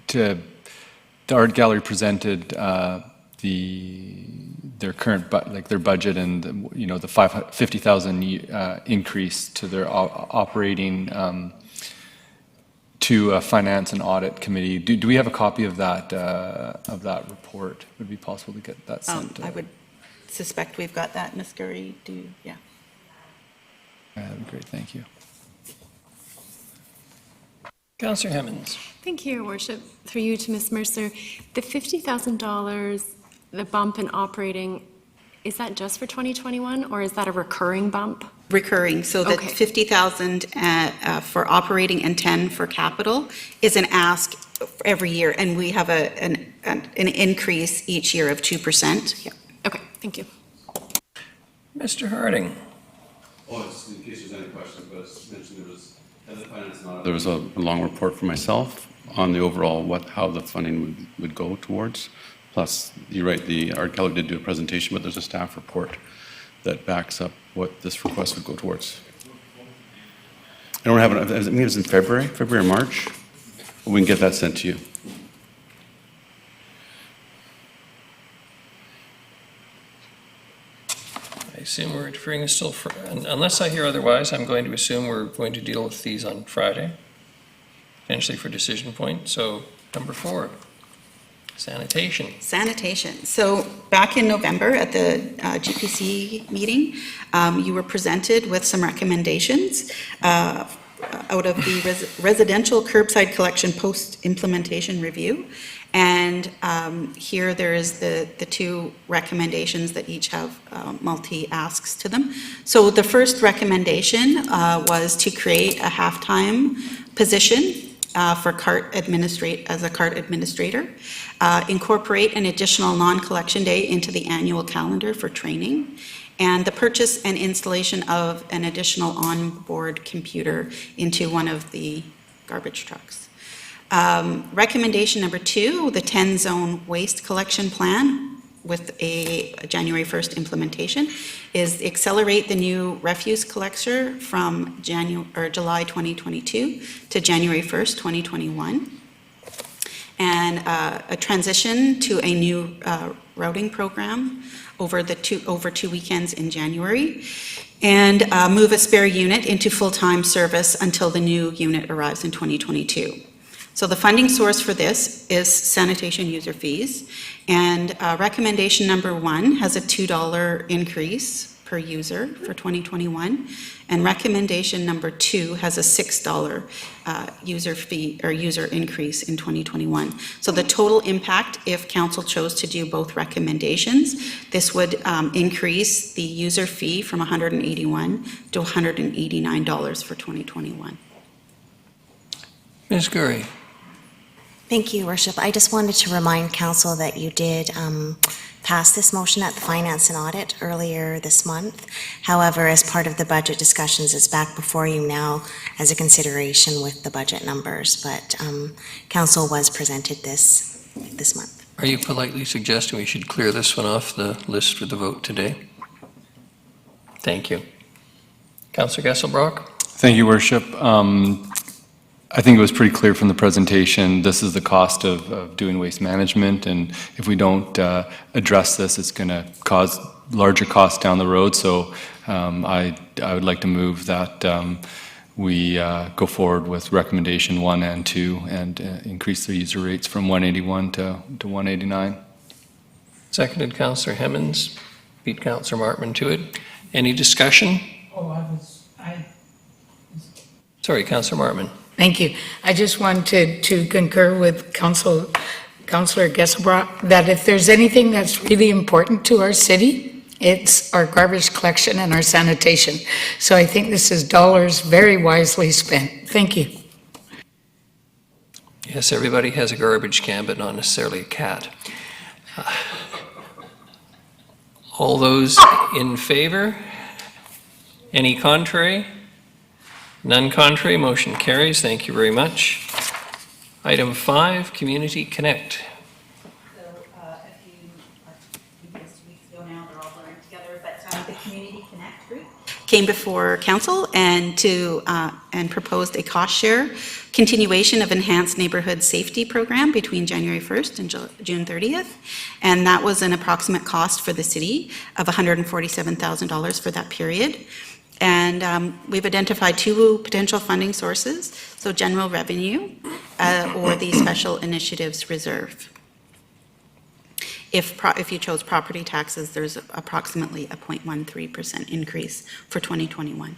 the art gallery presented their current their budget and the 50,000 increase to their operating to finance and audit committee. Do we have a copy of that report? Would it be possible to get that sent? I would suspect we've got that, Ms. Gurry. Yeah. That'd be great. Thank you. Councillor Hemmons. Thank you, Your Worship. Through you to Ms. Mercer. The $50,000, the bump in operating, is that just for 2021 or is that a recurring bump? Recurring, so that 50,000 for operating and 10 for capital is an ask every year, and we have an increase each year of 2%. Yeah. Okay, thank you. Mr. Harding. Oh, just in case there's any questions, but as mentioned, there was a long report for myself on the overall how the funding would go towards. Plus, you're right, the art gallery did do a presentation, but there's a staff report that backs up what this request would go towards. I don't have it. I think it was in February or March. We can get that sent to you. I assume we're deferring this still unless I hear otherwise, I'm going to assume we're going to deal with these on Friday, potentially for decision point. So number 4, sanitation. Sanitation. So back in November at the GPC meeting, you were presented with some recommendations out of the residential curbside collection post-implementation review. And here there is the 2 recommendations that each have multi-asks to them. So the first recommendation was to create a half-time position for as a cart administrator, incorporate an additional non-collection day into the annual calendar for training, and the purchase and installation of an additional onboard computer into one of the garbage trucks. Recommendation number 2, the 10-zone waste collection plan with a January 1st implementation, is accelerate the new refuse collector from July 2022 to January 1st, 2021. And a transition to a new routing program over 2 weekends in January, and move a spare unit into full-time service until the new unit arrives in 2022. So the funding source for this is sanitation user fees, and recommendation number 1 has a $2 increase per user for 2021, and recommendation number 2 has a $6 user fee or user increase in 2021. So the total impact, if council chose to do both recommendations, this would increase the user fee from $181 to $189 for 2021. Ms. Gurry. Thank you, Worship. I just wanted to remind Council that you did pass this motion at the Finance and Audit earlier this month. However, as part of the budget discussions, it's back before you now as a consideration with the budget numbers, but Council was presented this month. Are you politely suggesting we should clear this one off the list for the vote today? Thank you. Councillor Kesselbrock? Thank you, Worship. I think it was pretty clear from the presentation, this is the cost of doing waste management, and if we don't address this, it's going to cause larger costs down the road. So I would like to move that we go forward with recommendation 1 and 2 and increase the user rates from 181 to 189. Seconded, Councillor Hemmons. Beat Councillor Martman to it. Any discussion? Sorry, Councillor Martman. Thank you. I just wanted to concur with Councillor Gesselbrock that if there's anything that's really important to our city, it's our garbage collection and our sanitation. So I think this is dollars very wisely spent. Thank you. Yes, everybody has a garbage can, but not necessarily a cat. All those in favor? Any contrary? None contrary, motion carries. Thank you very much. Item 5, Community Connect. The Community Connect group came before council and proposed a cost share continuation of enhanced neighborhood safety program between January 1st and June 30th. And that was an approximate cost for the city of $147,000 for that period. And we've identified 2 potential funding sources, so general revenue or the special initiatives reserve. If you chose property taxes, there's approximately a 0.13% increase for 2021.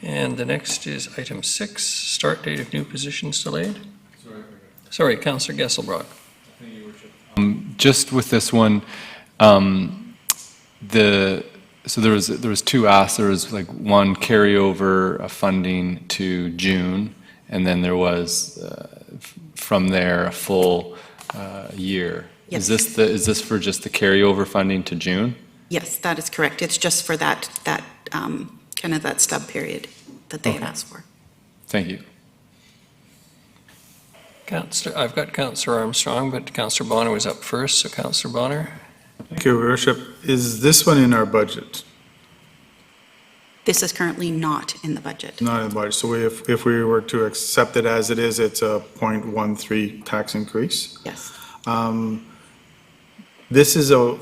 And the next is item 6, start date of new positions delayed. Sorry, Councillor Gesselbrock. Just with this one, so there was 2 asks. There was like one carryover of funding to June, and then there was from there a full year. Yes. Is this for just the carryover funding to June? Yes, that is correct. It's just for that kind of that stub period that they had asked for. Thank you. I've got Councillor Armstrong, but Councillor Bonner was up first, so Councillor Bonner. Thank you, Your Worship. Is this one in our budget? This is currently not in the budget. Not in the budget. So if we were to accept it as it is, it's a 0.13 tax increase. Yes. This is a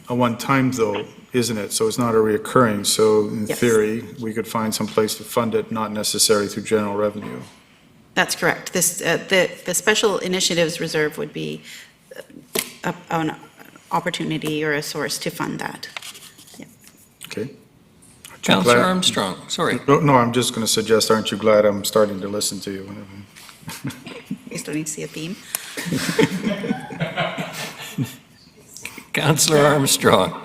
one-time though, isn't it? So it's not a reoccurring. So in Yes. theory, we could find some place to fund it, not necessarily through general revenue. That's correct. This the special initiatives reserve would be an opportunity or a source to fund that. Yeah. Okay. Councillor Armstrong, sorry. No, I'm just going to suggest, aren't you glad I'm starting to listen to you? You're starting to see a theme. Councillor Armstrong.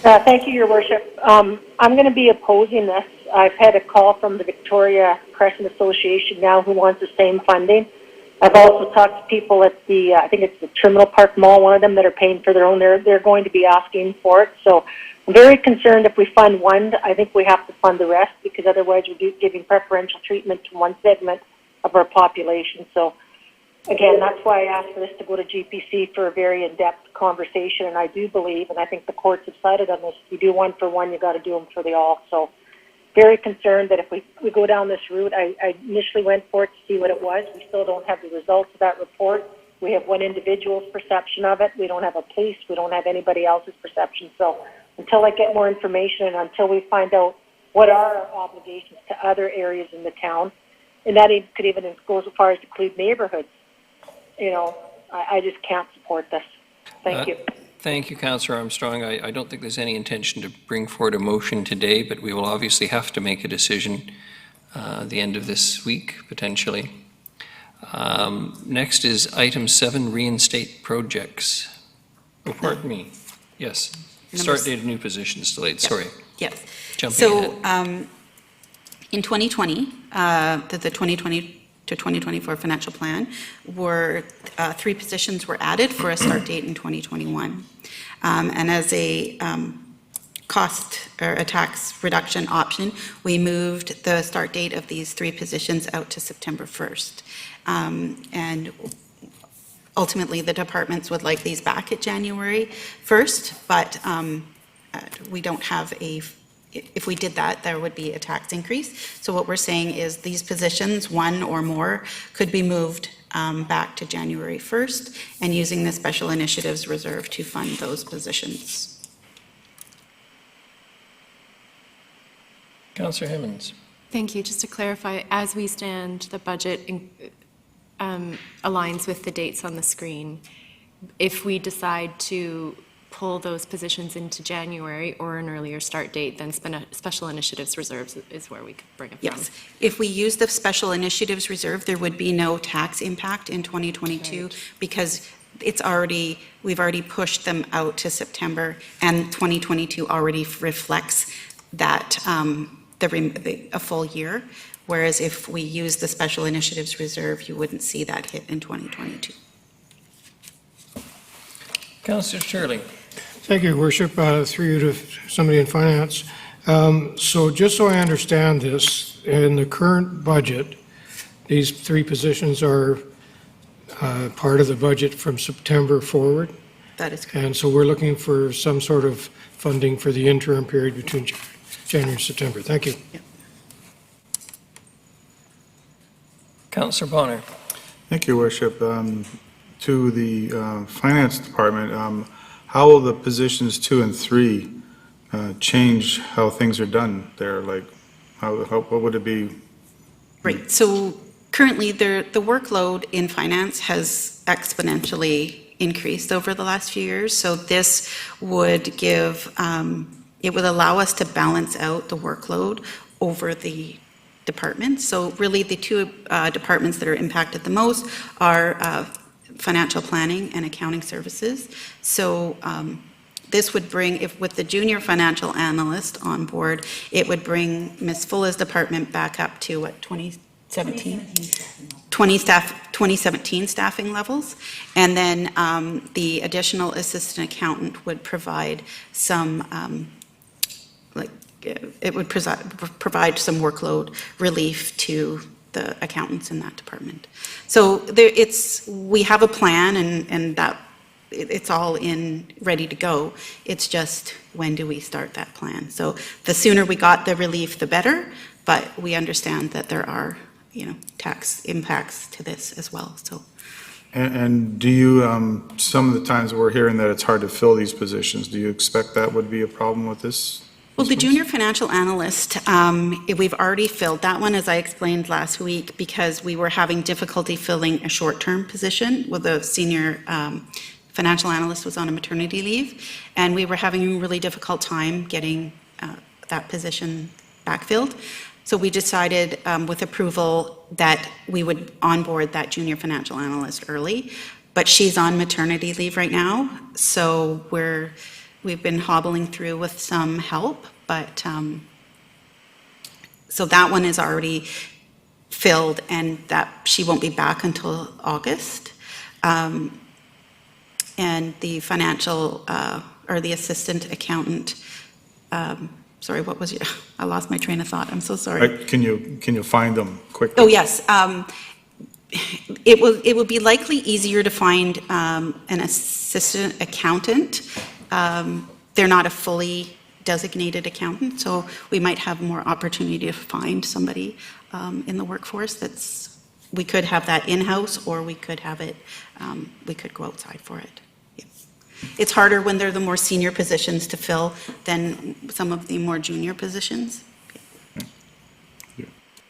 Thank you, Your Worship. I'm going to be opposing this. I've had a call from the Victoria Crescent Association now who wants the same funding. I've also talked to people at the, I think it's the Terminal Park Mall, one of them that are paying for their own. They're going to be asking for it. So I'm very concerned if we fund one, I think we have to fund the rest because otherwise we're giving preferential treatment to one segment of our population. So again, that's why I asked for this to go to GPC for a very in-depth conversation. And I do believe, and I think the courts have sided on this, if you do one for one, you got to do them for the all. So very concerned that if we go down this route, I initially went for it to see what it was. We still don't have the results of that report. We have one individual's perception of it. We don't have a police. We don't have anybody else's perception. So until I get more information and until we find out what are our obligations to other areas in the town, and that could even go as far as to include neighborhoods, I just can't support this. Thank you. Thank you, Councillor Armstrong. I don't think there's any intention to bring forward a motion today, but we will obviously have to make a decision at the end of this week, potentially. Next is item 7, reinstate projects. Oh, pardon me. Yes. Start date of new positions delayed. Sorry. Yes. Jumping ahead. In 2020, the 2020 to 2024 financial plan, were 3 positions were added for a start date in 2021. And as a cost or a tax reduction option, we moved the start date of these 3 positions out to September 1st. And ultimately, the departments would like these back at January 1st, but we don't have if we did that, there would be a tax increase. So what we're saying is these positions, one or more, could be moved back to January 1st and using the Special Initiatives Reserve to fund those positions. Councillor Himmons. Thank you. Just to clarify, as we stand, the budget aligns with the dates on the screen. If we decide to pull those positions into January or an earlier start date, then Special Initiatives Reserves is where we could bring it from. Yes. If we use the Special Initiatives Reserve, there would be no tax impact in 2022 because we've already pushed them out to September, and 2022 already reflects that a full year, whereas if we use the Special Initiatives Reserve, you wouldn't see that hit in 2022. Councillor Shirley. Thank you, Your Worship. Through you to somebody in finance. So just so I understand this, in the current budget, these three positions are part of the budget from September forward? That is correct. And so we're looking for some sort of funding for the interim period between January and September. Thank you. Yep. Councillor Bonner. Thank you, Your Worship. To the Finance Department, how will the positions 2 and 3 change how things are done there? Like, what would it be? Right. So currently, the workload in finance has exponentially increased over the last few years. So this would give, it would allow us to balance out the workload over the departments. So really, the two departments that are impacted the most are financial planning and accounting services. So this would bring, if with the junior financial analyst on board, it would bring Ms. Fulla's department back up to what, 2017? 2017 staffing levels. And then the additional assistant accountant would provide some, it would provide some workload relief to the accountants in that department. So we have a plan and that it's all ready to go. It's just when do we start that plan? So the sooner we got the relief, the better, but we understand that there are, tax impacts to this as well, so. And do you, some of the times we're hearing that it's hard to fill these positions, do you expect that would be a problem with this? Well, the junior financial analyst, we've already filled that one, as I explained last week, because we were having difficulty filling a short-term position with a senior financial analyst was on a maternity leave, and we were having a really difficult time getting that position backfilled. So we decided with approval that we would onboard that junior financial analyst early, but she's on maternity leave right now, so we've been hobbling through with some help, but so that one is already filled and that she won't be back until August. And the financial, or the assistant accountant, sorry, what was I lost my train of thought, I'm so sorry. Can you find them quickly? Oh, yes. It will be likely easier to find an assistant accountant. They're not a fully designated accountant, so we might have more opportunity to find somebody in the workforce we could have that in-house, or we could have it, we could go outside for it. Yeah. It's harder when they're the more senior positions to fill than some of the more junior positions.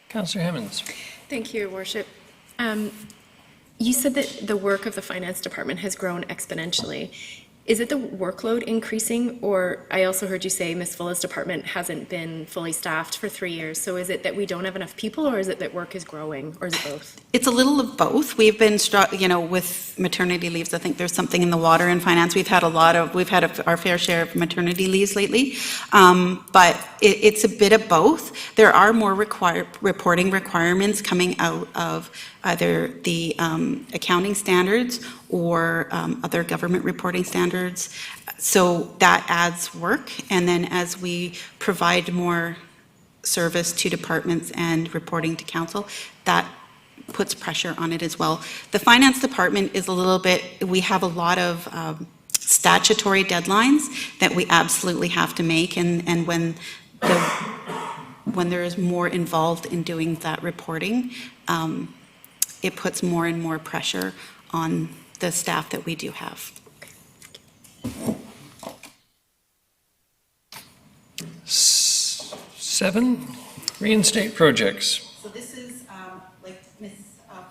Councillor Himmons. Thank you, Your Worship. You said that the work of the Finance Department has grown exponentially. Is it the workload increasing, or I also heard you say Ms. Fulla's department hasn't been fully staffed for 3 years, so is it that we don't have enough people, or is it that work is growing, or is it both? It's a little of both. We've been, with maternity leaves, I think there's something in the water in finance. We've had our fair share of maternity leaves lately, but it's a bit of both. There are more reporting requirements coming out of either the accounting standards or other government reporting standards. So that adds work. And then as we provide more service to departments and reporting to council, that puts pressure on it as well. The finance department is a little bit, we have a lot of statutory deadlines that we absolutely have to make. And when there is more involved in doing that reporting, it puts more and more pressure on the staff that we do have. 7, reinstate projects. So this is, like Ms.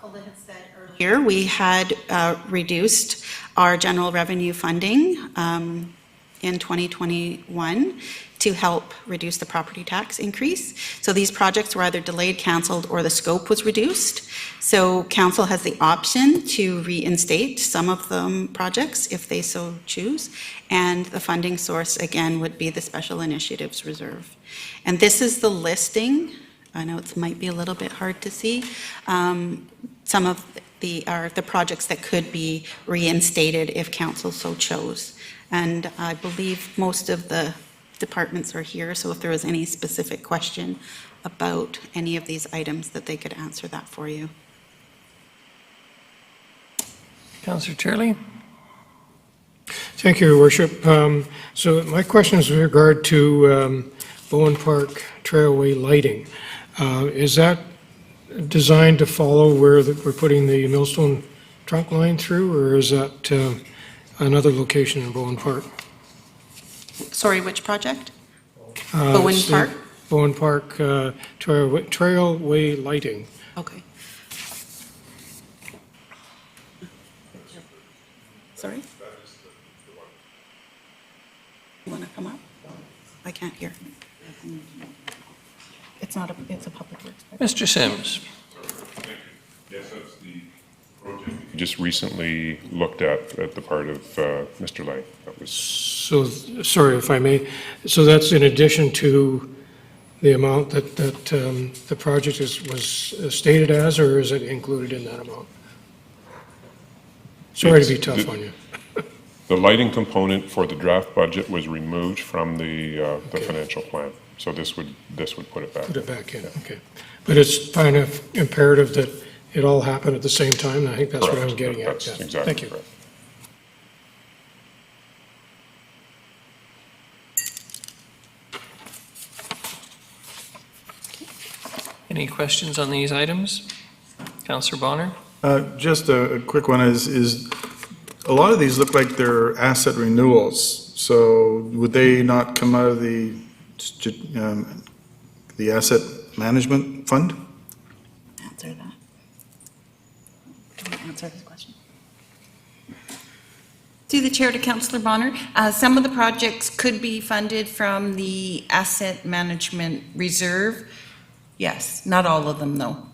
Fuller had said earlier, we had reduced our general revenue funding in 2021 to help reduce the property tax increase. So these projects were either delayed, canceled, or the scope was reduced. So council has the option to reinstate some of them projects if they so choose. And the funding source, again, would be the Special Initiatives Reserve. And this is the listing. I know it might be a little bit hard to see. Some of the projects that could be reinstated if council so chose. And I believe most of the departments are here, so if there was any specific question about any of these items, that they could answer that for you. Councillor Turley? Thank you, Your Worship. So my question is with regard to Bowen Park Trailway lighting. Is that designed to follow where we're putting the Millstone trunk line through, or is that another location in Bowen Park? Sorry, which project? Bowen Park? Bowen Park Trailway lighting. Okay. Sorry? You want to come up? I can't hear. It's not it's a public works. Mr. Sims? Yes, that's the project we just recently looked at the part of Mr. Lang. That was. So, sorry if I may, so that's in addition to the amount that the project was stated as, or is it included in that amount? Sorry to be tough on you. The lighting component for the draft budget was removed from the financial plan. So this would put it back. Put it back in, okay. But it's kind of imperative that it all happen at the same time. I think that's what I'm getting at. That's Yeah. exactly Thank you. correct. Any questions on these items? Councillor Bonner? Just a quick one is a lot of these look like they're asset renewals. So would they not come out of the asset management fund? Answer that. Do you want to answer this question? Through the chair to Councillor Bonner, some of the projects could be funded from the asset management reserve. Yes, not all of them though.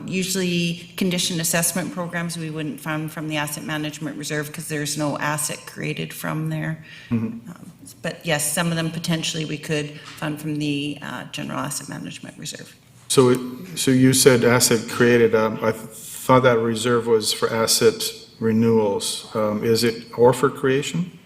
Usually condition assessment programs we wouldn't fund from the asset management reserve because there's no asset created from there. But yes, some of them potentially we could fund from the general asset management reserve. So you said asset created. I thought that reserve was for asset renewals. Is it or for creation?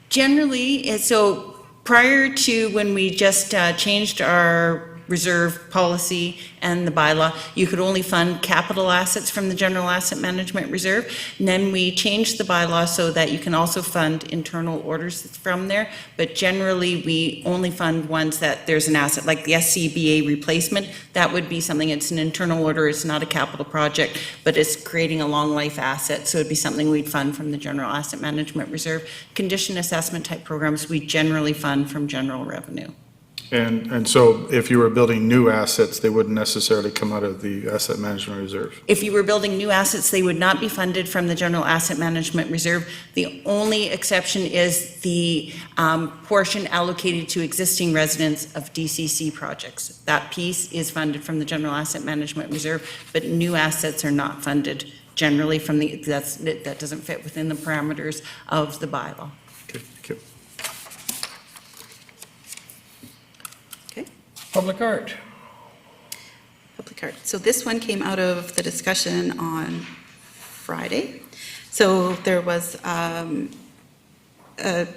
Generally, so prior to when we just changed our reserve policy and the bylaw, you could only fund capital assets from the general asset management reserve. And then we changed the bylaw so that you can also fund internal orders from there. But generally, we only fund ones that there's an asset, like the SCBA replacement. That would be something, it's an internal order, it's not a capital project, but it's creating a long life asset. So it'd be something we'd fund from the general asset management reserve. Condition assessment type programs, we generally fund from general revenue. And so if you were building new assets, they wouldn't necessarily come out of the asset management reserve? If you were building new assets, they would not be funded from the general asset management reserve. The only exception is the portion allocated to existing residents of DCC projects. That piece is funded from the general asset management reserve, but new assets are not funded generally from the, that doesn't fit within the parameters of the bylaw. Okay, thank you. Public art. Public art. So this one came out of the discussion on Friday. So there was a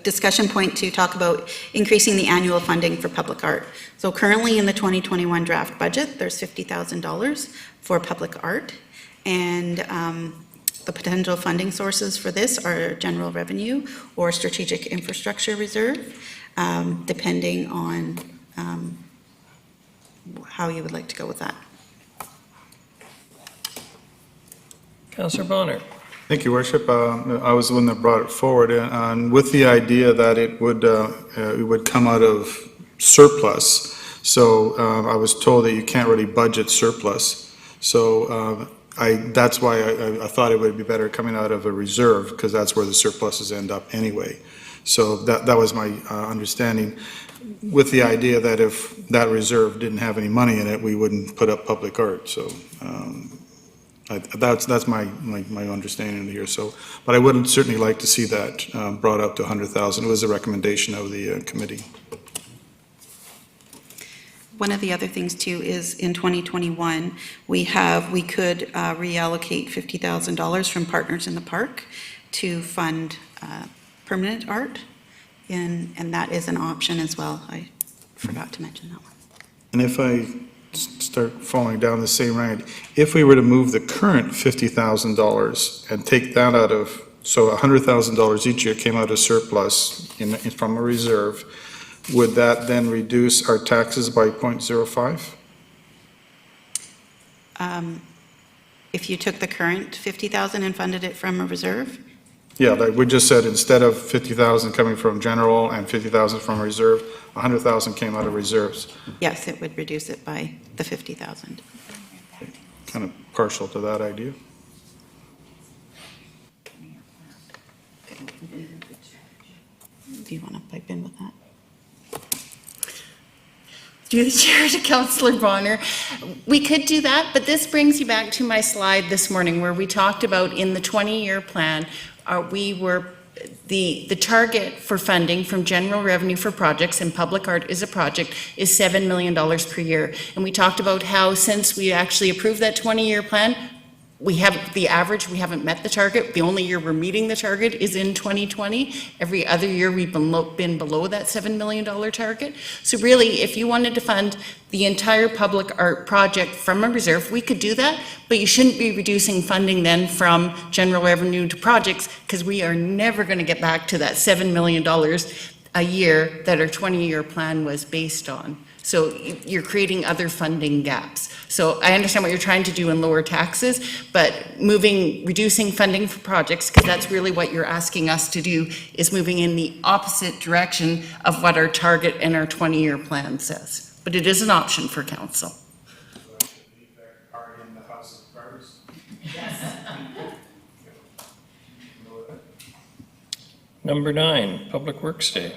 discussion point to talk about increasing the annual funding for public art. So currently in the 2021 draft budget, there's $50,000 for public art. And the potential funding sources for this are general revenue or strategic infrastructure reserve, depending on how you would like to go with that. Councillor Bonner. Thank you, Worship. I was the one that brought it forward, and with the idea that it would come out of surplus. So I was told that you can't really budget surplus. So that's why I thought it would be better coming out of a reserve, because that's where the surpluses end up anyway. So that was my understanding, with the idea that if that reserve didn't have any money in it, we wouldn't put up public art. So that's my understanding here. So, but I would certainly like to see that brought up to 100,000. It was a recommendation of the committee. One of the other things too is in 2021, we could reallocate $50,000 from Partners in the Park to fund permanent art, and that is an option as well. I forgot to mention that one. And if I start falling down the same road, if we were to move the current $50,000 and take that out of, so $100,000 each year came out of surplus from a reserve, would that then reduce our taxes by 0.05? If you took the current 50,000 and funded it from a reserve? Yeah, like we just said, instead of 50,000 coming from general and 50,000 from reserve, 100,000 came out of reserves. Yes, it would reduce it by the 50,000. Kind of partial to that idea. Do you want to pipe in with that? Through the chair to Councillor Bonner. We could do that, but this brings you back to my slide this morning where we talked about in the 20-year plan, the target for funding from general revenue for projects, and public art is a project, is $7 million per year. And we talked about how since we actually approved that 20-year plan, we have the average, we haven't met the target. The only year we're meeting the target is in 2020. Every other year we've been below that $7 million target. So really, if you wanted to fund the entire public art project from a reserve, we could do that, but you shouldn't be reducing funding then from general revenue to projects, because we are never going to get back to that $7 million a year that our 20-year plan was based on. So you're creating other funding gaps. So I understand what you're trying to do in lower taxes, but reducing funding for projects, because that's really what you're asking us to do, is moving in the opposite direction of what our target and our 20-year plan says. But it is an option for council. Number 9, Public Works Day.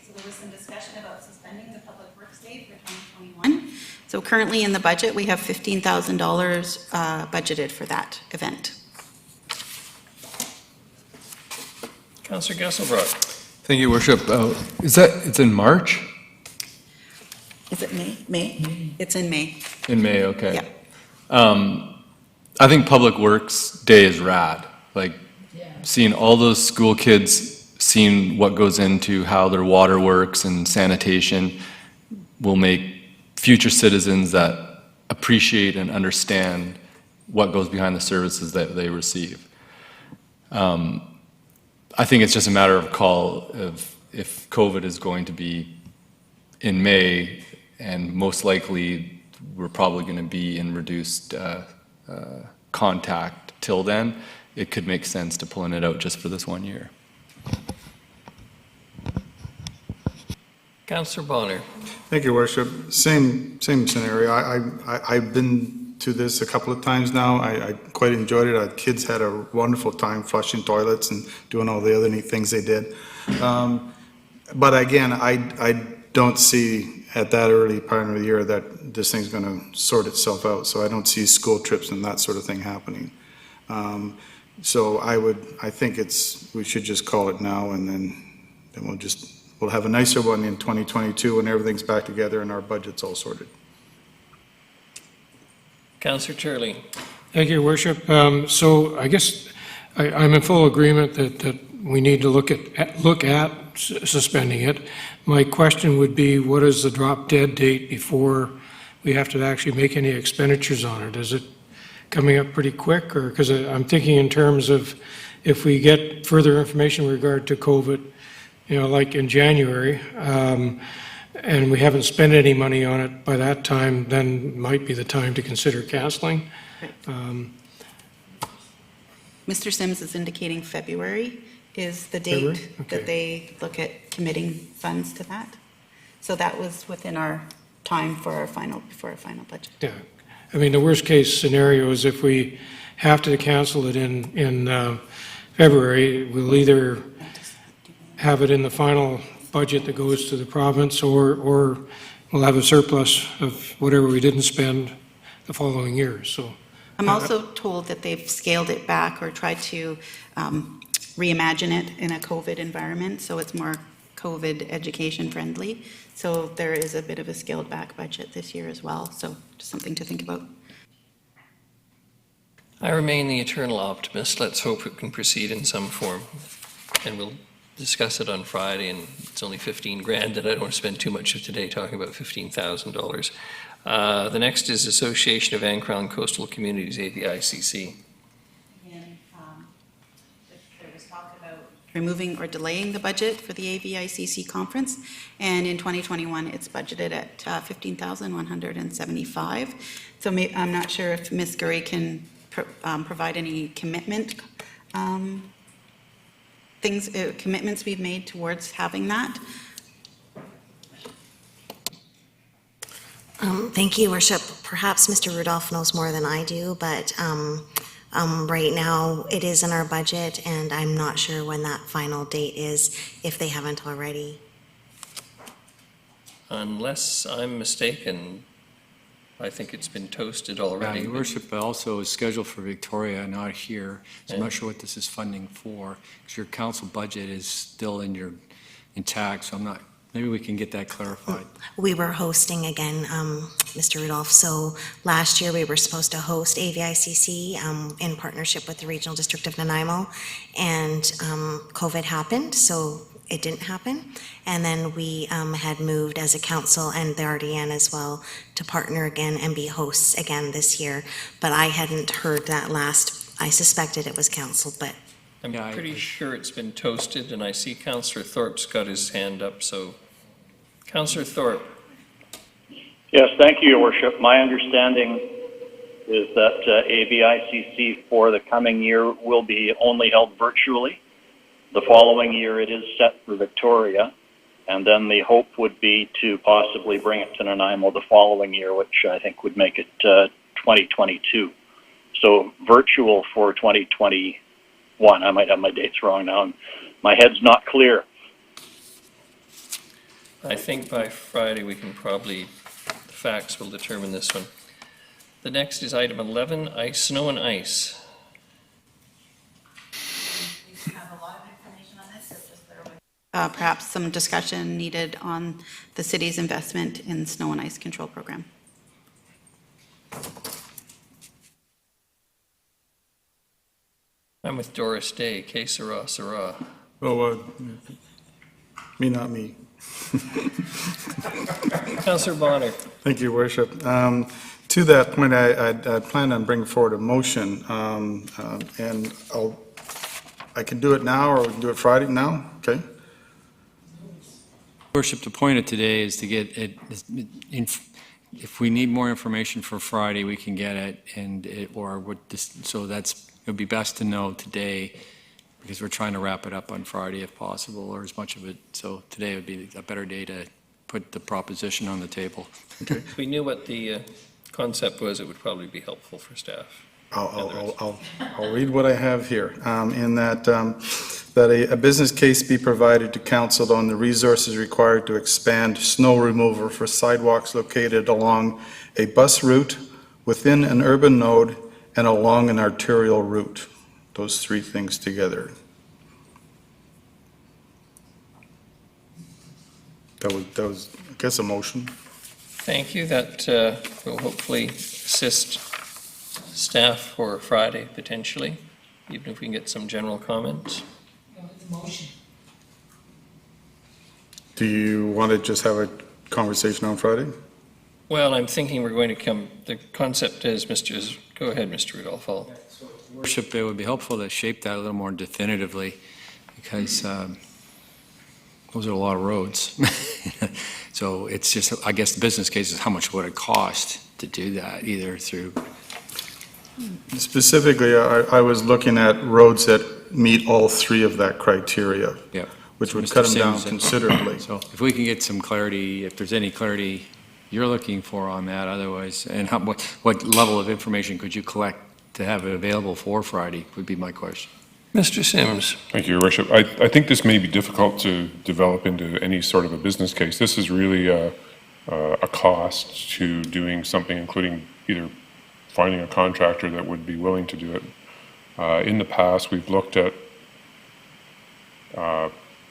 So there was some discussion about suspending the Public Works Day for 2021. So currently in the budget, we have $15,000 budgeted for that event. Councillor Gesselbrock. Thank you, Worship. It's in March? Is it May? May? It's in May. In May, okay. Yeah. I think Public Works Day is rad. Like, seeing all those school kids, seeing what goes into how their water works and sanitation will make future citizens that appreciate and understand what goes behind the services that they receive. I think it's just a matter of call of if COVID is going to be in May, and most likely we're probably going to be in reduced contact till then, it could make sense to pulling it out just for this 1 year. Councillor Bonner. Thank you, Worship. Same scenario. I've been to this a couple of times now. I quite enjoyed it. Our kids had a wonderful time flushing toilets and doing all the other neat things they did. But again, I don't see at that early part of the year that this thing's going to sort itself out. So I don't see school trips and that sort of thing happening. So I think we should just call it now, and then we'll have a nicer one in 2022 when everything's back together and our budget's all sorted. Councillor Turley. Thank you, Worship. So I guess I'm in full agreement that we need to look at suspending it. My question would be, what is the drop dead date before we have to actually make any expenditures on it? Is it coming up pretty quick, or because I'm thinking in terms of if we get further information in regard to COVID, like in January, and we haven't spent any money on it by that time, then might be the time to consider canceling. Mr. Sims is indicating February is the date February? Okay. that they look at committing funds to that. So that was within our time for our final budget. Yeah. I mean, the worst-case scenario is if we have to cancel it in February, we'll either have it in the final budget that goes to the province, or we'll have a surplus of whatever we didn't spend the following year, so. I'm also told that they've scaled it back or tried to reimagine it in a COVID environment, so it's more COVID education friendly. So there is a bit of a scaled back budget this year as well, so just something to think about. I remain the eternal optimist. Let's hope it can proceed in some form. And we'll discuss it on Friday, and it's only 15 grand, and I don't want to spend too much of today talking about $15,000. The next is Association of Ancral and Coastal Communities, AVICC. Again, there was talk about removing or delaying the budget for the AVICC conference, and in 2021 it's budgeted at $15,175. So I'm not sure if Ms. Gurry can provide any commitment commitments we've made towards having that. Thank you, Worship. Perhaps Mr. Rudolph knows more than I do, but right now it is in our budget, and I'm not sure when that final date is, if they haven't already. Unless I'm mistaken, I think it's been toasted already. Your Worship, also is scheduled for Victoria, not here. So I'm not sure what this is funding for, because your council budget is still intact, so I'm not, maybe we can get that clarified. We were hosting again, Mr. Rudolph. So last year we were supposed to host AVICC in partnership with the Regional District of Nanaimo, and COVID happened, so it didn't happen. And then we had moved as a council and the RDN as well to partner again and be hosts again this year. But I hadn't heard that last. I suspected it was canceled, but I'm pretty sure it's been toasted, and I see Councillor Thorpe's got his hand up, so Councillor Thorpe. Yes, thank you, Your Worship. My understanding is that AVICC for the coming year will be only held virtually. The following year it is set for Victoria, and then the hope would be to possibly bring it to Nanaimo the following year, which I think would make it 2022. So virtual for 2021. I might have my dates wrong now. My head's not clear. I think by Friday we can probably, the facts will determine this one. The next is item 11, snow and ice. Perhaps some discussion needed on the city's investment in snow and ice control program. I'm with Doris Day, que sera, sera. Oh, me, not me. Councillor Bonner. Thank you, Worship. To that point, I plan on bringing forward a motion, and I can do it now, or we can do it Friday now, okay? Worship, the point of today is to get it, if we need more information for Friday, we can get it, so it would be best to know today, because we're trying to wrap it up on Friday if possible, or as much of it, so today would be a better day to put the proposition on the table. Okay. If we knew what the concept was, it would probably be helpful for staff. I'll read what I have here, in that a business case be provided to council on the resources required to expand snow removal for sidewalks located along a bus route, within an urban node, and along an arterial route. Those three things together. That was, I guess, a motion. Thank you. That will hopefully assist staff for Friday, potentially, even if we can get some general comments. Do you want to just have a conversation on Friday? Well, I'm thinking we're going to come, the concept is, go ahead, Mr. Rudolph. Worship, it would be helpful to shape that a little more definitively, because those are a lot of roads. So it's just, I guess the business case is how much would it cost to do that, either through Specifically, I was looking at roads that meet all three of that criteria, Yeah. which would Mr. cut them down Sims, considerably. So if we can get some clarity, if there's any clarity you're looking for on that, otherwise, and what level of information could you collect to have it available for Friday, would be my question. Mr. Sims. Thank you, Your Worship. I think this may be difficult to develop into any sort of a business case. This is really a cost to doing something, including either finding a contractor that would be willing to do it. In the past, we've looked at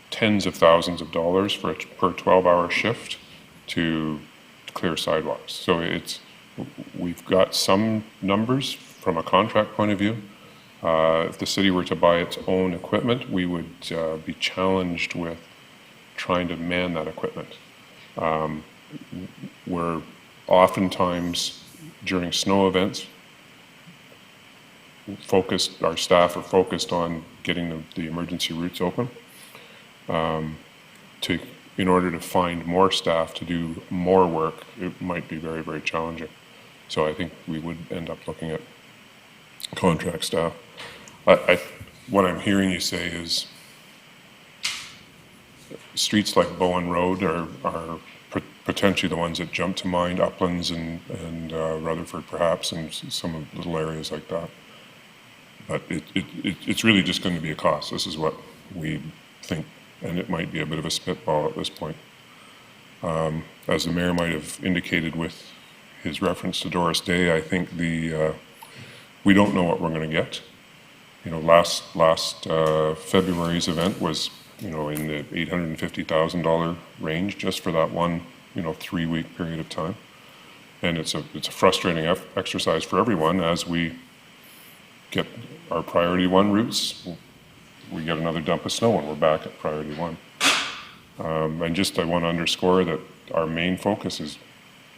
tens of thousands of dollars per 12-hour shift to clear sidewalks. So we've got some numbers from a contract point of view. If the city were to buy its own equipment, we would be challenged with trying to man that equipment. We're oftentimes during snow events our staff are focused on getting the emergency routes open. In order to find more staff to do more work, it might be very, very challenging. So I think we would end up looking at contract staff. What I'm hearing you say is streets like Bowen Road are potentially the ones that jump to mind, Uplands and Rutherford perhaps, and some of the little areas like that. But it's really just going to be a cost. This is what we think, and it might be a bit of a spitball at this point. As the mayor might have indicated with his reference to Doris Day, I think we don't know what we're going to get. You know, last February's event was, you know, in the $850,000 range just for that one, 3-week period of time. And it's a frustrating exercise for everyone as we get our priority 1 routes. We get another dump of snow and we're back at priority 1. And I want to underscore that our main focus is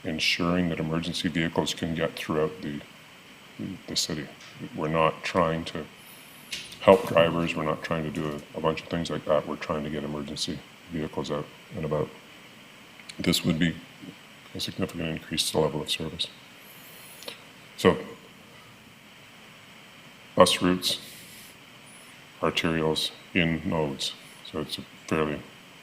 ensuring that emergency vehicles can get throughout the city. We're not trying to help drivers. We're not trying to do a bunch of things like that. We're trying to get emergency vehicles out and about. This would be a significant increase to the level of service. So, bus routes, arterials, in nodes. So it's a fairly...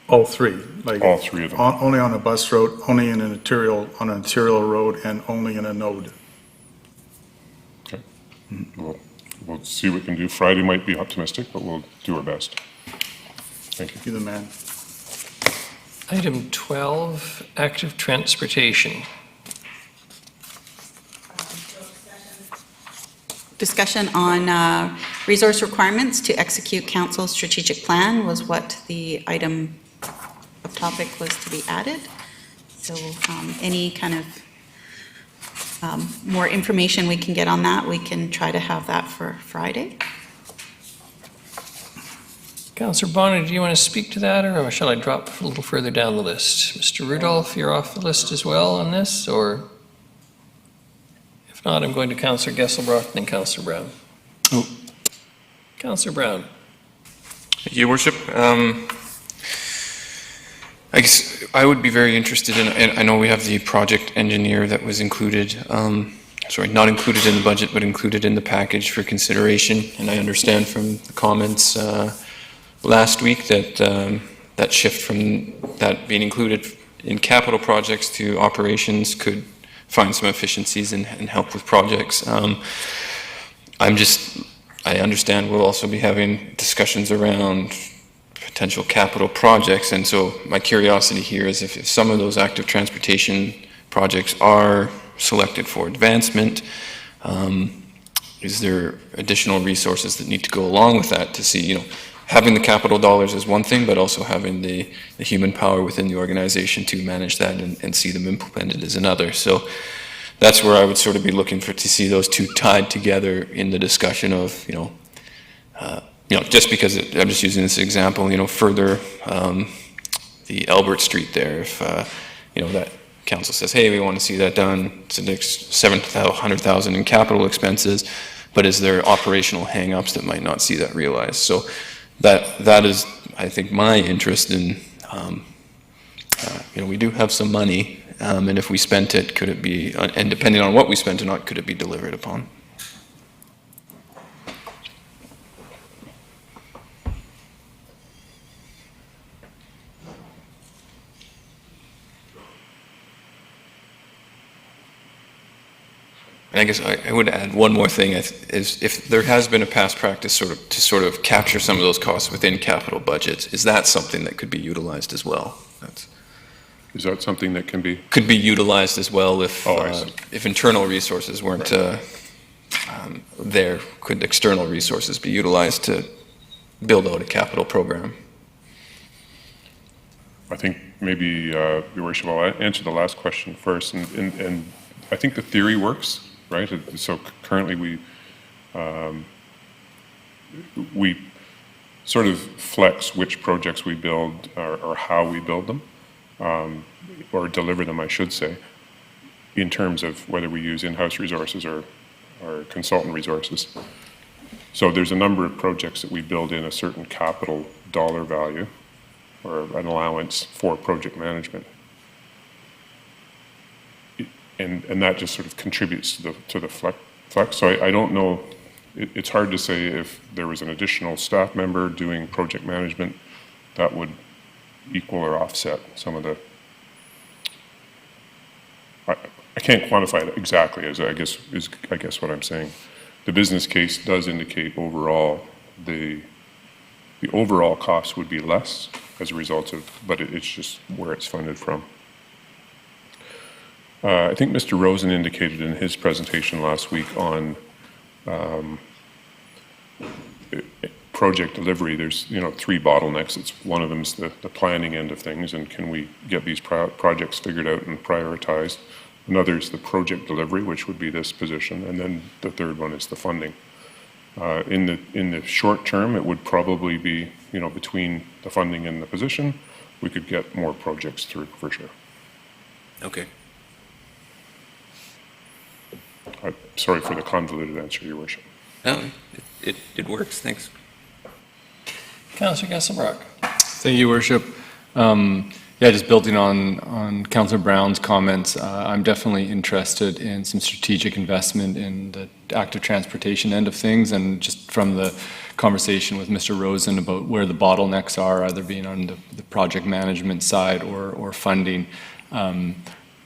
All three? All three of them. Only on a bus road, only on an arterial road, and only in a node? Okay. We'll see what we can do. Friday might be optimistic, but we'll do our best. Thank you. You're the man. Item 12, active transportation. Discussion on resource requirements to execute council's strategic plan was what the item of topic was to be added. So any kind of more information we can get on that, we can try to have that for Friday. Councillor Bonner, do you want to speak to that, or shall I drop a little further down the list? Mr. Rudolph, you're off the list as well on this, or? If not, I'm going to Councillor Gesselbrock and then Councillor Brown. Oh. Councillor Brown. Thank you, Your Worship. I guess I would be very interested in, and I know we have the project engineer that was included, not included in the budget, but included in the package for consideration. And I understand from the comments last week that that shift from that being included in capital projects to operations could find some efficiencies and help with projects. I understand we'll also be having discussions around potential capital projects, and so my curiosity here is if some of those active transportation projects are selected for advancement, is there additional resources that need to go along with that to see, having the capital dollars is one thing, but also having the human power within the organization to manage that and see them implemented is another. So that's where I would sort of be looking to see those two tied together in the discussion of, just because I'm just using this example, further the Albert Street there, if, that council says, hey, we want to see that done, it's the next $700,000 in capital expenses, but is there operational hang-ups that might not see that realized? So that is, I think, my interest in, we do have some money, and if we spent it, could it be, and depending on what we spent or not, could it be delivered upon? And I guess I would add one more thing, is if there has been a past practice to capture some of those costs within capital budgets, is that something that could be utilized as well? Is that something that can be? Could be utilized as well if, I see. if internal resources weren't there, could external resources be utilized to build out a capital program? I think maybe, Your Worship, I'll answer the last question first, and I think the theory works, right? So currently we sort of flex which projects we build or how we build them, or deliver them, I should say, in terms of whether we use in-house resources or consultant resources. So there's a number of projects that we build in a certain capital dollar value or an allowance for project management. And that just sort of contributes to the flex. So I don't know, it's hard to say if there was an additional staff member doing project management that would equal or offset some of the, I can't quantify it exactly, as I guess what I'm saying. The business case does indicate overall the overall cost would be less as a result of, but it's just where it's funded from. I think Mr. Rosen indicated in his presentation last week on project delivery, there's 3 bottlenecks. It's one of them is the planning end of things, and can we get these projects figured out and prioritized. Another is the project delivery, which would be this position, and then the third one is the funding. In the short term, it would probably be between the funding and the position, we could get more projects through for sure. Okay. I'm sorry for the convoluted answer, Your Worship. No, it works. Thanks. Councillor Gasselbrock. Thank you, Worship. Yeah, just building on Councillor Brown's comments, I'm definitely interested in some strategic investment in the active transportation end of things, and just from the conversation with Mr. Rosen about where the bottlenecks are, either being on the project management side or funding.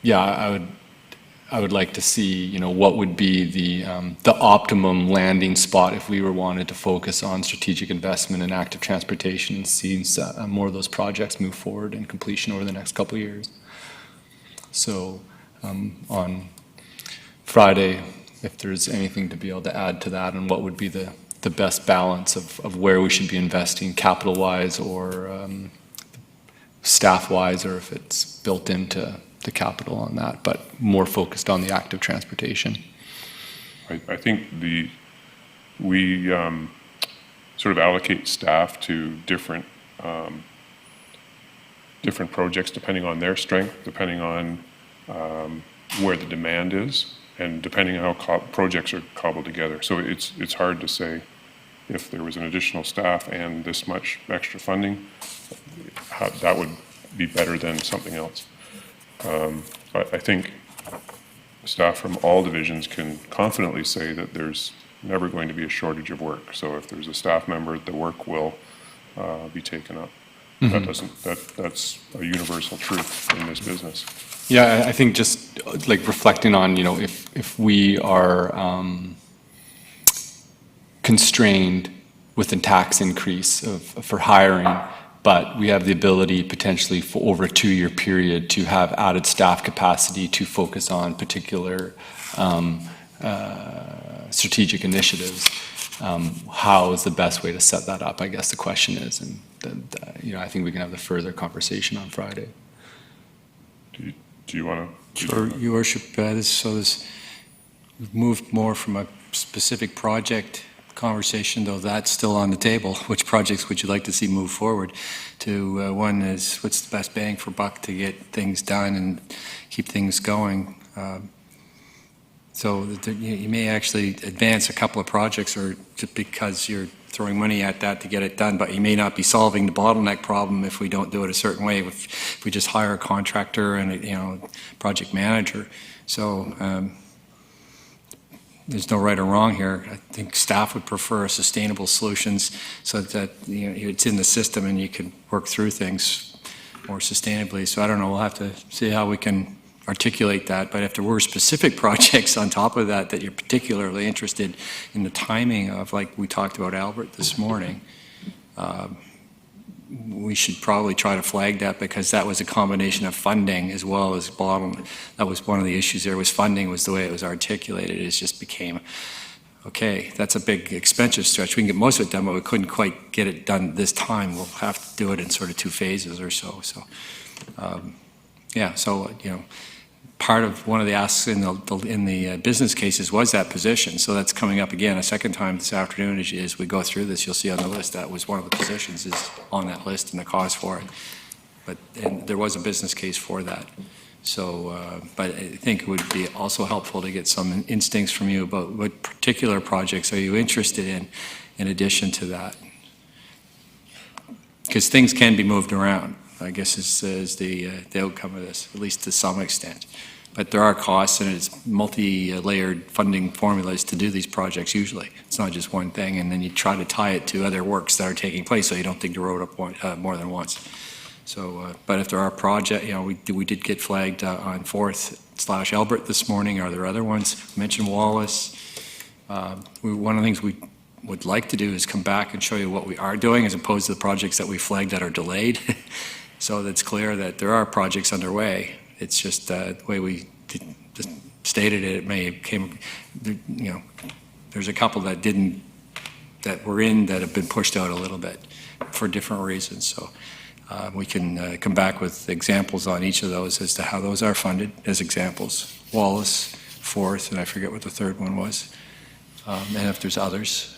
Yeah, I would like to see, what would be the optimum landing spot if we wanted to focus on strategic investment in active transportation and seeing more of those projects move forward and completion over the next couple of years. So on Friday, if there's anything to be able to add to that, and what would be the best balance of where we should be investing capital-wise or staff-wise, or if it's built into the capital on that, but more focused on the active transportation. I think we sort of allocate staff to different projects depending on their strength, depending on where the demand is, and depending on how projects are cobbled together. So it's hard to say if there was an additional staff and this much extra funding, how that would be better than something else. I think staff from all divisions can confidently say that there's never going to be a shortage of work. So if there's a staff member, the work will be taken up. Mm-hmm. That's a universal truth in this business. Yeah, I think just like reflecting on, if we are constrained with a tax increase for hiring, but we have the ability potentially for over a 2-year period to have added staff capacity to focus on particular strategic initiatives. How is the best way to set that up, I guess the question is, and I think we can have the further conversation on Friday. Do you want to? Sure, Your Worship. We've moved more from a specific project conversation, though that's still on the table. Which projects would you like to see move forward? To one is, what's the best bang for buck to get things done and keep things going? So you may actually advance a couple of projects, or just because you're throwing money at that to get it done, but you may not be solving the bottleneck problem if we don't do it a certain way. If we just hire a contractor and a project manager. So there's no right or wrong here. I think staff would prefer sustainable solutions so that it's in the system and you can work through things more sustainably. So I don't know, we'll have to see how we can articulate that, but if there were specific projects on top of that that you're particularly interested in the timing of, like we talked about Albert this morning, we should probably try to flag that, because that was a combination of funding as well as bottom. That was one of the issues there, was funding, was the way it was articulated. It just became, okay, that's a big expensive stretch. We can get most of it done, but we couldn't quite get it done this time. We'll have to do it in sort of 2 phases or so. So, yeah, so, you know, part of one of the asks in the business cases was that position. So that's coming up again a second time this afternoon. As we go through this, you'll see on the list that was one of the positions is on that list and the cost for it. But and there was a business case for that. So, but I think it would be also helpful to get some instincts from you about what particular projects are you interested in addition to that. Because things can be moved around, I guess, is the outcome of this, at least to some extent. But there are costs, and it's multi-layered funding formulas to do these projects usually. It's not just one thing, and then you try to tie it to other works that are taking place so you don't dig the road up more than once. So, but if there are projects, you know, we did get flagged on 4th/Albert this morning. Are there other ones? We mentioned Wallace. One of the things we would like to do is come back and show you what we are doing as opposed to the projects that we flagged that are delayed. So that's clear that there are projects underway. It's just the way we stated it, it may have came, you know, there's a couple that were in that have been pushed out a little bit for different reasons. So we can come back with examples on each of those as to how those are funded as examples. Wallace, 4th, and I forget what the third one was. And if there's others.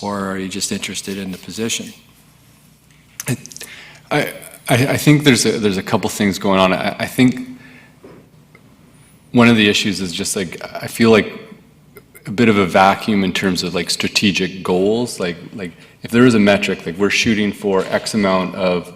Or are you just interested in the position? I think there's a couple things going on. I think one of the issues is just like, I feel like a bit of a vacuum in terms of like strategic goals. Like if there is a metric, like we're shooting for X amount of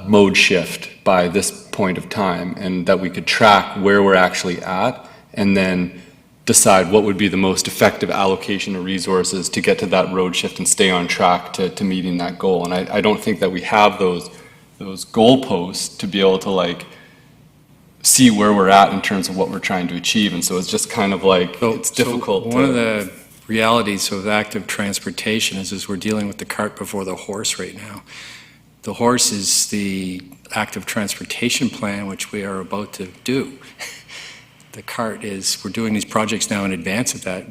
mode shift by this point of time, and that we could track where we're actually at, and then decide what would be the most effective allocation of resources to get to that road shift and stay on track to meeting that goal. And I don't think that we have those goalposts to be able to like see where we're at in terms of what we're trying to achieve. And so it's just kind of like, it's difficult. One of the realities of active transportation is we're dealing with the cart before the horse right now. The horse is the active transportation plan, which we are about to do. The cart is, we're doing these projects now in advance of that,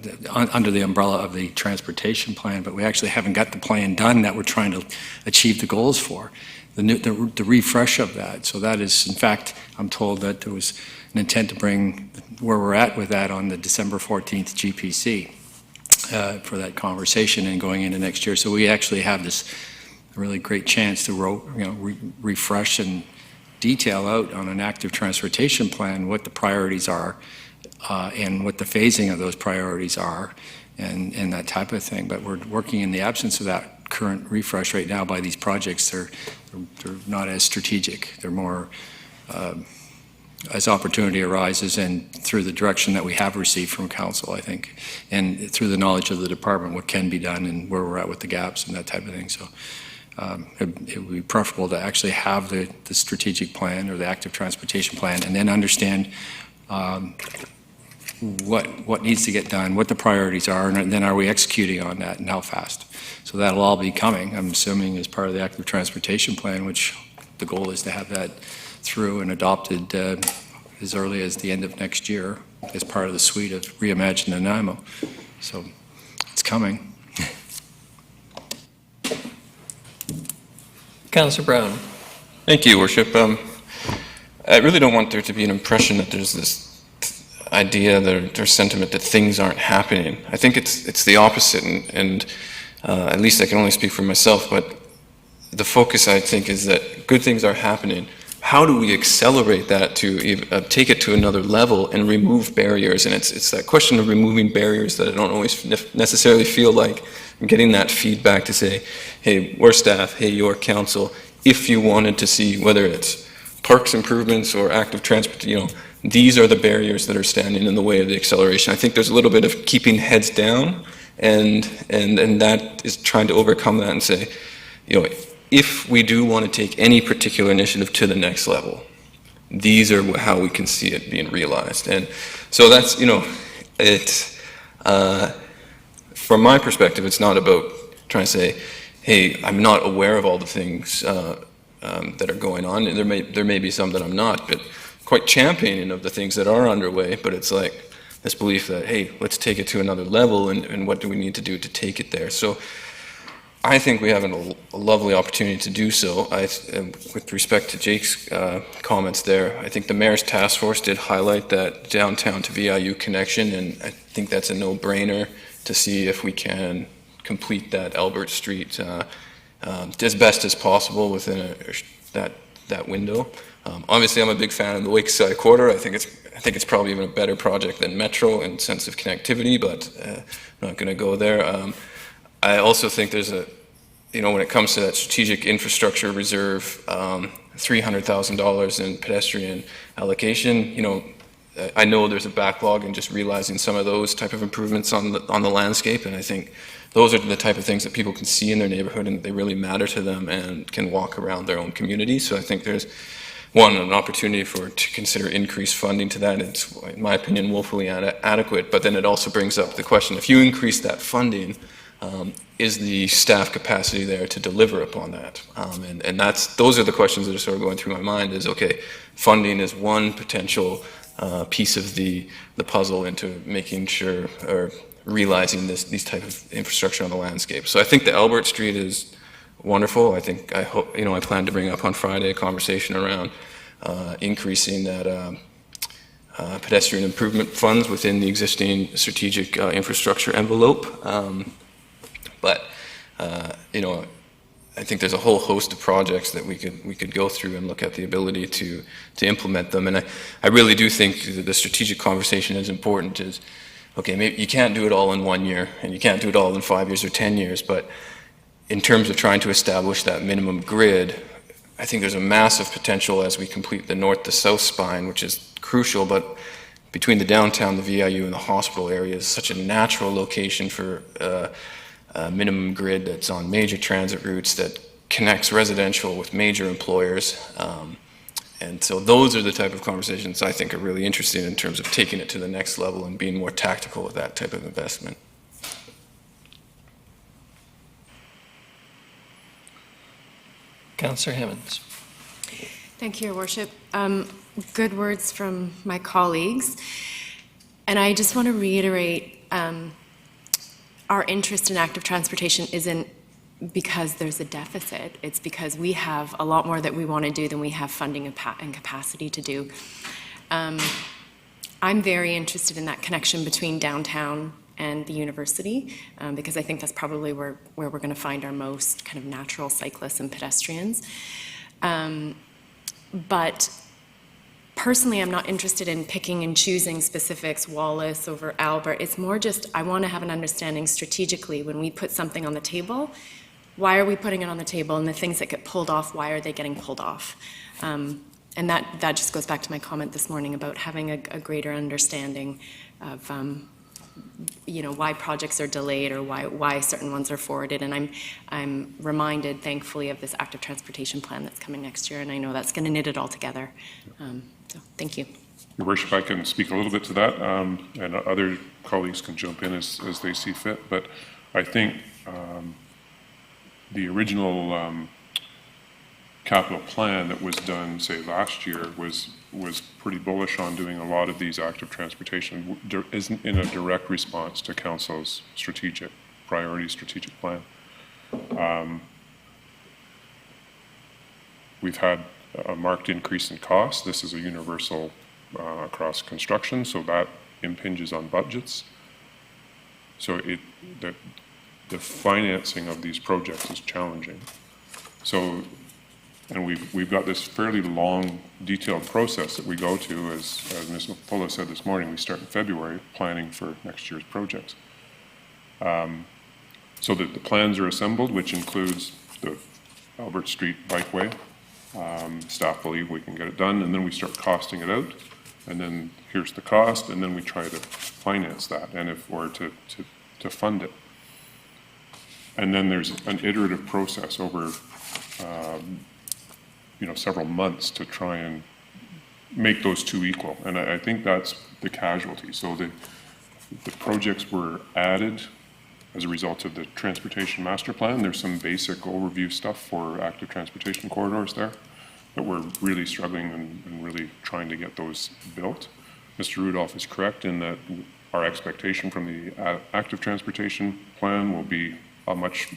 under the umbrella of the transportation plan, but we actually haven't got the plan done that we're trying to achieve the goals for, the refresh of that. So that is, in fact, I'm told that there was an intent to bring where we're at with that on the December 14th GPC for that conversation and going into next year. So we actually have this really great chance to refresh and detail out on an active transportation plan what the priorities are and what the phasing of those priorities are and that type of thing. But we're working in the absence of that current refresh right now by these projects. They're not as strategic. They're more as opportunity arises and through the direction that we have received from council, I think, and through the knowledge of the department, what can be done and where we're at with the gaps and that type of thing. So it would be preferable to actually have the strategic plan or the active transportation plan and then understand what needs to get done, what the priorities are, and then are we executing on that and how fast. So that'll all be coming, I'm assuming, as part of the active transportation plan, which the goal is to have that through and adopted as early as the end of next year as part of the suite of Reimagine Nanaimo. So it's coming. Councillor Brown. Thank you, Worship. I really don't want there to be an impression that there's this idea, there's sentiment that things aren't happening. I think it's the opposite, and at least I can only speak for myself, but the focus, I think, is that good things are happening. How do we accelerate that to take it to another level and remove barriers? And it's that question of removing barriers that I don't always necessarily feel like I'm getting that feedback to say, hey, we're staff, hey, you're council, if you wanted to see whether it's parks improvements or active transport, these are the barriers that are standing in the way of the acceleration. I think there's a little bit of keeping heads down, and that is trying to overcome that and say, if we do want to take any particular initiative to the next level, these are how we can see it being realized. And so that's, from my perspective, it's not about trying to say, hey, I'm not aware of all the things that are going on. And there may be some that I'm not, but quite championing of the things that are underway. But it's like this belief that, hey, let's take it to another level, and what do we need to do to take it there? So I think we have a lovely opportunity to do so. With respect to Jake's comments there, I think the Mayor's Task Force did highlight that downtown to VIU connection, and I think that's a no-brainer to see if we can complete that Albert Street as best as possible within that window. Obviously, I'm a big fan of the Lakeside Quarter. I think it's probably even a better project than Metro in sense of connectivity, but I'm not going to go there. I also think there's when it comes to that strategic infrastructure reserve, $300,000 in pedestrian allocation, I know there's a backlog in just realizing some of those type of improvements on the landscape, and I think those are the type of things that people can see in their neighborhood and they really matter to them and can walk around their own community. So I think there's an opportunity to consider increased funding to that. It's, in my opinion, woefully adequate, but then it also brings up the question, if you increase that funding, is the staff capacity there to deliver upon that? And those are the questions that are sort of going through my mind is, okay, funding is one potential piece of the puzzle into making sure or realizing these type of infrastructure on the landscape. So I think the Albert Street is wonderful. I hope, I plan to bring up on Friday a conversation around increasing that pedestrian improvement funds within the existing strategic infrastructure envelope. But I think there's a whole host of projects that we could go through and look at the ability to implement them. And I really do think the strategic conversation is important. Is okay, maybe you can't do it all in 1 year, and you can't do it all in 5 years or 10 years. But in terms of trying to establish that minimum grid, I think there's a massive potential as we complete the north to south spine, which is crucial. But between the downtown, the VIU, and the hospital area is such a natural location for minimum grid that's on major transit routes that connects residential with major employers. And so those are the type of conversations I think are really interesting in terms of taking it to the next level and being more tactical with that type of investment. Councillor Hammonds. Thank you, Your Worship. Good words from my colleagues. And I just want to reiterate our interest in active transportation isn't because there's a deficit. It's because we have a lot more that we want to do than we have funding and capacity to do. I'm very interested in that connection between downtown and the university because I think that's probably where we're going to find our most kind of natural cyclists and pedestrians. But personally, I'm not interested in picking and choosing specifics, Wallace over Albert. It's more just I want to have an understanding strategically when we put something on the table, why are we putting it on the table? And the things that get pulled off, why are they getting pulled off? And that just goes back to my comment this morning about having a greater understanding of why projects are delayed or why certain ones are forwarded. And I'm reminded, thankfully, of this active transportation plan that's coming next year, and I know that's going to knit it all together. So thank you. Your Worship, I can speak a little bit to that, and other colleagues can jump in as they see fit. But I think the original capital plan that was done, say, last year was pretty bullish on doing a lot of these active transportation isn't in a direct response to Council's strategic plan. We've had a marked increase in costs. This is a universal across construction, so that impinges on budgets. So the financing of these projects is challenging. So, and we've got this fairly long, detailed process that we go to, as Ms. Fuller said this morning, we start in February planning for next year's projects. So that the plans are assembled, which includes the Albert Street bikeway. Staff believe we can get it done, and then we start costing it out, and then here's the cost, and then we try to finance that, and if we're to fund it. And then there's an iterative process over several months to try and make those two equal. And I think that's the casualty. So the projects were added as a result of the Transportation Master Plan. There's some basic overview stuff for active transportation corridors there, but we're really struggling and really trying to get those built. Mr. Rudolph is correct in that our expectation from the active transportation plan will be a much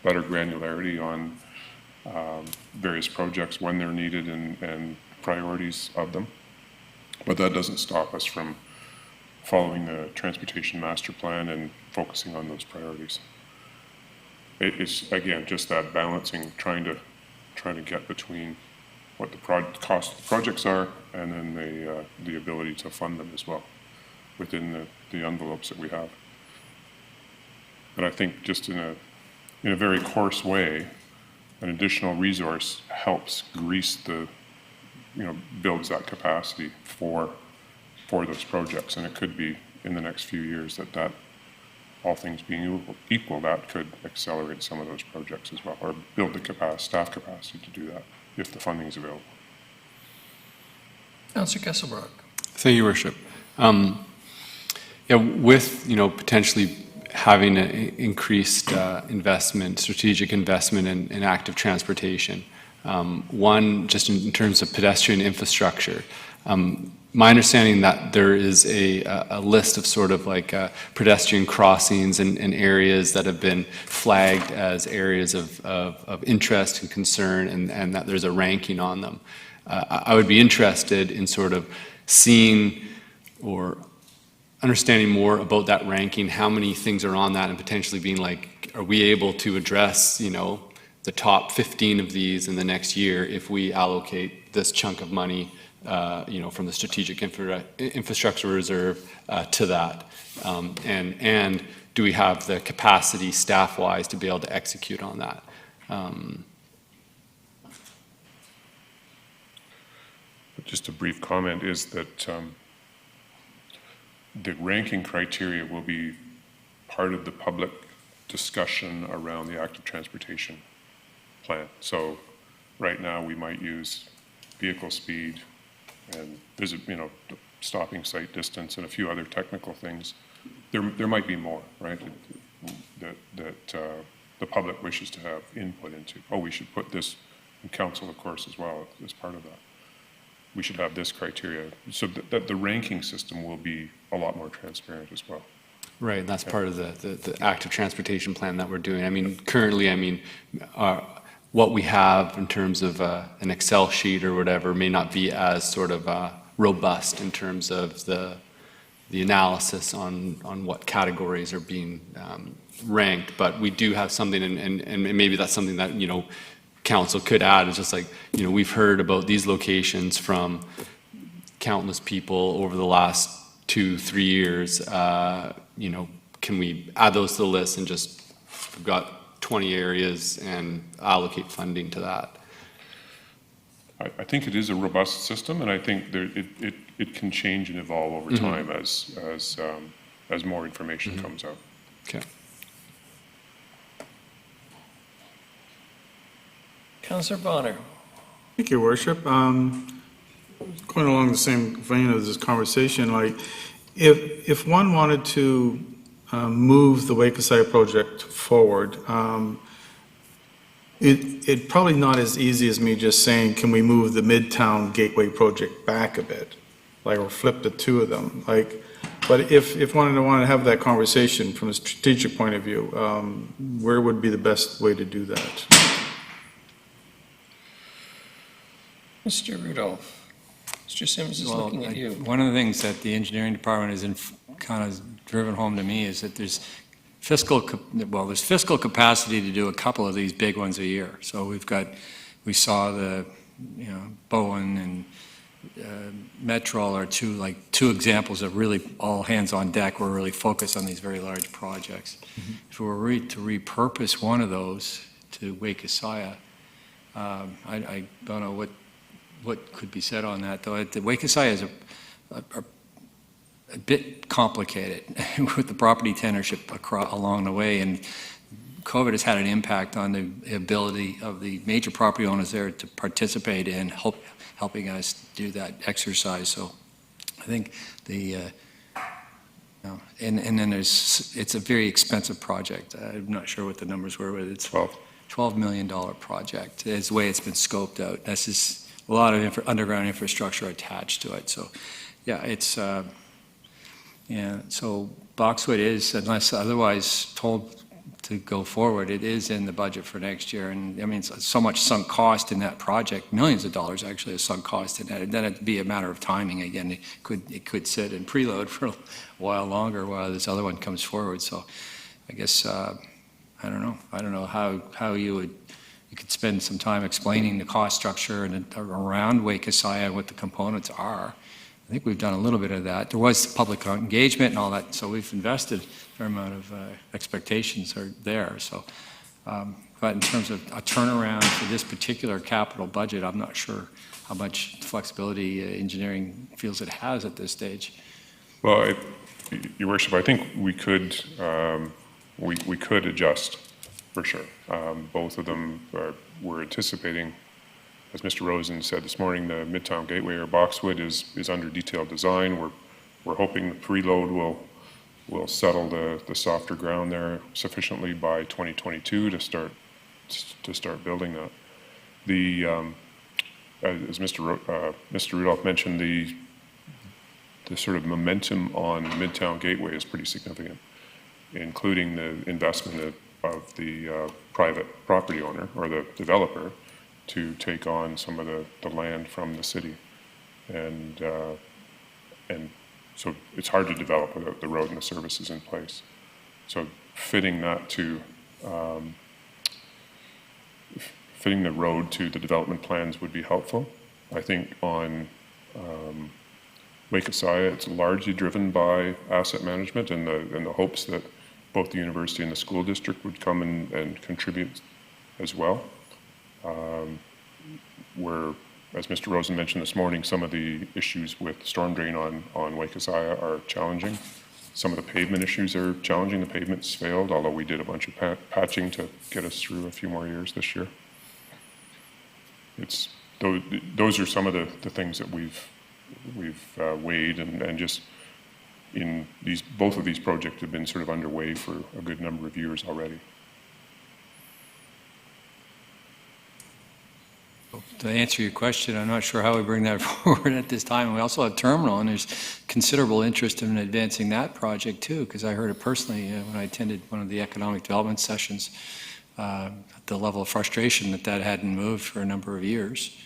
better granularity on various projects when they're needed and priorities of them. But that doesn't stop us from following the Transportation Master Plan and focusing on those priorities. It's, again, just that balancing, trying to get between what the cost of the projects are and then the ability to fund them as well within the envelopes that we have. But I think just in a very coarse way, an additional resource helps grease builds that capacity for those projects. And it could be in the next few years that all things being equal, that could accelerate some of those projects as well, or build the staff capacity to do that if the funding is available. Councillor Kesselbrock. Thank you, Worship. With potentially having an increased investment, strategic investment in active transportation. One, just in terms of pedestrian infrastructure. My understanding that there is a list of sort of like pedestrian crossings and areas that have been flagged as areas of interest and concern, and that there's a ranking on them. I would be interested in sort of seeing or understanding more about that ranking, how many things are on that, and potentially being like, are we able to address, the top 15 of these in the next year if we allocate this chunk of money, from the Strategic Infrastructure Reserve to that? And do we have the capacity staff-wise to be able to execute on that? Just a brief comment is that the ranking criteria will be part of the public discussion around the active transportation plan. So right now we might use vehicle speed and stopping sight distance and a few other technical things. There might be more, right, that the public wishes to have input into. Oh, we should put this in council, of course, as well as part of that. We should have this criteria, so that the ranking system will be a lot more transparent as well. Right, and that's part of the active transportation plan that we're doing. I mean, currently, what we have in terms of an Excel sheet or whatever may not be as sort of robust in terms of the analysis on what categories are being ranked, but we do have something, and maybe that's something that, council could add. It's just like, we've heard about these locations from countless people over the last 2-3 years. Can we add those to the list and just, we've got 20 areas and allocate funding to that? I think it is a robust system, and I think it can change and evolve over time as more information comes out. Okay. Councillor Bonner. Thank you, Worship. Going along the same vein of this conversation, like if one wanted to move the Wakeside project forward, it probably not as easy as me just saying, can we move the Midtown Gateway project back a bit, or flip the two of them, But if one wanted to have that conversation from a strategic point of view, where would be the best way to do that? Mr. Rudolph. Mr. Sims is looking at you. One of the things that the engineering department has kind of driven home to me is that there's fiscal capacity to do a couple of these big ones a year. So we saw the, Bowen and Metrol are two examples of really all hands on deck. We're really focused on these very large projects. If we were to repurpose one of those to Wakeside, I don't know what could be said on that, though. The Wakeside is a bit complicated with the property tenureship along the way, and COVID has had an impact on the ability of the major property owners there to participate in helping us do that exercise. So I think and then it's a very expensive project. I'm not sure what the numbers were, but it's $12 million project is the way it's been scoped out. That's just a lot of underground infrastructure attached to it. So yeah, it's, so Boxwood is, unless otherwise told to go forward, it is in the budget for next year. And I mean, so much sunk cost in that project, millions of dollars actually is sunk cost in that. And then it'd be a matter of timing again. It could sit and preload for a while longer while this other one comes forward. So I guess, I don't know how you could spend some time explaining the cost structure and around Wakesaya and what the components are. I think we've done a little bit of that. There was public engagement and all that, so we've invested a fair amount of expectations are there. So, but in terms of a turnaround for this particular capital budget, I'm not sure how much flexibility engineering feels it has at this stage. Well, Your Worship, I think we could adjust for sure. Both of them we're anticipating. As Mr. Rosen said this morning, the Midtown Gateway or Boxwood is under detailed design. We're hoping the preload will settle the softer ground there sufficiently by 2022 to start building that. As Mr. Rudolph mentioned, the sort of momentum on Midtown Gateway is pretty significant, including the investment of the private property owner or the developer to take on some of the land from the city. And so it's hard to develop without the road and the services in place. So fitting that to, fitting the road to the development plans would be helpful. I think on Wakesaya, it's largely driven by asset management and the hopes that both the university and the school district would come and contribute as well. Where, as Mr. Rosen mentioned this morning, some of the issues with storm drain on Wakesaya are challenging. Some of the pavement issues are challenging. The pavement's failed, although we did a bunch of patching to get us through a few more years this year. Those are some of the things that we've weighed and just in both of these projects have been sort of underway for a good number of years already. To answer your question, I'm not sure how we bring that forward at this time. We also have terminal, and there's considerable interest in advancing that project too, because I heard it personally when I attended one of the economic development sessions, the level of frustration that hadn't moved for a number of years.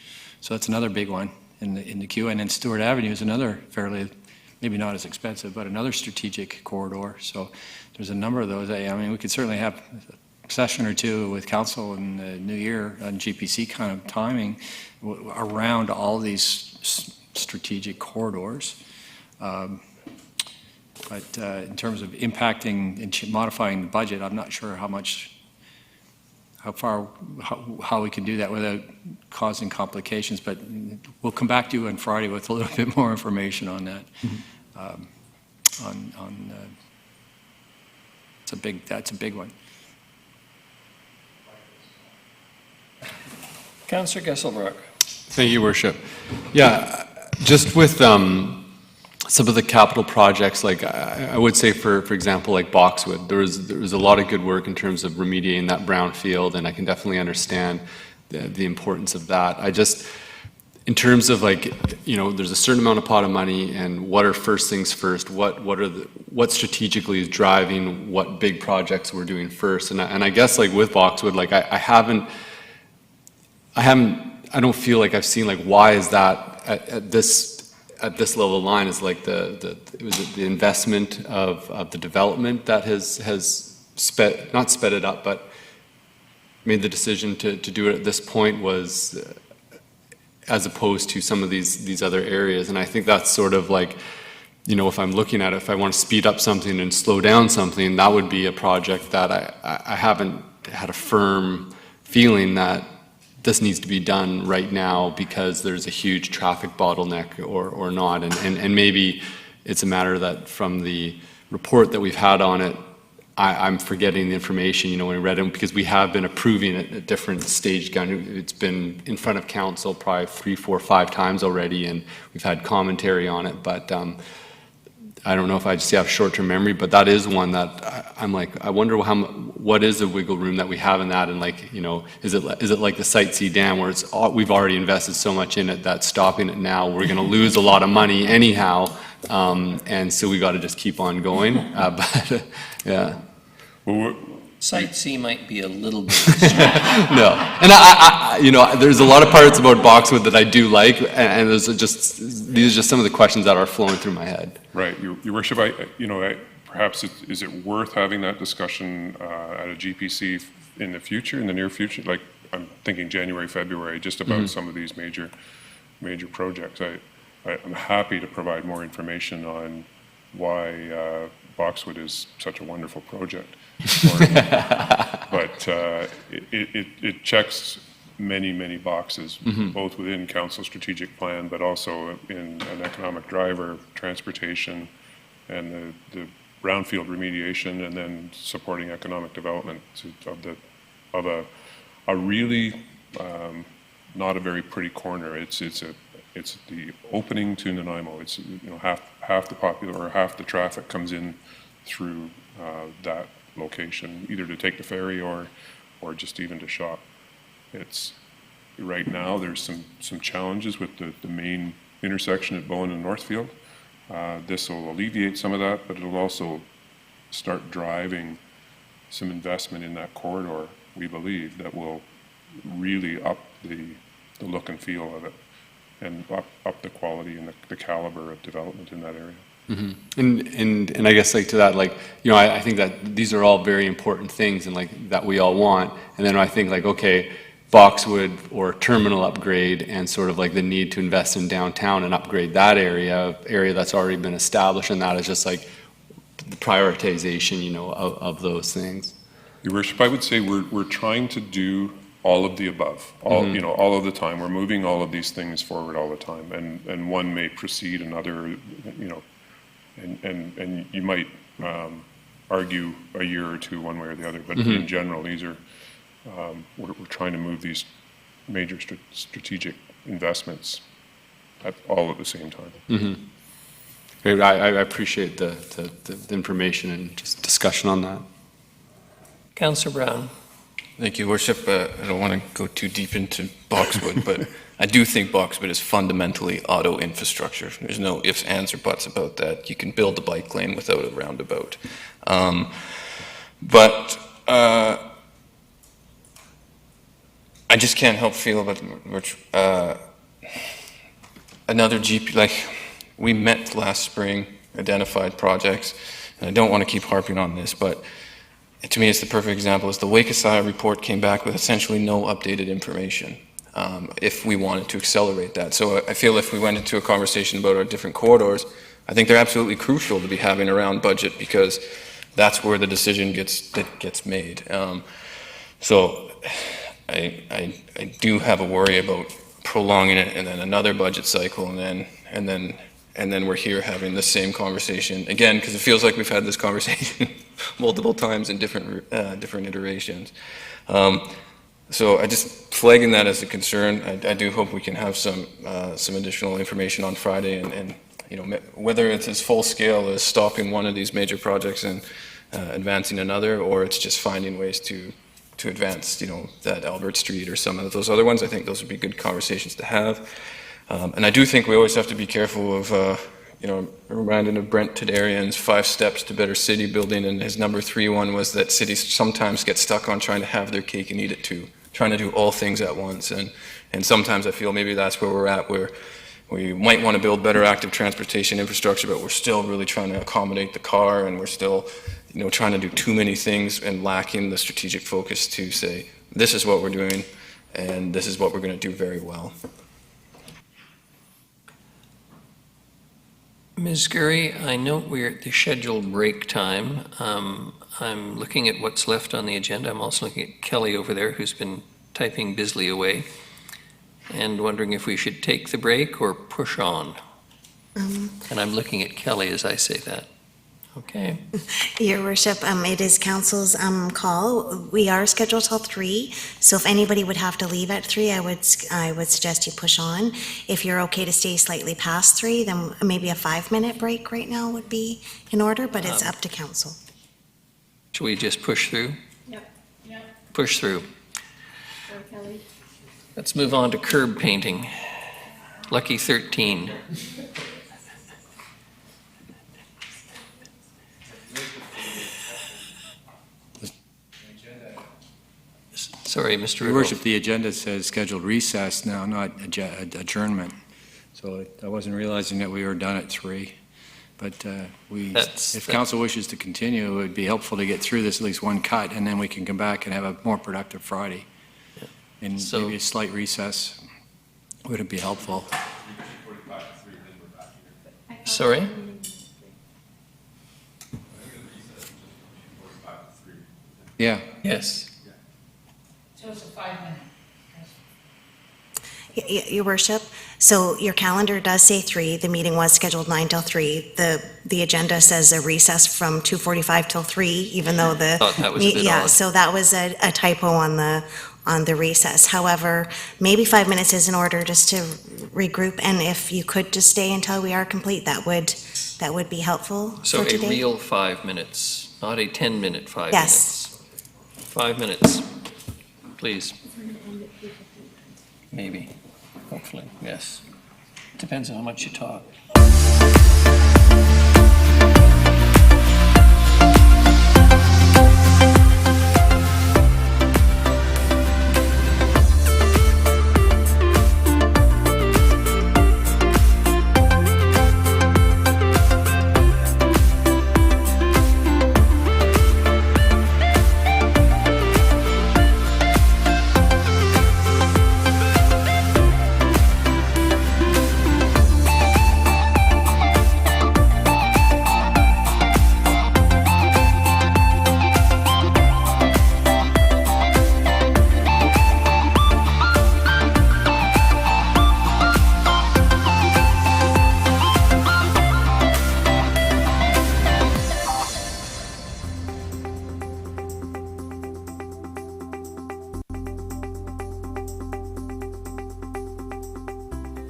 So that's another big one in the queue. And then Stewart Avenue is another fairly, maybe not as expensive, but another strategic corridor. So there's a number of those. I mean, we could certainly have a session or two with council in the new year on GPC kind of timing around all these strategic corridors. But in terms of impacting and modifying the budget, I'm not sure how we can do that without causing complications, but we'll come back to you on Friday with a little bit more information on that. That's a big one. Councillor Gesselbrock. Thank you, Worship. Yeah, just with some of the capital projects, like I would say, for example, like Boxwood, there was a lot of good work in terms of remediating that brownfield, and I can definitely understand the importance of that. I just, in terms of like, there's a certain amount of pot of money, and what are first things first? What strategically is driving what big projects we're doing first? And I guess like with Boxwood, like I don't feel like I've seen like why is that at this level of line is like the investment of the development that has not sped it up, but made the decision to do it at this point was as opposed to some of these other areas. And I think that's sort of like, if I'm looking at it, if I want to speed up something and slow down something, that would be a project that I haven't had a firm feeling that this needs to be done right now because there's a huge traffic bottleneck or not. And maybe it's a matter that from the report that we've had on it, I'm forgetting the information, you know, when I read it, because we have been approving it at different stages. It's been in front of council probably 3, 4, 5 times already, and we've had commentary on it, but I don't know if I just have short-term memory, but that is one that I'm like, I wonder what is the wiggle room that we have in that, and like, you know, is it like the Site C Dam where we've already invested so much in it that stopping it now, we're going to lose a lot of money anyhow, and so we got to just keep on going, but yeah. Site C might be a little bit. No, and I, you know, there's a lot of parts about Boxwood that I do like, and these are just some of the questions that are flowing through my head. Right, Your Worship, perhaps is it worth having that discussion at a GPC in the future, in the near future? Like, I'm thinking January, February, just about some of these major projects. I'm happy to provide more information on why Boxwood is such a wonderful project. But it checks many boxes, both within council strategic plan, but also in an economic driver, transportation, and the brownfield remediation, and then supporting economic development of a really not a very pretty corner. It's the opening to Nanaimo. It's, you know, half the traffic comes in through that location, either to take the ferry or just even to shop. It's right now there's some challenges with the main intersection at Bowen and Northfield. This will alleviate some of that, but it'll also start driving some investment in that corridor, we believe, that will really up the look and feel of it, and up the quality and the caliber of development in that area. And I guess, like, to that, like, you know, I think that these are all very important things, and like that we all want. And then I think, like, okay, Boxwood or terminal upgrade, and sort of like the need to invest in downtown and upgrade that area that's already been established, and that is just like the prioritization, you know, of those things. Your Worship, I would say we're trying to do all of the above, you know, all of the time. We're moving all of these things forward all the time, and one may precede another, you know. And you might argue a year or two one way or the other, but in general, these are we're trying to move these major strategic investments all at the same time. Great. I appreciate the information and just discussion on that. Councillor Brown. Thank you, Worship. I don't want to go too deep into Boxwood, but I do think Boxwood is fundamentally auto infrastructure. There's no ifs, ands, or buts about that. You can build a bike lane without a roundabout. But I just can't help feel about another GP, like, we met last spring, identified projects, and I don't want to keep harping on this, but to me, it's the perfect example. Is the Wakasai report came back with essentially no updated information if we wanted to accelerate that. So I feel if we went into a conversation about our different corridors, I think they're absolutely crucial to be having around budget, because that's where the decision gets made. So I do have a worry about prolonging it and then another budget cycle, and then we're here having the same conversation again, because it feels like we've had this conversation multiple times in different iterations. So I just flagging that as a concern. I do hope we can have some additional information on Friday, and you know, whether it's as full scale as stopping one of these major projects and advancing another, or it's just finding ways to advance, you know, that Albert Street or some of those other ones. I think those would be good conversations to have. And I do think we always have to be careful of, you know, reminded of Brent Tadarian's 5 steps to better city building, and his number 3 one was that cities sometimes get stuck on trying to have their cake and eat it too, trying to do all things at once. And sometimes I feel maybe that's where we're at, where we might want to build better active transportation infrastructure, but we're still really trying to accommodate the car, and we're still, you know, trying to do too many things and lacking the strategic focus to say, this is what we're doing, and this is what we're going to do very well. Ms. Gurry, I note we're at the scheduled break time. I'm looking at what's left on the agenda. I'm also looking at Kelly over there, who's been typing busily away, and wondering if we should take the break or push on. And I'm looking at Kelly as I say that. Okay. Your worship, it is council's call. We are scheduled till 3, so if anybody would have to leave at 3, I would suggest you push on. If you're okay to stay slightly past 3, then maybe a 5-minute break right now would be in order, but it's up to council. Should we just push through? Yep. Push through. Let's move on to curb painting. Lucky 13. Sorry, Mr. Your Riddle. worship, the agenda says scheduled recess now, not adjournment. So I wasn't realizing that we were done at 3. But if council wishes to continue, it would be helpful to get through this at least one cut, and then we can come back and have a more productive Friday. And maybe a slight recess. Would it be helpful? Sorry? Yeah. Yes. So it's a 5-minute. Your worship, so your calendar does say 3. The meeting was scheduled 9 till 3. The agenda says a recess from 2:45 till 3, even though the Thought that was a bit yeah. odd. So that was a typo on the recess. However, maybe 5 minutes is in order just to regroup, and if you could just stay until we are complete, that would be helpful So for today. a real 5 minutes, not a 10-minute 5 Yes. minutes. 5 minutes, please. Maybe, hopefully, yes. Depends on how much you talk.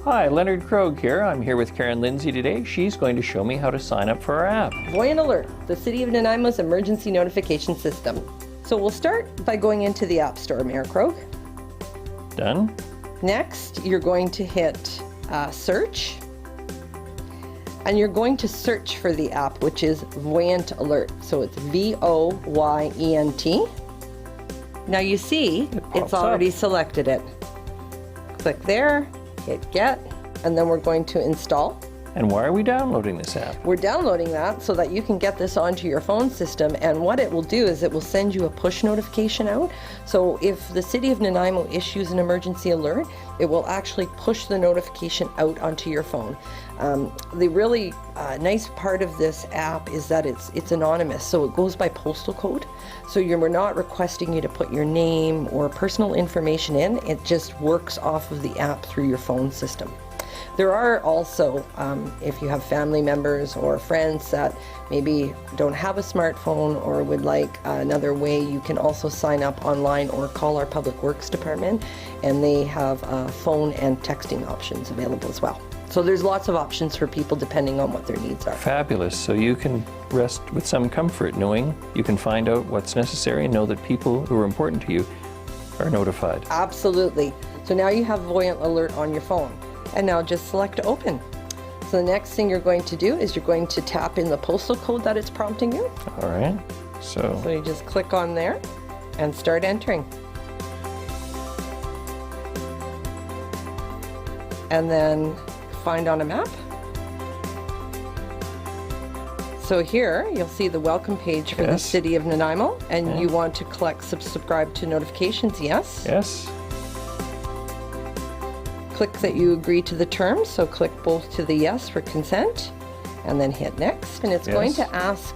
Hi, Leonard Krogh here. I'm here with Karen Lindsay today. She's going to show me how to sign up for our app. Voyant Alert, the City of Nanaimo's emergency notification system. So we'll start by going into the App Store, Mayor Krogh. Done? Next, you're going to hit search, and you're going to search for the app, which is Voyant Alert. So it's VOYENT. Now you see, it's already selected it. Click there, hit get, and then we're going to install. And why are we downloading this app? We're downloading that so that you can get this onto your phone system, and what it will do is it will send you a push notification out. So if the City of Nanaimo issues an emergency alert, it will actually push the notification out onto your phone. The really nice part of this app is that it's anonymous, so it goes by postal code. So we're not requesting you to put your name or personal information in, it just works off of the app through your phone system. There are also, if you have family members or friends that maybe don't have a smartphone or would like another way, you can also sign up online or call our Public Works Department, and they have phone and texting options available as well. So there's lots of options for people depending on what their needs are. Fabulous. So you can rest with some comfort knowing you can find out what's necessary and know that people who are important to you are notified. Absolutely. So now you have Voyant Alert on your phone. And now just select open. So the next thing you're going to do is you're going to tap in the postal code that it's prompting you. All right. So you just click on there and start entering. And then find on a map. So here you'll see the welcome page for the City of Nanaimo, and you want to subscribe to notifications, yes? Yes. Click that you agree to the terms, so click both to the yes for consent, and then hit next. And it's going to ask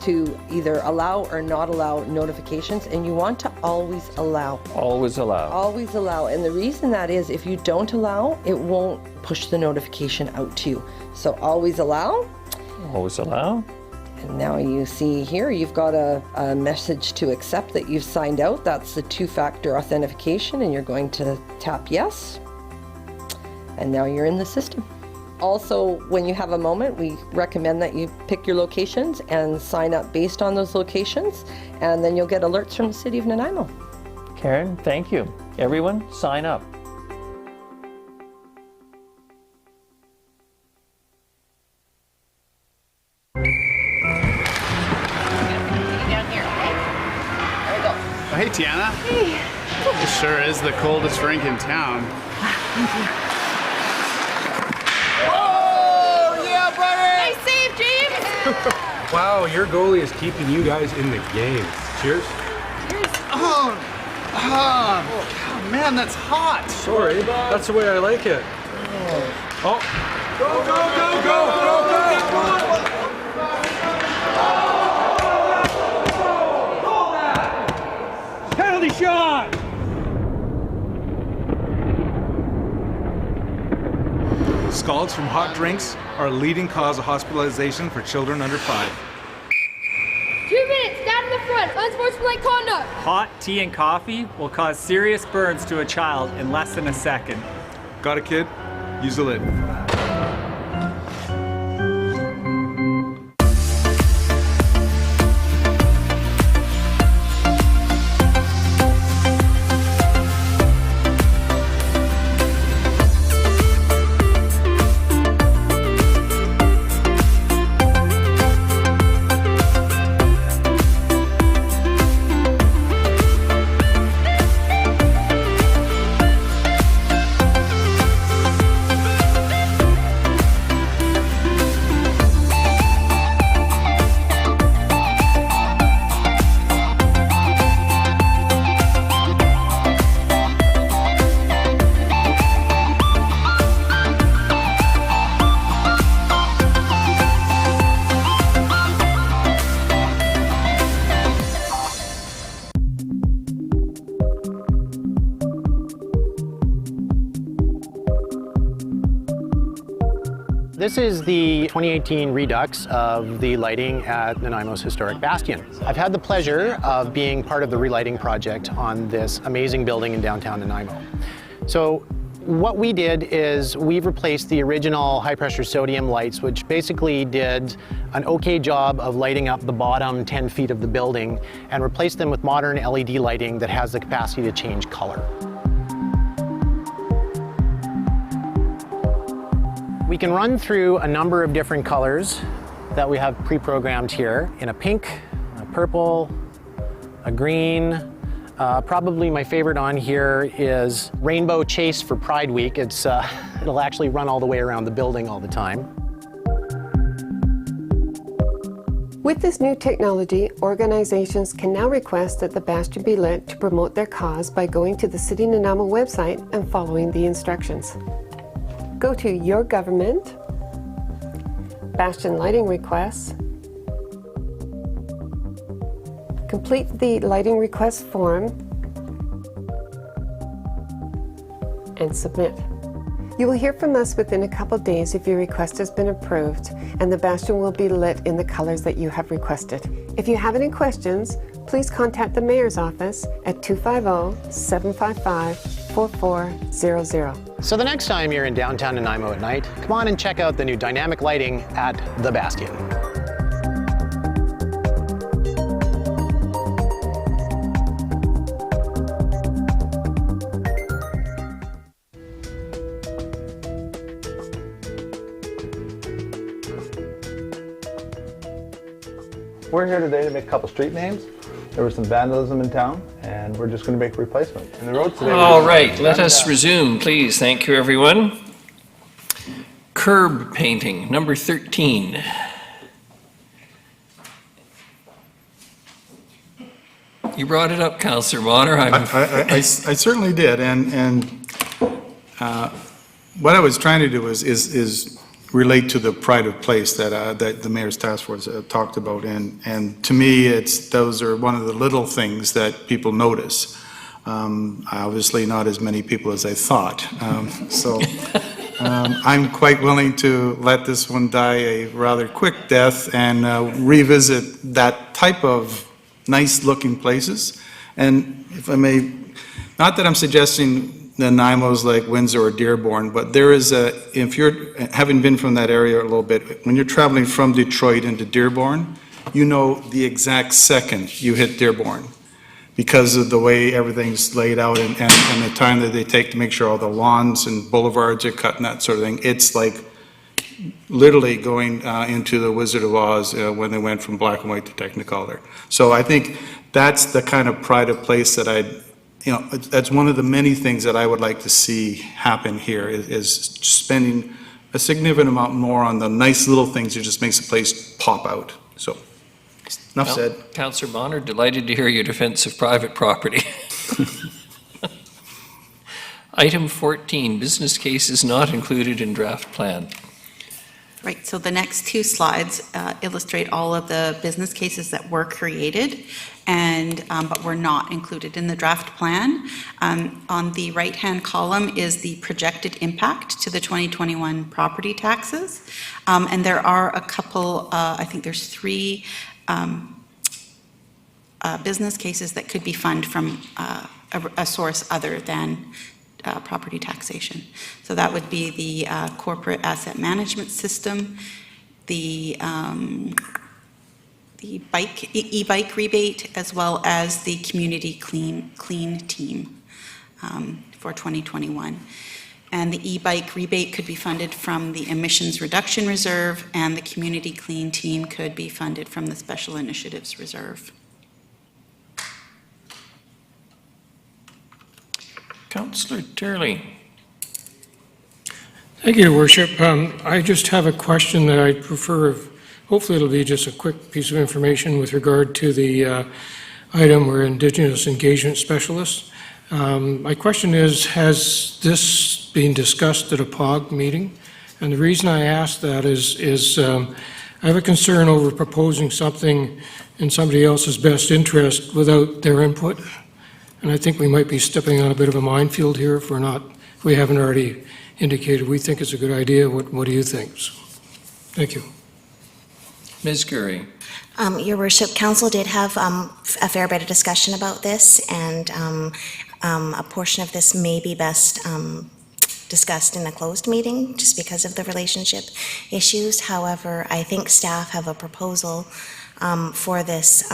to either allow or not allow notifications, and you want to always allow. Always allow. Always allow. And the reason that is, if you don't allow, it won't push the notification out to you. So always allow. Always allow. And now you see here, you've got a message to accept that you've signed out. That's the two-factor authentication, and you're going to tap yes. And now you're in the system. Also, when you have a moment, we recommend that you pick your locations and sign up based on those locations, and then you'll get alerts from the City of Nanaimo. Karen, thank you. Everyone, sign up. Hey, Tiana. Hey. It sure is the coldest rink in town. Thank you. Oh, yeah, buddy! Nice save, James! Wow, your goalie is keeping you guys in the game. Cheers. Oh, man, that's hot. Sorry, that's the way I like it. Oh. Go, go, go, go, go, go! Penalty shot! Scalds from hot drinks are a leading cause of hospitalization for children under 5. 2 minutes, stand in the front, unsportsmanlike conduct. Hot tea and coffee will cause serious burns to a child in less than a second. Got it, kid? Use the lid. This is the 2018 redux of the lighting at Nanaimo's historic bastion. I've had the pleasure of being part of the relighting project on this amazing building in downtown Nanaimo. So what we did is we've replaced the original high-pressure sodium lights, which basically did an okay job of lighting up the bottom 10 feet of the building, and replaced them with modern LED lighting that has the capacity to change color. We can run through a number of different colors that we have pre-programmed here in a pink, a purple, a green. Probably my favorite on here is Rainbow Chase for Pride Week. It'll actually run all the way around the building all the time. With this new technology, organizations can now request that the bastion be lit to promote their cause by going to the City Nanaimo website and following the instructions. Go to Your Government, Bastion Lighting Requests, complete the lighting request form, and submit. You will hear from us within a couple days if your request has been approved, and the bastion will be lit in the colors that you have requested. If you have any questions, please contact the Mayor's office at 250-755-4400. So the next time you're in downtown Nanaimo at night, come on and check out the new dynamic lighting at the Bastion. We're here today to make a couple street names. There was some vandalism in town, and we're just going to make a replacement. And the roads today. All right, let us resume, please. Thank you, everyone. Curb painting, number 13. You brought it up, Councillor Bonner. I certainly did, and what I was trying to do is relate to the pride of place that the Mayor's Task Force talked about, and to me, those are one of the little things that people notice. Obviously, not as many people as I thought. So I'm quite willing to let this one die a rather quick death and revisit that type of nice-looking places. And if I may, not that I'm suggesting Nanaimo's like Windsor or Dearborn, but there is if you're, having been from that area a little bit, when you're traveling from Detroit into Dearborn, you know the exact second you hit Dearborn, because of the way everything's laid out and the time that they take to make sure all the lawns and boulevards are cut and that sort of thing. It's like literally going into the Wizard of Oz when they went from black and white to Technicolor. So I think that's the kind of pride of place that that's one of the many things that I would like to see happen here is spending a significant amount more on the nice little things that just makes the place pop out. So. Enough said. Councillor Bonner, delighted to hear your defense of private property. Item 14, business cases not included in draft plan. Right, so the next two slides illustrate all of the business cases that were created and but were not included in the draft plan. On the right-hand column is the projected impact to the 2021 property taxes. And there are a couple, I think there's three business cases that could be funded from a source other than property taxation. So that would be the corporate asset management system, the e-bike rebate, as well as the community clean team for 2021. And the e-bike rebate could be funded from the emissions reduction reserve, and the community clean team could be funded from the special initiatives reserve. Councillor Turley. Thank you, Your Worship. I just have a question that I'd prefer, hopefully it'll be just a quick piece of information with regard to the item where Indigenous Engagement Specialist. My question is, has this been discussed at a POG meeting? And the reason I ask that is I have a concern over proposing something in somebody else's best interest without their input. And I think we might be stepping on a bit of a minefield here if we haven't already indicated we think it's a good idea. What do you think? Thank you. Ms. Gurry. Your Worship, Council did have a fair bit of discussion about this, and a portion of this may be best discussed in a closed meeting just because of the relationship issues. However, I think staff have a proposal for this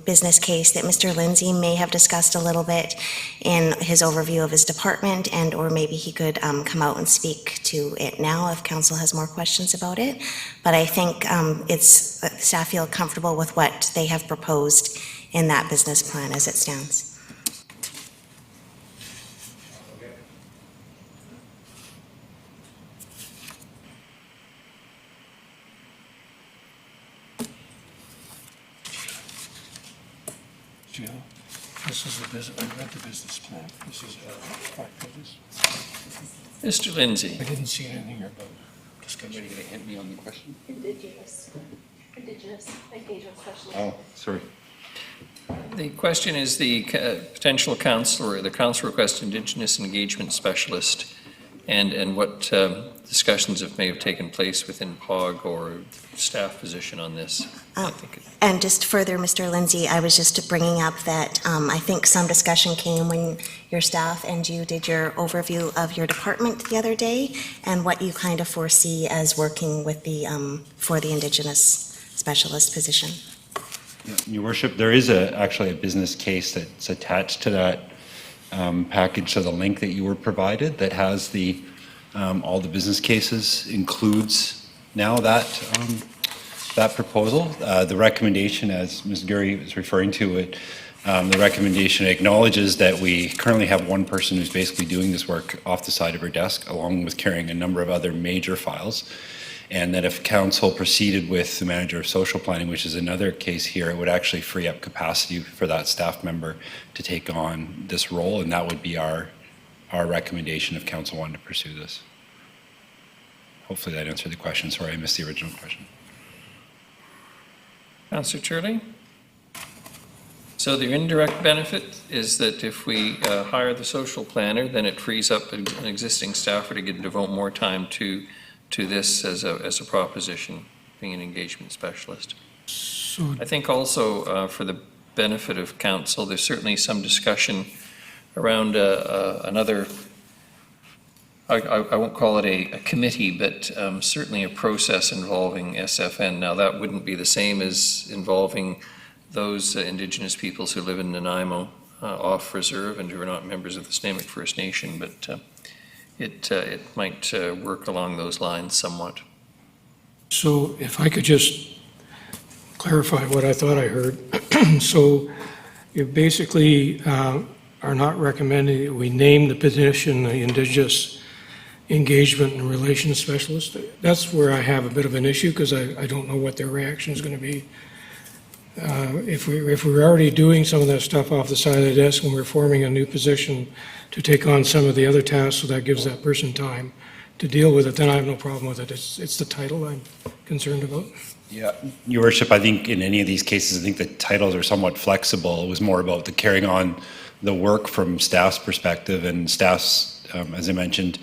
business case that Mr. Lindsay may have discussed a little bit in his overview of his department, and or maybe he could come out and speak to it now if council has more questions about it. But I think staff feel comfortable with what they have proposed in that business plan as it stands. Jill, this is the business. I read the business plan. This is 5 pages. Mr. Lindsay. I didn't see anything here about Somebody going to hit me on the question? Indigenous engagement specialist. Oh, sorry. The question is the potential councillor, the council request Indigenous engagement specialist, and what discussions may have taken place within POG or staff position on this. And just further, Mr. Lindsay, I was just bringing up that I think some discussion came when your staff and you did your overview of your department the other day and what you kind of foresee as working with the for the Indigenous specialist position. Your Worship, there is actually a business case that's attached to that package, so the link that you were provided that has the all the business cases includes now that proposal. The recommendation, as Ms. Gurry was referring to it, the recommendation acknowledges that we currently have one person who's basically doing this work off the side of her desk, along with carrying a number of other major files. And that if council proceeded with the manager of social planning, which is another case here, it would actually free up capacity for that staff member to take on this role, and that would be our recommendation if council wanted to pursue this. Hopefully that answered the question. Sorry, I missed the original question. Councillor Turley? So the indirect benefit is that if we hire the social planner, then it frees up an existing staffer to devote more time to this as a proposition, being an engagement specialist. So, I think also for the benefit of council, there's certainly some discussion around another, I won't call it a committee, but certainly a process involving SFN. Now, that wouldn't be the same as involving those Indigenous peoples who live in Nanaimo off reserve and who are not members of the Snuneymuxw First Nation, but it might work along those lines somewhat. so if I could just clarify what I thought I heard. So you basically are not recommending that we name the position the Indigenous Engagement and Relations Specialist. That's where I have a bit of an issue because I don't know what their reaction is going to be. If we're already doing some of that stuff off the side of the desk and we're forming a new position to take on some of the other tasks, so that gives that person time to deal with it, then I have no problem with it. It's the title I'm concerned about. Yeah, Your Worship, I think in any of these cases, I think the titles are somewhat flexible. It was more about the carrying on the work from staff's perspective, and staff's, as I mentioned,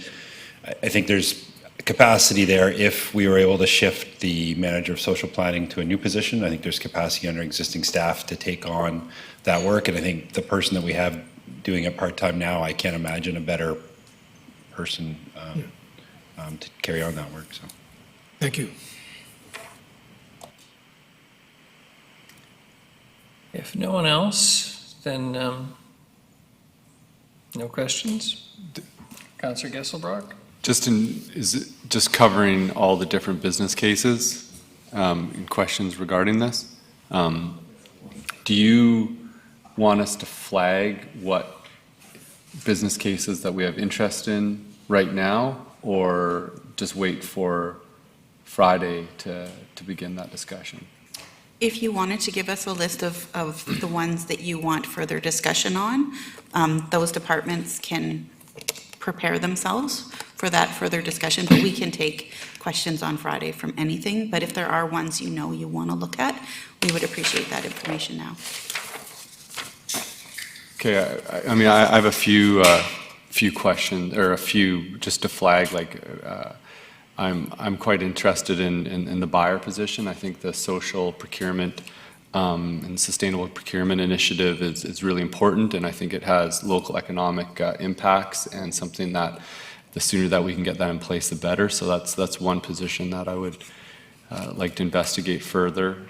I think there's capacity there if we were able to shift the manager of social planning to a new position. I think there's capacity under existing staff to take on that work, and I think the person that we have doing it part-time now, I can't imagine a better person to carry on that work. So, thank you. If no one else, then no questions? Councillor Gesselbrock? Is it just covering all the different business cases and questions regarding this? Do you want us to flag what business cases that we have interest in right now, or just wait for Friday to begin that discussion? If you wanted to give us a list of the ones that you want further discussion on, those departments can prepare themselves for that further discussion, but we can take questions on Friday from anything. But if there are ones you know you want to look at, we would appreciate that information now. Okay, I mean, I have a few questions, or a few just to flag, like, I'm quite interested in the buyer position. I think the social procurement and sustainable procurement initiative is really important, and I think it has local economic impacts, and something that the sooner that we can get that in place, the better. So that's one position that I would like to investigate further.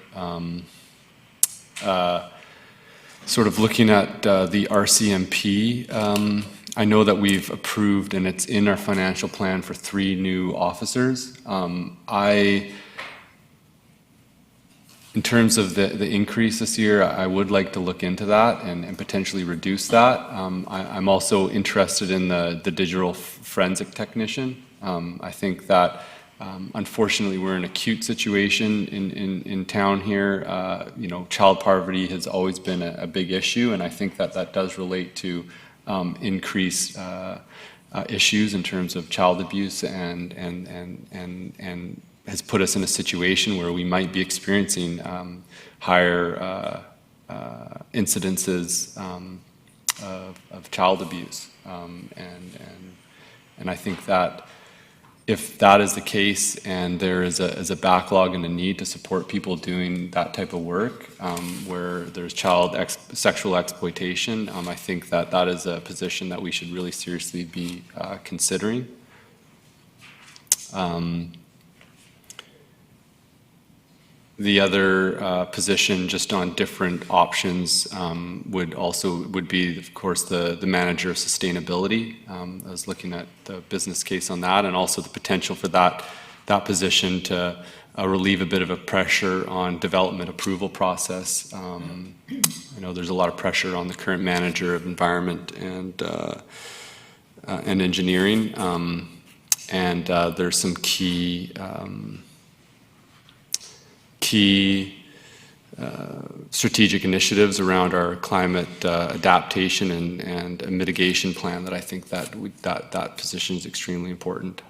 Sort of looking at the RCMP, I know that we've approved, and it's in our financial plan, for 3 new officers. In terms of the increase this year, I would like to look into that and potentially reduce that. I'm also interested in the digital forensic technician. I think that unfortunately we're in an acute situation in town here. Child poverty has always been a big issue, and I think that does relate to increased issues in terms of child abuse, and has put us in a situation where we might be experiencing higher incidences of child abuse. And I think that if that is the case, and there is a backlog and a need to support people doing that type of work, where there's child sexual exploitation, I think that is a position that we should really seriously be considering. The other position, just on different options, would be, of course, the manager of sustainability. I was looking at the business case on that, and also the potential for that position to relieve a bit of a pressure on development approval process. I know there's a lot of pressure on the current manager of environment and engineering, and there's some key strategic initiatives around our climate adaptation and a mitigation plan that I think that position is extremely important.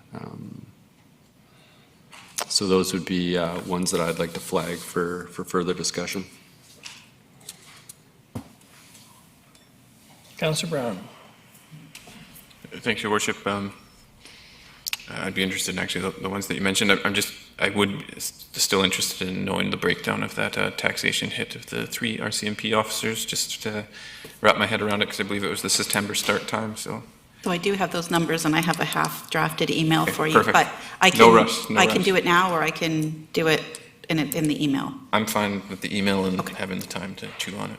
So those would be ones that I'd like to flag for further discussion. Councillor Brown. Thanks, Your Worship. I'd be interested in actually the ones that you mentioned. I would still interested in knowing the breakdown of that taxation hit of the 3 RCMP officers, just to wrap my head around it, because I believe it was the September start time, so. So I do have those numbers, and I have a half-drafted email for you. Perfect. But I can, No rush, no I can rush. do it now, or I can do it in the email. I'm fine with the email and having the time to chew on it.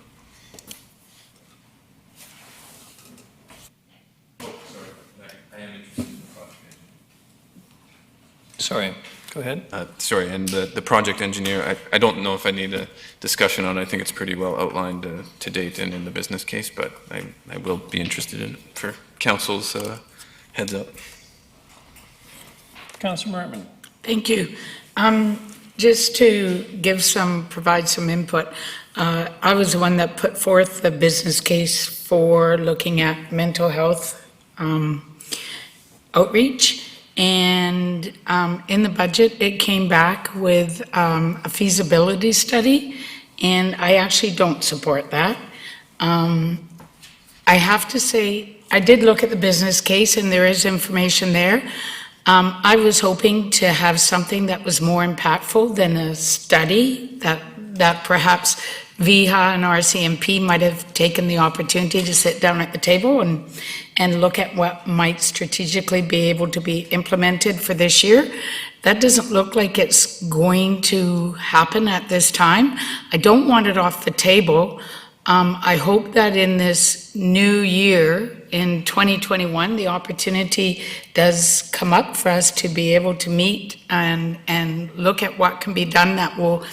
Sorry, go ahead. Sorry, and the project engineer, I don't know if I need a discussion on it. I think it's pretty well outlined to date and in the business case, but I will be interested in it for council's heads up. Councillor Martman. Thank you. Just to provide some input, I was the one that put forth the business case for looking at mental health outreach. And in the budget, it came back with a feasibility study, and I actually don't support that. I have to say, I did look at the business case, and there is information there. I was hoping to have something that was more impactful than a study that perhaps VHA and RCMP might have taken the opportunity to sit down at the table and look at what might strategically be able to be implemented for this year. That doesn't look like it's going to happen at this time. I don't want it off the table. I hope that in this new year, in 2021, the opportunity does come up for us to be able to meet and look at what can be done that will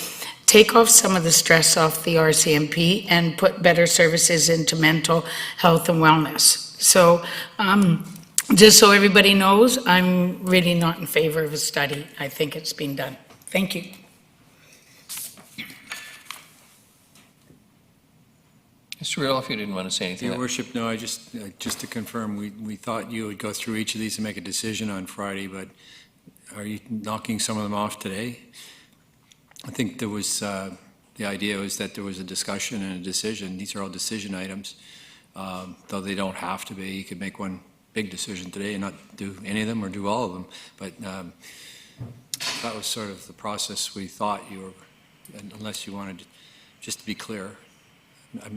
take off some of the stress off the RCMP and put better services into mental health and wellness. So just so everybody knows, I'm really not in favor of a study. I think it's been done. Thank you. Mr. Riddle, you didn't want to say anything. Your Worship, no, just to confirm, we thought you would go through each of these and make a decision on Friday, but are you knocking some of them off today? I think there was, the idea was that there was a discussion and a decision. These are all decision items, though they don't have to be. You could make one big decision today and not do any of them or do all of them. But that was sort of the process we thought you were, unless you wanted, just to be clear.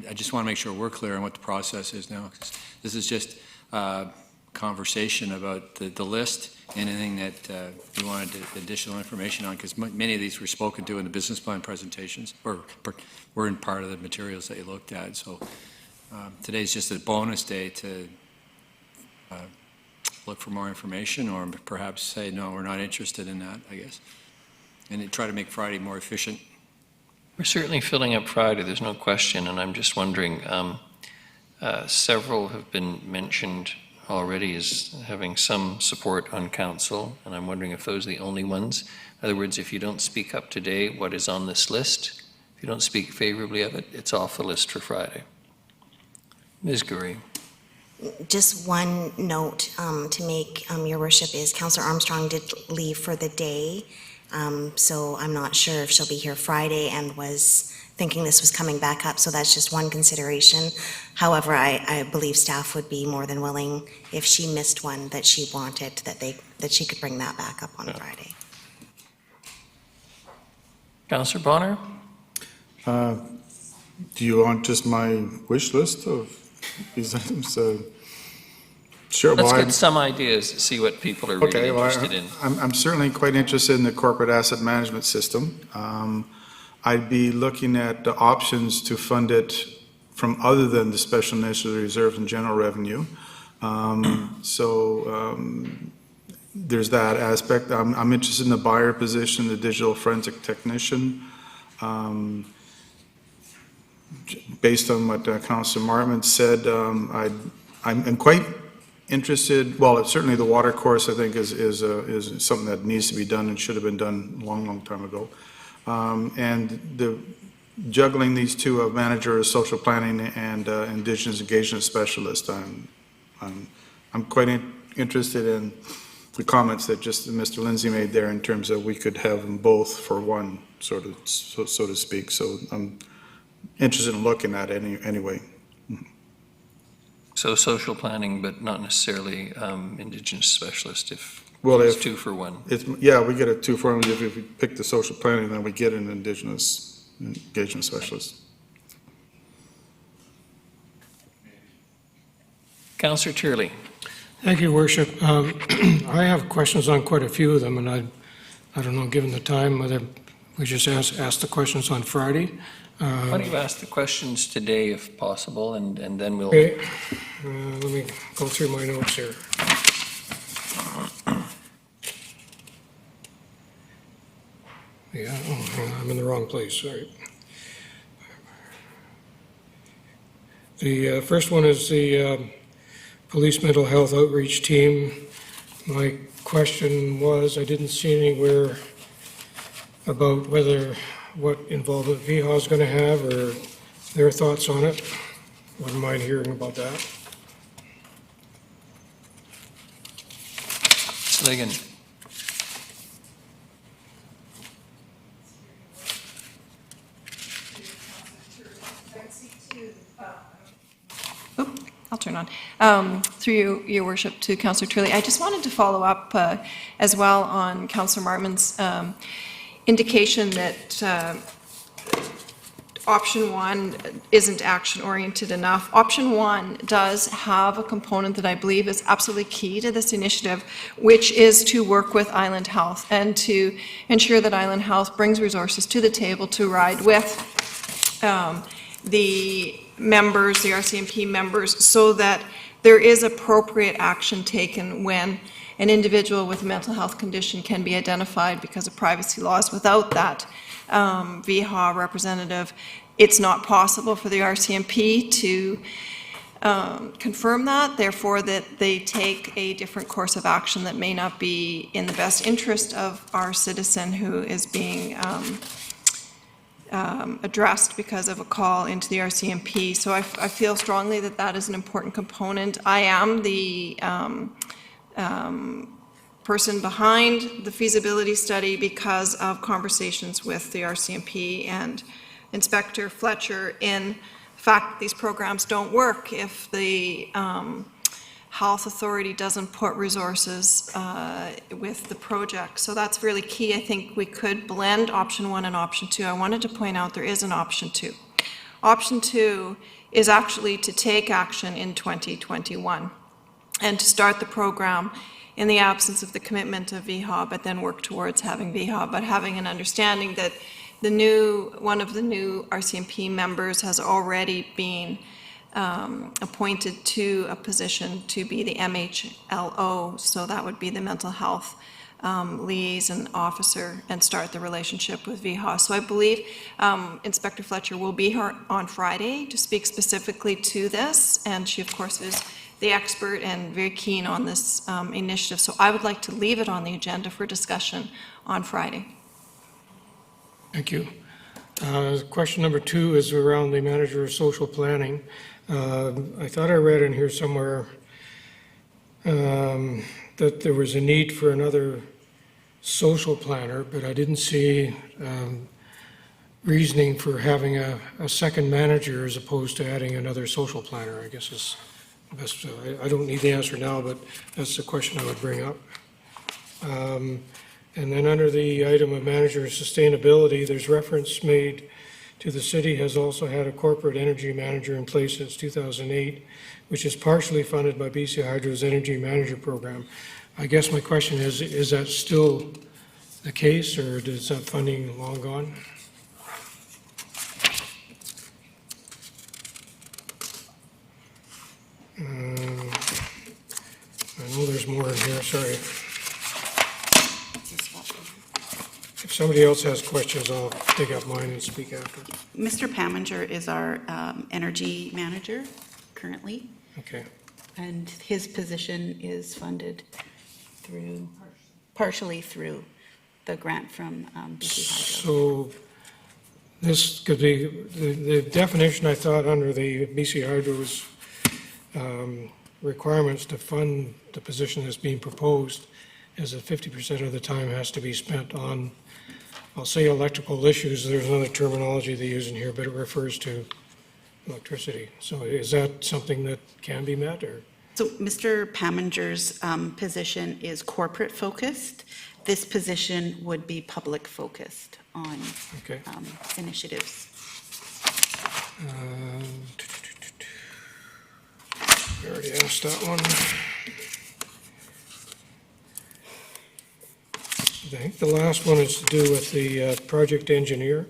I just want to make sure we're clear on what the process is now, because this is just conversation about the list, anything that you wanted additional information on, because many of these were spoken to in the business plan presentations, or were in part of the materials that you looked at. So today's just a bonus day to look for more information, or perhaps say, no, we're not interested in that, I guess, and try to make Friday more efficient. We're certainly filling up Friday, there's no question, and I'm just wondering, several have been mentioned already as having some support on council, and I'm wondering if those are the only ones. In other words, if you don't speak up today, what is on this list, if you don't speak favorably of it, it's off the list for Friday. Ms. Gurry. Just one note to make, Your Worship, is Councillor Armstrong did leave for the day. So I'm not sure if she'll be here Friday and was thinking this was coming back up, so that's just one consideration. However, I believe staff would be more than willing, if she missed one that she wanted, that she could bring that back up on Friday. Councillor Bonner? Do you want just my wish list of these items? Sure. Let's well, get some ideas, see what people are really interested in. I'm certainly quite interested in the corporate asset management system. I'd be looking at the options to fund it from other than the special initiative reserve and general revenue. There's that aspect. I'm interested in the buyer position, the digital forensic technician. Based on what Councillor Martman said, I'm quite interested. Well, certainly the water course, I think, is something that needs to be done and should have been done a long time ago. And the juggling these two of manager of social planning and Indigenous engagement specialist, I'm quite interested in the comments that just Mr. Lindsay made there in terms of we could have them both for one, so to speak. So I'm interested in looking at it anyway. So social planning, but not necessarily Indigenous specialist if Well, it's if 2 for 1. Yeah, we get a 2 for 1. If we pick the social planning, then we get an Indigenous engagement specialist. Councillor Turley. Thank you, Worship. I have questions on quite a few of them, and I don't know, given the time, whether we just ask the questions on Friday. Why don't you ask the questions today if possible, and then we'll... Okay. Let me go through my notes here. Yeah, I'm in the wrong place, sorry. The first one is the Police Mental Health Outreach Team. My question was, I didn't see anywhere about what involvement VHA is going to have or their thoughts on it. Wouldn't mind hearing about that. Sligan. I'll turn on. Through your worship to Councillor Turley, I just wanted to follow up as well on Councillor Martman's indication that option 1 isn't action-oriented enough. Option 1 does have a component that I believe is absolutely key to this initiative, which is to work with Island Health and to ensure that Island Health brings resources to the table to ride with the members, the RCMP members, so that there is appropriate action taken when an individual with a mental health condition can be identified because of privacy laws. Without that VHA representative, it's not possible for the RCMP to confirm that, therefore that they take a different course of action that may not be in the best interest of our citizen who is being addressed because of a call into the RCMP. So I feel strongly that that is an important component. I am the person behind the feasibility study because of conversations with the RCMP and Inspector Fletcher. In fact, these programs don't work if the health authority doesn't put resources with the project. So that's really key. I think we could blend option 1 and option 2. I wanted to point out there is an option 2. Option 2 is actually to take action in 2021 and to start the program in the absence of the commitment of VHA, but then work towards having VHA, but having an understanding that one of the new RCMP members has already been appointed to a position to be the MHLO, so that would be the mental health liaison officer, and start the relationship with VHA. So I believe Inspector Fletcher will be here on Friday to speak specifically to this, and she of course is the expert and very keen on this initiative. So I would like to leave it on the agenda for discussion on Friday. Thank you. Question number 2 is around the manager of social planning. I thought I read in here somewhere that there was a need for another social planner, but I didn't see reasoning for having a second manager as opposed to adding another social planner, I guess is best. I don't need the answer now, but that's the question I would bring up. And then under the item of manager sustainability, there's reference made to the city has also had a corporate energy manager in place since 2008, which is partially funded by BC Hydro's Energy Manager Program. I guess my question is that still the case, or is that funding long gone? I know there's more in here, sorry. If somebody else has questions, I'll dig up mine and speak after. Mr. Paminger is our energy manager currently. Okay. And his position is funded partially through the grant from BC Hydro. So this could be, the definition I thought under the BC Hydro's requirements to fund the position that's being proposed is that 50% of the time has to be spent on, I'll say electrical issues. There's another terminology they use in here, but it refers to electricity. So is that something that can be met, or? So Mr. Paminger's position is corporate focused. This position would be public focused on Okay. Initiatives. We already asked that one. I think the last one is to do with the project engineer.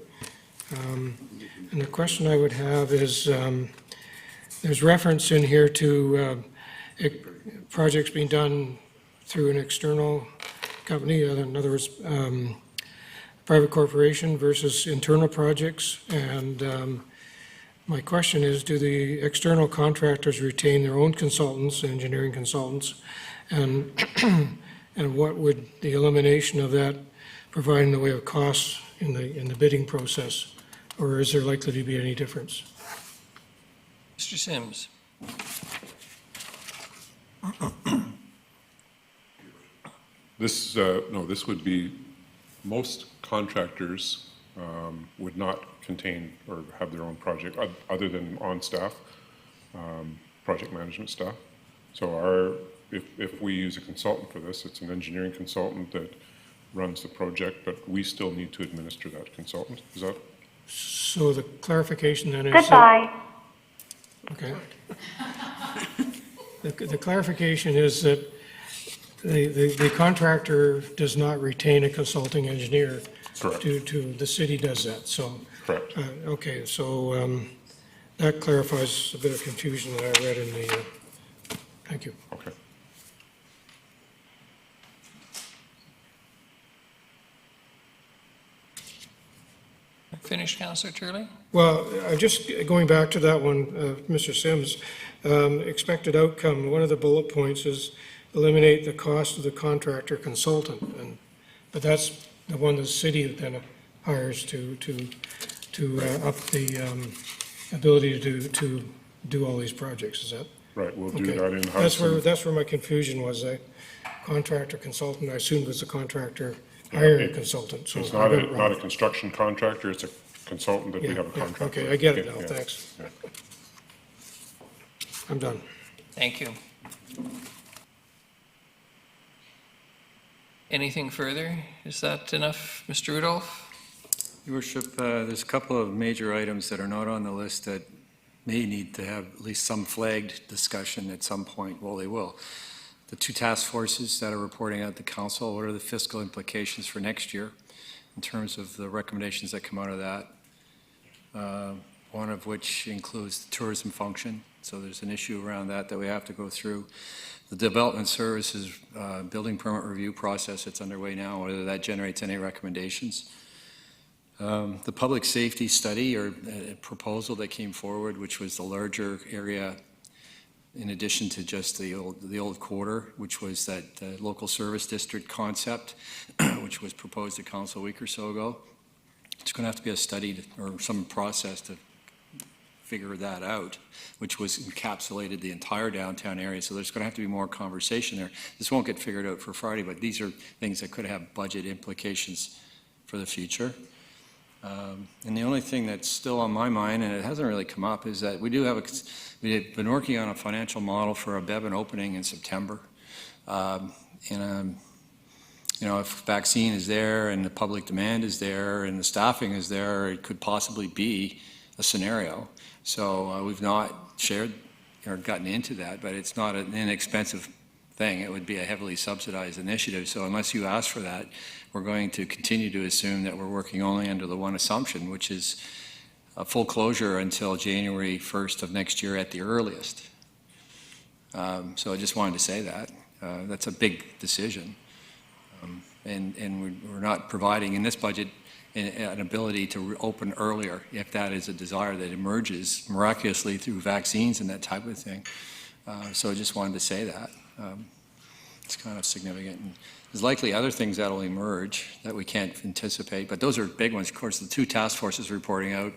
And the question I would have is, there's reference in here to projects being done through an external company, in other words, private corporation versus internal projects. And my question is, do the external contractors retain their own consultants, engineering consultants? And and what would the elimination of that provide in the way of costs in the bidding process? Or is there likely to be any difference? Mr. Sims. This, no, this would be, most contractors would not contain or have their own project, other than on-staff, project management staff. So if we use a consultant for this, it's an engineering consultant that runs the project, but we still need to administer that consultant. Is that? So the clarification then is... Goodbye. Okay. The clarification is that the contractor does not retain a consulting engineer. Correct. The city does that, so. Correct. Okay, so that clarifies a bit of confusion that I read in the, thank you. Okay. Finished, Councillor Turley? Well, just going back to that one, Mr. Sims, expected outcome, one of the bullet points is eliminate the cost of the contractor consultant. But that's the one the city then hires to up the ability to do all these projects, is that? Right, we'll do Okay. that in-house. That's where my confusion was. Contractor consultant, I assumed was a contractor hiring a consultant. So It's I not got it not wrong. a construction contractor, it's a consultant that we have a Yeah, contract okay, with. I get it Yeah, now, yeah, thanks. yeah. I'm done. Thank you. Anything further? Is that enough, Mr. Rudolph? Your Worship, there's a couple of major items that are not on the list that may need to have at least some flagged discussion at some point. Well, they will. The two task forces that are reporting out to council, what are the fiscal implications for next year in terms of the recommendations that come out of that? One of which includes the tourism function. So there's an issue around that we have to go through. The development services building permit review process that's underway now, whether that generates any recommendations. The public safety study or proposal that came forward, which was the larger area in addition to just the old quarter, which was that local service district concept, which was proposed to council a week or so ago. It's going to have to be a study or some process to figure that out, which was encapsulated the entire downtown area. So there's going to have to be more conversation there. This won't get figured out for Friday, but these are things that could have budget implications for the future. And the only thing that's still on my mind, and it hasn't really come up, is that we've been working on a financial model for a Bevan opening in September. You know, if vaccine is there and the public demand is there and the staffing is there, it could possibly be a scenario. So we've not shared or gotten into that, but it's not an inexpensive thing. It would be a heavily subsidized initiative. So unless you ask for that, we're going to continue to assume that we're working only under the one assumption, which is a full closure until January 1st of next year at the earliest. So I just wanted to say that. That's a big decision. And we're not providing in this budget an ability to open earlier if that is a desire that emerges miraculously through vaccines and that type of thing. So I just wanted to say that. It's kind of significant. And there's likely other things that will emerge that we can't anticipate, but those are big ones. Of course, the two task forces reporting out,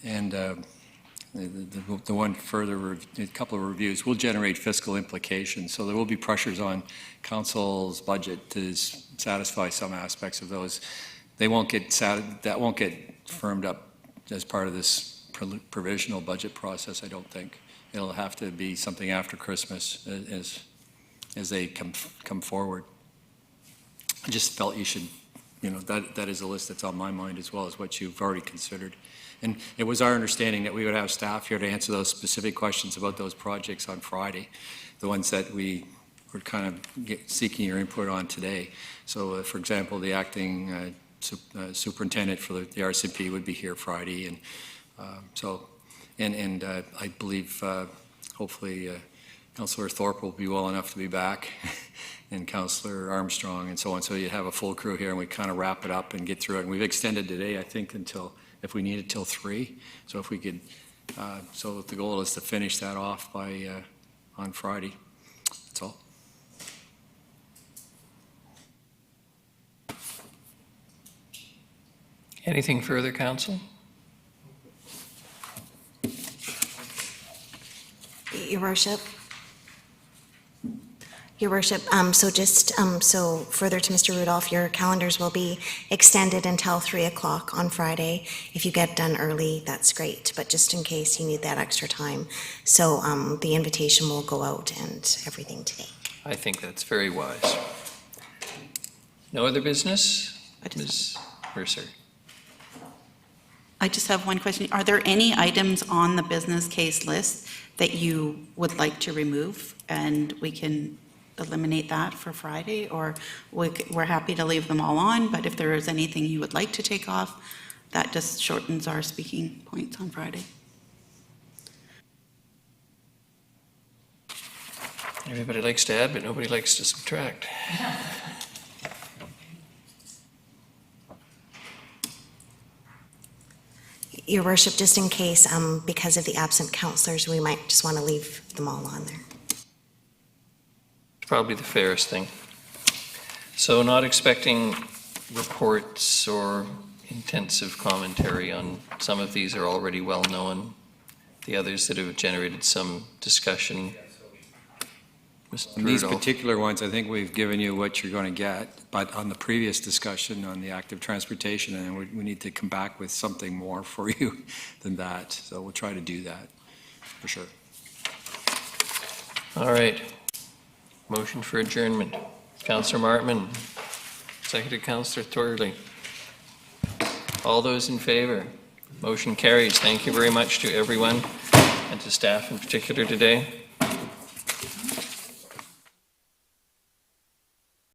and the one further, a couple of reviews will generate fiscal implications. So there will be pressures on council's budget to satisfy some aspects of those. They won't get that won't get firmed up as part of this provisional budget process, I don't think. It'll have to be something after Christmas as they come forward. I just felt you should, that is a list that's on my mind as well as what you've already considered. And it was our understanding that we would have staff here to answer those specific questions about those projects on Friday, the ones that we were kind of seeking your input on today. So, for example, the acting superintendent for the RCMP would be here Friday, and I believe hopefully Councillor Thorpe will be well enough to be back, and Councillor Armstrong, and so on. So you have a full crew here, and we kind of wrap it up and get through it. And we've extended today, I think, until, if we need it, till 3. So if we could, so the goal is to finish that off by on Friday. That's all. Anything further, Council? Your Worship. Your Worship, so just, so further to Mr. Rudolph, your calendars will be extended until 3 o'clock on Friday. If you get done early, that's great, but just in case you need that extra time. So the invitation will go out and everything today. I think that's very wise. No other business? Ms. Mercer. I just have one question. Are there any items on the business case list that you would like to remove, and we can eliminate that for Friday? Or we're happy to leave them all on, but if there is anything you would like to take off, that just shortens our speaking points on Friday. Everybody likes to add, but nobody likes to subtract. Your Worship, just in case, because of the absent councillors, we might just want to leave them all on there. Probably the fairest thing. So not expecting reports or intensive commentary on some of these are already well known. The others that have generated some discussion. Mr. These Rudolph. particular ones, I think we've given you what you're going to get, but on the previous discussion on the active transportation, and we need to come back with something more for you than that. So we'll try to do that, for sure. All right. Motion for adjournment. Councillor Martman, seconded Councillor Torley. All those in favor? Motion carries. Thank you very much to everyone and to staff in particular today.